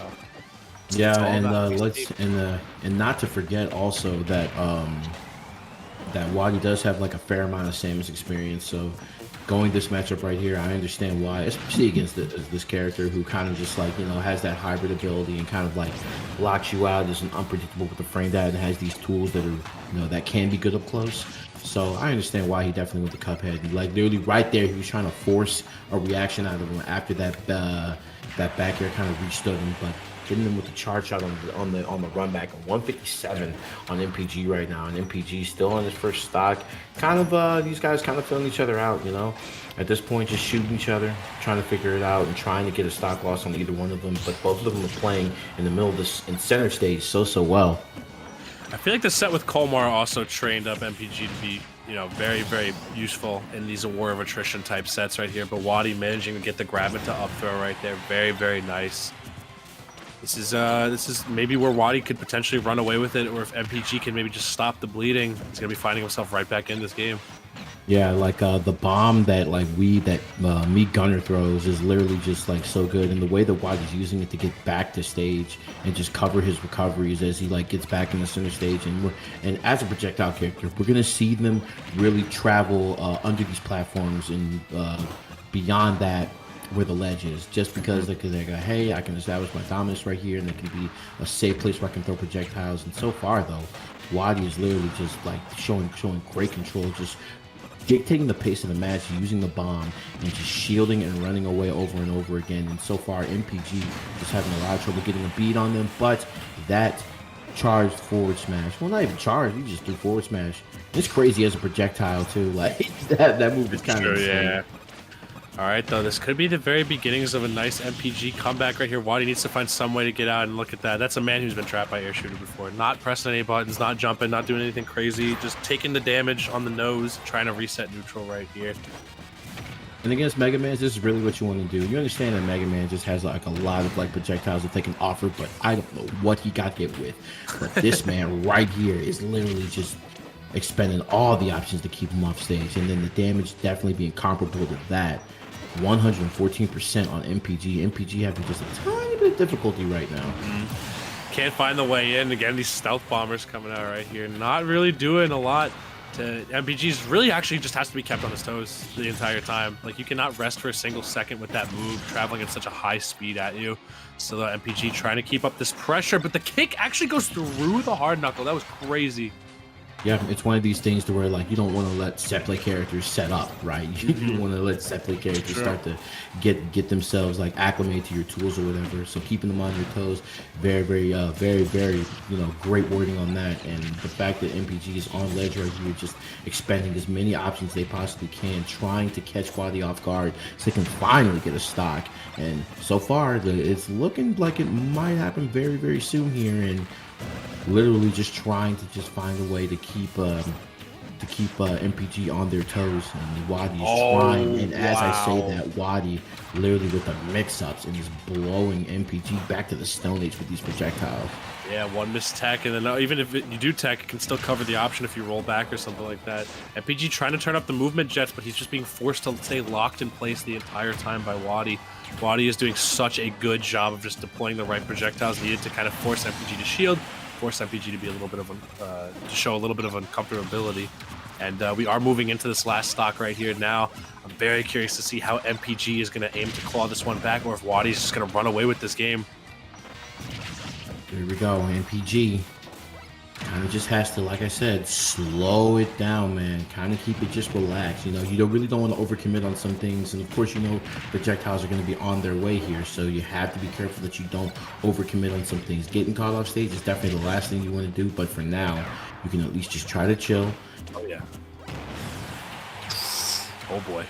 yeah, and not to forget also that that Wadi does have like a fair amount of Samus experience. So going this matchup right here, I understand why, especially against this character who kind of just like, you know, has that hybrid ability and kind of like locks you out, isn't unpredictable with the frame data, and has these tools that are, you know, that can be good up close. So I understand why he definitely went to Cuphead. And like literally right there, he was trying to force a reaction out of him after that that back air kind of restood him, but hitting them with the charge shot on the run back. 157 on MPG right now, and MPG still on his first stock. Kind of these guys kind of filling each other out, you know. At this point, just shooting each other, trying to figure it out, and trying to get a stock loss on either one of them. But both of them are playing in the middle of this in center stage so well. I feel like the set with Kolmar also trained up MPG to be, you know, very, very useful in these War of Attrition type sets right here. But Wadi managing to get the grab into up throw right there, very, very nice. This is maybe where Wadi could potentially run away with it, or if MPG can maybe just stop the bleeding, he's gonna be finding himself right back in this game. Yeah, like the bomb that me Gunner throws is literally just like so good, and the way that Wadi's using it to get back to stage and just cover his recoveries as he like gets back in the center stage, and as a projectile character, we're gonna see them really travel under these platforms and beyond that where the ledge is, just because they go, hey, I can establish my dominance right here, and it can be a safe place where I can throw projectiles. And so far though, Wadi is literally just like showing great control, just dictating the pace of the match, using the bomb and just shielding and running away over and over again. And so far MPG is having a lot of trouble getting a beat on them, but that charged forward smash, well, not even charged, you just do forward smash. It's crazy as a projectile too, like that move is kind of insane. Yeah. All right, though, this could be the very beginnings of a nice MPG comeback right here. Wadi needs to find some way to get out, and look at that. That's a man who's been trapped by air shooter before. Not pressing any buttons, not jumping, not doing anything crazy, just taking the damage on the nose, trying to reset neutral right here. And against Mega Man, this is really what you want to do. You understand that Mega Man just has like a lot of like projectiles that they can offer, but I don't know what he got hit with. But this man right here is literally just expending all the options to keep him off stage, and then the damage definitely being comparable to that. 114% on MPG. MPG having just a tiny bit of difficulty right now. Can't find the way in. Again, these stealth bombers coming out right here. Not really doing a lot to MPG's. Really actually just has to be kept on his toes the entire time. Like, you cannot rest for a single second with that move traveling at such a high speed at you. So the MPG trying to keep up this pressure, but the kick actually goes through the hard knuckle. That was crazy. Yeah, it's one of these things to where like you don't want to let set play characters set up, right? You don't want to let set play characters start to get themselves like acclimated to your tools or whatever. So keeping them on your toes, very, very, you know, great wording on that. And the fact that MPG is on ledge right here, just expending as many options they possibly can, trying to catch Wadi off guard so they can finally get a stock. And so far, it's looking like it might happen very, very soon here. And literally just trying to just find a way to keep MPG on their toes, and Wadi is trying. And as I say that, Wadi literally with the mix-ups and is blowing MPG back to the Stone Age with these projectiles. Yeah, one missed tech, and then even if you do tech, it can still cover the option if you roll back or something like that. MPG trying to turn up the movement jets, but he's just being forced to stay locked in place the entire time by Wadi. Wadi is doing such a good job of just deploying the right projectiles needed to kind of force MPG to shield, force MPG to be a little bit of to show a little bit of uncomfortability. And we are moving into this last stock right here now. I'm very curious to see how MPG is going to aim to claw this one back, or if Wadi's just going to run away with this game. Here we go. MPG kind of just has to, like I said, slow it down, man. Kind of keep it just relaxed. You know, you really don't want to overcommit on some things. And of course, you know, projectiles are going to be on their way here. So you have to be careful that you don't overcommit on some things. Getting caught off stage is definitely the last thing you want to do. But for now, you can at least just try to chill. Oh, yeah. Oh, boy.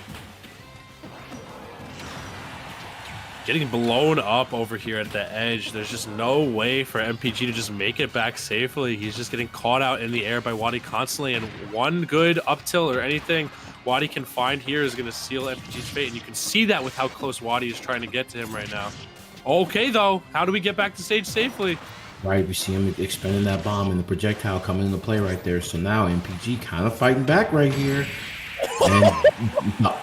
getting blown up over here at the edge. There's just no way for MPG to just make it back safely. He's just getting caught out in the air by Wadi constantly, and one good up tilt or anything Wadi can find here is going to seal MPG's fate, and you can see that with how close Wadi is trying to get to him right now. Okay, though, how do we get back to stage safely? Right, we see him expending that bomb and the projectile coming into play right there. So now MPG kind of fighting back right here. And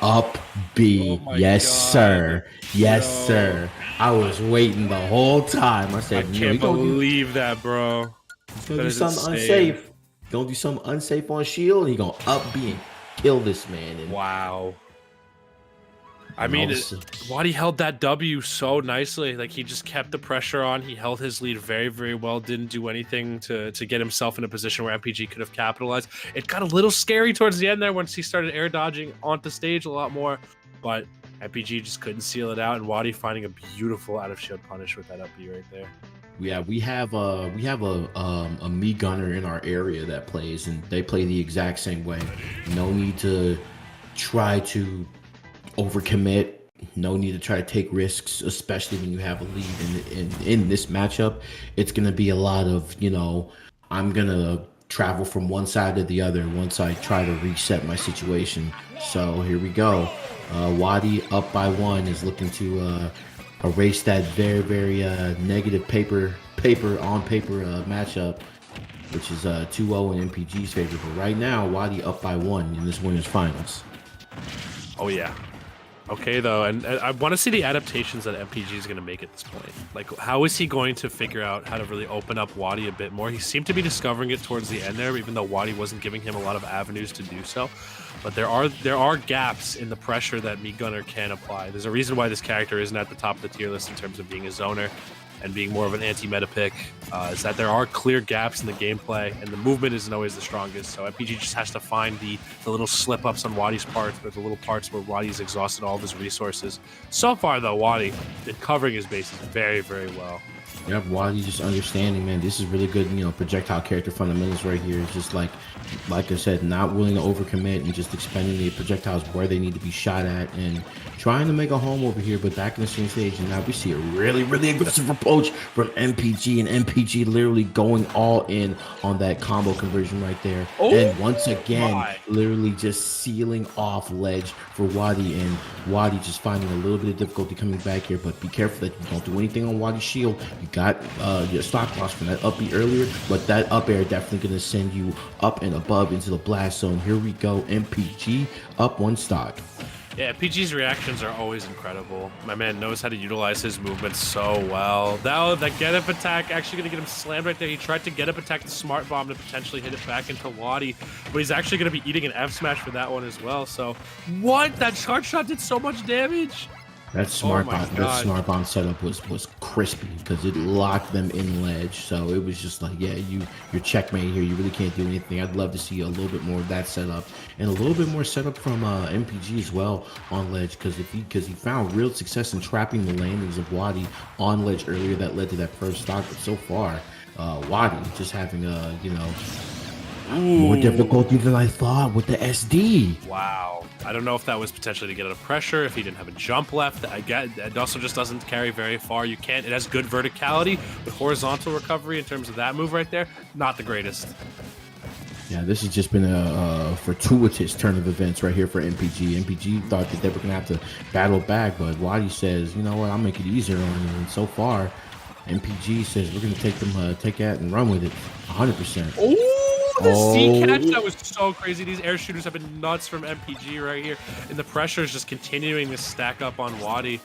up B. Oh yes, God. sir. Yes, sir. I was waiting the whole time. I said, I can't believe that, bro. He's gonna do something unsafe. He's gonna do something unsafe on shield, and he's gonna up B and kill this man. And wow. I mean, Wadi held that W so nicely. Like, he just kept the pressure on. He held his lead very, very well. Didn't do anything to get himself in a position where MPG could have capitalized. It got a little scary towards the end there once he started air dodging onto stage a lot more. But MPG just couldn't seal it out, and Wadi finding a beautiful out of shield punish with that up B right there. Yeah, we have a me gunner in our area that plays, and they play the exact same way. No need to try to overcommit. No need to try to take risks, especially when you have a lead. In this matchup, it's going to be a lot of, you know, I'm going to travel from one side to the other once I try to reset my situation. So here we go. Wadi up by 1 is looking to erase that very, very negative paper matchup, which is 2-0 in MPG's favor. But right now, Wadi up by 1 in this winners finals. Oh yeah. Okay, though, and I want to see the adaptations that MPG is going to make at this point. Like, how is he going to figure out how to really open up Wadi a bit more? He seemed to be discovering it towards the end there, even though Wadi wasn't giving him a lot of avenues to do so. But there are gaps in the pressure that Meat Gunner can apply. There's a reason why this character isn't at the top of the tier list in terms of being a zoner and being more of an anti-meta pick, is that there are clear gaps in the gameplay, and the movement isn't always the strongest. So MPG just has to find the little slip-ups on Wadi's part, or the little parts where Wadi's exhausted all of his resources. So far, though, Wadi been covering his bases very, very well. Yep, Wadi just understanding, man, this is really good, you know, projectile character fundamentals right here. It's just like I said, not willing to overcommit and just expending the projectiles where they need to be shot at and trying to make a home over here. But back in the same stage, and now we see a really, really aggressive approach from MPG, and MPG literally going all in on that combo conversion right there. Oh, and once again, literally just sealing off ledge for Wadi, and Wadi just finding a little bit of difficulty coming back here. But be careful that you don't do anything on Wadi's shield. You got your stock loss from that up B earlier, but that up air definitely going to send you up and above into the blast zone. Here we go, MPG up 1 stock. Yeah, PG's reactions are always incredible. My man knows how to utilize his movement so well. Now, that get up attack actually going to get him slammed right there. He tried to get up attack the smart bomb to potentially hit it back into Wadi, but he's actually going to be eating an F smash for that one as well. So, what? That charge shot did so much damage. That smart bomb setup was crispy because it locked them in ledge. So it was just like, yeah, you're checkmate here. You really can't do anything. I'd love to see a little bit more of that setup and a little bit more setup from MPG as well on ledge, because he found real success in trapping the landings of Wadi on ledge earlier that led to that first stock. But so far, Wadi just having more difficulty than I thought with the SD. Wow. I don't know if that was potentially to get out of pressure, if he didn't have a jump left. I get it also just doesn't carry very far. It has good verticality, but horizontal recovery in terms of that move right there, not the greatest. Yeah, this has just been a fortuitous turn of events right here for MPG. MPG thought that they were going to have to battle back, but Wadi says, you know what, I'll make it easier on you. And so far, MPG says we're going to take that and run with it 100%. Oh! The C catch, that was so crazy. These air shooters have been nuts from MPG right here, and the pressure is just continuing to stack up on Wadi.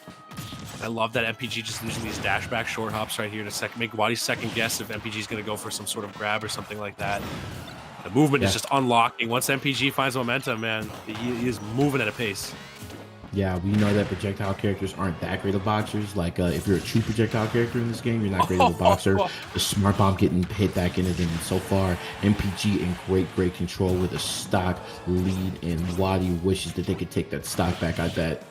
I love that MPG just using these dash back short hops right here to make Wadi second guess if MPG is going to go for some sort of grab or something like that. The movement is just unlocking. Once MPG finds momentum, man, he is moving at a pace. Yeah, we know that projectile characters aren't that great of boxers. Like, if you're a true projectile character in this game, you're not great of a boxer. The smart bomb getting hit back into them. And so far, MPG in great control with a stock lead, and Wadi wishes that they could take that stock back. I bet.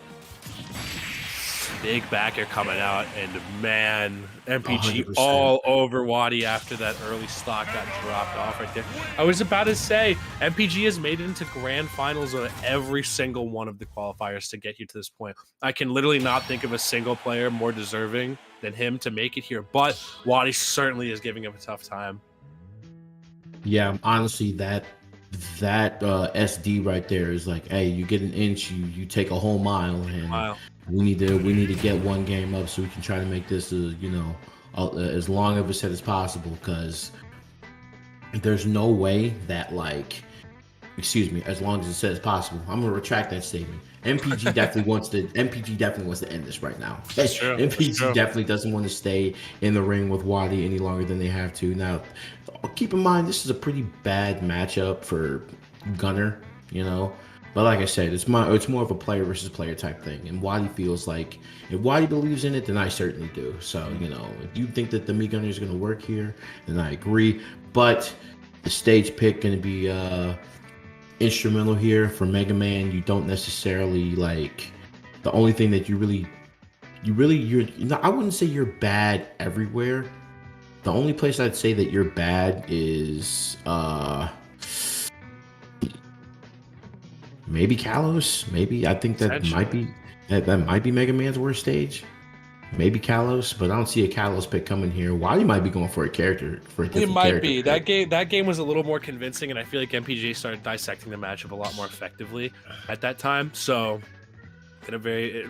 big backer coming out, and man, MPG 100%. all over Wadi after that early stock got dropped off right there. I was about to say, MPG has made it into grand finals of every single one of the qualifiers to get you to this point. I can literally not think of a single player more deserving than him to make it here, but Wadi certainly is giving him a tough time. Yeah, honestly, that SD right there is like, hey, you get an inch, you take a whole mile, and we need to get one game up so we can try to make this as long of a set as possible, because there's no way that as long as a set as possible. I'm gonna retract that statement. MPG definitely wants to end this right now. MPG definitely doesn't want to stay in the ring with Wadi any longer than they have to. Now, keep in mind, this is a pretty bad matchup for Gunner, But like I said, it's more of a player versus player type thing. And Wadi feels like if Wadi believes in it, then I certainly do. So, if you think that the Mii Gunner is going to work here, then I agree. But the stage pick going to be instrumental here for Mega Man. You don't necessarily the only thing that I wouldn't say you're bad everywhere. The only place I'd say that you're bad is maybe Kalos. Maybe I think that might be Mega Man's worst stage. Maybe Kalos, but I don't see a Kalos pick coming here. Wadi might be going for a character It might be. That game was a little more convincing, and I feel like MPG started dissecting the matchup a lot more effectively at that time. So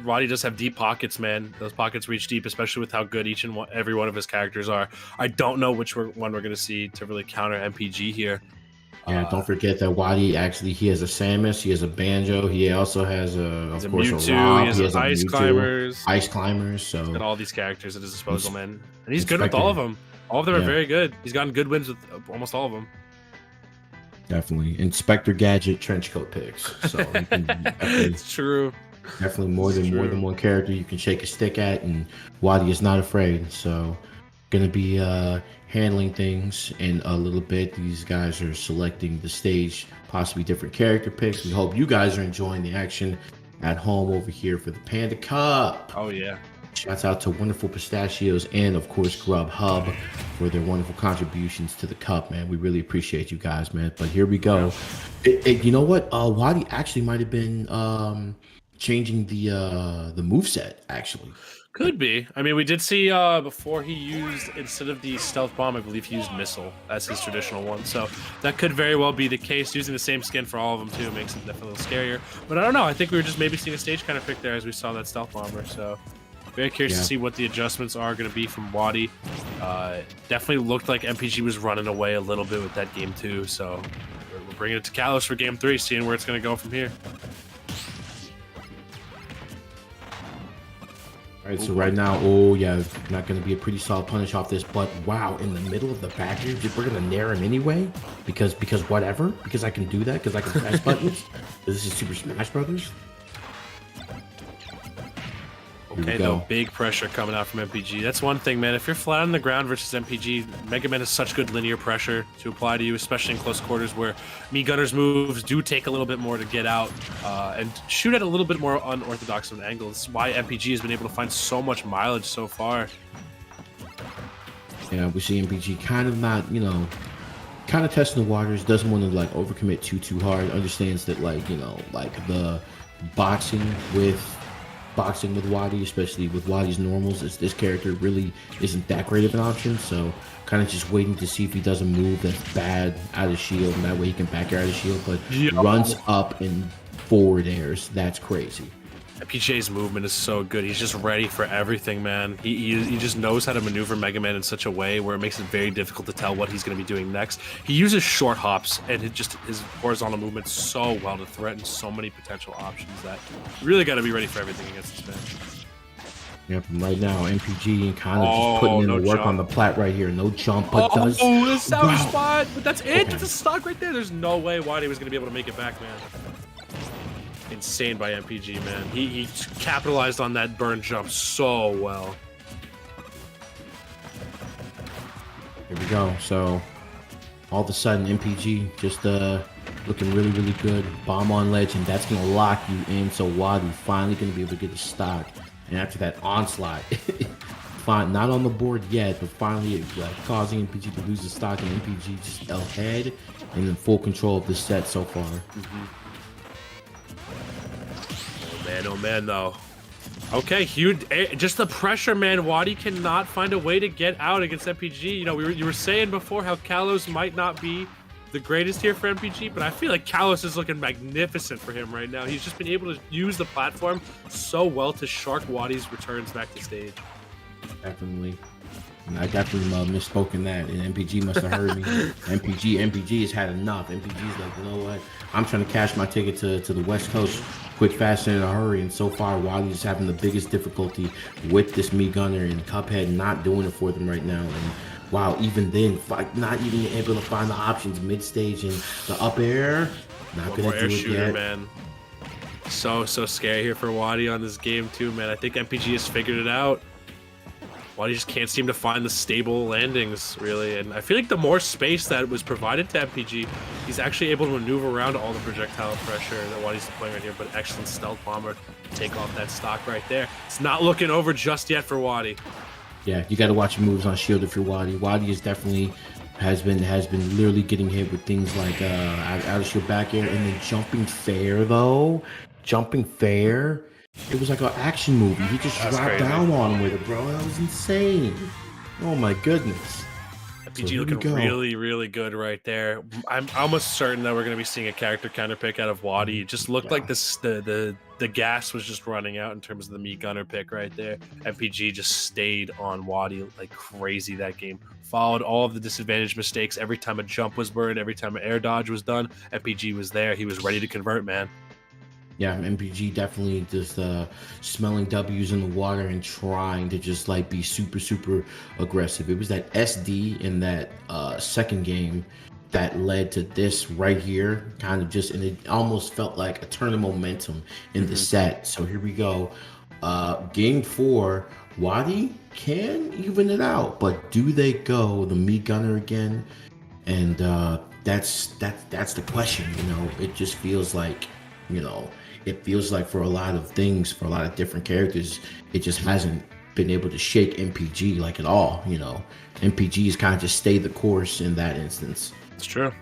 Wadi does have deep pockets, man. Those pockets reach deep, especially with how good every one of his characters are. I don't know which one we're going to see to really counter MPG here. Yeah, don't forget that Wadi he has a Samus, he has a Banjo, he also has a Mewtwo, Rob, he has Ice Climbers, so and all these characters at his disposal, man. And he's good with all of them. All of them are very good. He's gotten good wins with almost all of them. Definitely. Inspector Gadget trenchcoat picks. So It's true. Definitely more than one character you can shake a stick at, and Wadi is not afraid. So gonna be handling things in a little bit. These guys are selecting the stage, possibly different character picks. We hope you guys are enjoying the action at home over here for the Panda Cup. Oh yeah. Shouts out to Wonderful Pistachios and of course Grubhub for their wonderful contributions to the cup, man. We really appreciate you guys, man. But here we go. You know what? Wadi actually might have been changing the moveset, actually. Could be. I mean, we did see before he used, instead of the stealth bomb, I believe he used missile as his traditional one. So that could very well be the case. Using the same skin for all of them too makes it definitely a little scarier. But I don't know. I think we were just maybe seeing a stage kind of pick there as we saw that stealth bomber. So very curious to see what the adjustments are going to be from Wadi. Definitely looked like MPG was running away a little bit with that game too. So we're bringing it to Kalos for game 3, seeing where it's going to go from here. All right, so right now, not going to be a pretty solid punish off this, but wow, in the middle of the back here, we're going to nair him anyway, because whatever, because I can do that, because I can press buttons. This is Super Smash Brothers. Okay, though, big pressure coming out from MPG. That's one thing, man. If you're flat on the ground versus MPG, Mega Man has such good linear pressure to apply to you, especially in close quarters where Mii Gunner's moves do take a little bit more to get out and shoot at a little bit more unorthodox of an angle. This is why MPG has been able to find so much mileage so far. Yeah, we see MPG kind of not, kind of testing the waters, doesn't want to overcommit too hard, understands that the boxing with Wadi, especially with Wadi's normals, this character really isn't that great of an option. So kind of just waiting to see if he does a move that's bad out of shield, and that way he can back air out of shield. But runs up and forward airs, that's crazy. PJ's movement is so good. He's just ready for everything, man. He just knows how to maneuver Mega Man in such a way where it makes it very difficult to tell what he's going to be doing next. He uses short hops and his horizontal movement so well to threaten so many potential options that you really got to be ready for everything against this man. Yep, right now MPG kind of just putting in the work on the plat right here. No jump, but does. Oh, the sour spot, but that's it. It's a stock right there. There's no way Wadi was going to be able to make it back, man. Insane by MPG, man. He capitalized on that burn jump so well. Here we go. So all of a sudden MPG just looking really good. Bomb on Legend. That's gonna lock you in. So Wadi finally gonna be able to get a stock. And after that onslaught, fine, not on the board yet, but finally causing MPG to lose the stock, and MPG just ahead and in full control of the set so far. Oh man, though. Okay, huge. Just the pressure, man. Wadi cannot find a way to get out against MPG. You know, you were saying before how Kalos might not be the greatest here for MPG, but I feel like Kalos is looking magnificent for him right now. He's just been able to use the platform so well to shark Wadi's returns back to stage. Definitely. I definitely misspoke in that, and MPG must have heard me. MPG has had enough. MPG's like, you know what? I'm trying to cash my ticket to the West Coast quick, fast, and in a hurry. And so far, Wadi's having the biggest difficulty with this Mii Gunner, and Cuphead not doing it for them right now. And wow, even then, not even able to find the options mid-stage and the up air. Not gonna do it yet. Man. So scary here for Wadi on this game too, man. I think MPG has figured it out. Wadi just can't seem to find the stable landings, really. And I feel like the more space that was provided to MPG, he's actually able to maneuver around all the projectile pressure that Wadi's playing right here. But excellent stealth bomber to take off that stock right there. It's not looking over just yet for Wadi. Yeah, you got to watch your moves on shield if you're Wadi. Wadi is definitely has been literally getting hit with things like out of shield back air, and then jumping fair though. Jumping fair. It was like an action movie. He just dropped down on him with it, bro. That was insane. Oh my goodness. MPG looking really, really good right there. I'm almost certain that we're going to be seeing a character counter pick out of Wadi. It just looked like this the gas was just running out in terms of the Mii Gunner pick right there. MPG just stayed on Wadi like crazy that game. Followed all of the disadvantage mistakes. Every time a jump was burned, every time an air dodge was done, MPG was there. He was ready to convert, man. Yeah, MPG definitely just smelling W's in the water and trying to just like be super, super aggressive. It was that SD in that second game that led to this right here, kind of just, and it almost felt like a turn of momentum in the set. So here we go. Game 4, Wadi can even it out, but do they go the Mii Gunner again? And that's the question. You know, it just feels like, you know, it feels like for a lot of things, for a lot of different characters, it just hasn't been able to shake MPG like at all. You know, MPG's kind of just stayed the course in that instance. It's true.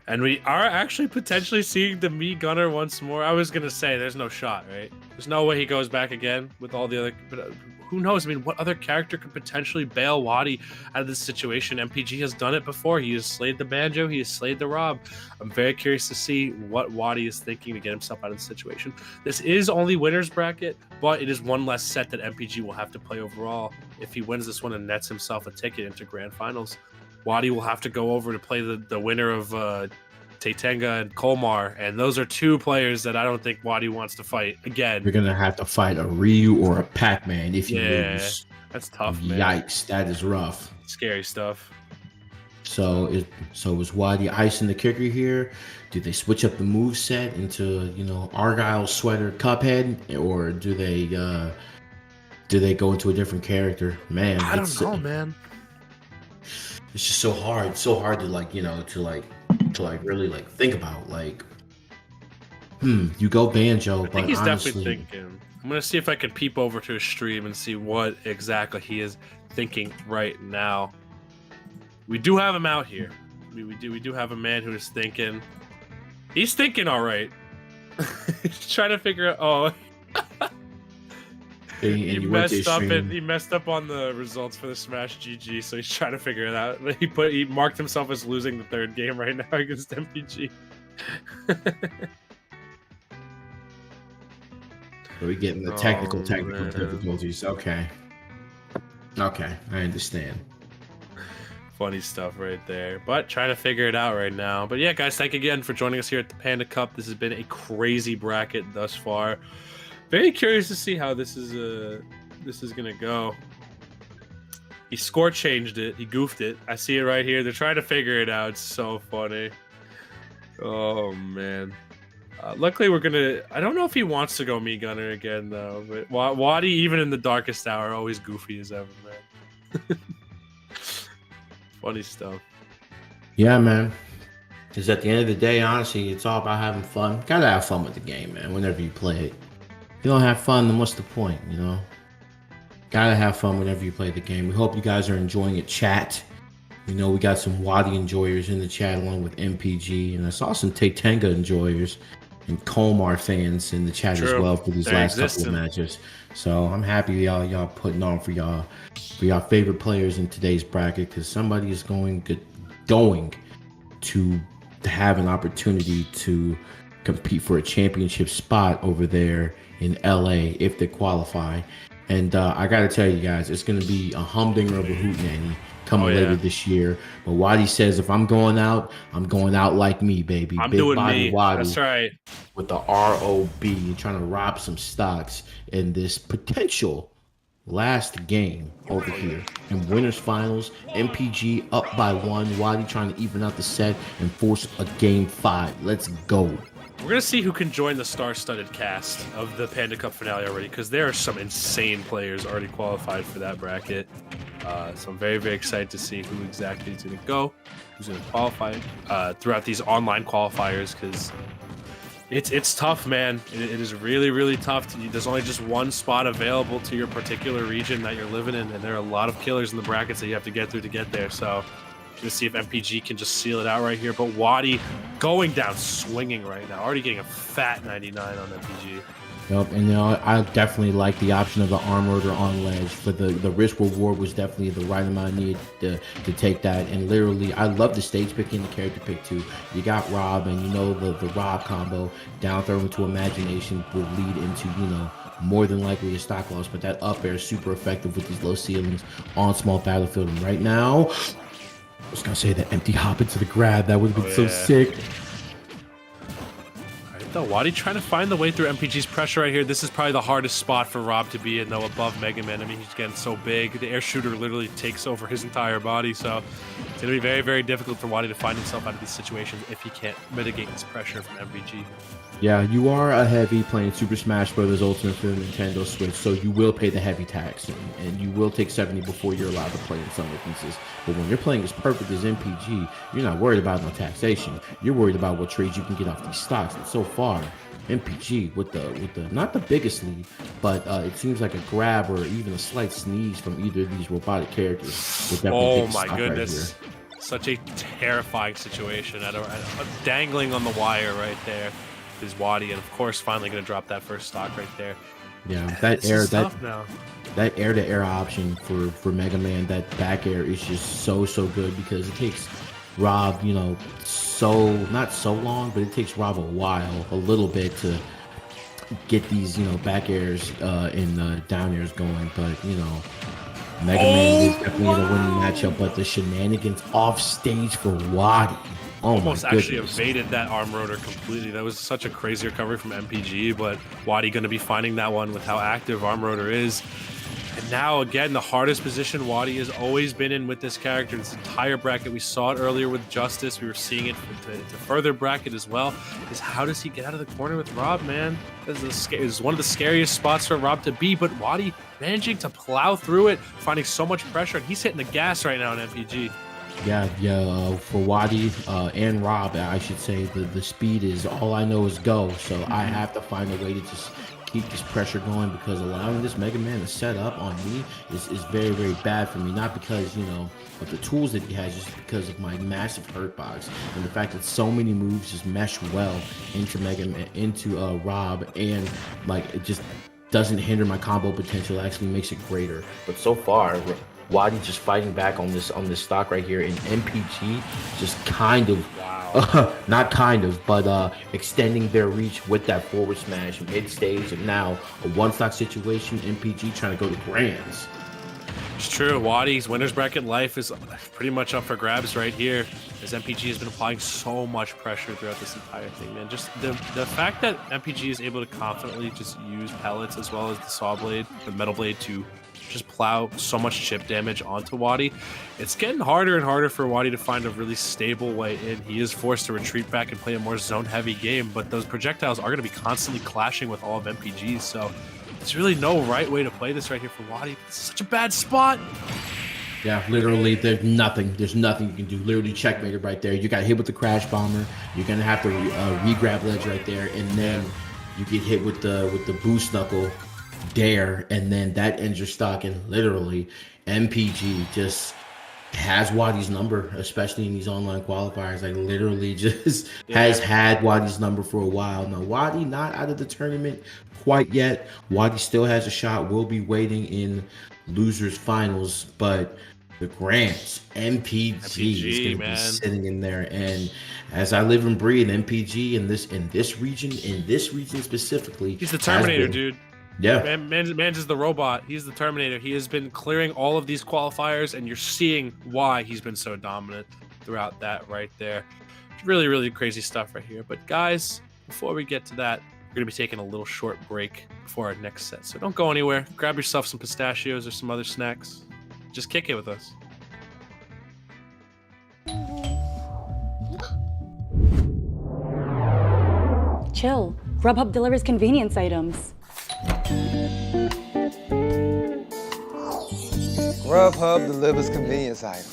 And we are actually potentially seeing the Mii Gunner once more. I was going to say there's no shot, right? There's no way he goes back again with all the other... But who knows? I mean, what other character could potentially bail Wadi out of this situation? MPG has done it before. He has slayed the Banjo. He has slayed the Rob. I'm very curious to see what Wadi is thinking to get himself out of the situation. This is only winner's bracket, but it is one less set that MPG will have to play overall. If he wins this one and nets himself a ticket into grand finals, Wadi will have to go over to play the winner of Titanga and Kolmar, and those are two players that I don't think Wadi wants to fight again. You're gonna have to fight a Ryu or a Pac-Man if you lose. That's tough, man. Yikes, that is rough. Scary stuff. So is Wadi icing the kicker here? Do they switch up the move set into, you know, Argyle Sweater Cuphead, or do they go into a different character? Man, I don't know, man. It's just so hard to like, you know, to really like think about, like, you go Banjo, I think but he's honestly, definitely thinking. I'm gonna see if I can peep over to his stream and see what exactly he is thinking right now. We do have him out here. We do have a man who is thinking. He's thinking all right. He's trying to figure out. Oh. He messed up on the results for the Smash GG, so he's trying to figure it out. He marked himself as losing the third game right now against MPG. Are we getting the technical difficulties? Okay, I understand. Funny stuff right there, but trying to figure it out right now. But yeah, guys, thank you again for joining us here at the Panda Cup. This has been a crazy bracket thus far. Very curious to see how this is gonna go. He score changed it. He goofed it. I see it right here. They're trying to figure it out. It's so funny. Oh man. Luckily, we're gonna. I don't know if he wants to go Mii Gunner again though. But Wadi, even in the darkest hour, always goofy as ever, man. Funny stuff. Yeah, man. Because at the end of the day, honestly, it's all about having fun. Gotta have fun with the game, man. Whenever you play it. you don't have fun, then what's the point, you know? Gotta have fun whenever you play the game. We hope you guys are enjoying it, chat. You know, we got some Wadi enjoyers in the chat along with MPG, and I saw some Titanga enjoyers and Kolmar fans in the chat as well for these last couple of matches. So I'm happy y'all putting on for y'all favorite players in today's bracket, because somebody is going to have an opportunity to compete for a championship spot over there in LA if they qualify. And I gotta tell you guys, it's gonna be a humdinger of a hootenanny coming later this year. But Wadi says, if I'm going out like me, baby. I'm Big doing body me. Wadi That's right. with the ROB, trying to rob some stocks in this potential last game over here in winners finals. MPG up by 1. Wadi trying to even out the set and force a game 5. Let's go. We're going to see who can join the star-studded cast of the Panda Cup finale already, because there are some insane players already qualified for that bracket. So I'm very, very excited to see who exactly is going to go, who's going to qualify throughout these online qualifiers, because it's tough, man. It is really, really tough. There's only just one spot available to your particular region that you're living in, and there are a lot of killers in the brackets that you have to get through to get there. So to see if MPG can just seal it out right here. But Wadi going down swinging right now, already getting a fat 99 on MPG. Yep, and you know, I definitely like the option of the arm rotor on ledge. For the risk reward was definitely the right amount I needed to take that. And literally, I love the stage pick and the character pick too. You got Rob, and you know the Rob combo down throw into imagination will lead into, you know, more than likely a stock loss. But that up air is super effective with these low ceilings on small battlefield. And right now, I was gonna say that empty hop into the grab. That would have been so sick. All right, though, Wadi trying to find the way through MPG's pressure right here. This is probably the hardest spot for Rob to be in, though, above Mega Man. I mean, he's getting so big. The air shooter literally takes over his entire body, so it's gonna be very, very difficult for Wadi to find himself out of these situations if he can't mitigate this pressure from MPG. Yeah, you are a heavy playing Super Smash Bros. Ultimate for the Nintendo Switch, so you will pay the heavy tax, and you will take 70 before you're allowed to play in some instances. But when you're playing as perfect as MPG, you're not worried about no taxation. You're worried about what trades you can get off these stocks. And so far, MPG with the not the biggest lead, but it seems like a grab or even a slight sneeze from either of these robotic characters would definitely Oh take the my stock goodness. right here. Such a terrifying situation. Dangling on the wire right there is Wadi, and of course finally going to drop that first stock right there. Yeah, that air to air option for Mega Man, that back air is just so good, because it takes Rob, you know, not so long, but it takes Rob a little bit to get these, you know, back airs and down airs going. But you know, Mega Man is definitely the winning matchup, but the shenanigans off stage for Wadi. Oh, almost my actually goodness. evaded that arm rotor completely. That was such a crazy recovery from MPG, but Wadi going to be finding that one with how active arm rotor is. And now, again, the hardest position Wadi has always been in with this character. This entire bracket, we saw it earlier with Justice. We were seeing it to further bracket as well. Is how does he get out of the corner with Rob, man? This is one of the scariest spots for Rob to be, but Wadi managing to plow through it, finding so much pressure, and he's hitting the gas right now in MPG. Yeah, for Wadi and Rob, I should say, the speed is all I know is go. So I have to find a way to just keep this pressure going, because allowing this Mega Man to set up on me is very, very bad for me. Not because, you know, of the tools that he has, just because of my massive hurt box and the fact that so many moves just mesh well into Mega Man, into Rob, and like it just doesn't hinder my combo potential. It actually makes it greater. But so far, Wadi just fighting back on this stock right here, and MPG just kind of, but extending their reach with that forward smash mid stage, and now a one stock situation. MPG trying to go to grands. It's true. Wadi's winners bracket life is pretty much up for grabs right here, as MPG has been applying so much pressure throughout this entire thing, man. Just the fact that MPG is able to confidently just use pellets as well as the saw blade, the metal blade, to just plow so much chip damage onto Wadi. It's getting harder and harder for Wadi to find a really stable way in. He is forced to retreat back and play a more zone-heavy game, but those projectiles are going to be constantly clashing with all of MPG's, so there's really no right way to play this right here for Wadi. It's such a bad spot. Yeah, literally, there's nothing you can do. Literally checkmated right there. You got hit with the crash bomber. You're gonna have to re-grab ledge right there, and then you get hit with the boost knuckle dare, and then that ends your stock. And literally, MPG just has Wadi's number, especially in these online qualifiers. Like literally just has had Wadi's number for a while now. Wadi not out of the tournament quite yet. Wadi still has a shot. We'll be waiting in losers finals, but the Grands, MPG is going to be sitting in there. And as I live and breathe, MPG in this region specifically, he's the Terminator, dude. Yeah, Man's is the robot. He's the Terminator. He has been clearing all of these qualifiers, and you're seeing why he's been so dominant throughout that right there. Really, really crazy stuff right here. But guys, before we get to that, we're going to be taking a little short break before our next set. So don't go anywhere. Grab yourself some pistachios or some other snacks. Just kick it with us. Chill. Grubhub delivers convenience items. Grubhub delivers convenience items.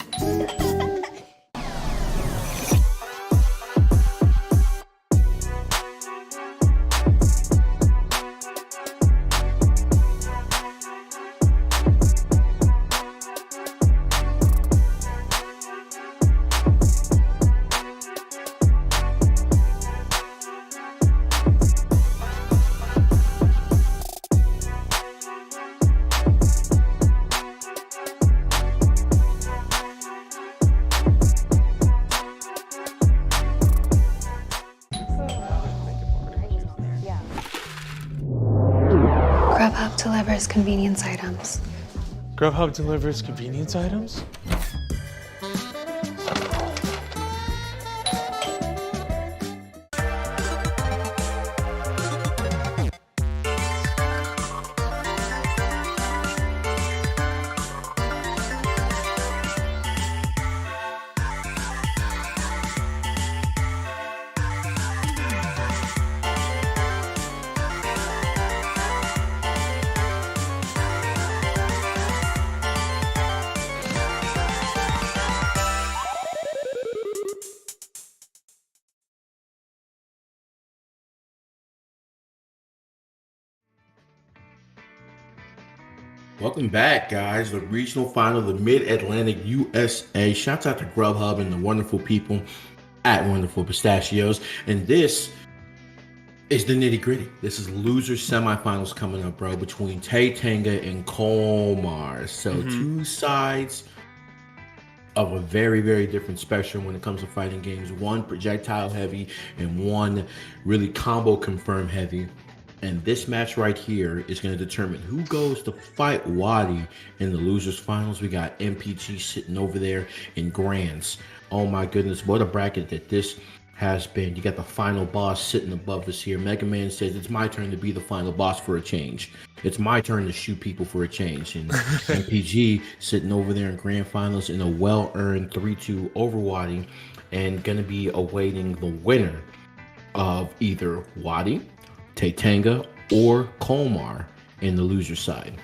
Grubhub delivers convenience items. Grubhub delivers convenience items? welcome back, guys. The regional final, the Mid-Atlantic USA. Shouts out to Grubhub and the wonderful people at Wonderful Pistachios. And this is the nitty-gritty. This is loser semifinals coming up, bro, between Titanga and Kolmar. So two sides of a very, very different spectrum when it comes to fighting games. One projectile heavy and one really combo confirm heavy. And this match right here is going to determine who goes to fight Wadi in the losers finals. We got MPG sitting over there in Grands. Oh my goodness, what a bracket that this has been. You got the final boss sitting above us here. Mega Man says it's my turn to be the final boss for a change. It's my turn to shoot people for a change. And MPG sitting over there in grand finals in a well-earned 3-2 over Wadi, and going to be awaiting the winner of either Wadi, Titanga, or Kolmar in the loser side.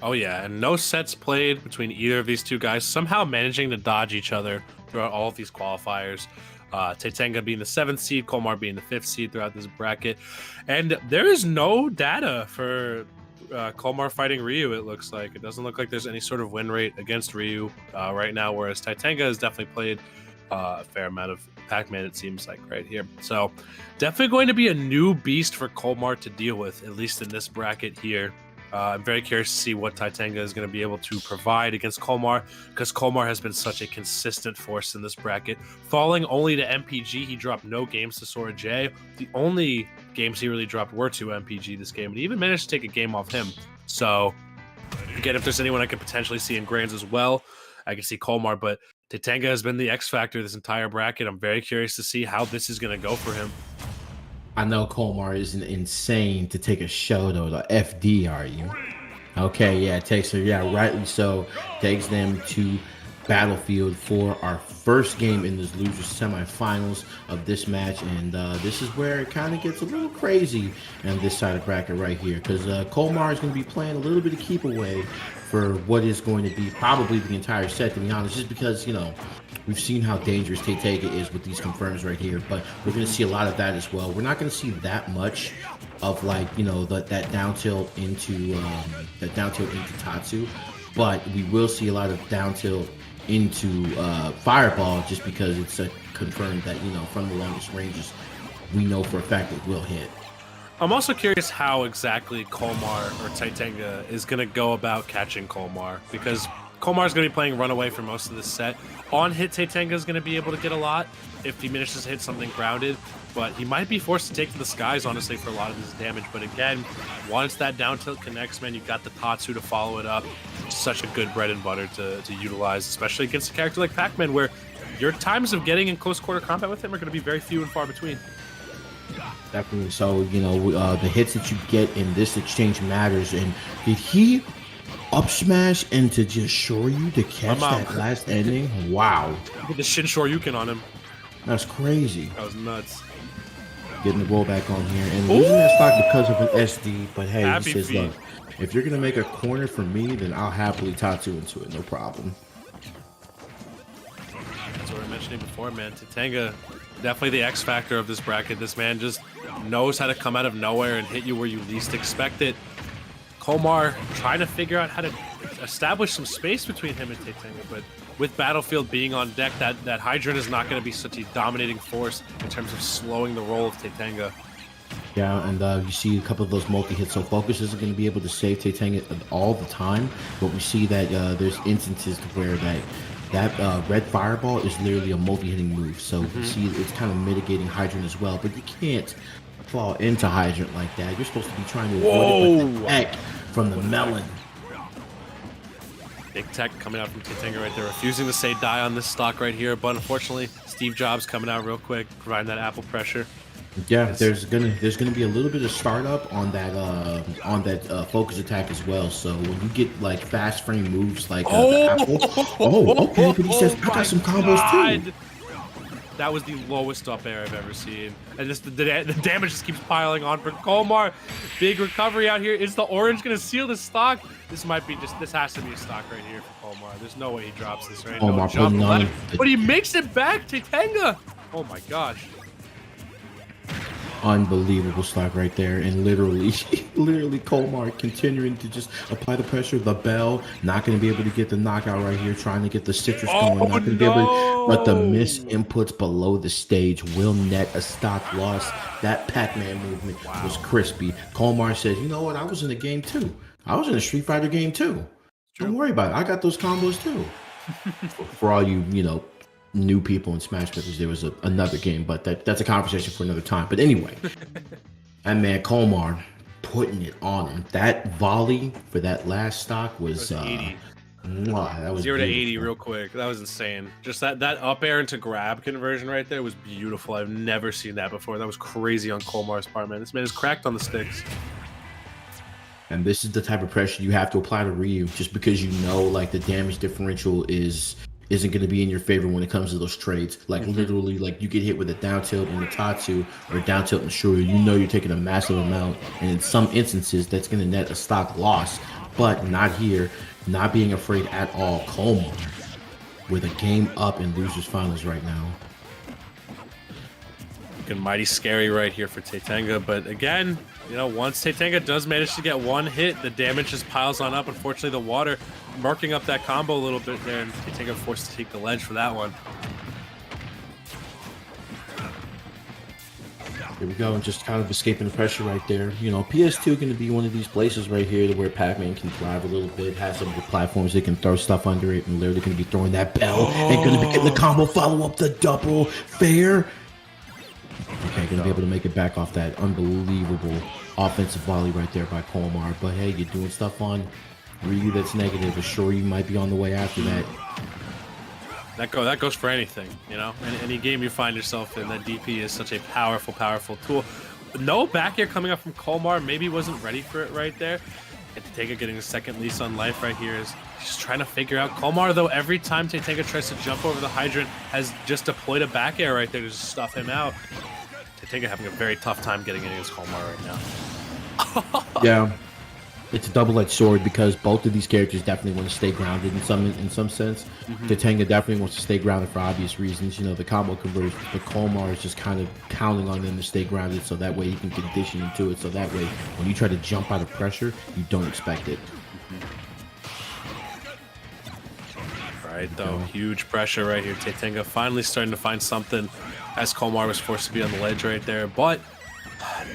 Oh yeah, and no sets played between either of these two guys, somehow managing to dodge each other throughout all of these qualifiers. Titanga being the 7th seed, Kolmar being the 5th seed throughout this bracket. And there is no data for Kolmar fighting Ryu, it looks like. It doesn't look like there's any sort of win rate against Ryu right now, whereas Titanga has definitely played a fair amount of Pac-Man, it seems like, right here. So definitely going to be a new beast for Kolmar to deal with, at least in this bracket here. I'm very curious to see what Titanga is going to be able to provide against Kolmar, because Kolmar has been such a consistent force in this bracket. Falling only to MPG, he dropped no games to Sora J. The only games he really dropped were to MPG this game, and he even managed to take a game off him. So, again, if there's anyone I could potentially see in Grands as well, I can see Kolmar, but Titanga has been the X factor this entire bracket. I'm very curious to see how this is going to go for him. I know Kolmar isn't insane to take a Shoto to FD, are you? Okay, yeah, it takes her, yeah, rightly so. Takes them to Battlefield for our first game in this loser semifinals of this match. And this is where it kind of gets a little crazy on this side of bracket right here, because Kolmar is going to be playing a little bit of keep away for what is going to be probably the entire set, to be honest, just because, you know, We've seen how dangerous Titanga is with these confirms right here, but we're going to see a lot of that as well. We're not going to see that much of like, you know, that down tilt into Tatsu, but we will see a lot of down tilt into Fireball just because it's a confirmed that, you know, from the longest ranges, we know for a fact it will hit. I'm also curious how exactly Kolmar or Titanga is going to go about catching Kolmar, because Kolmar's going to be playing Runaway for most of this set. On hit, Titanga is going to be able to get a lot if he manages to hit something grounded, but he might be forced to take to the skies, honestly, for a lot of his damage. But again, once that down tilt connects, man, you've got the Tatsu to follow it up. Such a good bread and butter to utilize, especially against a character like Pac-Man, where your times of getting in close quarter combat with him are going to be very few and far between. Definitely. So, you know, the hits that you get in this exchange matters. And did he up smash into just Shoryu to catch that last ending? Wow. Get the Shin Shoryuken on him. That's crazy. That was nuts. Getting the roll back on here and losing that stock because of an SD. But hey, Happy he says, feet. look, if you're going to make a corner for me, then I'll happily Tatsu into it. No problem. That's what we were mentioning before, man. Titanga, definitely the X factor of this bracket. This man just knows how to come out of nowhere and hit you where you least expect it. Kolmar trying to figure out how to establish some space between him and Titanga, but with Battlefield being on deck, that Hydrant is not going to be such a dominating force in terms of slowing the roll of Titanga. Yeah, and you see a couple of those multi-hits, so Focus isn't going to be able to save Titanga all the time, but we see that there's instances where that red Fireball is literally a multi-hitting move, so you see it's kind of mitigating Hydrant as well, but you can't fall into Hydrant like that. You're supposed to be trying to avoid it with the tech from the melon. Big tech coming out from Titanga right there, refusing to say die on this stock right here, but unfortunately, Steve Jobs coming out real quick, providing that apple pressure. Yeah, there's gonna be a little bit of startup on that focus attack as well. So when you get like fast frame moves like the apple, okay, but he says I got some combos too. That was the lowest up air I've ever seen, and just the damage just keeps piling on for Kolmar. Big recovery out here. Is the orange gonna seal the stock? This has to be a stock right here for Kolmar. There's no way he drops this right now. Jump left, but he makes it back to Titanga. Oh my gosh. Unbelievable stock right there, and literally Kolmar continuing to just apply the pressure. The bell not going to be able to get the knockout right here, trying to get the citrus going. Not going to be able to, but the miss inputs below the stage will net a stock loss. That Pac-Man movement was crispy. Kolmar says, "You know what? I was in the game too. I was in a Street Fighter game too. Don't worry about it. I got those combos too." For all you new people in Smash Brothers, there was another game, but that's a conversation for another time. But anyway, and man, Kolmar putting it on him. That volley for that last stock was 80. That was 0 to 80 beautiful. real quick. That was insane. Just that up air into grab conversion right there was beautiful. I've never seen that before. That was crazy on Kolmar's part, man. This man is cracked on the sticks. And this is the type of pressure you have to apply to Ryu, just because like the damage differential isn't going to be in your favor when it comes to those trades. Like literally, like you get hit with a down tilt in the Tatsu or a down tilt in Shoryu, you're taking a massive amount, and in some instances that's going to net a stock loss, but not here. Not being afraid at all. Kolmar with a game up in losers finals right now. Looking mighty scary right here for Titanga, but again, once Titanga does manage to get one hit, the damage just piles on up. Unfortunately, the water marking up that combo a little bit there, and Titanga forced to take the ledge for that one. Here we go, and just kind of escaping the pressure right there. PS2 going to be one of these places right here where Pac-Man can thrive a little bit, has some good platforms they can throw stuff under it, and literally going to be throwing that bell, and going to be getting the combo follow up the double fair. Okay, going to be able to make it back off that unbelievable offensive volley right there by Kolmar. But hey, you're doing stuff on Ryu that's negative. Sure, you might be on the way after that. That goes for anything, Any game you find yourself in, that DP is such a powerful tool. No back air coming up from Kolmar. Maybe wasn't ready for it right there. And Titanga getting a second lease on life right here is just trying to figure out. Kolmar, though, every time Titanga tries to jump over the hydrant, has just deployed a back air right there to just stuff him out. Titanga having a very tough time getting against Kolmar right now. Yeah. it's a double-edged sword because both of these characters definitely want to stay grounded in some sense. Titanga definitely wants to stay grounded for obvious reasons. You know, the combo conversion, but Kolmar is just kind of counting on them to stay grounded so that way he can condition into it. So that way, when you try to jump out of pressure, you don't expect it. Right, though, huge pressure right here. Titanga finally starting to find something as Kolmar was forced to be on the ledge right there. But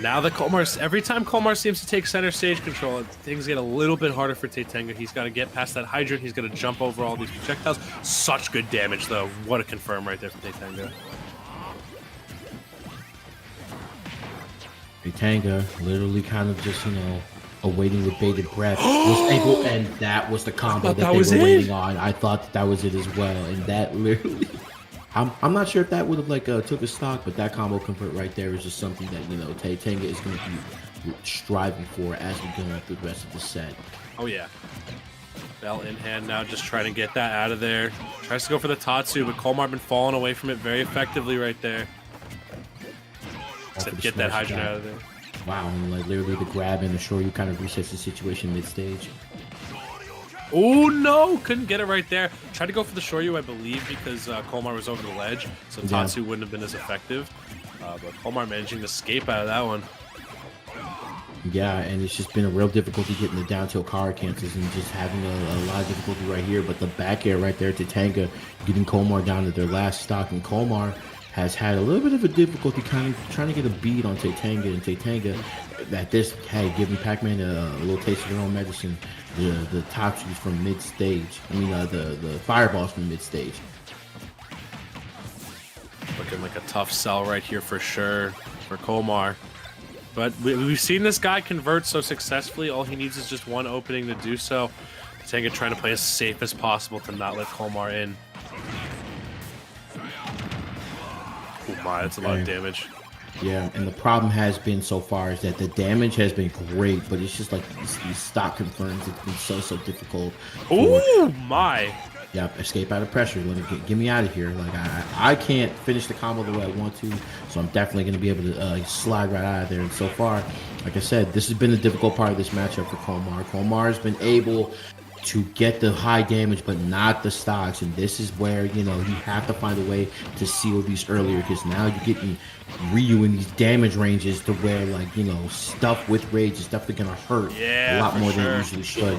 now that every time Kolmar seems to take center stage control, things get a little bit harder for Titanga. He's got to get past that hydrant. He's got to jump over all these projectiles. Such good damage, though. What a confirm right there for Titanga. Titanga literally kind of just, you know, awaiting with bated breath, was able, and that was the combo that they were waiting on. I thought that was it as well, and that literally, I'm not sure if that would have like took a stock, but that combo convert right there is just something that, you know, Titanga is going to be striving for as we go through the rest of the set. Oh yeah, bell in hand now, just trying to get that out of there. Tries to go for the Tatsu, but Kolmar been falling away from it very effectively right there. To get that hydrant out of there. Wow, and like literally the grab and the Shoryu kind of resets the situation mid-stage. Oh no, couldn't get it right there. Tried to go for the Shoryu, I believe, because Kolmar was over the ledge, so Tatsu wouldn't have been as effective. But Kolmar managing to escape out of that one. Yeah, and it's just been a real difficulty getting the down tilt car cancels and just having a lot of difficulty right here. But the back air right there, Titanga getting Kolmar down to their last stock, and Kolmar has had a little bit of a difficulty kind of trying to get a beat on Titanga, and Titanga at this, hey, giving Pac-Man a little taste of their own medicine. The Tatsus from mid-stage. I mean, the fireballs from mid-stage. Looking like a tough sell right here for sure for Kolmar. But we've seen this guy convert so successfully. All he needs is just one opening to do so. Titanga trying to play as safe as possible to not let Kolmar in. Oh my, that's a lot of damage. Yeah, and the problem has been so far is that the damage has been great, but it's just like these stock confirms. It's been so difficult. Oh my! Yeah, escape out of pressure. Let me get me out of here. Like I can't finish the combo the way I want to, so I'm definitely going to be able to slide right out of there. And so far, like I said, this has been the difficult part of this matchup for Kolmar. Kolmar has been able to get the high damage, but not the stocks, and this is where, you know, you have to find a way to seal these earlier, because now you're getting Ryu in these damage ranges to where, like, you know, stuff with rage is definitely gonna hurt a lot more than it usually should.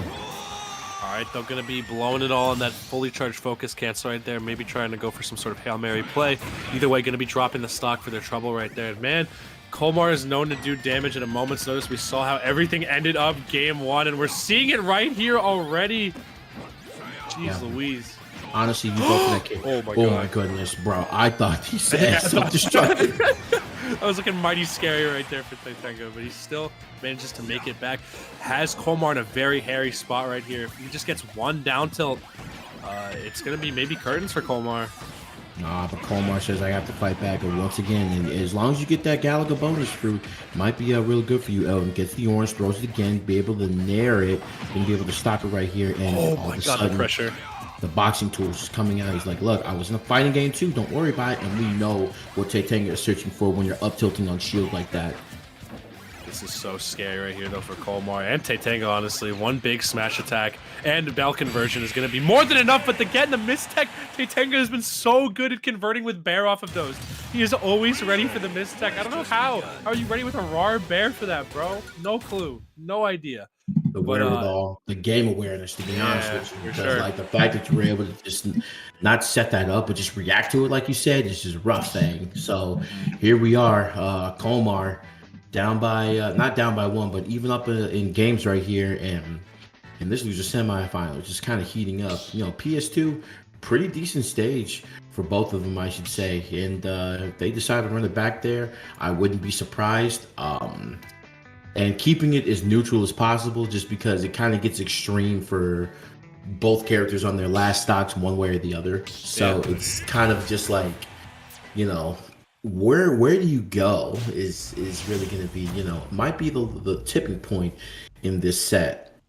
All right, they're gonna be blowing it all in that fully charged focus cancel right there, maybe trying to go for some sort of Hail Mary play. Either way, gonna be dropping the stock for their trouble right there. Man, Kolmar is known to do damage at a moment's notice. We saw how everything ended up game one, and we're seeing it right here already. Jeez Louise. Honestly, you go for that kick. Oh my goodness, bro. I thought he said self-destructive. I was looking mighty scary right there for Titanga, but he still manages to make it back. Has Kolmar in a very hairy spot right here. If he just gets one down tilt, it's going to be maybe curtains for Kolmar. Nah, but Kolmar says I have to fight back, and once again, and as long as you get that Galaga bonus fruit, might be real good for you. Elvin gets the orange, throws it again, be able to nair it, and be able to stop it right here. And oh all my of a god, sudden, the pressure. The boxing tools is coming out. He's like, look, I was in a fighting game too. Don't worry about it. And we know what Titanga is searching for when you're up tilting on shield like that. This is so scary right here, though, for Kolmar and Titanga, honestly. One big smash attack and bell conversion is going to be more than enough, but again, the mistech, Titanga has been so good at converting with bear off of those. He is always ready for the mistech. I don't know how. How are you ready with a raw bear for that, bro? No clue. No idea. The wherewithal, the game awareness, to be honest with you. Because, like, the fact that you were able to just not set that up, but just react to it, like you said, is just a rough thing. So here we are, Kolmar, down by not down by one, but even up in games right here, and this was a semifinal, just kind of heating up. You know, PS2, pretty decent stage for both of them, I should say, and if they decide to run it back there, I wouldn't be surprised. And keeping it as neutral as possible, just because it kind of gets extreme for both characters on their last stocks, one way or the other. So it's kind of just like, you know, where do you go is really going to be, you know, might be the tipping point in this set.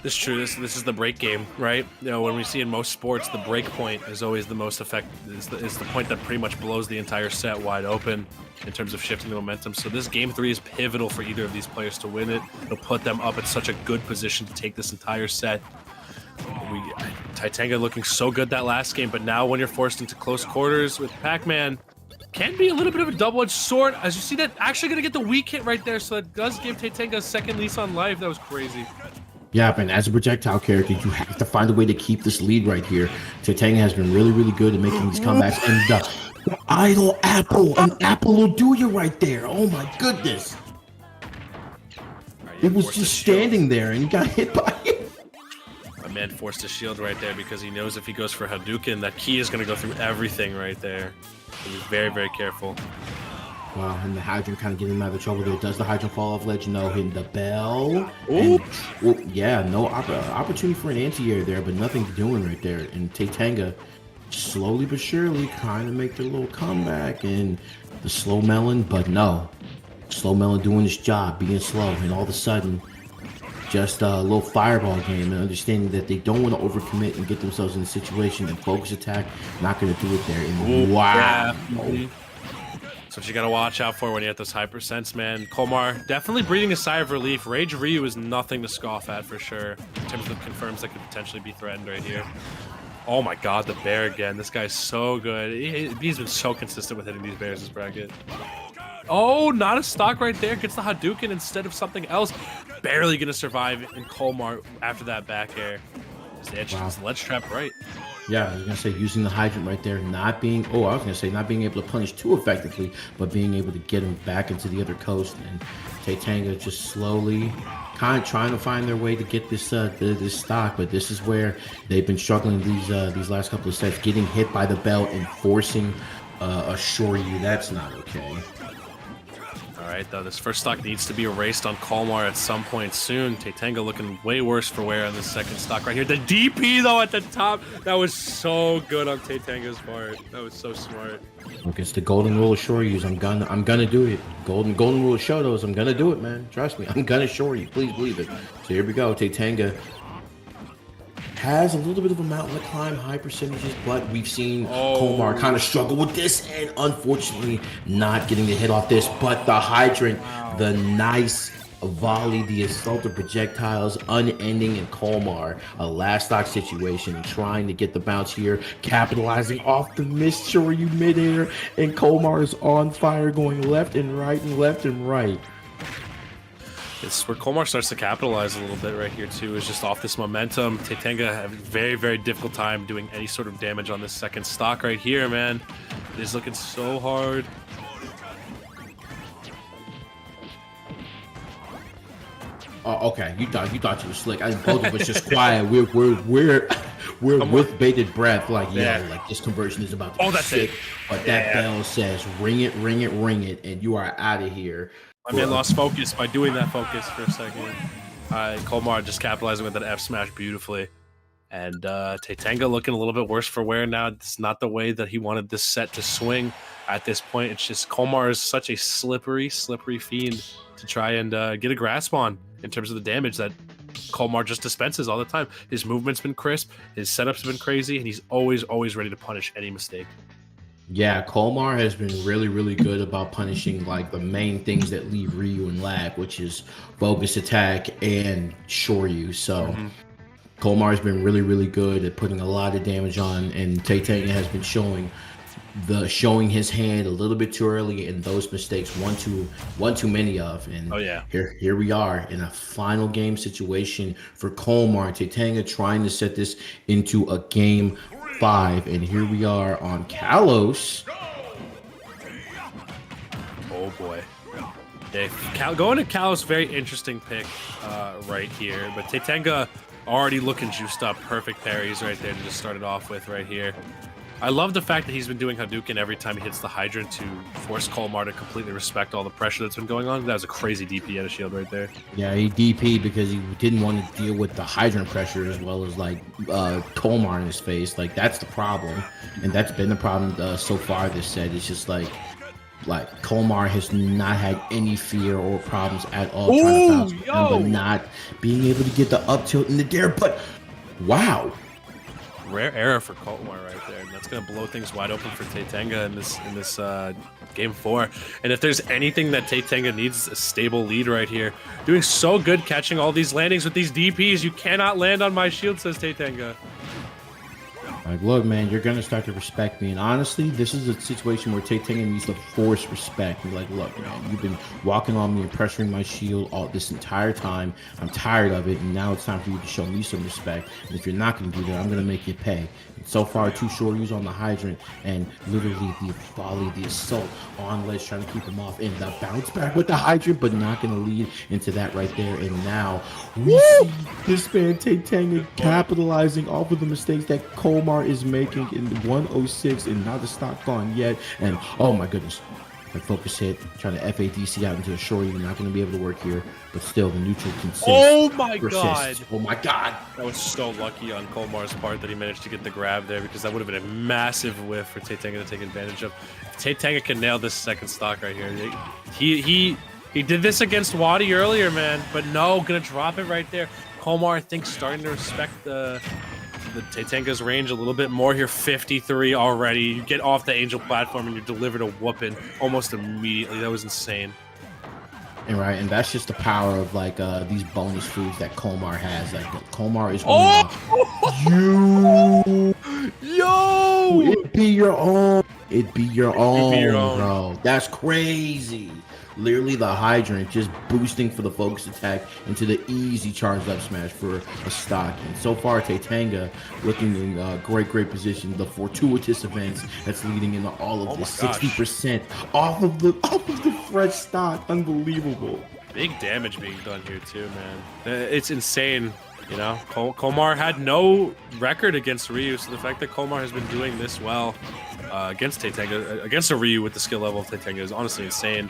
This is true. This is the break game, right? You know, when we see in most sports, the break point is always the most is the point that pretty much blows the entire set wide open in terms of shifting the momentum. So this game 3 is pivotal for either of these players to win it. It'll put them up at such a good position to take this entire set. Titanga looking so good that last game, but now when you're forced into close quarters with Pac-Man, can be a little bit of a double-edged sword. As you see that actually going to get the weak hit right there, so that does give Titanga a second lease on life. That was crazy. Yeah, and as a projectile character, you have to find a way to keep this lead right here. Titanga has been really, really good at making these comebacks. And the idle apple, an apple will do you right there. Oh my goodness. It was just standing there and he got hit by it. My man forced a shield right there because he knows if he goes for Hadouken, that key is going to go through everything right there. He was very, very careful. Wow, and the Hydrant kind of getting him out of trouble there. Does the Hydrant fall off Legend? No, hitting the bell. Yeah, no opportunity for an anti-air there, but nothing doing right there. And Titanga slowly but surely kind of make their little comeback. And the slow melon, but no. Slow melon doing his job, being slow. And all of a sudden, just a little fireball game and understanding that they don't want to overcommit and get themselves in a situation and focus attack. Not going to do it there. And wow. Yeah. So what you gotta watch out for when you have those hypersense, man. Kolmar definitely breathing a sigh of relief. Rage Ryu is nothing to scoff at for sure. In terms of confirms that could potentially be threatened right here. Oh my god, the bear again. This guy's so good. He's been so consistent with hitting these bears this bracket. Oh, not a stock right there. Gets the Hadouken instead of something else. Barely gonna survive in Kolmar after that back air. Wow. Ledge trap right. Yeah, I was gonna say using the Hydrant right there, not being able to punish too effectively, but being able to get him back into the other coast. And Titanga just slowly kind of trying to find their way to get this this stock, but this is where they've been struggling these last couple of sets, getting hit by the belt and forcing a Shoryu. That's not okay. All right, though, this first stock needs to be erased on Kolmar at some point soon. Titanga looking way worse for wear on this second stock right here. The DP, though, at the top. That was so good on Titanga's part. That was so smart. Look, it's the golden rule of Shoryus. I'm gonna do it. Golden rule of Shotos. I'm gonna do it, man. Trust me. I'm gonna Shoryu. Please believe it. So here we go. Titanga has a little bit of a mountain to climb, high percentages, but we've seen Kolmar kind of struggle with this and unfortunately not getting the hit off this. But the Hydrant, the nice volley, the assault of projectiles, unending in Kolmar, a last stock situation and trying to get the bounce here, capitalizing off the missed Shoryu midair, and Kolmar is on fire, going left and right and left and right. It's where Kolmar starts to capitalize a little bit right here too, is just off this momentum. Titanga having a very, very difficult time doing any sort of damage on this second stock right here, man. It is looking so hard. Oh, okay. You thought you were slick. I both of us just quiet. We're with bated breath, like like this conversion is about to be sick. But that bell says ring it, ring it, ring it, and you are out of here. My man lost focus by doing that focus for a second. Kolmar just capitalizing with that F smash beautifully. And Titanga looking a little bit worse for wear now. It's not the way that he wanted this set to swing at this point. It's just Kolmar is such a slippery fiend to try and get a grasp on in terms of the damage that Kolmar just dispenses all the time. His movement's been crisp, his setups have been crazy, and he's always ready to punish any mistake. Yeah, Kolmar has been really, really good about punishing like the main things that leave Ryu in lag, which is focus attack and Shoryu. So Kolmar has been really, really good at putting a lot of damage on, and Titanga has been showing his hand a little bit too early, and those mistakes one too many of. And here we are in a final game situation for Kolmar. Titanga trying to set this into a game 5, and here we are on Kalos. Oh boy. Yeah, going to Kalos, very interesting pick right here, but Titanga already looking juiced up. Perfect parries right there to just start it off with right here. I love the fact that he's been doing Hadouken every time he hits the Hydrant to force Kolmar to completely respect all the pressure that's been going on. That was a crazy DP at a shield right there. Yeah, he DP'd because he didn't want to deal with the Hydrant pressure as well as like Kolmar in his face. Like that's the problem, and that's been the problem so far this set. It's just like Like Kolmar has not had any fear or problems at all trying to bounce with him, but not being able to get the up tilt in the dare. But wow, rare error for Kolmar right there, and that's gonna blow things wide open for Titanga in this game 4. And if there's anything that Titanga needs, a stable lead right here. Doing so good catching all these landings with these DPs. You cannot land on my shield, says Titanga. like, look, man, you're gonna start to respect me. And honestly, this is a situation where Titanga needs to force respect. Be like, look, man, you've been walking on me and pressuring my shield all this entire time. I'm tired of it, and now it's time for you to show me some respect. And if you're not gonna do that, I'm gonna make you pay. And so far, 2 Shoryus on the hydrant, and literally the volley, the assault on ledge, trying to keep him off, and the bounce back with the hydrant, but not gonna lead into that right there. And now we see this man Titanga capitalizing off of the mistakes that Kolmar is making in 106, and not the stock gone yet. And oh my goodness, that focus hit, trying to FADC out into a Shorty. Not going to be able to work here, but still the neutral consists. Oh my god! Oh my god! That was so lucky on Kolmar's part that he managed to get the grab there, because that would have been a massive whiff for Titanga to take advantage of. If Titanga can nail this second stock right here, he did this against Wadi earlier, man, but no, gonna drop it right there. Kolmar, I think, starting to respect the Titanga's range a little bit more here. 53 already. You get off the Angel platform and you're delivered a whooping almost immediately. That was insane. And right, and that's just the power of like these bonus foods that Kolmar has. Like Kolmar is it'd be your own. It'd be your own, bro. That's crazy. Literally the hydrant just boosting for the focus attack into the easy charged up smash for a stock. And so far Titanga looking in great position. The fortuitous events that's leading into all of this. 60% off of the fresh stock. Unbelievable. Big damage being done here too, man. It's insane. You know, Kolmar had no record against Ryu, so the fact that Kolmar has been doing this well against Titanga, against a Ryu with the skill level of Titanga, is honestly insane.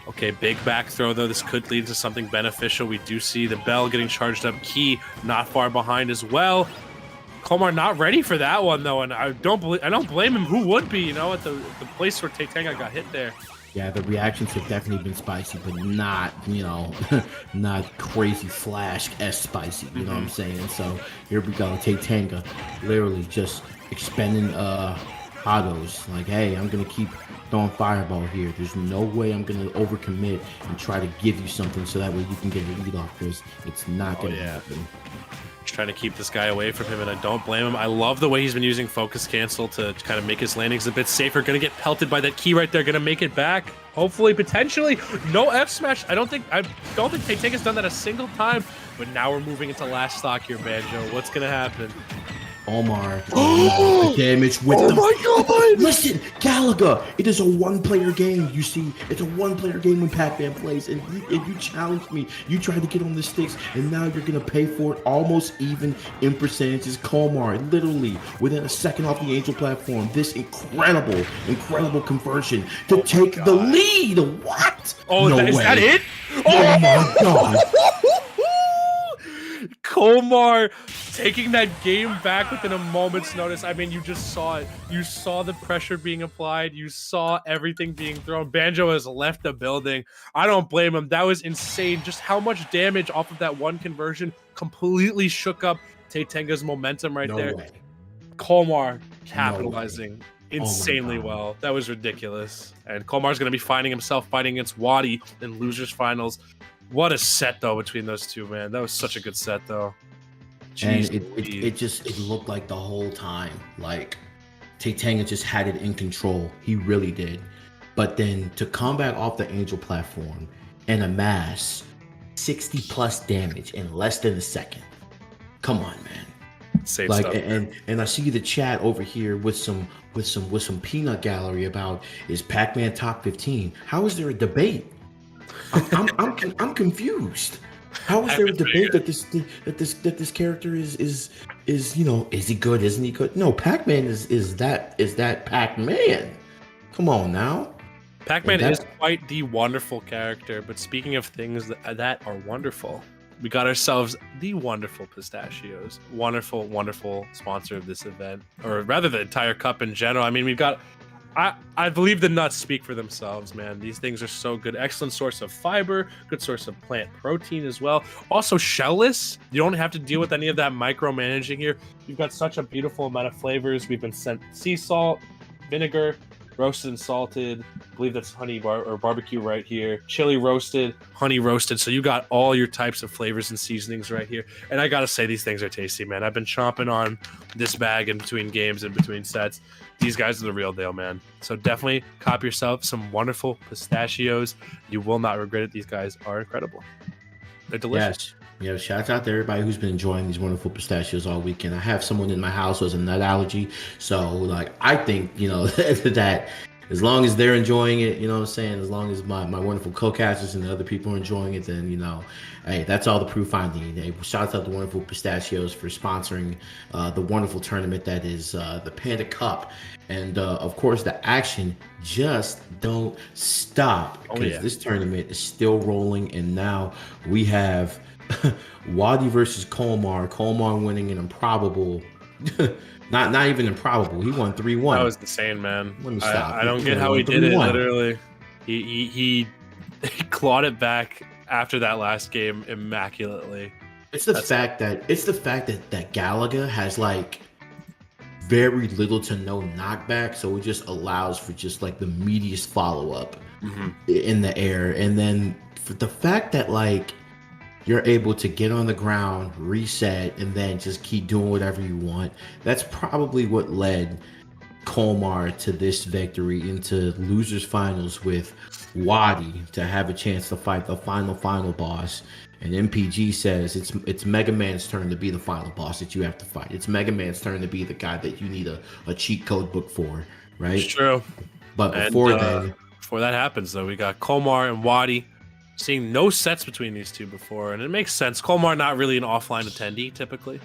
Okay, big back throw, though. This could lead to something beneficial. We do see the bell getting charged up. Key not far behind as well. Kolmar not ready for that one, though, and I don't blame him. Who would be, you know, at the place where Titanga got hit there. Yeah, the reactions have definitely been spicy, but not, you know, not crazy Flash-esque spicy, you know what I'm saying? So here we go, Titanga literally just expending autos. Like, hey, I'm going to keep throwing fireball here. There's no way I'm going to overcommit and try to give you something so that way you can get a lead off, because it's not going to happen. Trying to keep this guy away from him, and I don't blame him. I love the way he's been using focus cancel to kind of make his landings a bit safer. Gonna get pelted by that key right there. Gonna make it back. Hopefully, potentially. No F smash. I don't think Titanga's done that a single time. But now we're moving into last stock here, Banjo. What's gonna happen? Omar, the damage with my god! Listen, Galaga, it is a one-player game. You see, it's a one-player game when Pac-Man plays, and you challenged me. You tried to get on the sticks, and now you're gonna pay for it almost even in percentages. Kolmar, literally within a second off the Angel platform, this incredible conversion to take the lead. What? Oh, no is way. that it? Oh my god! Kolmar taking that game back within a moment's notice. I mean, you just saw it. You saw the pressure being applied. You saw everything being thrown. Banjo has left the building. I don't blame him. That was insane. Just how much damage off of that one conversion completely shook up Titanga's momentum right there. Way. Kolmar capitalizing insanely well. That was ridiculous. And Kolmar's going to be finding himself fighting against Wadi in losers finals. What a set, though, between those two, man. That was such a good set, though. Jeez, and it looked like the whole time, like Titanga just had it in control. He really did. But then to come back off the Angel platform and amass 60 plus damage in less than a second. Come on, man. Safe like, stuff. And I see the chat over here with some peanut gallery about, is Pac-Man top 15? How is there a debate? I'm confused. How is there a debate that this character is you know, is he good? Isn't he good? No, Pac-Man is that Pac-Man. Come on now. Pac-Man is quite the wonderful character, but speaking of things that are wonderful, we got ourselves the wonderful pistachios. Wonderful sponsor of this event, or rather the entire cup in general. I mean, we've got I believe the nuts speak for themselves, man. These things are so good. Excellent source of fiber, good source of plant protein as well. Also shellless. You don't have to deal with any of that micromanaging here. You've got such a beautiful amount of flavors. We've been sent sea salt, vinegar, roasted and salted. I believe that's honey or barbecue right here. Chili roasted, honey roasted. So you got all your types of flavors and seasonings right here. And I gotta say, these things are tasty, man. I've been chomping on this bag in between games and between sets. These guys are the real deal, man. So definitely cop yourself some wonderful pistachios. You will not regret it. These guys are incredible. They're delicious. Yes. Yeah, shout out to everybody who's been enjoying these wonderful pistachios all weekend. I have someone in my house who has a nut allergy. So, like, I think, that as long as they're enjoying it, you know what I'm saying? As long as my wonderful co-casters and the other people are enjoying it, then, hey, that's all the proof I need. Hey, shout out to Wonderful Pistachios for sponsoring the wonderful tournament that is the Panda Cup. And, of course, the action just don't stop because this tournament is still rolling. And now we have Wadi versus Kolmar. Kolmar winning an improbable... Not even improbable. He won 3-1. That was insane, man. Let me stop. I don't get how he did it. Literally, he clawed it back after that last game immaculately. It's the fact that Galaga has like very little to no knockback, so it just allows for just like the meatiest follow up in the air, and then for the fact that like you're able to get on the ground, reset, and then just keep doing whatever you want. That's probably what led Kolmar to this victory into losers finals with Wadi to have a chance to fight the final boss. And MPG says it's Mega Man's turn to be the final boss that you have to fight. It's Mega Man's turn to be the guy that you need a cheat code book for, right? It's true. But before that happens, though, we got Kolmar and Wadi. Seeing no sets between these two before, and it makes sense. Kolmar not really an offline attendee typically,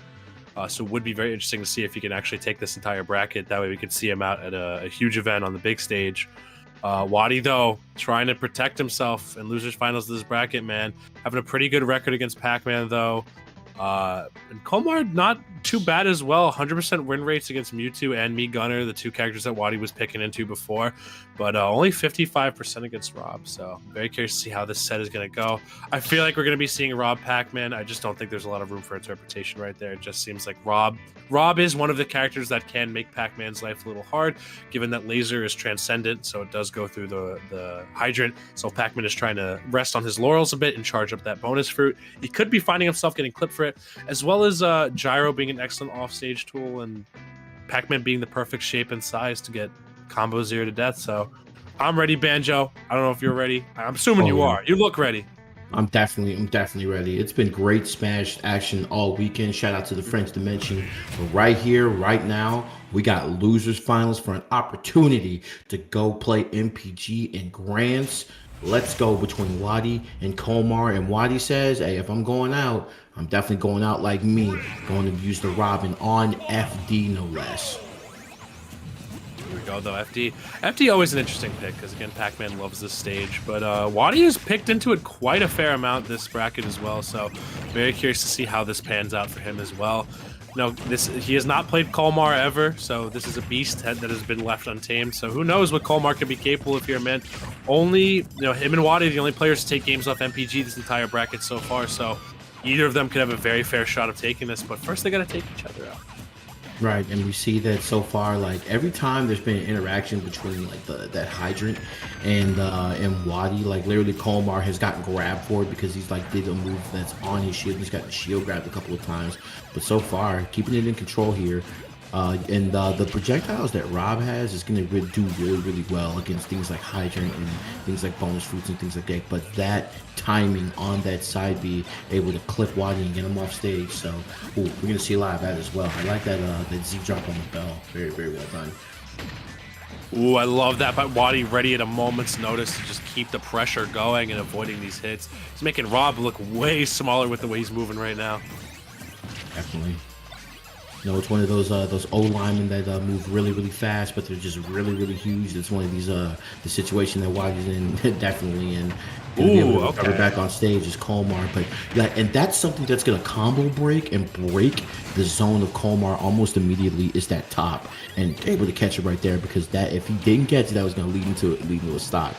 so it would be very interesting to see if he can actually take this entire bracket. That way we could see him out at a huge event on the big stage. Wadi, though, trying to protect himself in losers finals of this bracket, man. Having a pretty good record against Pac-Man, though. And Kolmar not too bad as well. 100% win rates against Mewtwo and Me Gunner, the two characters that Wadi was picking into before, but only 55% against Rob. So very curious to see how this set is going to go. I feel like we're going to be seeing Rob Pac-Man. I just don't think there's a lot of room for interpretation right there. It just seems like Rob is one of the characters that can make Pac-Man's life a little hard, given that Laser is transcendent, so it does go through the hydrant. So Pac-Man is trying to rest on his laurels a bit and charge up that bonus fruit. He could be finding himself getting clipped for it, as well as Gyro being an excellent offstage tool, and Pac-Man being the perfect shape and size to get combo 0 to death. So I'm ready, Banjo. I don't know if you're ready. I'm assuming you are. You look ready. I'm definitely ready. It's been great Smash action all weekend. Shout out to the French Dimension. But right here, right now, we got losers finals for an opportunity to go play MPG in Grands. Let's go between Wadi and Kolmar. And Wadi says, hey, if I'm going out, I'm definitely going out like me. Going to use the Robin on FD, no less. Here we go, though. FD always an interesting pick, because, again, Pac-Man loves this stage. But Wadi has picked into it quite a fair amount this bracket as well. So very curious to see how this pans out for him as well. No, he has not played Kolmar ever, so this is a beast that has been left untamed. So who knows what Kolmar could be capable of here, man. Only, him and Wadi are the only players to take games off MPG this entire bracket so far, so either of them could have a very fair shot of taking this, but first they got to take each other out. Right, and we see that so far, like every time there's been an interaction between like that hydrant and Wadi, like literally Kolmar has gotten grabbed for it because he's like did a move that's on his shield. He's gotten shield grabbed a couple of times, but so far keeping it in control here. And the projectiles that Rob has is going to do really well against things like hydrant and things like bonus fruits and things like that. But that timing on that side B, able to clip Wadi and get him off stage. So we're going to see a lot of that as well. I like that Z drop on the bell. Very well done. Ooh, I love that. But Wadi ready at a moment's notice to just keep the pressure going and avoiding these hits. He's making Rob look way smaller with the way he's moving right now. Definitely. You know, it's one of those O linemen that move really, really fast, but they're just really, really huge. It's one of these the situation that Wadi's in definitely in. Gonna be able to recover back on stage is Kolmar, but yeah, and that's something that's gonna combo break and break the zone of Kolmar almost immediately. Is that top and able to catch it right there, because that if he didn't catch it, that was gonna lead into a stock.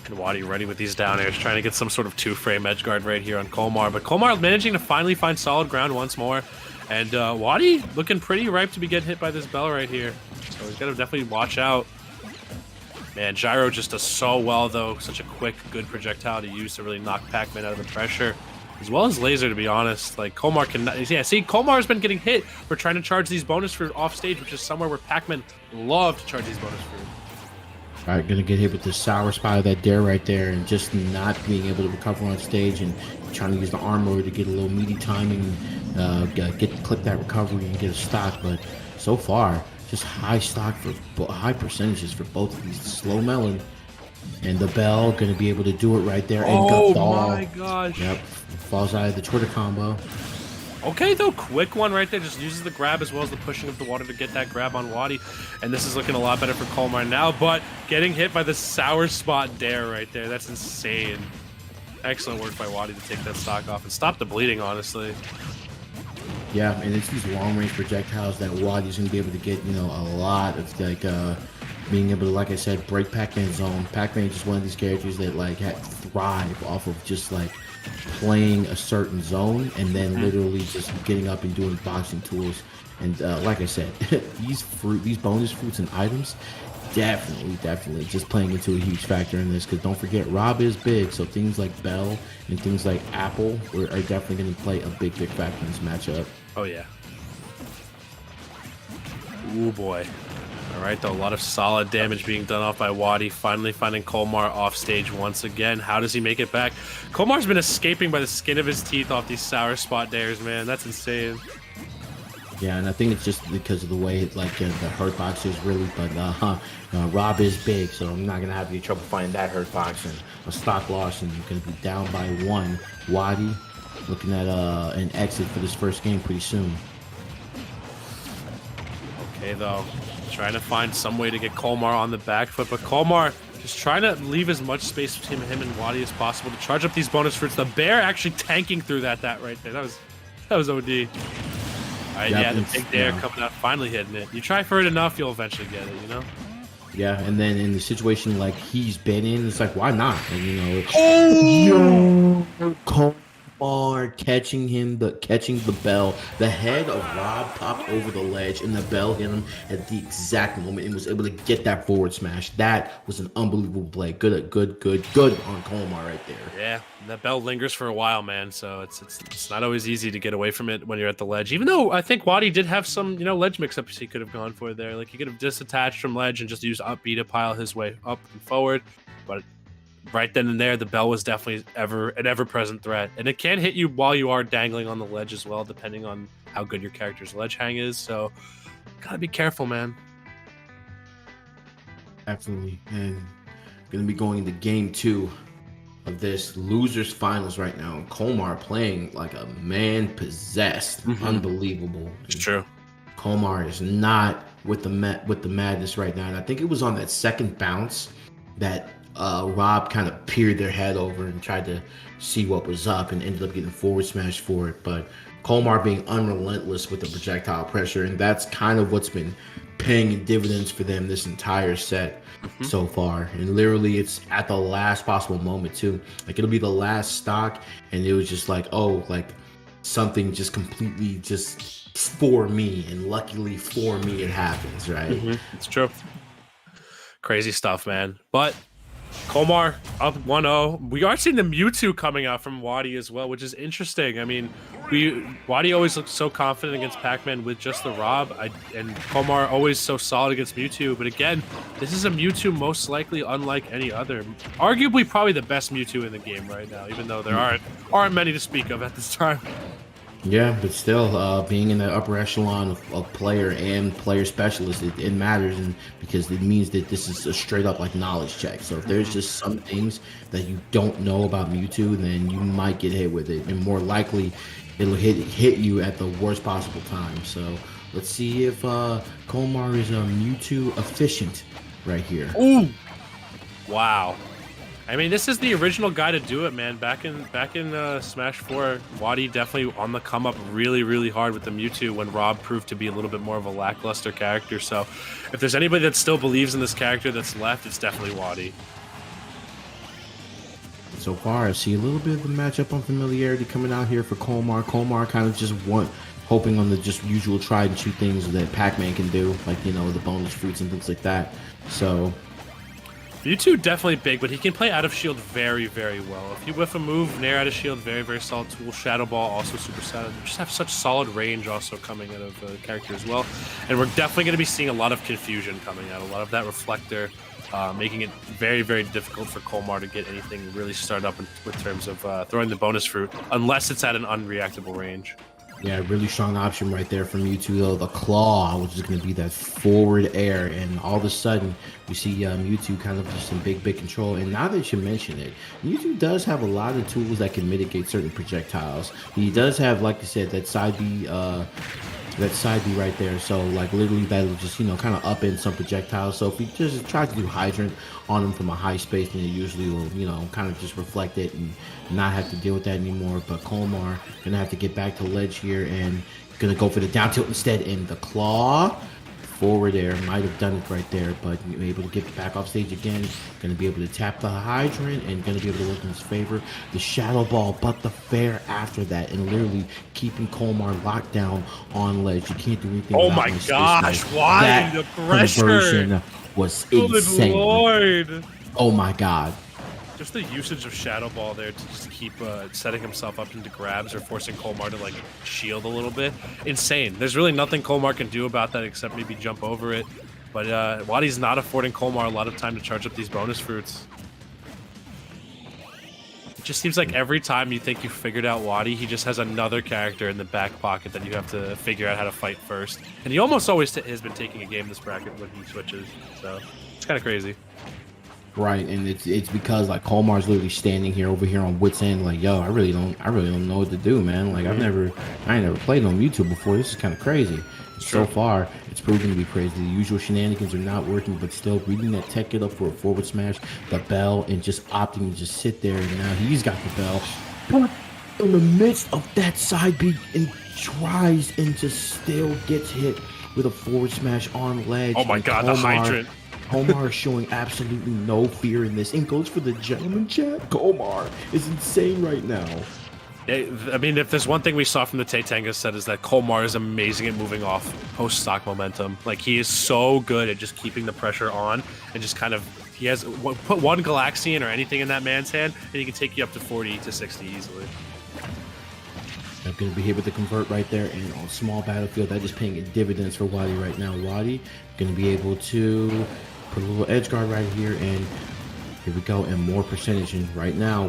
And Wadi ready with these down airs, trying to get some sort of two-frame edge guard right here on Kolmar, but Kolmar managing to finally find solid ground once more, and Wadi looking pretty ripe to be getting hit by this bell right here, so he's got to definitely watch out. Man, Gyro just does so well, though. Such a quick, good projectile to use to really knock Pac-Man out of the pressure. As well as Laser, to be honest. Like, Kolmar can... Yeah, see, Kolmar's been getting hit for trying to charge these bonus fruit off stage, which is somewhere where Pac-Man love to charge these bonus fruit. All right, gonna get hit with the sour spot of that dare right there, and just not being able to recover on stage, and trying to use the armor to get a little meaty timing, clip that recovery and get a stock. But so far, just high stock for high percentages for both of these. Slow melon and the bell gonna be able to do it right there. And Oh my gosh! Yep, falls out of the Twitter combo. Okay, though, quick one right there. Just uses the grab as well as the pushing of the water to get that grab on Wadi. And this is looking a lot better for Kolmar now, but getting hit by the sour spot dare right there. That's insane. Excellent work by Wadi to take that stock off and stop the bleeding, honestly. Yeah, and it's these long-range projectiles that Wadi's going to be able to get, you know, a lot of, like, being able to, like I said, break Pac-Man's zone. Pac-Man is just one of these characters that, like, thrive off of just, like, playing a certain zone and then literally just getting up and doing boxing tools. And like I said, these bonus fruits and items definitely just playing into a huge factor in this, because don't forget, Rob is big, so things like Bell and things like Apple are definitely going to play a big factor in this matchup. Oh yeah. Ooh boy. All right, though, a lot of solid damage being done off by Wadi. Finally finding Kolmar off stage once again. How does he make it back? Kolmar's been escaping by the skin of his teeth off these sour spot dares, man. That's insane. Yeah, and I think it's just because of the way the hurt box is really, but Rob is big, so I'm not gonna have any trouble finding that hurt box. And a stock loss, and you're gonna be down by 1. Wadi looking at an exit for this first game pretty soon. Okay, though, trying to find some way to get Kolmar on the back foot, but Kolmar just trying to leave as much space between him and Wadi as possible to charge up these bonus fruits. The bear actually tanking through that right there. That was OD. All right, yeah, the big dare coming out, finally hitting it. You try for it enough, you'll eventually get it, you know? Yeah, and then in the situation like he's been in, it's like, why not? And, you know, Kolmar catching the bell. The head of Rob popped over the ledge, and the bell hit him at the exact moment and was able to get that forward smash. That was an unbelievable play. Good on Kolmar right there. Yeah, that bell lingers for a while, man. So it's not always easy to get away from it when you're at the ledge. Even though I think Wadi did have some, ledge mix-ups he could have gone for there. Like, he could have disattached from ledge and just used up B to pile his way up and forward. But right then and there, the bell was definitely an ever-present threat. And it can hit you while you are dangling on the ledge as well, depending on how good your character's ledge hang is. So, gotta be careful, man. Absolutely. And going to be going into game 2 of this losers finals right now. And Kolmar playing like a man possessed. Unbelievable. It's true. Kolmar is not with the madness right now. And I think it was on that second bounce that Rob kind of peered their head over and tried to see what was up and ended up getting forward smash for it. But Kolmar being unrelentless with the projectile pressure, and that's kind of what's been paying dividends for them this entire set so far. And literally, it's at the last possible moment too. Like, it'll be the last stock, and it was just like, oh, like something just completely just for me, and luckily for me it happens, right? It's true. Crazy stuff, man. But Kolmar up 1-0. We are seeing the Mewtwo coming out from Wadi as well, which is interesting. I mean, Wadi always looks so confident against Pac-Man with just the Rob, and Kolmar always so solid against Mewtwo. But again, this is a Mewtwo most likely unlike any other. Arguably probably the best Mewtwo in the game right now, even though there aren't many to speak of at this time. Yeah, but still, being in the upper echelon of player and player specialist, it matters, and because it means that this is a straight up like knowledge check. So if there's just some things that you don't know about Mewtwo, then you might get hit with it, and more likely it'll hit you at the worst possible time. So let's see if Kolmar is Mewtwo efficient right here. Ooh, wow. I mean, this is the original guy to do it, man. Back in Smash 4, Wadi definitely on the come up really, really hard with the Mewtwo when Rob proved to be a little bit more of a lackluster character. So if there's anybody that still believes in this character that's left, it's definitely Wadi. So far, I see a little bit of the matchup unfamiliarity coming out here for Kolmar. Kolmar kind of just hoping on the just usual tried and true things that Pac-Man can do, like, you know, the bonus fruits and things like that. So Mewtwo definitely big, but he can play out of shield very, very well. If you whiff a move, Nair out of shield, very, very solid tool. Shadow Ball, also super solid. Just have such solid range also coming out of the character as well. And we're definitely going to be seeing a lot of confusion coming out, a lot of that reflector, making it very, very difficult for Kolmar to get anything really started up with terms of throwing the bonus fruit, unless it's at an unreactable range. yeah, really strong option right there from Mewtwo, though. The Claw, which is going to be that forward air, and all of a sudden, we see Mewtwo kind of just in big control. And now that you mention it, Mewtwo does have a lot of tools that can mitigate certain projectiles. He does have, like I said, that side B right there. So, like, literally that'll just, you know, kind of upend some projectiles. So if we just try to do Hydrant on him from a high space, then it usually will, you know, kind of just reflect it and not have to deal with that anymore. But Kolmar gonna have to get back to ledge here and gonna go for the down tilt instead. And the Claw forward air might have done it right there, but able to get back off stage again. Gonna be able to tap the Hydrant and gonna be able to work in his favor. The Shadow Ball, but the fair after that, and literally keeping Kolmar locked down on ledge. You can't do anything. Oh my gosh, why the pressure? Conversion was insane. Good Lord. Oh my god. Just the usage of Shadow Ball there to just keep setting himself up into grabs or forcing Kolmar to, like, shield a little bit. Insane. There's really nothing Kolmar can do about that except maybe jump over it. But Wadi's not affording Kolmar a lot of time to charge up these bonus fruits. It just seems like every time you think you figured out Wadi, he just has another character in the back pocket that you have to figure out how to fight first. And he almost always has been taking a game this bracket when he switches. So it's kind of crazy. Right, and it's because, like, Kolmar's literally standing here over here on wit's end, like, yo, I really don't know what to do, man. Like, I ain't never played on YouTube before. This is kind of crazy. So far, it's proven to be crazy. The usual shenanigans are not working, but still reading that tech get up for a forward smash, the bell, and just opting to just sit there. And now he's got the bell, but in the midst of that side beat, and tries and just still gets hit with a forward smash on ledge. Oh my god, the Hydrant. Kolmar is showing absolutely no fear in this and goes for the gentleman chat. Kolmar is insane right now. I mean, if there's one thing we saw from the Titanga set is that Kolmar is amazing at moving off post-stock momentum. Like, he is so good at just keeping the pressure on and just kind of, he has, put one Galaxian or anything in that man's hand and he can take you up to 40 to 60 easily. I'm going to be able to convert right there, and on small battlefield, that is paying dividends for Wadi right now. Wadi going to be able to put a little edge guard right here, and here we go, and more percentage. And right now,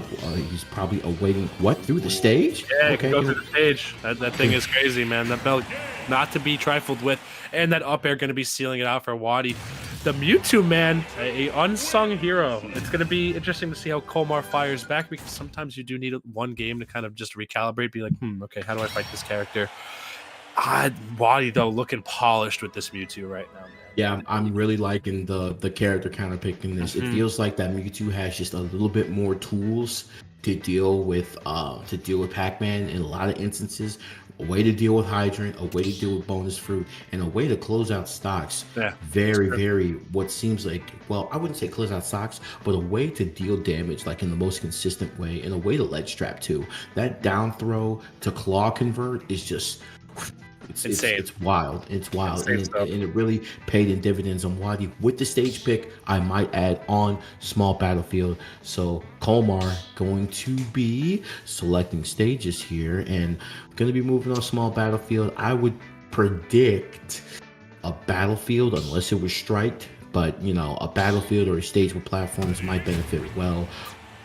he's probably awaiting, what, through the stage? Yeah, you can go through the stage. That thing is crazy, man. That belt, not to be trifled with. And that up air going to be sealing it out for Wadi. The Mewtwo, man, a unsung hero. It's going to be interesting to see how Kolmar fires back, because sometimes you do need one game to kind of just recalibrate, be like, okay, how do I fight this character? Wadi, though, looking polished with this Mewtwo right now, man. Yeah, I'm really liking the character counter picking this. It feels like that Mewtwo has just a little bit more tools to deal with Pac-Man in a lot of instances. A way to deal with Hydrant, a way to deal with bonus fruit, and a way to close out stocks. Yeah, very what seems like, well, I wouldn't say close out stocks, but a way to deal damage, like, in the most consistent way, and a way to ledge trap too. That down throw to claw convert is just, it's wild. It's wild. And it really paid in dividends on Wadi with the stage pick, I might add, on small battlefield. So Kolmar going to be selecting stages here and going to be moving on small battlefield. I would predict a battlefield, unless it was striked, but, you know, a battlefield or a stage with platforms might benefit well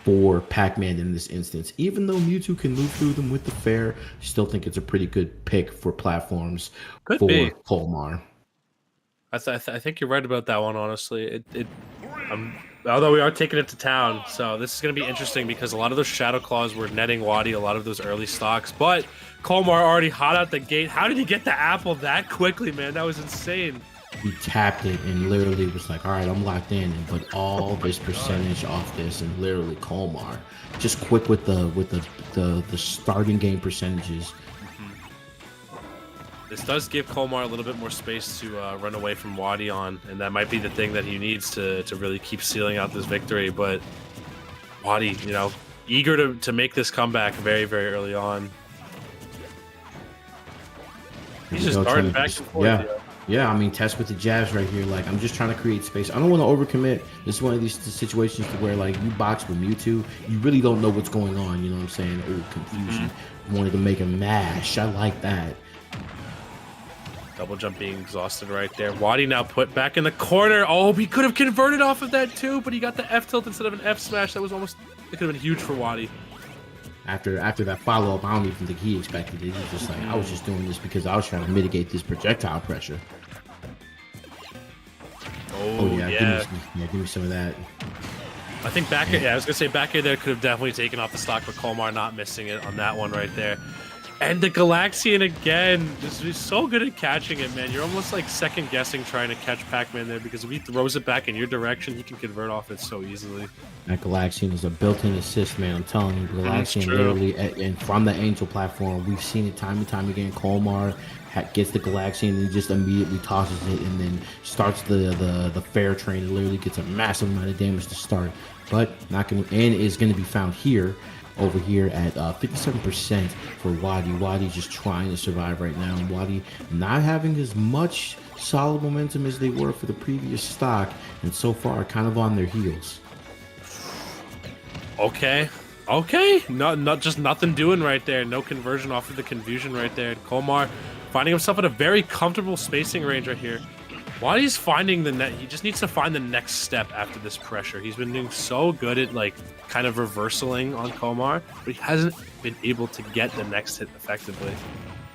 for Pac-Man in this instance. Even though Mewtwo can move through them with the fair, still think it's a pretty good pick for platforms for Kolmar. I think you're right about that one, honestly. Although we are taking it to town, so this is going to be interesting because a lot of those Shadow Claws were netting Wadi a lot of those early stocks. But Kolmar already hot out the gate. How did he get the apple that quickly, man? That was insane. He tapped it and literally was like, all right, I'm locked in, but all this percentage off this, and literally Kolmar just quick with the starting game percentages. This does give Kolmar a little bit more space to run away from Wadi on, and that might be the thing that he needs to really keep sealing out this victory. But Wadi, you know, eager to make this comeback very, very early on. He's just darting back and forth. Yeah. Yeah, I mean, test with the jabs right here. Like, I'm just trying to create space. I don't want to overcommit. This is one of these situations to where, like, you box with Mewtwo, you really don't know what's going on. You know what I'm saying? Oh, confusion. Wanted to make him mash. I like that. Double jump being exhausted right there. Wadi now put back in the corner. Oh, he could have converted off of that too, but he got the F tilt instead of an F smash. That was almost, it could have been huge for Wadi. After that follow-up, I don't even think he expected it. He was just like, I was just doing this because I was trying to mitigate this projectile pressure. Oh yeah. Give me some of that. I think back air, I was gonna say back air there could have definitely taken off the stock, but Kolmar not missing it on that one right there. And the Galaxian again, just he's so good at catching it, man. You're almost like second guessing trying to catch Pac-Man there because if he throws it back in your direction, he can convert off it so easily. That Galaxian is a built-in assist, man. I'm telling you, Galaxian literally, and from the Angel platform, we've seen it time and time again. Kolmar gets the Galaxian and just immediately tosses it and then starts the fair train. It literally gets a massive amount of damage to start, but not going to, and is going to be found here. Over here at 57% for Wadi. Wadi's just trying to survive right now. And Wadi not having as much solid momentum as they were for the previous stock. And so far, kind of on their heels. Okay. Not just nothing doing right there. No conversion off of the confusion right there. Kolmar finding himself at a very comfortable spacing range right here. Wadi's finding the net. He just needs to find the next step after this pressure. He's been doing so good at like kind of reversaling on Kolmar, but he hasn't been able to get the next hit effectively.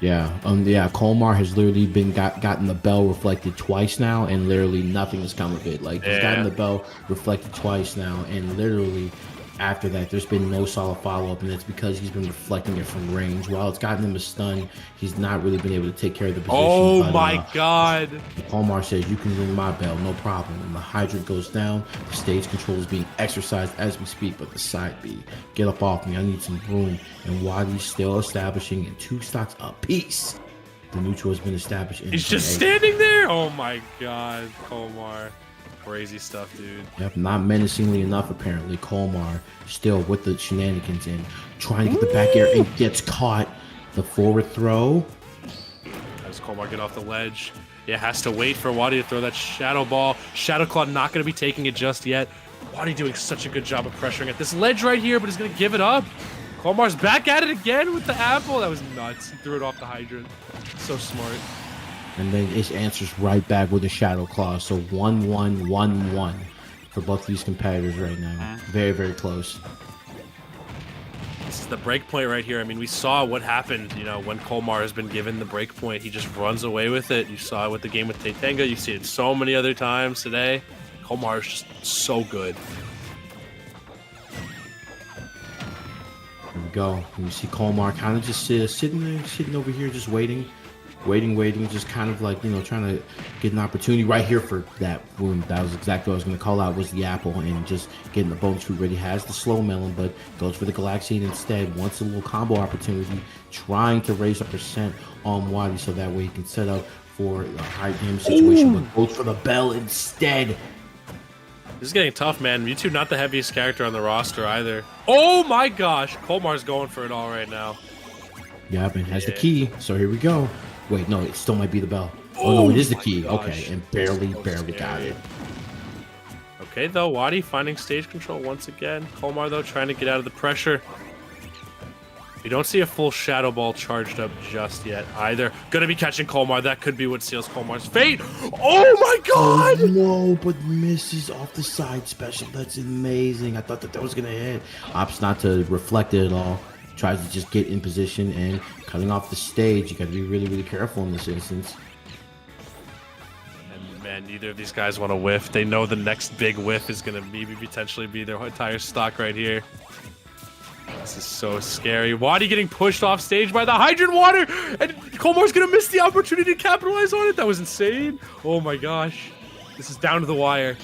Yeah, Kolmar has literally been gotten the bell reflected twice now, and literally nothing has come of it. Like he's gotten the bell reflected twice now, and literally after that, there's been no solid follow-up, and it's because he's been reflecting it from range. While it's gotten him a stun, he's not really been able to take care of the position. Oh my God! Kolmar says, you can ring my bell, no problem. And the hydrant goes down. The stage control is being exercised as we speak, but the side B, get up off me, I need some room. And Wadi's still establishing in 2 stocks apiece. The neutral has been established. He's just standing there? Oh my God, Kolmar. Crazy stuff, dude. Yep, not menacingly enough, apparently. Kolmar still with the shenanigans and trying to get the back air and gets caught. The forward throw. As Kolmar get off the ledge. Yeah, has to wait for Wadi to throw that Shadow Ball. Shadow Claw not going to be taking it just yet. Wadi doing such a good job of pressuring at this ledge right here, but he's going to give it up. Kolmar's back at it again with the apple. That was nuts. He threw it off the hydrant. So smart. And then it answers right back with a Shadow Claw. So 1-1, 1-1 for both these competitors right now. Very, very close. This is the break point right here. I mean, we saw what happened, you know, when Kolmar has been given the break point. He just runs away with it. You saw it with the game with Titanga. You see it so many other times today. Kolmar is just so good. There we go. And you see Kolmar kind of just sitting over here, just waiting, just kind of like, you know, trying to get an opportunity right here for that wound. That was exactly what I was going to call out, was the apple, and just getting the bonus fruit ready. Has the slow melon, but goes for the Galaxian instead. Wants a little combo opportunity, trying to raise the percent on Wadi so that way he can set up for a high damage situation, but goes for the bell instead. This is getting tough, man. Mewtwo not the heaviest character on the roster either. Oh my gosh, Kolmar's going for it all right now. Yeah, man, has the key, so here we go. Wait, no, it still might be the bell. Oh, no, it is the key. Gosh. Okay, and barely got it. Okay, though, Wadi finding stage control once again. Kolmar, though, trying to get out of the pressure. We don't see a full Shadow Ball charged up just yet either. Gonna be catching Kolmar. That could be what seals Kolmar's fate. Oh my God! Oh, no, but misses off the side special. That's amazing. I thought that was gonna hit. Opts not to reflect it at all. Tries to just get in position and cutting off the stage. You got to be really, really careful in this instance. And Man, neither of these guys want to whiff. They know the next big whiff is going to maybe potentially be their entire stock right here. This is so scary. Wadi getting pushed off stage by the hydrant water, and Kolmar's going to miss the opportunity to capitalize on it. That was insane. Oh my gosh. This is down to the wire.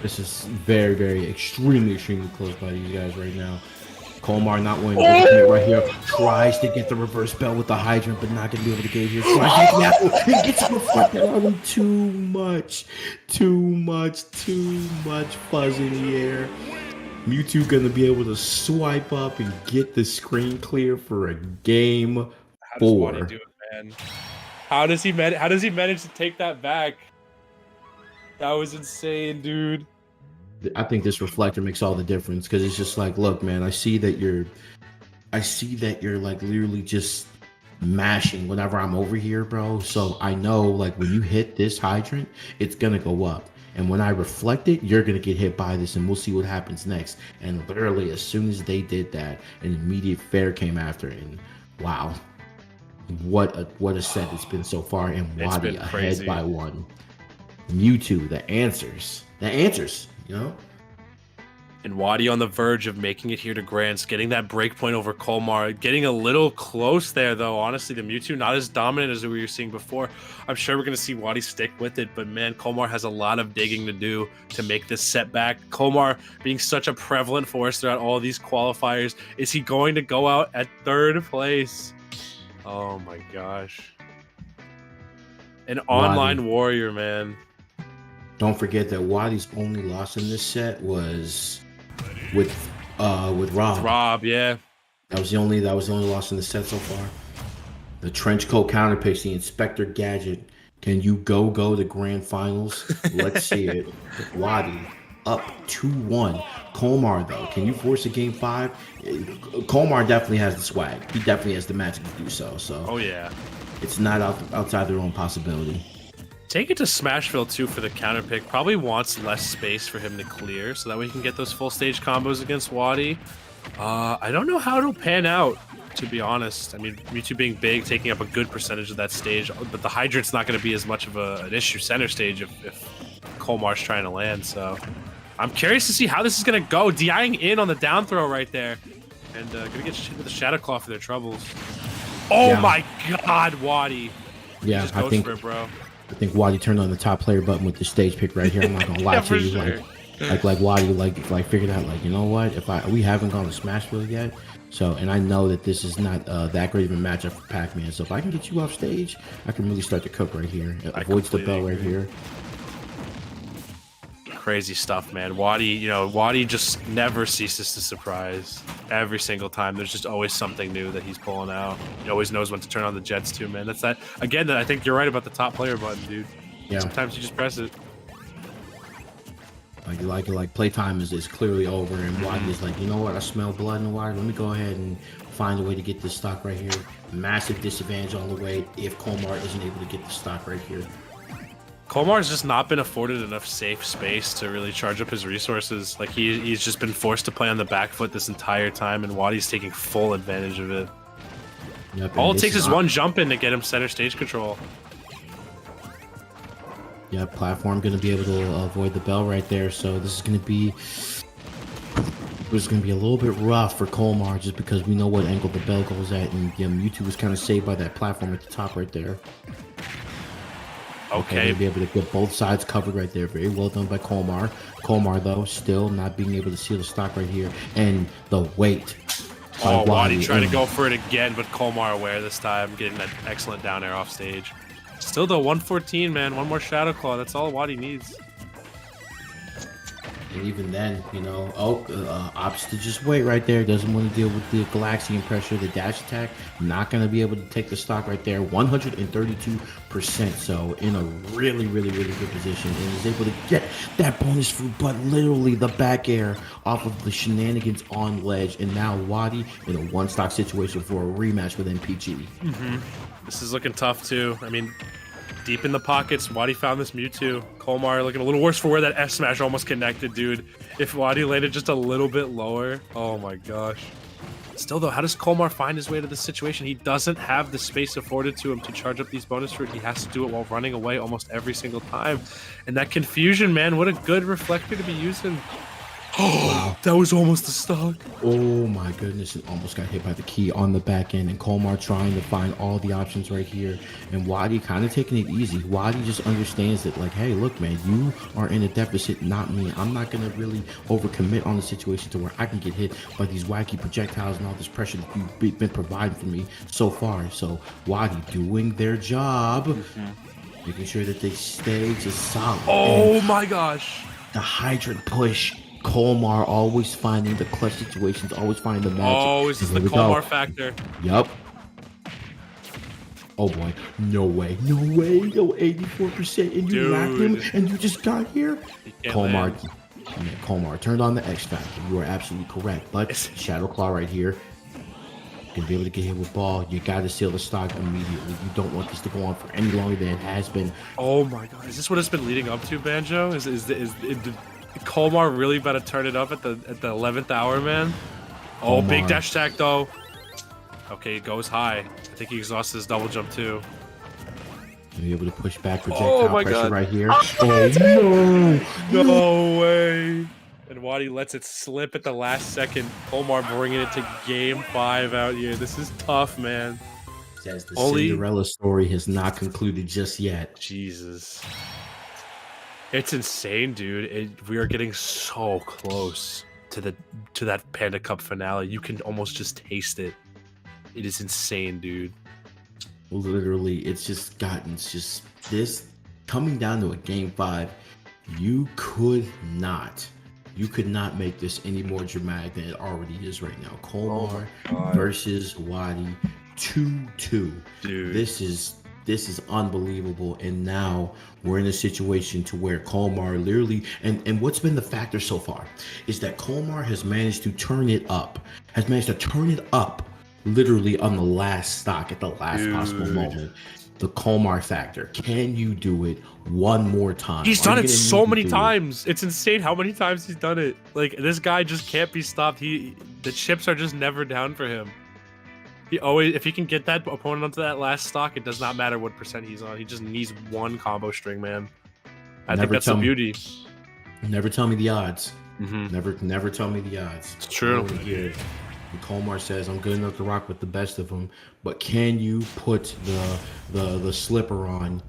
This is very, very, extremely close by these guys right now. Kolmar not winning right here. Tries to get the reverse bell with the hydrant, but not going to be able to get here. Tries to get the apple. He gets reflected on him. Too much fuzz in the air. Mewtwo going to be able to swipe up and get the screen clear for a game 4. How does Wadi do it, man? How does he manage to take that back? That was insane, dude. I think this reflector makes all the difference, because it's just like, look, man, I see that you're like literally just mashing whenever I'm over here, bro. So I know, like, when you hit this hydrant, it's gonna go up, and when I reflect it, you're gonna get hit by this, and we'll see what happens next. And literally, as soon as they did that, an immediate fair came after, and wow, what a set it's been so far. And Wadi ahead by 1. Mewtwo, the answers, you know. And Wadi on the verge of making it here to Grants, getting that break point over Kolmar, getting a little close there, though. Honestly, the Mewtwo not as dominant as we were seeing before. I'm sure we're going to see Wadi stick with it, but man, Kolmar has a lot of digging to do to make this setback. Kolmar being such a prevalent force throughout all of these qualifiers. Is he going to go out at 3rd place? Oh my gosh. An online warrior, man. Don't forget that Wadi's only loss in this set was with Rob. Rob, yeah. That was the only loss in the set so far. The trench coat counterpicks, the Inspector Gadget. Can you go to grand finals? Let's see it. Wadi up 2-1. Kolmar, though, can you force a game 5? Kolmar definitely has the swag. He definitely has the magic to do so. So oh yeah, it's not outside their own possibility. Take it to Smashville too for the counter pick. Probably wants less space for him to clear, so that way he can get those full stage combos against Wadi. I don't know how it'll pan out, to be honest. I mean, Mewtwo being big, taking up a good percentage of that stage, but the hydrant's not going to be as much of an issue center stage if Kolmar's trying to land. So I'm curious to see how this is going to go. DIing in on the down throw right there, and going to get hit with the Shadow Claw for their troubles. Oh yeah. My God, Wadi! Yeah, just goes for it, bro. I think Wadi turned on the top player button with the stage pick right here. I'm not gonna lie to you, sure. like Wadi like figured out, like, you know what? We haven't gone to Smashville yet, so, and I know that this is not that great of a matchup for Pac-Man. So if I can get you off stage, I can really start to cook right here. Avoids the bell right here. Crazy stuff, man. Wadi just never ceases to surprise. Every single time, there's just always something new that he's pulling out. He always knows when to turn on the jets too, man. That's that. Again, that I think you're right about the top player button, dude. Yeah. Sometimes you just press it. Like playtime is clearly over, and Wadi is like, you know what? I smell blood in the water. Let me go ahead and find a way to get this stock right here. Massive disadvantage on the way if Kolmar isn't able to get the stock right here. Kolmar's just not been afforded enough safe space to really charge up his resources. Like he's just been forced to play on the back foot this entire time, and Wadi's taking full advantage of it. Yep, all it takes is one jump in to get him center stage control. Yeah, platform going to be able to avoid the bell right there. So this is going to be a little bit rough for Kolmar, just because we know what angle the bell goes at, and Mewtwo was kind of saved by that platform at the top right there. Okay. Be able to get both sides covered right there. Very well done by Kolmar. Kolmar, though, still not being able to seal the stock right here. And the weight. Oh, Wadi trying to go for it again, but Kolmar aware this time, getting that excellent down air off stage. Still, though, 114, man. One more Shadow Claw. That's all Wadi needs. And even then, opts to just wait right there. Doesn't want to deal with the Galaxian pressure, the dash attack. Not going to be able to take the stock right there. 132%. So in a really, really, really good position. And is able to get that bonus fruit, but literally the back air off of the shenanigans on ledge. And now Wadi in a one stock situation for a rematch with MPG. Mm-hmm. This is looking tough, too. I mean, deep in the pockets, Wadi found this Mewtwo. Kolmar looking a little worse for where that F smash almost connected, dude. If Wadi landed just a little bit lower, oh my gosh. Still, though, how does Kolmar find his way to this situation? He doesn't have the space afforded to him to charge up these bonus fruit. He has to do it while running away almost every single time. And that confusion, man, what a good reflector to be using. Oh, wow. That was almost a stock. Oh my goodness, it almost got hit by the key on the back end, and Kolmar trying to find all the options right here, and Wadi kind of taking it easy. Wadi just understands that, like, hey, look, man, you are in a deficit, not me. I'm not going to really overcommit on the situation to where I can get hit by these wacky projectiles and all this pressure that you've been providing for me so far. So Wadi doing their job, making sure that they stay just solid. Oh my gosh. The hydrant push. Kolmar always finding the clutch situations, always finding the magic. Oh, is this the Kolmar factor? Yup. Oh boy, no way, no way, no 84%, and you lapped him, and you just got here. Kolmar, Kolmar turned on the X factor. You are absolutely correct, but Shadow Claw right here. Gonna be able to get hit with ball. You gotta seal the stock immediately. You don't want this to go on for any longer than it has been. Oh my god, is this what it's been leading up to, Banjo? Is Kolmar really about to turn it up at the 11th hour, man? Oh, Kolmar. Big dash attack though. Okay, it goes high. I think he exhausted his double jump too. Be able to push back projectile pressure God. Right here. Oh no! No way! And Wadi lets it slip at the last second. Kolmar bringing it to game 5 out here. This is tough, man. Says the Cinderella story has not concluded just yet. Jesus. It's insane, dude. We are getting so close to that Panda Cup finale. You can almost just taste it. It is insane, dude. Literally, it's just this coming down to a game 5. You could not make this any more dramatic than it already is right now. Kolmar versus Wadi 2-2. Dude, this is unbelievable, and now we're in a situation to where Kolmar literally, and what's been the factor so far is that Kolmar has managed to turn it up, literally on the last stock at the last possible moment. The Kolmar factor. Can you do it one more time? He's done it so many times. It's insane how many times he's done it. Like, this guy just can't be stopped. The chips are just never down for him. He always, if he can get that opponent onto that last stock, it does not matter what percent he's on. He just needs one combo string, man. I think that's the beauty. Never tell me the odds. Never tell me the odds. It's true. Here. And Kolmar says, I'm good enough to rock with the best of them, but can you put the slipper on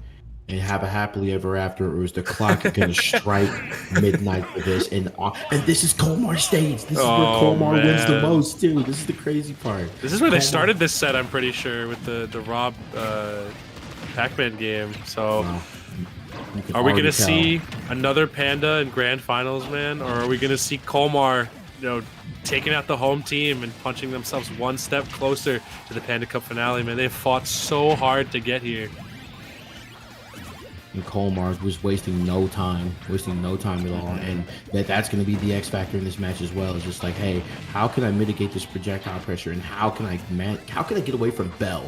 and have a happily ever after, or is the clock gonna strike midnight for this? And this is Kolmar stage. This is where Kolmar wins the most too. This is the crazy part. This is where they started this set, I'm pretty sure, with the Rob Pac-Man game. So are we gonna see another Panda in grand finals, man? Or are we gonna see Kolmar, taking out the home team and punching themselves one step closer to the Panda Cup finale, man? They've fought so hard to get here. And Kolmar was wasting no time at all, and that's going to be the X factor in this match as well. It's just like, hey, how can I mitigate this projectile pressure, and how can I get away from Bell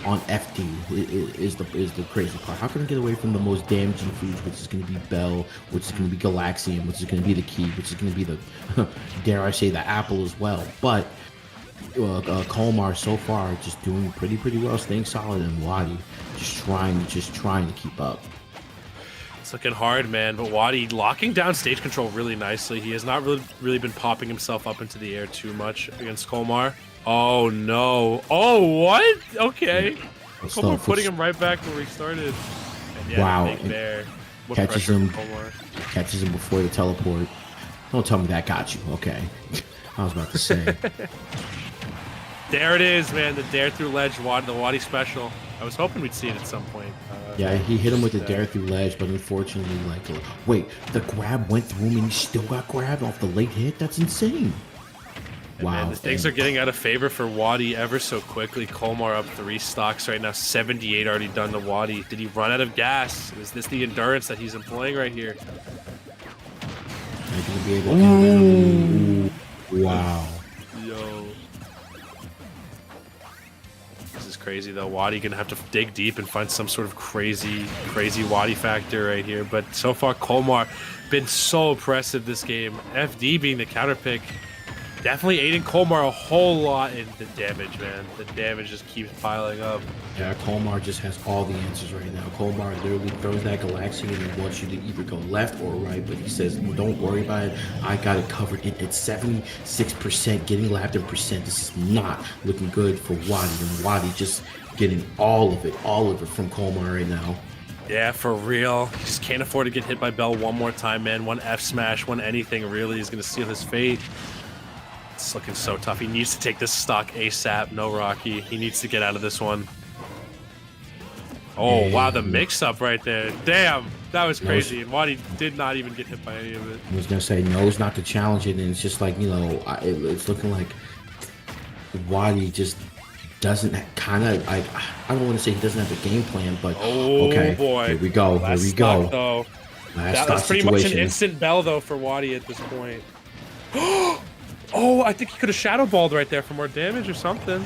on FD? Is the crazy part. How can I get away from the most damaging foods, which is going to be Bell, which is going to be Galaxian, which is going to be the key, which is going to be the dare I say the apple as well. But Kolmar so far just doing pretty well, staying solid, and Wadi just trying to keep up. It's looking hard, man, but Wadi locking down stage control really nicely. He has not really been popping himself up into the air too much against Kolmar. Oh no! Oh, what? Okay, Kolmar putting him right back where he started. And yeah, wow! Big bear. Catches him before the teleport. Don't tell me that got you. Okay, I was about to say. There it is, man. The dare through ledge, the Wadi special. I was hoping we'd see it at some point. Yeah, he hit him with the dare through ledge, but unfortunately, wait, the grab went through him and he still got grabbed off the late hit? That's insane. Wow. Man, things are getting out of favor for Wadi ever so quickly. Kolmar up 3 stocks right now. 78 already done to Wadi. Did he run out of gas? Is this the endurance that he's employing right here? Wow. Yo. This is crazy though. Wadi gonna have to dig deep and find some sort of crazy Wadi factor right here. But so far, Kolmar been so impressive this game. FD being the counter pick. definitely aiding Kolmar a whole lot in the damage, man. The damage just keeps piling up. Yeah, Kolmar just has all the answers right now. Kolmar literally throws that Galaxian and he wants you to either go left or right, but he says, don't worry about it. I got it covered. It's 76%, getting lapped in percent. This is not looking good for Wadi, and Wadi just getting all of it from Kolmar right now. Yeah, for real. He just can't afford to get hit by Bell one more time, man. One F smash, one anything really is going to seal his fate. It's looking so tough. He needs to take this stock ASAP. No Rocky. He needs to get out of this one. Oh, wow, the mix-up right there. Damn, that was crazy. And Wadi did not even get hit by any of it. I was going to say, knows not to challenge it, and it's just like, you know, it's looking like Wadi just doesn't kind of, like, I don't want to say he doesn't have a game plan, but okay, boy. Here we go. Last Here we go. stock, though. Last That's pretty much an situation. instant Bell, though, for Wadi at this point. Oh, I think he could have shadow balled right there for more damage or something.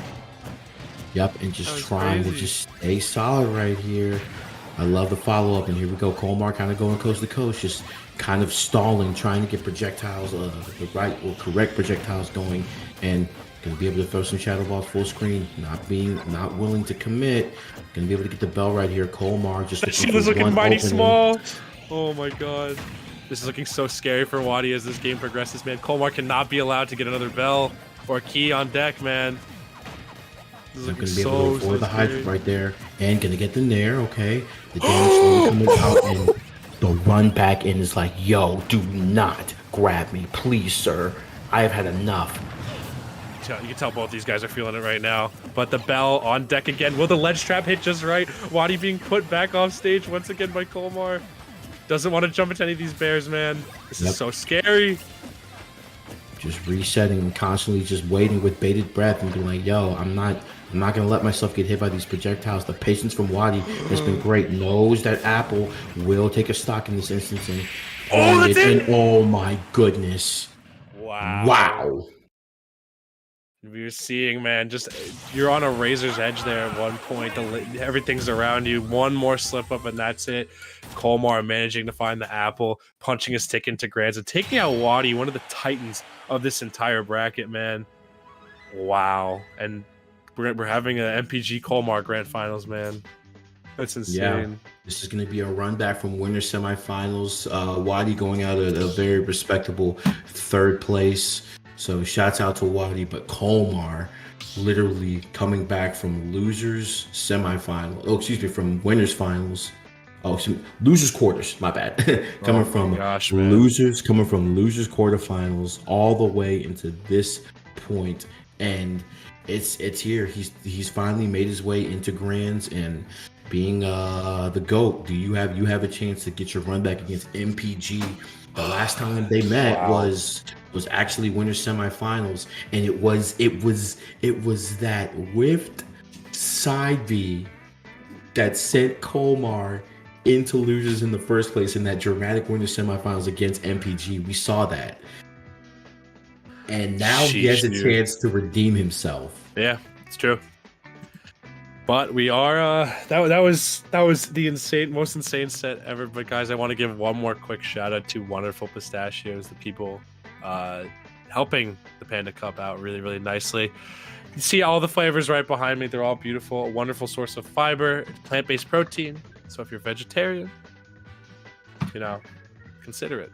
Yep, and just trying to just stay solid right here. I love the follow-up, and here we go. Kolmar kind of going coast to coast, just kind of stalling, trying to get projectiles, the right or correct projectiles going, and gonna be able to throw some shadow balls full screen. Not willing to commit. Gonna be able to get the bell right here. Kolmar just. That shield is looking mighty small. Oh my god. This is looking so scary for Wadi as this game progresses, man. Kolmar cannot be allowed to get another bell or key on deck, man. This is I'm looking gonna be able to avoid the scary. hype right there, and gonna get the nair. Okay, the damage slowly coming out, and the run back in is like, yo, do not grab me, please, sir. I have had enough. You can tell both these guys are feeling it right now. But the bell on deck again. Will the ledge trap hit just right? Wadi being put back off stage once again by Kolmar. Doesn't want to jump into any of these bears, man. This is so scary. Just resetting and constantly just waiting with bated breath and being like, yo, I'm not gonna let myself get hit by these projectiles. The patience from Wadi has been great. Knows that Apple will take a stock in this instance, and oh my goodness. Wow. We're seeing, man, just you're on a razor's edge there at one point. Everything's around you. One more slip up and that's it. Kolmar managing to find the apple, punching his ticket into grands and taking out Wadi, one of the titans of this entire bracket, man. Wow. And we're having an MPG Kolmar grand finals, man. That's insane. Yeah, this is going to be a run back from winner semifinals. Wadi going out at a very respectable third place. So shouts out to Wadi, but Kolmar literally coming back from losers semifinal. Oh, excuse me, from winners finals. Oh, losers quarters. My bad. coming from losers quarterfinals all the way into this point, and it's here. He's finally made his way into grands and being the GOAT. Do you have a chance to get your run back against MPG? The last time they met was actually winter semifinals, and it was that whiffed side B that sent Kolmar into losers in the first place in that dramatic winter semifinals against MPG. We saw that, and now he has a chance to redeem himself. Yeah, it's true. But we are that was the most insane set ever. But guys, I want to give one more quick shout out to Wonderful Pistachios, the people helping the Panda Cup out really, really nicely. You see all the flavors right behind me. They're all beautiful. A wonderful source of fiber, plant-based protein. So if you're vegetarian, consider it.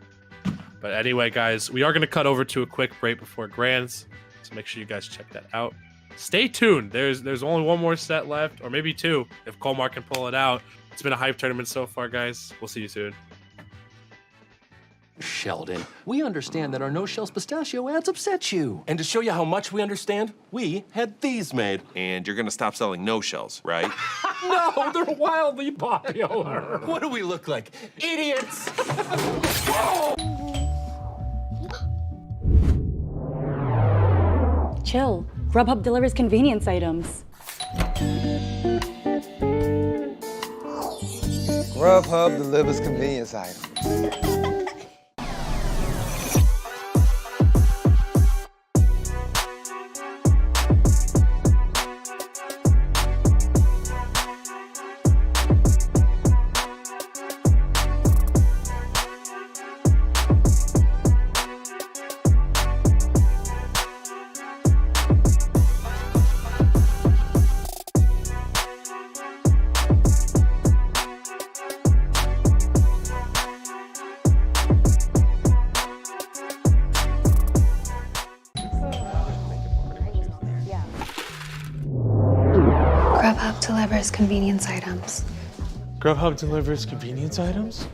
But anyway, guys, we are going to cut over to a quick break before grands. So make sure you guys check that out. Stay tuned. There's only one more set left, or maybe two, if Kolmar can pull it out. It's been a hype tournament so far, guys. We'll see you soon. Sheldon, we understand that our no-shells pistachio ads upset you. And to show you how much we understand, we had these made. And you're gonna stop selling no-shells, right? No, they're wildly popular. What do we look like? Idiots! Chill. Grubhub delivers convenience items. Grubhub delivers convenience items. convenience items. Grubhub delivers convenience items?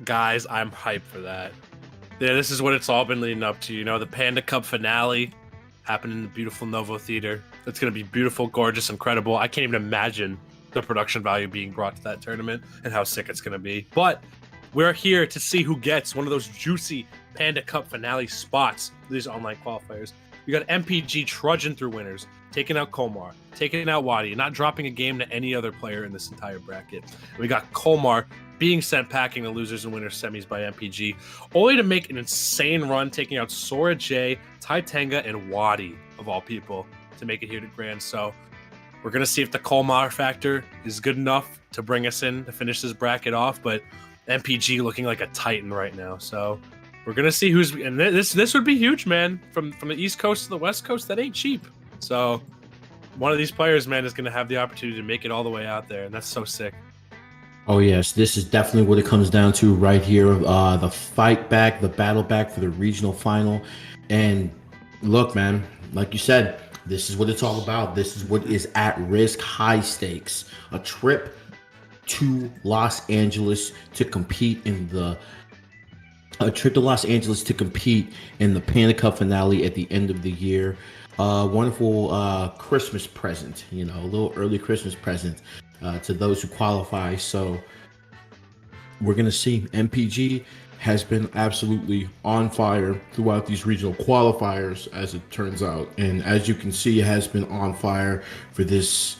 Guys, I'm hyped for that. Yeah, this is what it's all been leading up to. You know, the Panda Cup finale happened in the beautiful Novo Theater. It's going to be beautiful, gorgeous, incredible. I can't even imagine the production value being brought to that tournament and how sick it's going to be. But we're here to see who gets one of those juicy Panda Cup finale spots for these online qualifiers. We got MPG trudging through winners, taking out Kolmar, taking out Wadi, not dropping a game to any other player in this entire bracket. And we got Kolmar being sent packing the losers and winners semis by MPG, only to make an insane run, taking out Sora J, Titanga, and Wadi, of all people, to make it here to Grand. So we're going to see if the Kolmar factor is good enough to bring us in to finish this bracket off, but MPG looking like a titan right now. So we're going to see who's... And this would be huge, man. From the East Coast to the West Coast, that ain't cheap. So one of these players, man, is going to have the opportunity to make it all the way out there, and that's so sick. Oh yes, this is definitely what it comes down to right here. The fight back, the battle back for the regional final. And look, man, like you said, this is what it's all about. This is what is at risk, high stakes. A trip to Los Angeles to compete in the Panda Cup finale at the end of the year. Wonderful Christmas present, you know, a little early Christmas present to those who qualify. So we're going to see. MPG has been absolutely on fire throughout these regional qualifiers, as it turns out. And as you can see, has been on fire for this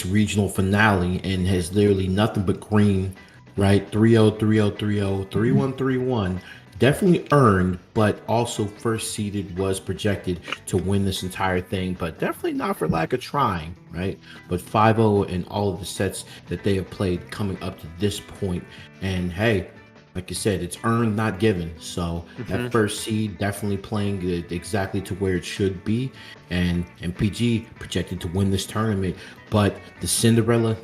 regional finale and has literally nothing but green, right? 3-0, 3-0, 3-0, 3-1, 3-1. Definitely earned, but also first seeded, was projected to win this entire thing, but definitely not for lack of trying, right? But 5-0 in all of the sets that they have played coming up to this point. And hey, like you said, it's earned, not given. So that first seed definitely playing it exactly to where it should be. And MPG projected to win this tournament. But the Cinderella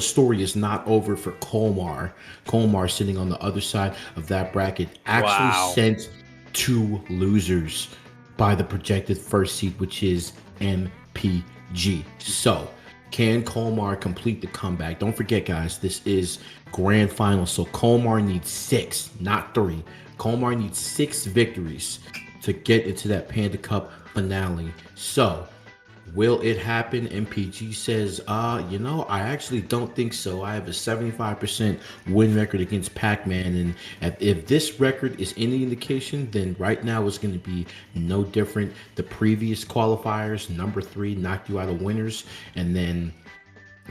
story is not over for Kolmar. Kolmar sitting on the other side of that bracket, actually sent 2 losers by the projected first seed, which is MPG. So can Kolmar complete the comeback? Don't forget, guys, this is grand final. So Kolmar needs 6, not 3. Kolmar needs 6 victories to get into that Panda Cup finale. So will it happen? MPG says, you know, I actually don't think so. I have a 75% win record against Pac-Man, and if this record is any indication, then right now it's going to be no different. The previous qualifiers, number 3, knocked you out of winners, and then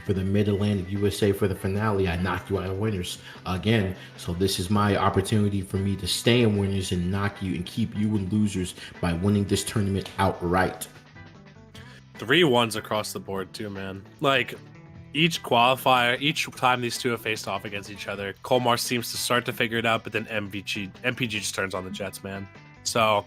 for the Mid-Atlantic USA for the finale. I knocked you out of winners again. So this is my opportunity for me to stay in winners and knock you and keep you in losers by winning this tournament outright. 3-1s across the board too, man. Like, each qualifier, each time these two have faced off against each other, Kolmar seems to start to figure it out, but then MPG just turns on the Jets, man. So,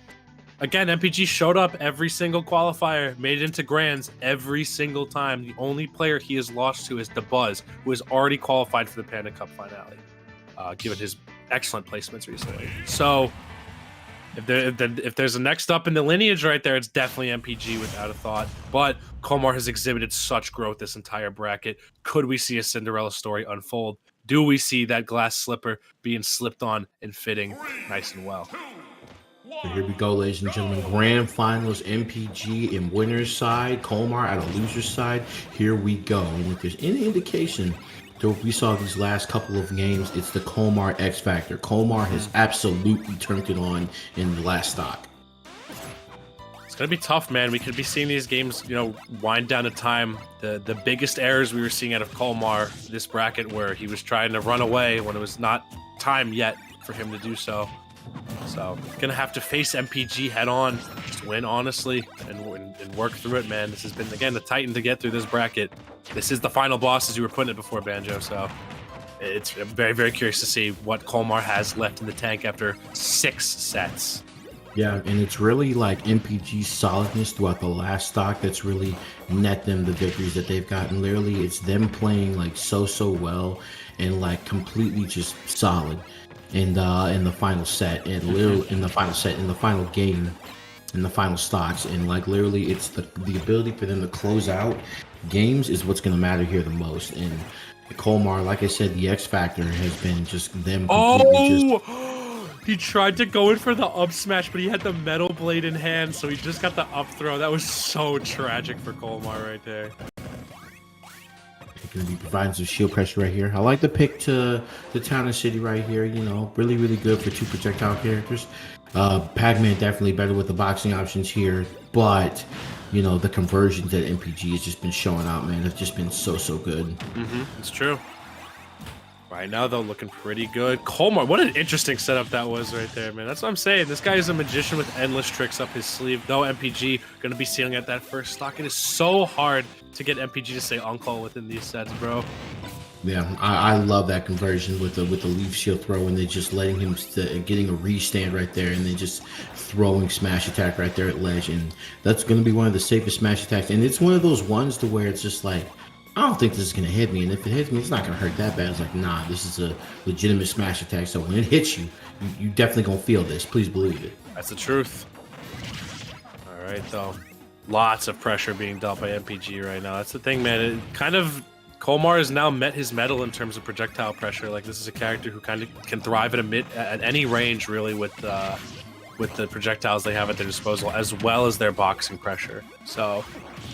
again, MPG showed up every single qualifier, made it into Grands every single time. The only player he has lost to is the Buzz, who has already qualified for the Panda Cup finale, given his excellent placements recently. So, if there's a next up in the lineage right there, it's definitely MPG without a thought. But Kolmar has exhibited such growth this entire bracket. Could we see a Cinderella story unfold? Do we see that glass slipper being slipped on and fitting nice and well? So here we go, ladies and gentlemen. Grand finals, MPG in winner's side, Kolmar at a loser's side. Here we go. And if there's any indication to what we saw these last couple of games, it's the Kolmar X Factor. Kolmar has absolutely turned it on in the last stock. It's going to be tough, man. We could be seeing these games, wind down to time. The biggest errors we were seeing out of Kolmar this bracket, where he was trying to run away when it was not time yet for him to do so. So, gonna have to face MPG head on, just win honestly, and work through it, man. This has been, again, the Titan to get through this bracket. This is the final boss, as you were putting it before, Banjo. So, I'm very, very curious to see what Kolmar has left in the tank after 6 sets. Yeah, and it's really like MPG's solidness throughout the last stock that's really net them the victories that they've gotten. Literally, it's them playing like so well and like completely just solid in the final set, and literally in the final game, in the final stocks, and like literally it's the ability for them to close out games is what's going to matter here the most. And Kolmar, like I said, the X Factor has been just them completely He tried to go in for the up smash, but he had the metal blade in hand, so he just got the up throw. That was so tragic for Kolmar right there. Going to be providing some shield pressure right here. I like the pick to the town and city right here. Really, really good for 2 projectile characters. Pac-Man definitely better with the boxing options here, but the conversions that MPG has just been showing out, man, have just been so good. It's true. Right now, though, looking pretty good. Kolmar, what an interesting setup that was right there, man. That's what I'm saying. This guy is a magician with endless tricks up his sleeve. Though MPG going to be sealing at that first stock. It is so hard to get MPG to say uncle within these sets, bro. Yeah, I love that conversion with the leaf shield throw, and then just letting him getting a restand right there, and then just throwing smash attack right there at ledge, and that's going to be one of the safest smash attacks. And it's one of those ones to where it's just like, I don't think this is going to hit me, and if it hits me, it's not going to hurt that bad. It's like, nah, this is a legitimate smash attack, so when it hits you, you definitely going to feel this. Please believe it. That's the truth. All right, though. Lots of pressure being dealt by MPG right now. That's the thing, man. Kolmar has now met his mettle in terms of projectile pressure. Like, this is a character who kind of can thrive at any range, really, with the projectiles they have at their disposal, as well as their boxing pressure. So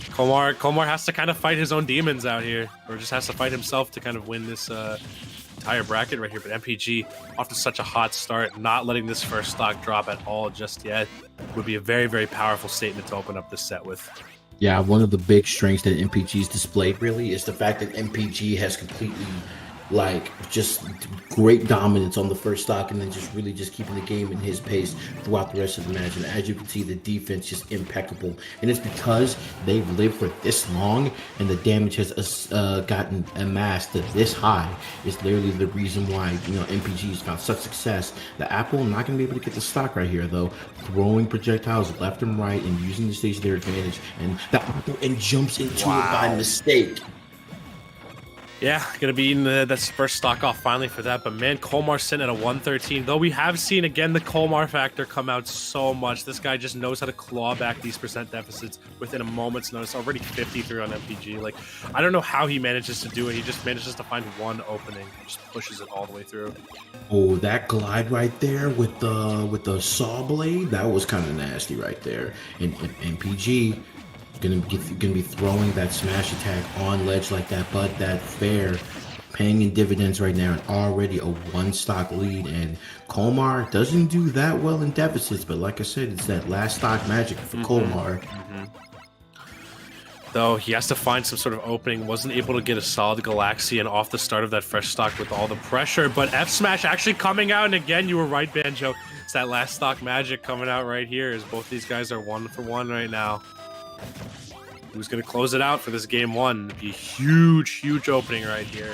Kolmar has to kind of fight his own demons out here, or just has to fight himself to kind of win this entire bracket right here. But MPG, off to such a hot start, not letting this first stock drop at all just yet, would be a very, very powerful statement to open up this set with. Yeah, one of the big strengths that MPG's displayed really is the fact that MPG has completely just great dominance on the first stock, and then just really just keeping the game in his pace throughout the rest of the match. And as you can see, the defense just impeccable, and it's because they've lived for this long and the damage has gotten amassed to this high. Is literally the reason why MPG's found such success. The Apple not going to be able to get the stock right here though, throwing projectiles left and right and using the stage to their advantage, and the Apple and jumps into it by mistake. Yeah, gonna be eating that first stock off finally for that. But man, Kolmar sitting at a 113. Though we have seen again the Kolmar factor come out so much. This guy just knows how to claw back these percent deficits within a moment's notice. Already 53 on MPG. Like, I don't know how he manages to do it. He just manages to find one opening, just pushes it all the way through. Oh, that glide right there with the saw blade, that was kind of nasty right there. And MPG gonna be throwing that smash attack on ledge like that, but that fair paying in dividends right now, and already a 1 stock lead. And Kolmar doesn't do that well in deficits, but like I said, it's that last stock magic for Kolmar. though he has to find some sort of opening. Wasn't able to get a solid Galaxian off the start of that fresh stock with all the pressure, but F Smash actually coming out, and again, you were right, Banjo. It's that last stock magic coming out right here, as both these guys are 1 for 1 right now. Who's going to close it out for this game one? It'd be a huge opening right here.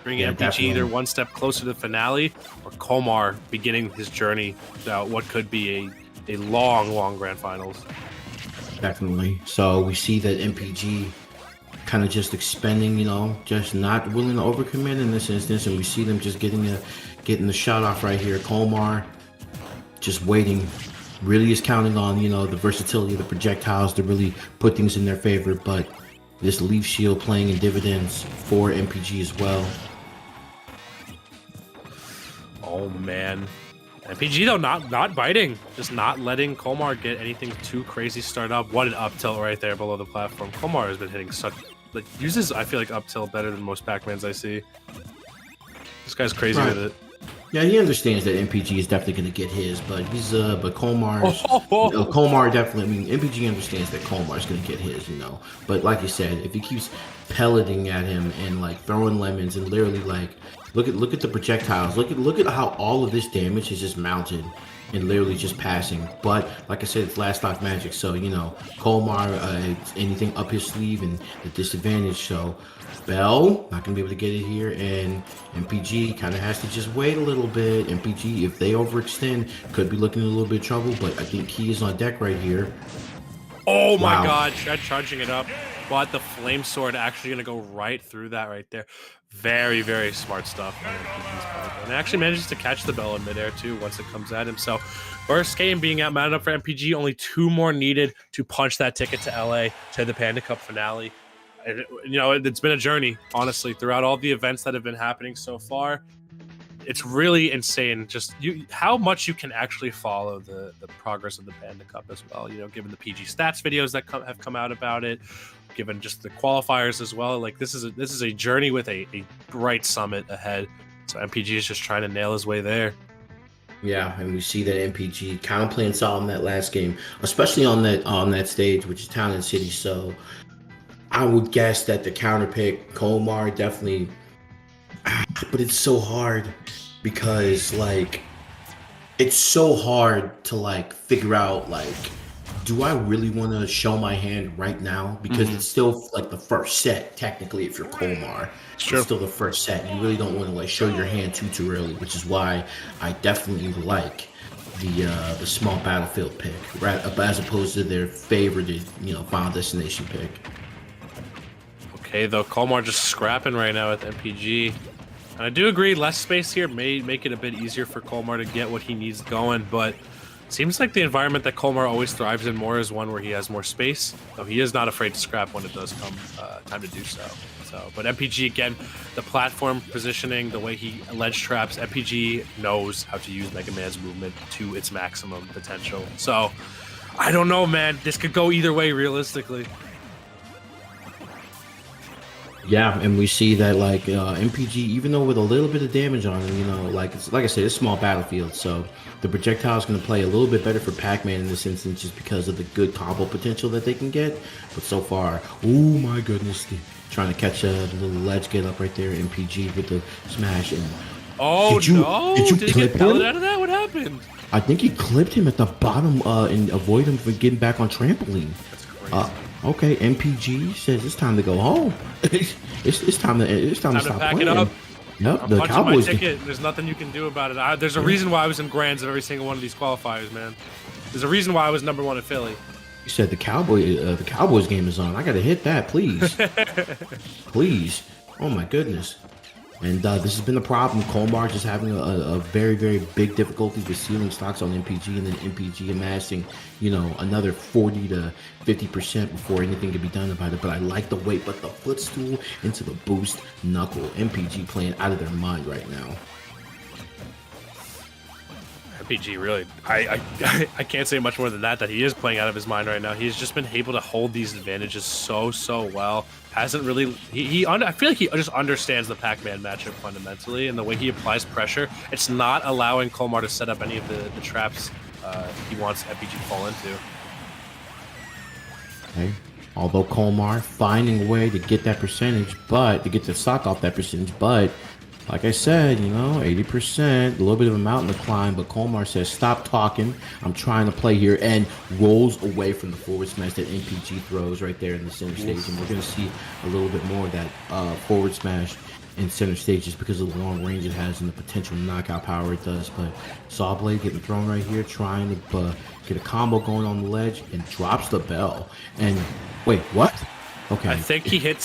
Bring MPG definitely. either one step closer to the finale, or Kolmar beginning his journey without what could be a long grand finals. Definitely. So we see that MPG kind of just expending, you know, just not willing to overcommit in this instance, and we see them just getting the shot off right here. Kolmar just waiting. Really is counting on, you know, the versatility of the projectiles to really put things in their favor, but this Leaf Shield playing in dividends for MPG as well. Oh man, MPG though not biting, just not letting Kolmar get anything too crazy start up. What an up tilt right there below the platform. Kolmar has been hitting such, like, uses, I feel like, up tilt better than most Pac-Mans I see. This guy's crazy with it. Yeah, he understands that MPG is definitely going to get his, but Kolmar's, you know, Kolmar definitely, I mean, MPG understands that Kolmar's going to get his, you know, but like you said, if he keeps pelleting at him and like throwing lemons and literally like, look at the projectiles, look at how all of this damage is just mounted and literally just passing. But like I said, it's last stock magic, so you know, Kolmar, anything up his sleeve and the disadvantage, so Bell not gonna be able to get it here, and MPG kind of has to just wait a little bit. MPG, if they overextend, could be looking in a little bit of trouble, but I think Key is on deck right here. Oh my god, Chad charging it up, but the Flame Sword actually gonna go right through that right there. Very smart stuff on MPG's part. And actually manages to catch the Bell in midair too once it comes at him. So first game being outmounted up for MPG, only 2 more needed to punch that ticket to LA to the Panda Cup finale. You know, it's been a journey, honestly, throughout all the events that have been happening so far. It's really insane just how much you can actually follow the progress of the Panda Cup as well, you know, given the PG stats videos that have come out about it, given just the qualifiers as well. Like, this is a journey with a bright summit ahead. So MPG is just trying to nail his way there. Yeah, and we see that MPG kind of playing solid in that last game, especially on that stage, which is Town and City. So I would guess that the counter pick, Kolmar, definitely, but it's so hard because, like, it's so hard to, like, figure out, like, do I really want to show my hand right now? Because it's still, like, the first set, technically, if you're Kolmar. It's still the first set. You really don't want to, like, show your hand too early, which is why I definitely like the small battlefield pick, right, as opposed to their favorited, you know, Final Destination pick. Okay, though, Kolmar just scrapping right now with MPG. And I do agree, less space here may make it a bit easier for Kolmar to get what he needs going, but it seems like the environment that Kolmar always thrives in more is one where he has more space, though he is not afraid to scrap when it does come time to do so. But MPG, again, the platform positioning, the way he ledge traps, MPG knows how to use Mega Man's movement to its maximum potential. So, I don't know, man. This could go either way, realistically. Yeah, and we see that, like, MPG, even though with a little bit of damage on him, you know, like I said, it's small battlefield, so the projectile is going to play a little bit better for Pac-Man in this instance just because of the good combo potential that they can get. But so far, oh my goodness, trying to catch a little ledge get up right there, MPG with the smash. And oh, no! Did you Did he clip get pellet him? out of that? What happened? I think he clipped him at the bottom and avoid him from getting back on trampoline. That's crazy. Okay, MPG says it's time to go home. it's time to stop pack playing. it up. Yep, I'm the punching Cowboys. my ticket. There's nothing you can do about it. There's a reason why I was in grands of every single one of these qualifiers, man. There's a reason why I was #1 in Philly. You said the Cowboys game is on. I gotta hit that, please, please. Oh my goodness. And this has been the problem. Kolmar just having a very big difficulty with sealing stocks on MPG, and then MPG amassing, you know, another 40 to 50% before anything can be done about it. But I like the weight, but the footstool into the boost knuckle. MPG playing out of their mind right now. MPG really, I can't say much more than that he is playing out of his mind right now. He's just been able to hold these advantages so well. Hasn't really, I feel like he just understands the Pac-Man matchup fundamentally, and the way he applies pressure, it's not allowing Kolmar to set up any of the traps he wants MPG to fall into. Okay. Although Kolmar finding a way to get that percentage, but to get the stock off that percentage, but like I said, you know, 80%, a little bit of a mountain to climb, but Kolmar says, stop talking, I'm trying to play here, and rolls away from the forward smash that MPG throws right there in the center stage, and we're going to see a little bit more of that forward smash in center stage just because of the long range it has and the potential knockout power it does. But Sawblade getting thrown right here, trying to get a combo going on the ledge, and drops the bell. And wait, what? Okay. I think he hit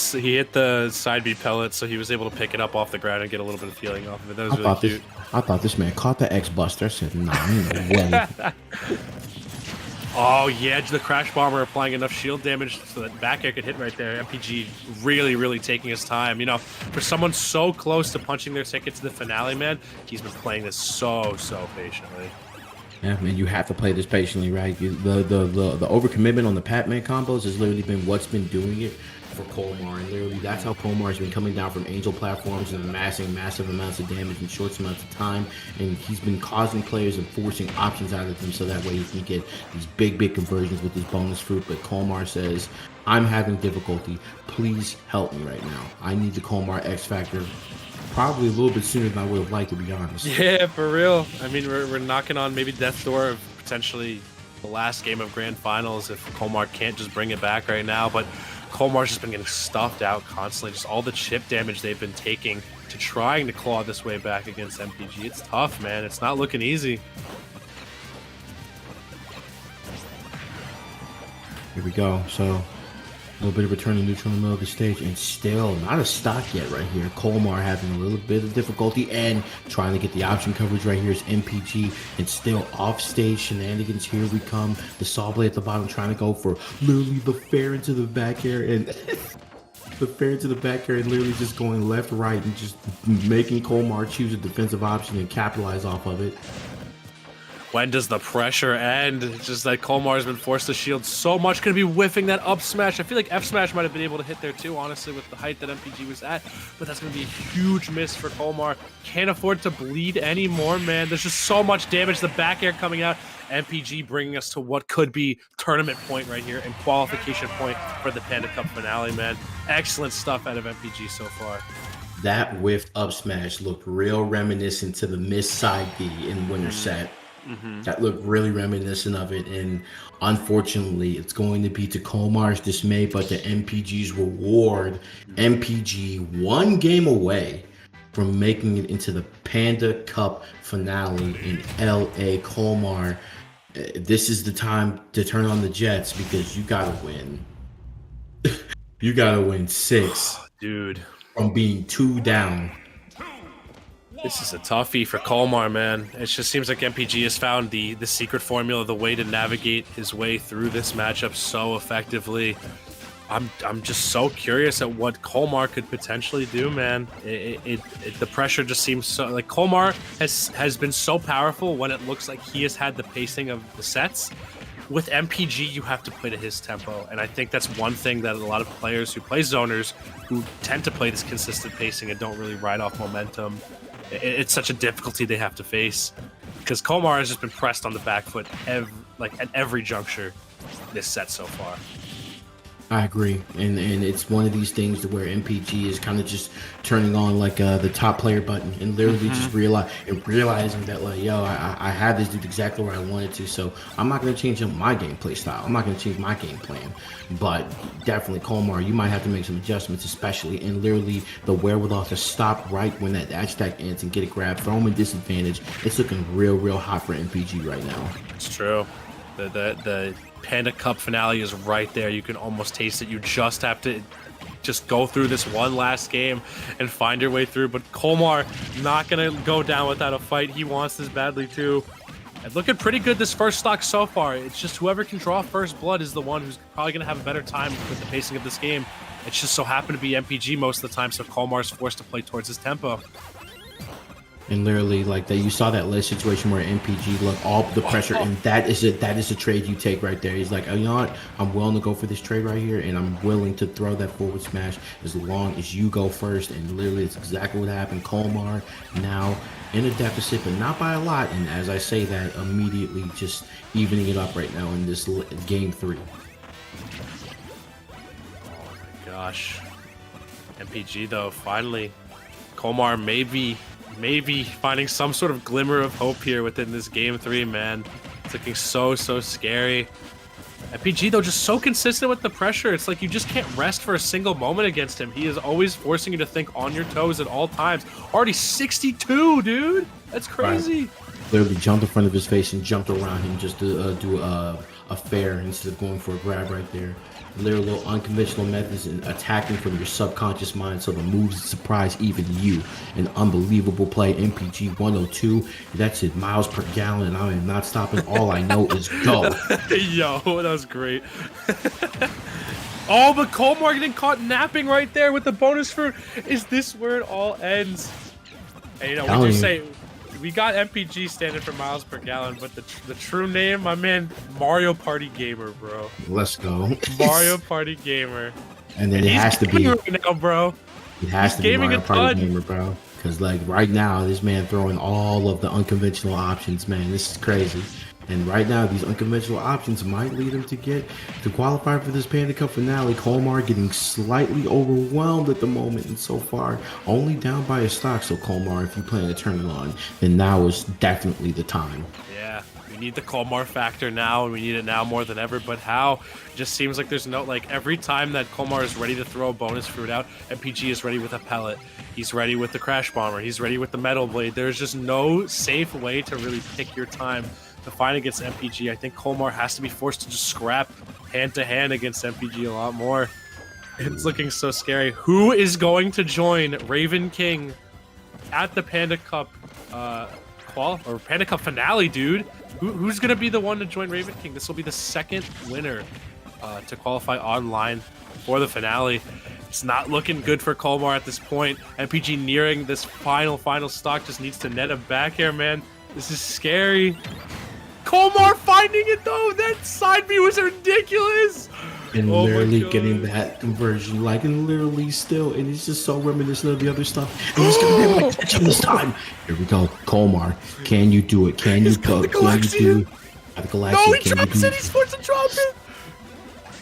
the side B pellet, so he was able to pick it up off the ground and get a little bit of feeling off of it. That was really cute. I thought this man caught the X Buster. I said, nah, ain't no way. Oh yeah, the Crash Bomber applying enough shield damage so that back air could hit right there. MPG really taking his time. You know, for someone so close to punching their ticket to the finale, man, he's been playing this so patiently. Yeah, man, you have to play this patiently, right? The overcommitment on the Pac-Man combos has literally been what's been doing it for Kolmar, and literally that's how Kolmar has been coming down from angel platforms and amassing massive amounts of damage in short amounts of time, and he's been causing players and forcing options out of them so that way he can get these big conversions with his bonus fruit. But Kolmar says, I'm having difficulty, please help me right now. I need the Kolmar X Factor probably a little bit sooner than I would have liked, to be honest. Yeah, for real. I mean, we're knocking on maybe death's door of potentially the last game of Grand Finals if Kolmar can't just bring it back right now. But Kolmar's just been getting stuffed out constantly. Just all the chip damage they've been taking to trying to claw this way back against MPG. It's tough, man. It's not looking easy. Here we go. So a little bit of return to neutral in the middle of the stage, and still not a stock yet right here. Kolmar having a little bit of difficulty and trying to get the option coverage right here is MPG, and still off stage shenanigans. Here we come. The Sawblade at the bottom trying to go for literally the fair into the back air, and the fair into the back air, and literally just going left, right, and just making Kolmar choose a defensive option and capitalize off of it. When does the pressure end? It's just that Kolmar has been forced to shield so much. Going to be whiffing that up smash. I feel like F smash might have been able to hit there too, honestly, with the height that MPG was at. But that's going to be a huge miss for Kolmar. Can't afford to bleed anymore, man. There's just so much damage. The back air coming out. MPG bringing us to what could be tournament point right here and qualification point for the Panda Cup finale, man. Excellent stuff out of MPG so far. That whiffed up smash looked real reminiscent to the missed side B in winner set. That looked really reminiscent of it, and unfortunately it's going to be to Kolmar's dismay but to MPG's reward. MPG one game away from making it into the Panda Cup finale in LA. Kolmar, this is the time to turn on the jets because you gotta win. You gotta win 6 dude, from being 2 down. This is a toughie for Kolmar, man. It just seems like MPG has found the secret formula, the way to navigate his way through this matchup so effectively. I'm just so curious at what Kolmar could potentially do, man. The pressure just seems so like Kolmar has been so powerful when it looks like he has had the pacing of the sets. With MPG, you have to play to his tempo, and I think that's one thing that a lot of players who play zoners, who tend to play this consistent pacing and don't really ride off momentum, it's such a difficulty they have to face because Kolmar has just been pressed on the back foot at every juncture this set so far. I agree, and it's one of these things to where MPG is kind of just turning on like the top player button and literally just realizing that like, yo, I have this dude exactly where I wanted to, so I'm not going to change up my gameplay style. I'm not going to change my game plan, but definitely Kolmar, you might have to make some adjustments, especially and literally the wherewithal to stop right when that dash attack ends and get a grab, throw him in disadvantage. It's looking real hot for MPG right now. It's true. The Panda Cup finale is right there. You can almost taste it. You just have to just go through this one last game and find your way through. But Kolmar not going to go down without a fight. He wants this badly too. And looking pretty good this first stock so far. It's just whoever can draw first blood is the one who's probably going to have a better time with the pacing of this game. It's just so happened to be MPG most of the time, so Kolmar's forced to play towards his tempo. And literally, like that, you saw that last situation where MPG looked all the pressure, and that is a trade you take right there. He's like, oh, you know what? I'm willing to go for this trade right here, and I'm willing to throw that forward smash as long as you go first. And literally, it's exactly what happened. Kolmar now in a deficit, but not by a lot. And as I say that, immediately just evening it up right now in this game 3. gosh. MPG though, finally. Kolmar maybe finding some sort of glimmer of hope here within this game 3, man. It's looking so scary. MPG though, just so consistent with the pressure. It's like you just can't rest for a single moment against him. He is always forcing you to think on your toes at all times. Already 62, dude. That's crazy. Right. Literally jumped in front of his face and jumped around him just to do a fair instead of going for a grab right there. Literally little unconventional methods and attacking from your subconscious mind, so the moves surprise even you. An unbelievable play. MPG 102. That's it, miles per gallon, and I am not stopping. All I know is go. Yo, that was great. Oh, but Kolmar getting caught napping right there with the bonus fruit. Is this where it all ends? Hey, you know, we just say we got MPG standing for miles per gallon, but the true name, my man, Mario Party Gamer, bro. Let's go. Mario Party Gamer. And then it has to be right now, bro. It has to be Mario Party Gamer, bro. Because like right now, this man throwing all of the unconventional options, man. This is crazy. And right now, these unconventional options might lead him to qualify for this Panda Cup finale. Kolmar getting slightly overwhelmed at the moment, and so far only down by a stock. So Kolmar, if you plan to turn it on, then now is definitely the time. Yeah, we need the Kolmar factor now, and we need it now more than ever. But how? It just seems like there's no, like, every time that Kolmar is ready to throw a bonus fruit out, MPG is ready with a pellet. He's ready with the Crash Bomber. He's ready with the Metal Blade. There's just no safe way to really pick your time to fight against MPG. I think Kolmar has to be forced to just scrap hand-to-hand against MPG a lot more. It's looking so scary. Who is going to join Raven King at the Panda Cup Panda Cup finale, dude? Who's going to be the one to join Raven King? This will be the second winner to qualify online for the finale. It's not looking good for Kolmar at this point. MPG nearing this final stock, just needs to net him back here, man. This is scary. Kolmar finding it though. That side view is ridiculous. And literally getting that conversion, like, and literally still, and it's just so reminiscent of the other stuff. And he's gonna be able to catch him this time. Here we go, Kolmar. Can you do it? Can you go? Can you do the Galaxian? No, he drops it. He's forced to drop it.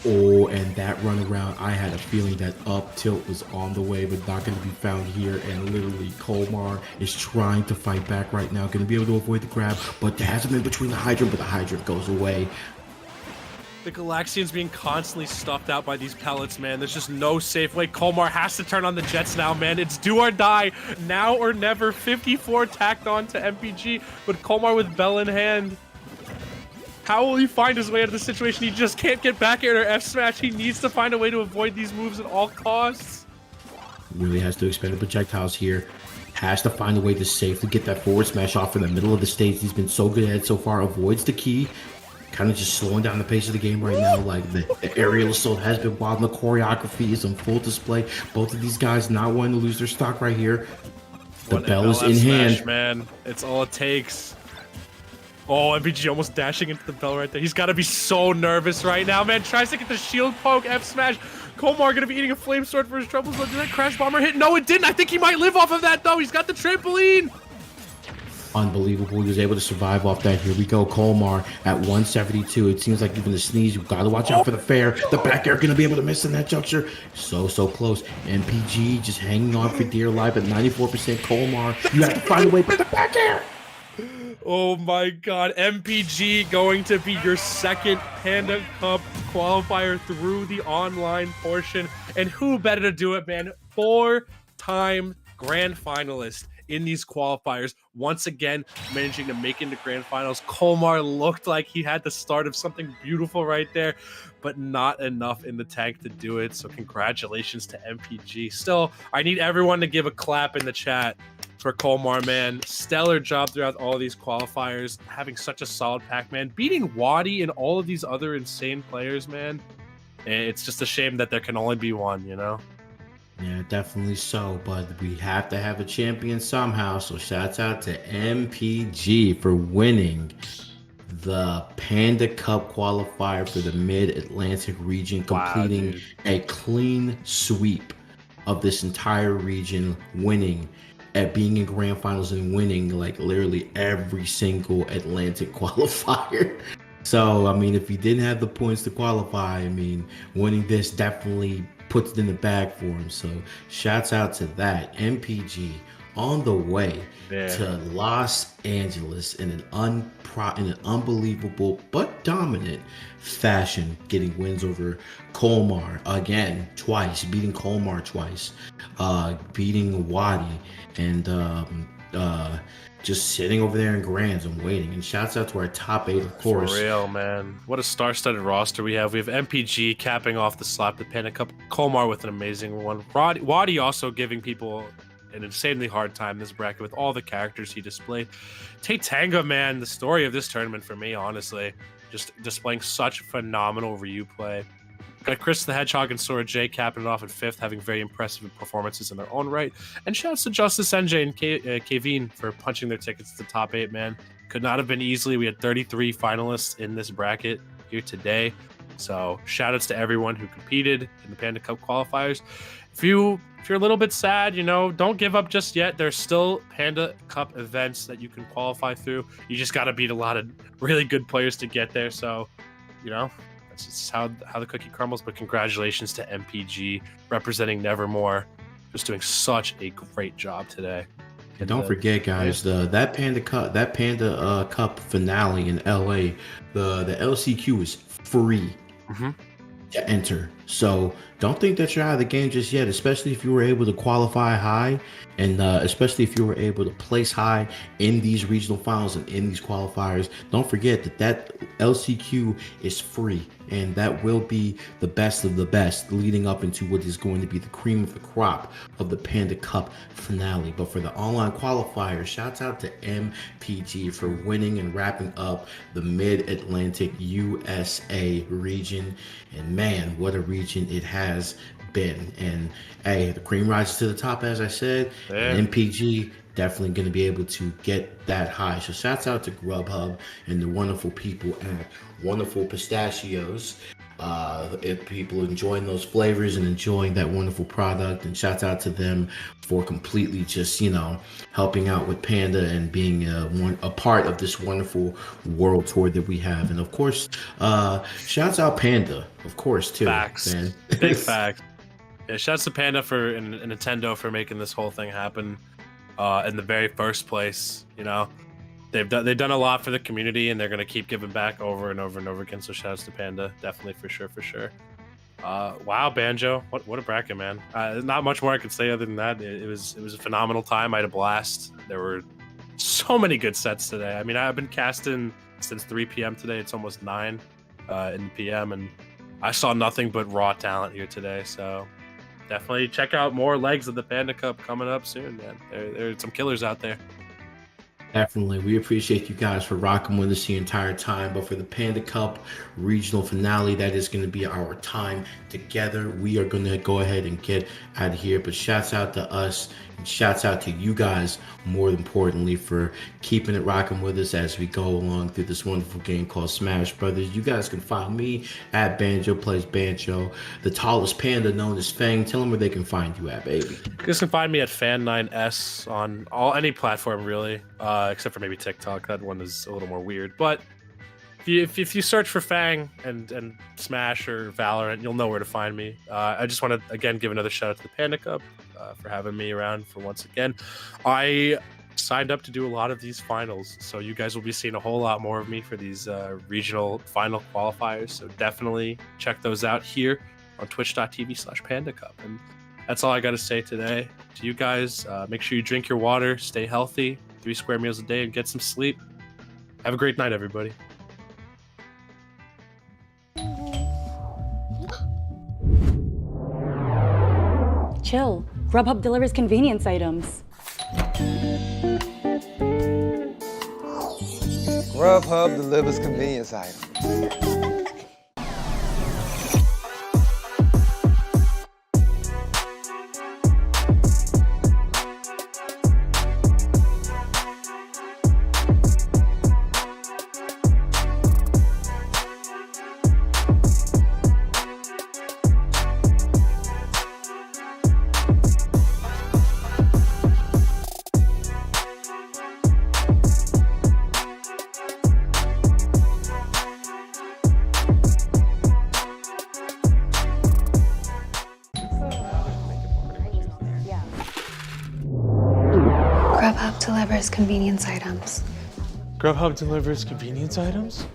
Oh, and that run around, I had a feeling that up tilt was on the way, but not going to be found here. And literally, Kolmar is trying to fight back right now, going to be able to avoid the grab, but there hasn't been between the hydrant, but the hydrant goes away. The Galaxian's being constantly stuffed out by these pellets, man. There's just no safe way. Kolmar has to turn on the jets now, man. It's do or die, now or never. 54 tacked on to MPG, but Kolmar with bell in hand. How will he find his way out of the situation? He just can't get back air or F smash. He needs to find a way to avoid these moves at all costs. Really has to expend the projectiles here. Has to find a way to safely get that forward smash off in the middle of the stage. He's been so good at it so far. Avoids the key. Kind of just slowing down the pace of the game right now. Like the aerial assault has been wild. And the choreography is on full display. Both of these guys not wanting to lose their stock right here. The bell is in hand. Man, it's all it takes. Oh, MPG almost dashing into the bell right there. He's got to be so nervous right now, man. Tries to get the shield poke, F smash. Kolmar going to be eating a flame sword for his troubles. Did that Crash Bomber hit? No, it didn't. I think he might live off of that, though. He's got the trampoline. Unbelievable. He was able to survive off that. Here we go. Kolmar at 172. It seems like even the sneeze, you've got to watch out for the fair. The back air going to be able to miss in that juncture. So close. MPG just hanging on for dear life at 94%. Kolmar, you have to find a way for the back air. Oh my god, MPG going to be your second Panda Cup qualifier through the online portion. And who better to do it, man? 4-time grand finalist in these qualifiers. Once again, managing to make into grand finals. Kolmar looked like he had the start of something beautiful right there, but not enough in the tank to do it. So congratulations to MPG. Still, I need everyone to give a clap in the chat for Kolmar, man. Stellar job throughout all these qualifiers, having such a solid pack, man. Beating Wadi and all of these other insane players, man. It's just a shame that there can only be one, you know? Yeah, definitely so, but we have to have a champion somehow. So shouts out to MPG for winning the Panda Cup qualifier for the Mid-Atlantic region, completing a clean sweep of this entire region, winning at being in grand finals and winning like literally every single Atlantic qualifier. So, I mean, if you didn't have the points to qualify, I mean, winning this definitely puts it in the bag for him. So shouts out to that. MPG on the way to Los Angeles in an unbelievable but dominant fashion, getting wins over Kolmar again twice, beating Kolmar twice, beating Wadi, and just sitting over there in Grands and waiting. And shouts out to our top 8, of course. For real, man. What a star-studded roster we have. We have MPG capping off the slap, the Panda Cup. Kolmar with an amazing one. Wadi also giving people an insanely hard time in this bracket with all the characters he displayed. Titanga, man, the story of this tournament for me, honestly. Just displaying such phenomenal Ryu play. Got Chris the Hedgehog and Sora J capping it off in 5th, having very impressive performances in their own right. And shouts to Justice NJ and Kevin for punching their tickets to the top 8, man. Could not have been easily. We had 33 finalists in this bracket here today. So shout outs to everyone who competed in the Panda Cup qualifiers. If you're a little bit sad, don't give up just yet. There's still Panda Cup events that you can qualify through. You just got to beat a lot of really good players to get there. So, that's just how the cookie crumbles. But congratulations to MPG representing Nevermore. Just doing such a great job today. And don't forget, guys, that Panda Cup finale in LA, the LCQ is free to enter. So don't think that you're out of the game just yet, especially if you were able to qualify high, and especially if you were able to place high in these regional finals and in these qualifiers. Don't forget that LCQ is free, and that will be the best of the best leading up into what is going to be the cream of the crop of the Panda Cup finale. But for the online qualifiers, shouts out to MPG for winning and wrapping up the Mid-Atlantic USA region. And man, what a region it has been. And hey, the cream rises to the top, as I said. And MPG definitely going to be able to get that high. So shouts out to Grubhub and the wonderful people at Wonderful Pistachios. If people enjoying those flavors and enjoying that wonderful product, and shouts out to them for completely just helping out with Panda and being a part of this wonderful world tour that we have. And of course, shouts out Panda, of course, too. Facts. Man. Big facts. Yeah, shouts to Panda and Nintendo for making this whole thing happen in the very first place. They've done a lot for the community, and they're gonna keep giving back over and over and over again. So shouts to Panda, definitely, for sure. Wow, Banjo, what a bracket, man. Not much more I could say other than that. It was a phenomenal time. I had a blast. There were so many good sets today. I mean, I've been casting since 3 p.m. today. It's almost 9 in the p.m. and I saw nothing but raw talent here today. So definitely check out more legs of the Panda Cup coming up soon, man. There are some killers out there. Definitely. We appreciate you guys for rocking with us the entire time. But for the Panda Cup regional finale, that is going to be our time together. We are going to go ahead and get out of here. But shouts out to us, and shouts out to you guys, more importantly, for keeping it rocking with us as we go along through this wonderful game called Smash Brothers. You guys can find me at Banjo Plays Banjo, the tallest panda known as Fang. Tell them where they can find you at, baby. You guys can find me at Fan9S on any platform, really. Except for maybe TikTok. That one is a little more weird. But if you search for Fang and Smash or Valorant, you'll know where to find me. I just want to, again, give another shout out to the Panda Cup for having me around for once again. I signed up to do a lot of these finals, so you guys will be seeing a whole lot more of me for these regional final qualifiers. So definitely check those out here on twitch.tv/Panda Cup. And that's all I got to say today to you guys. Make sure you drink your water, stay healthy, 3 square meals a day, and get some sleep. Have a great night, everybody. Chill. Grubhub delivers convenience items. Grubhub delivers convenience items. delivers convenience items. Grubhub delivers convenience items?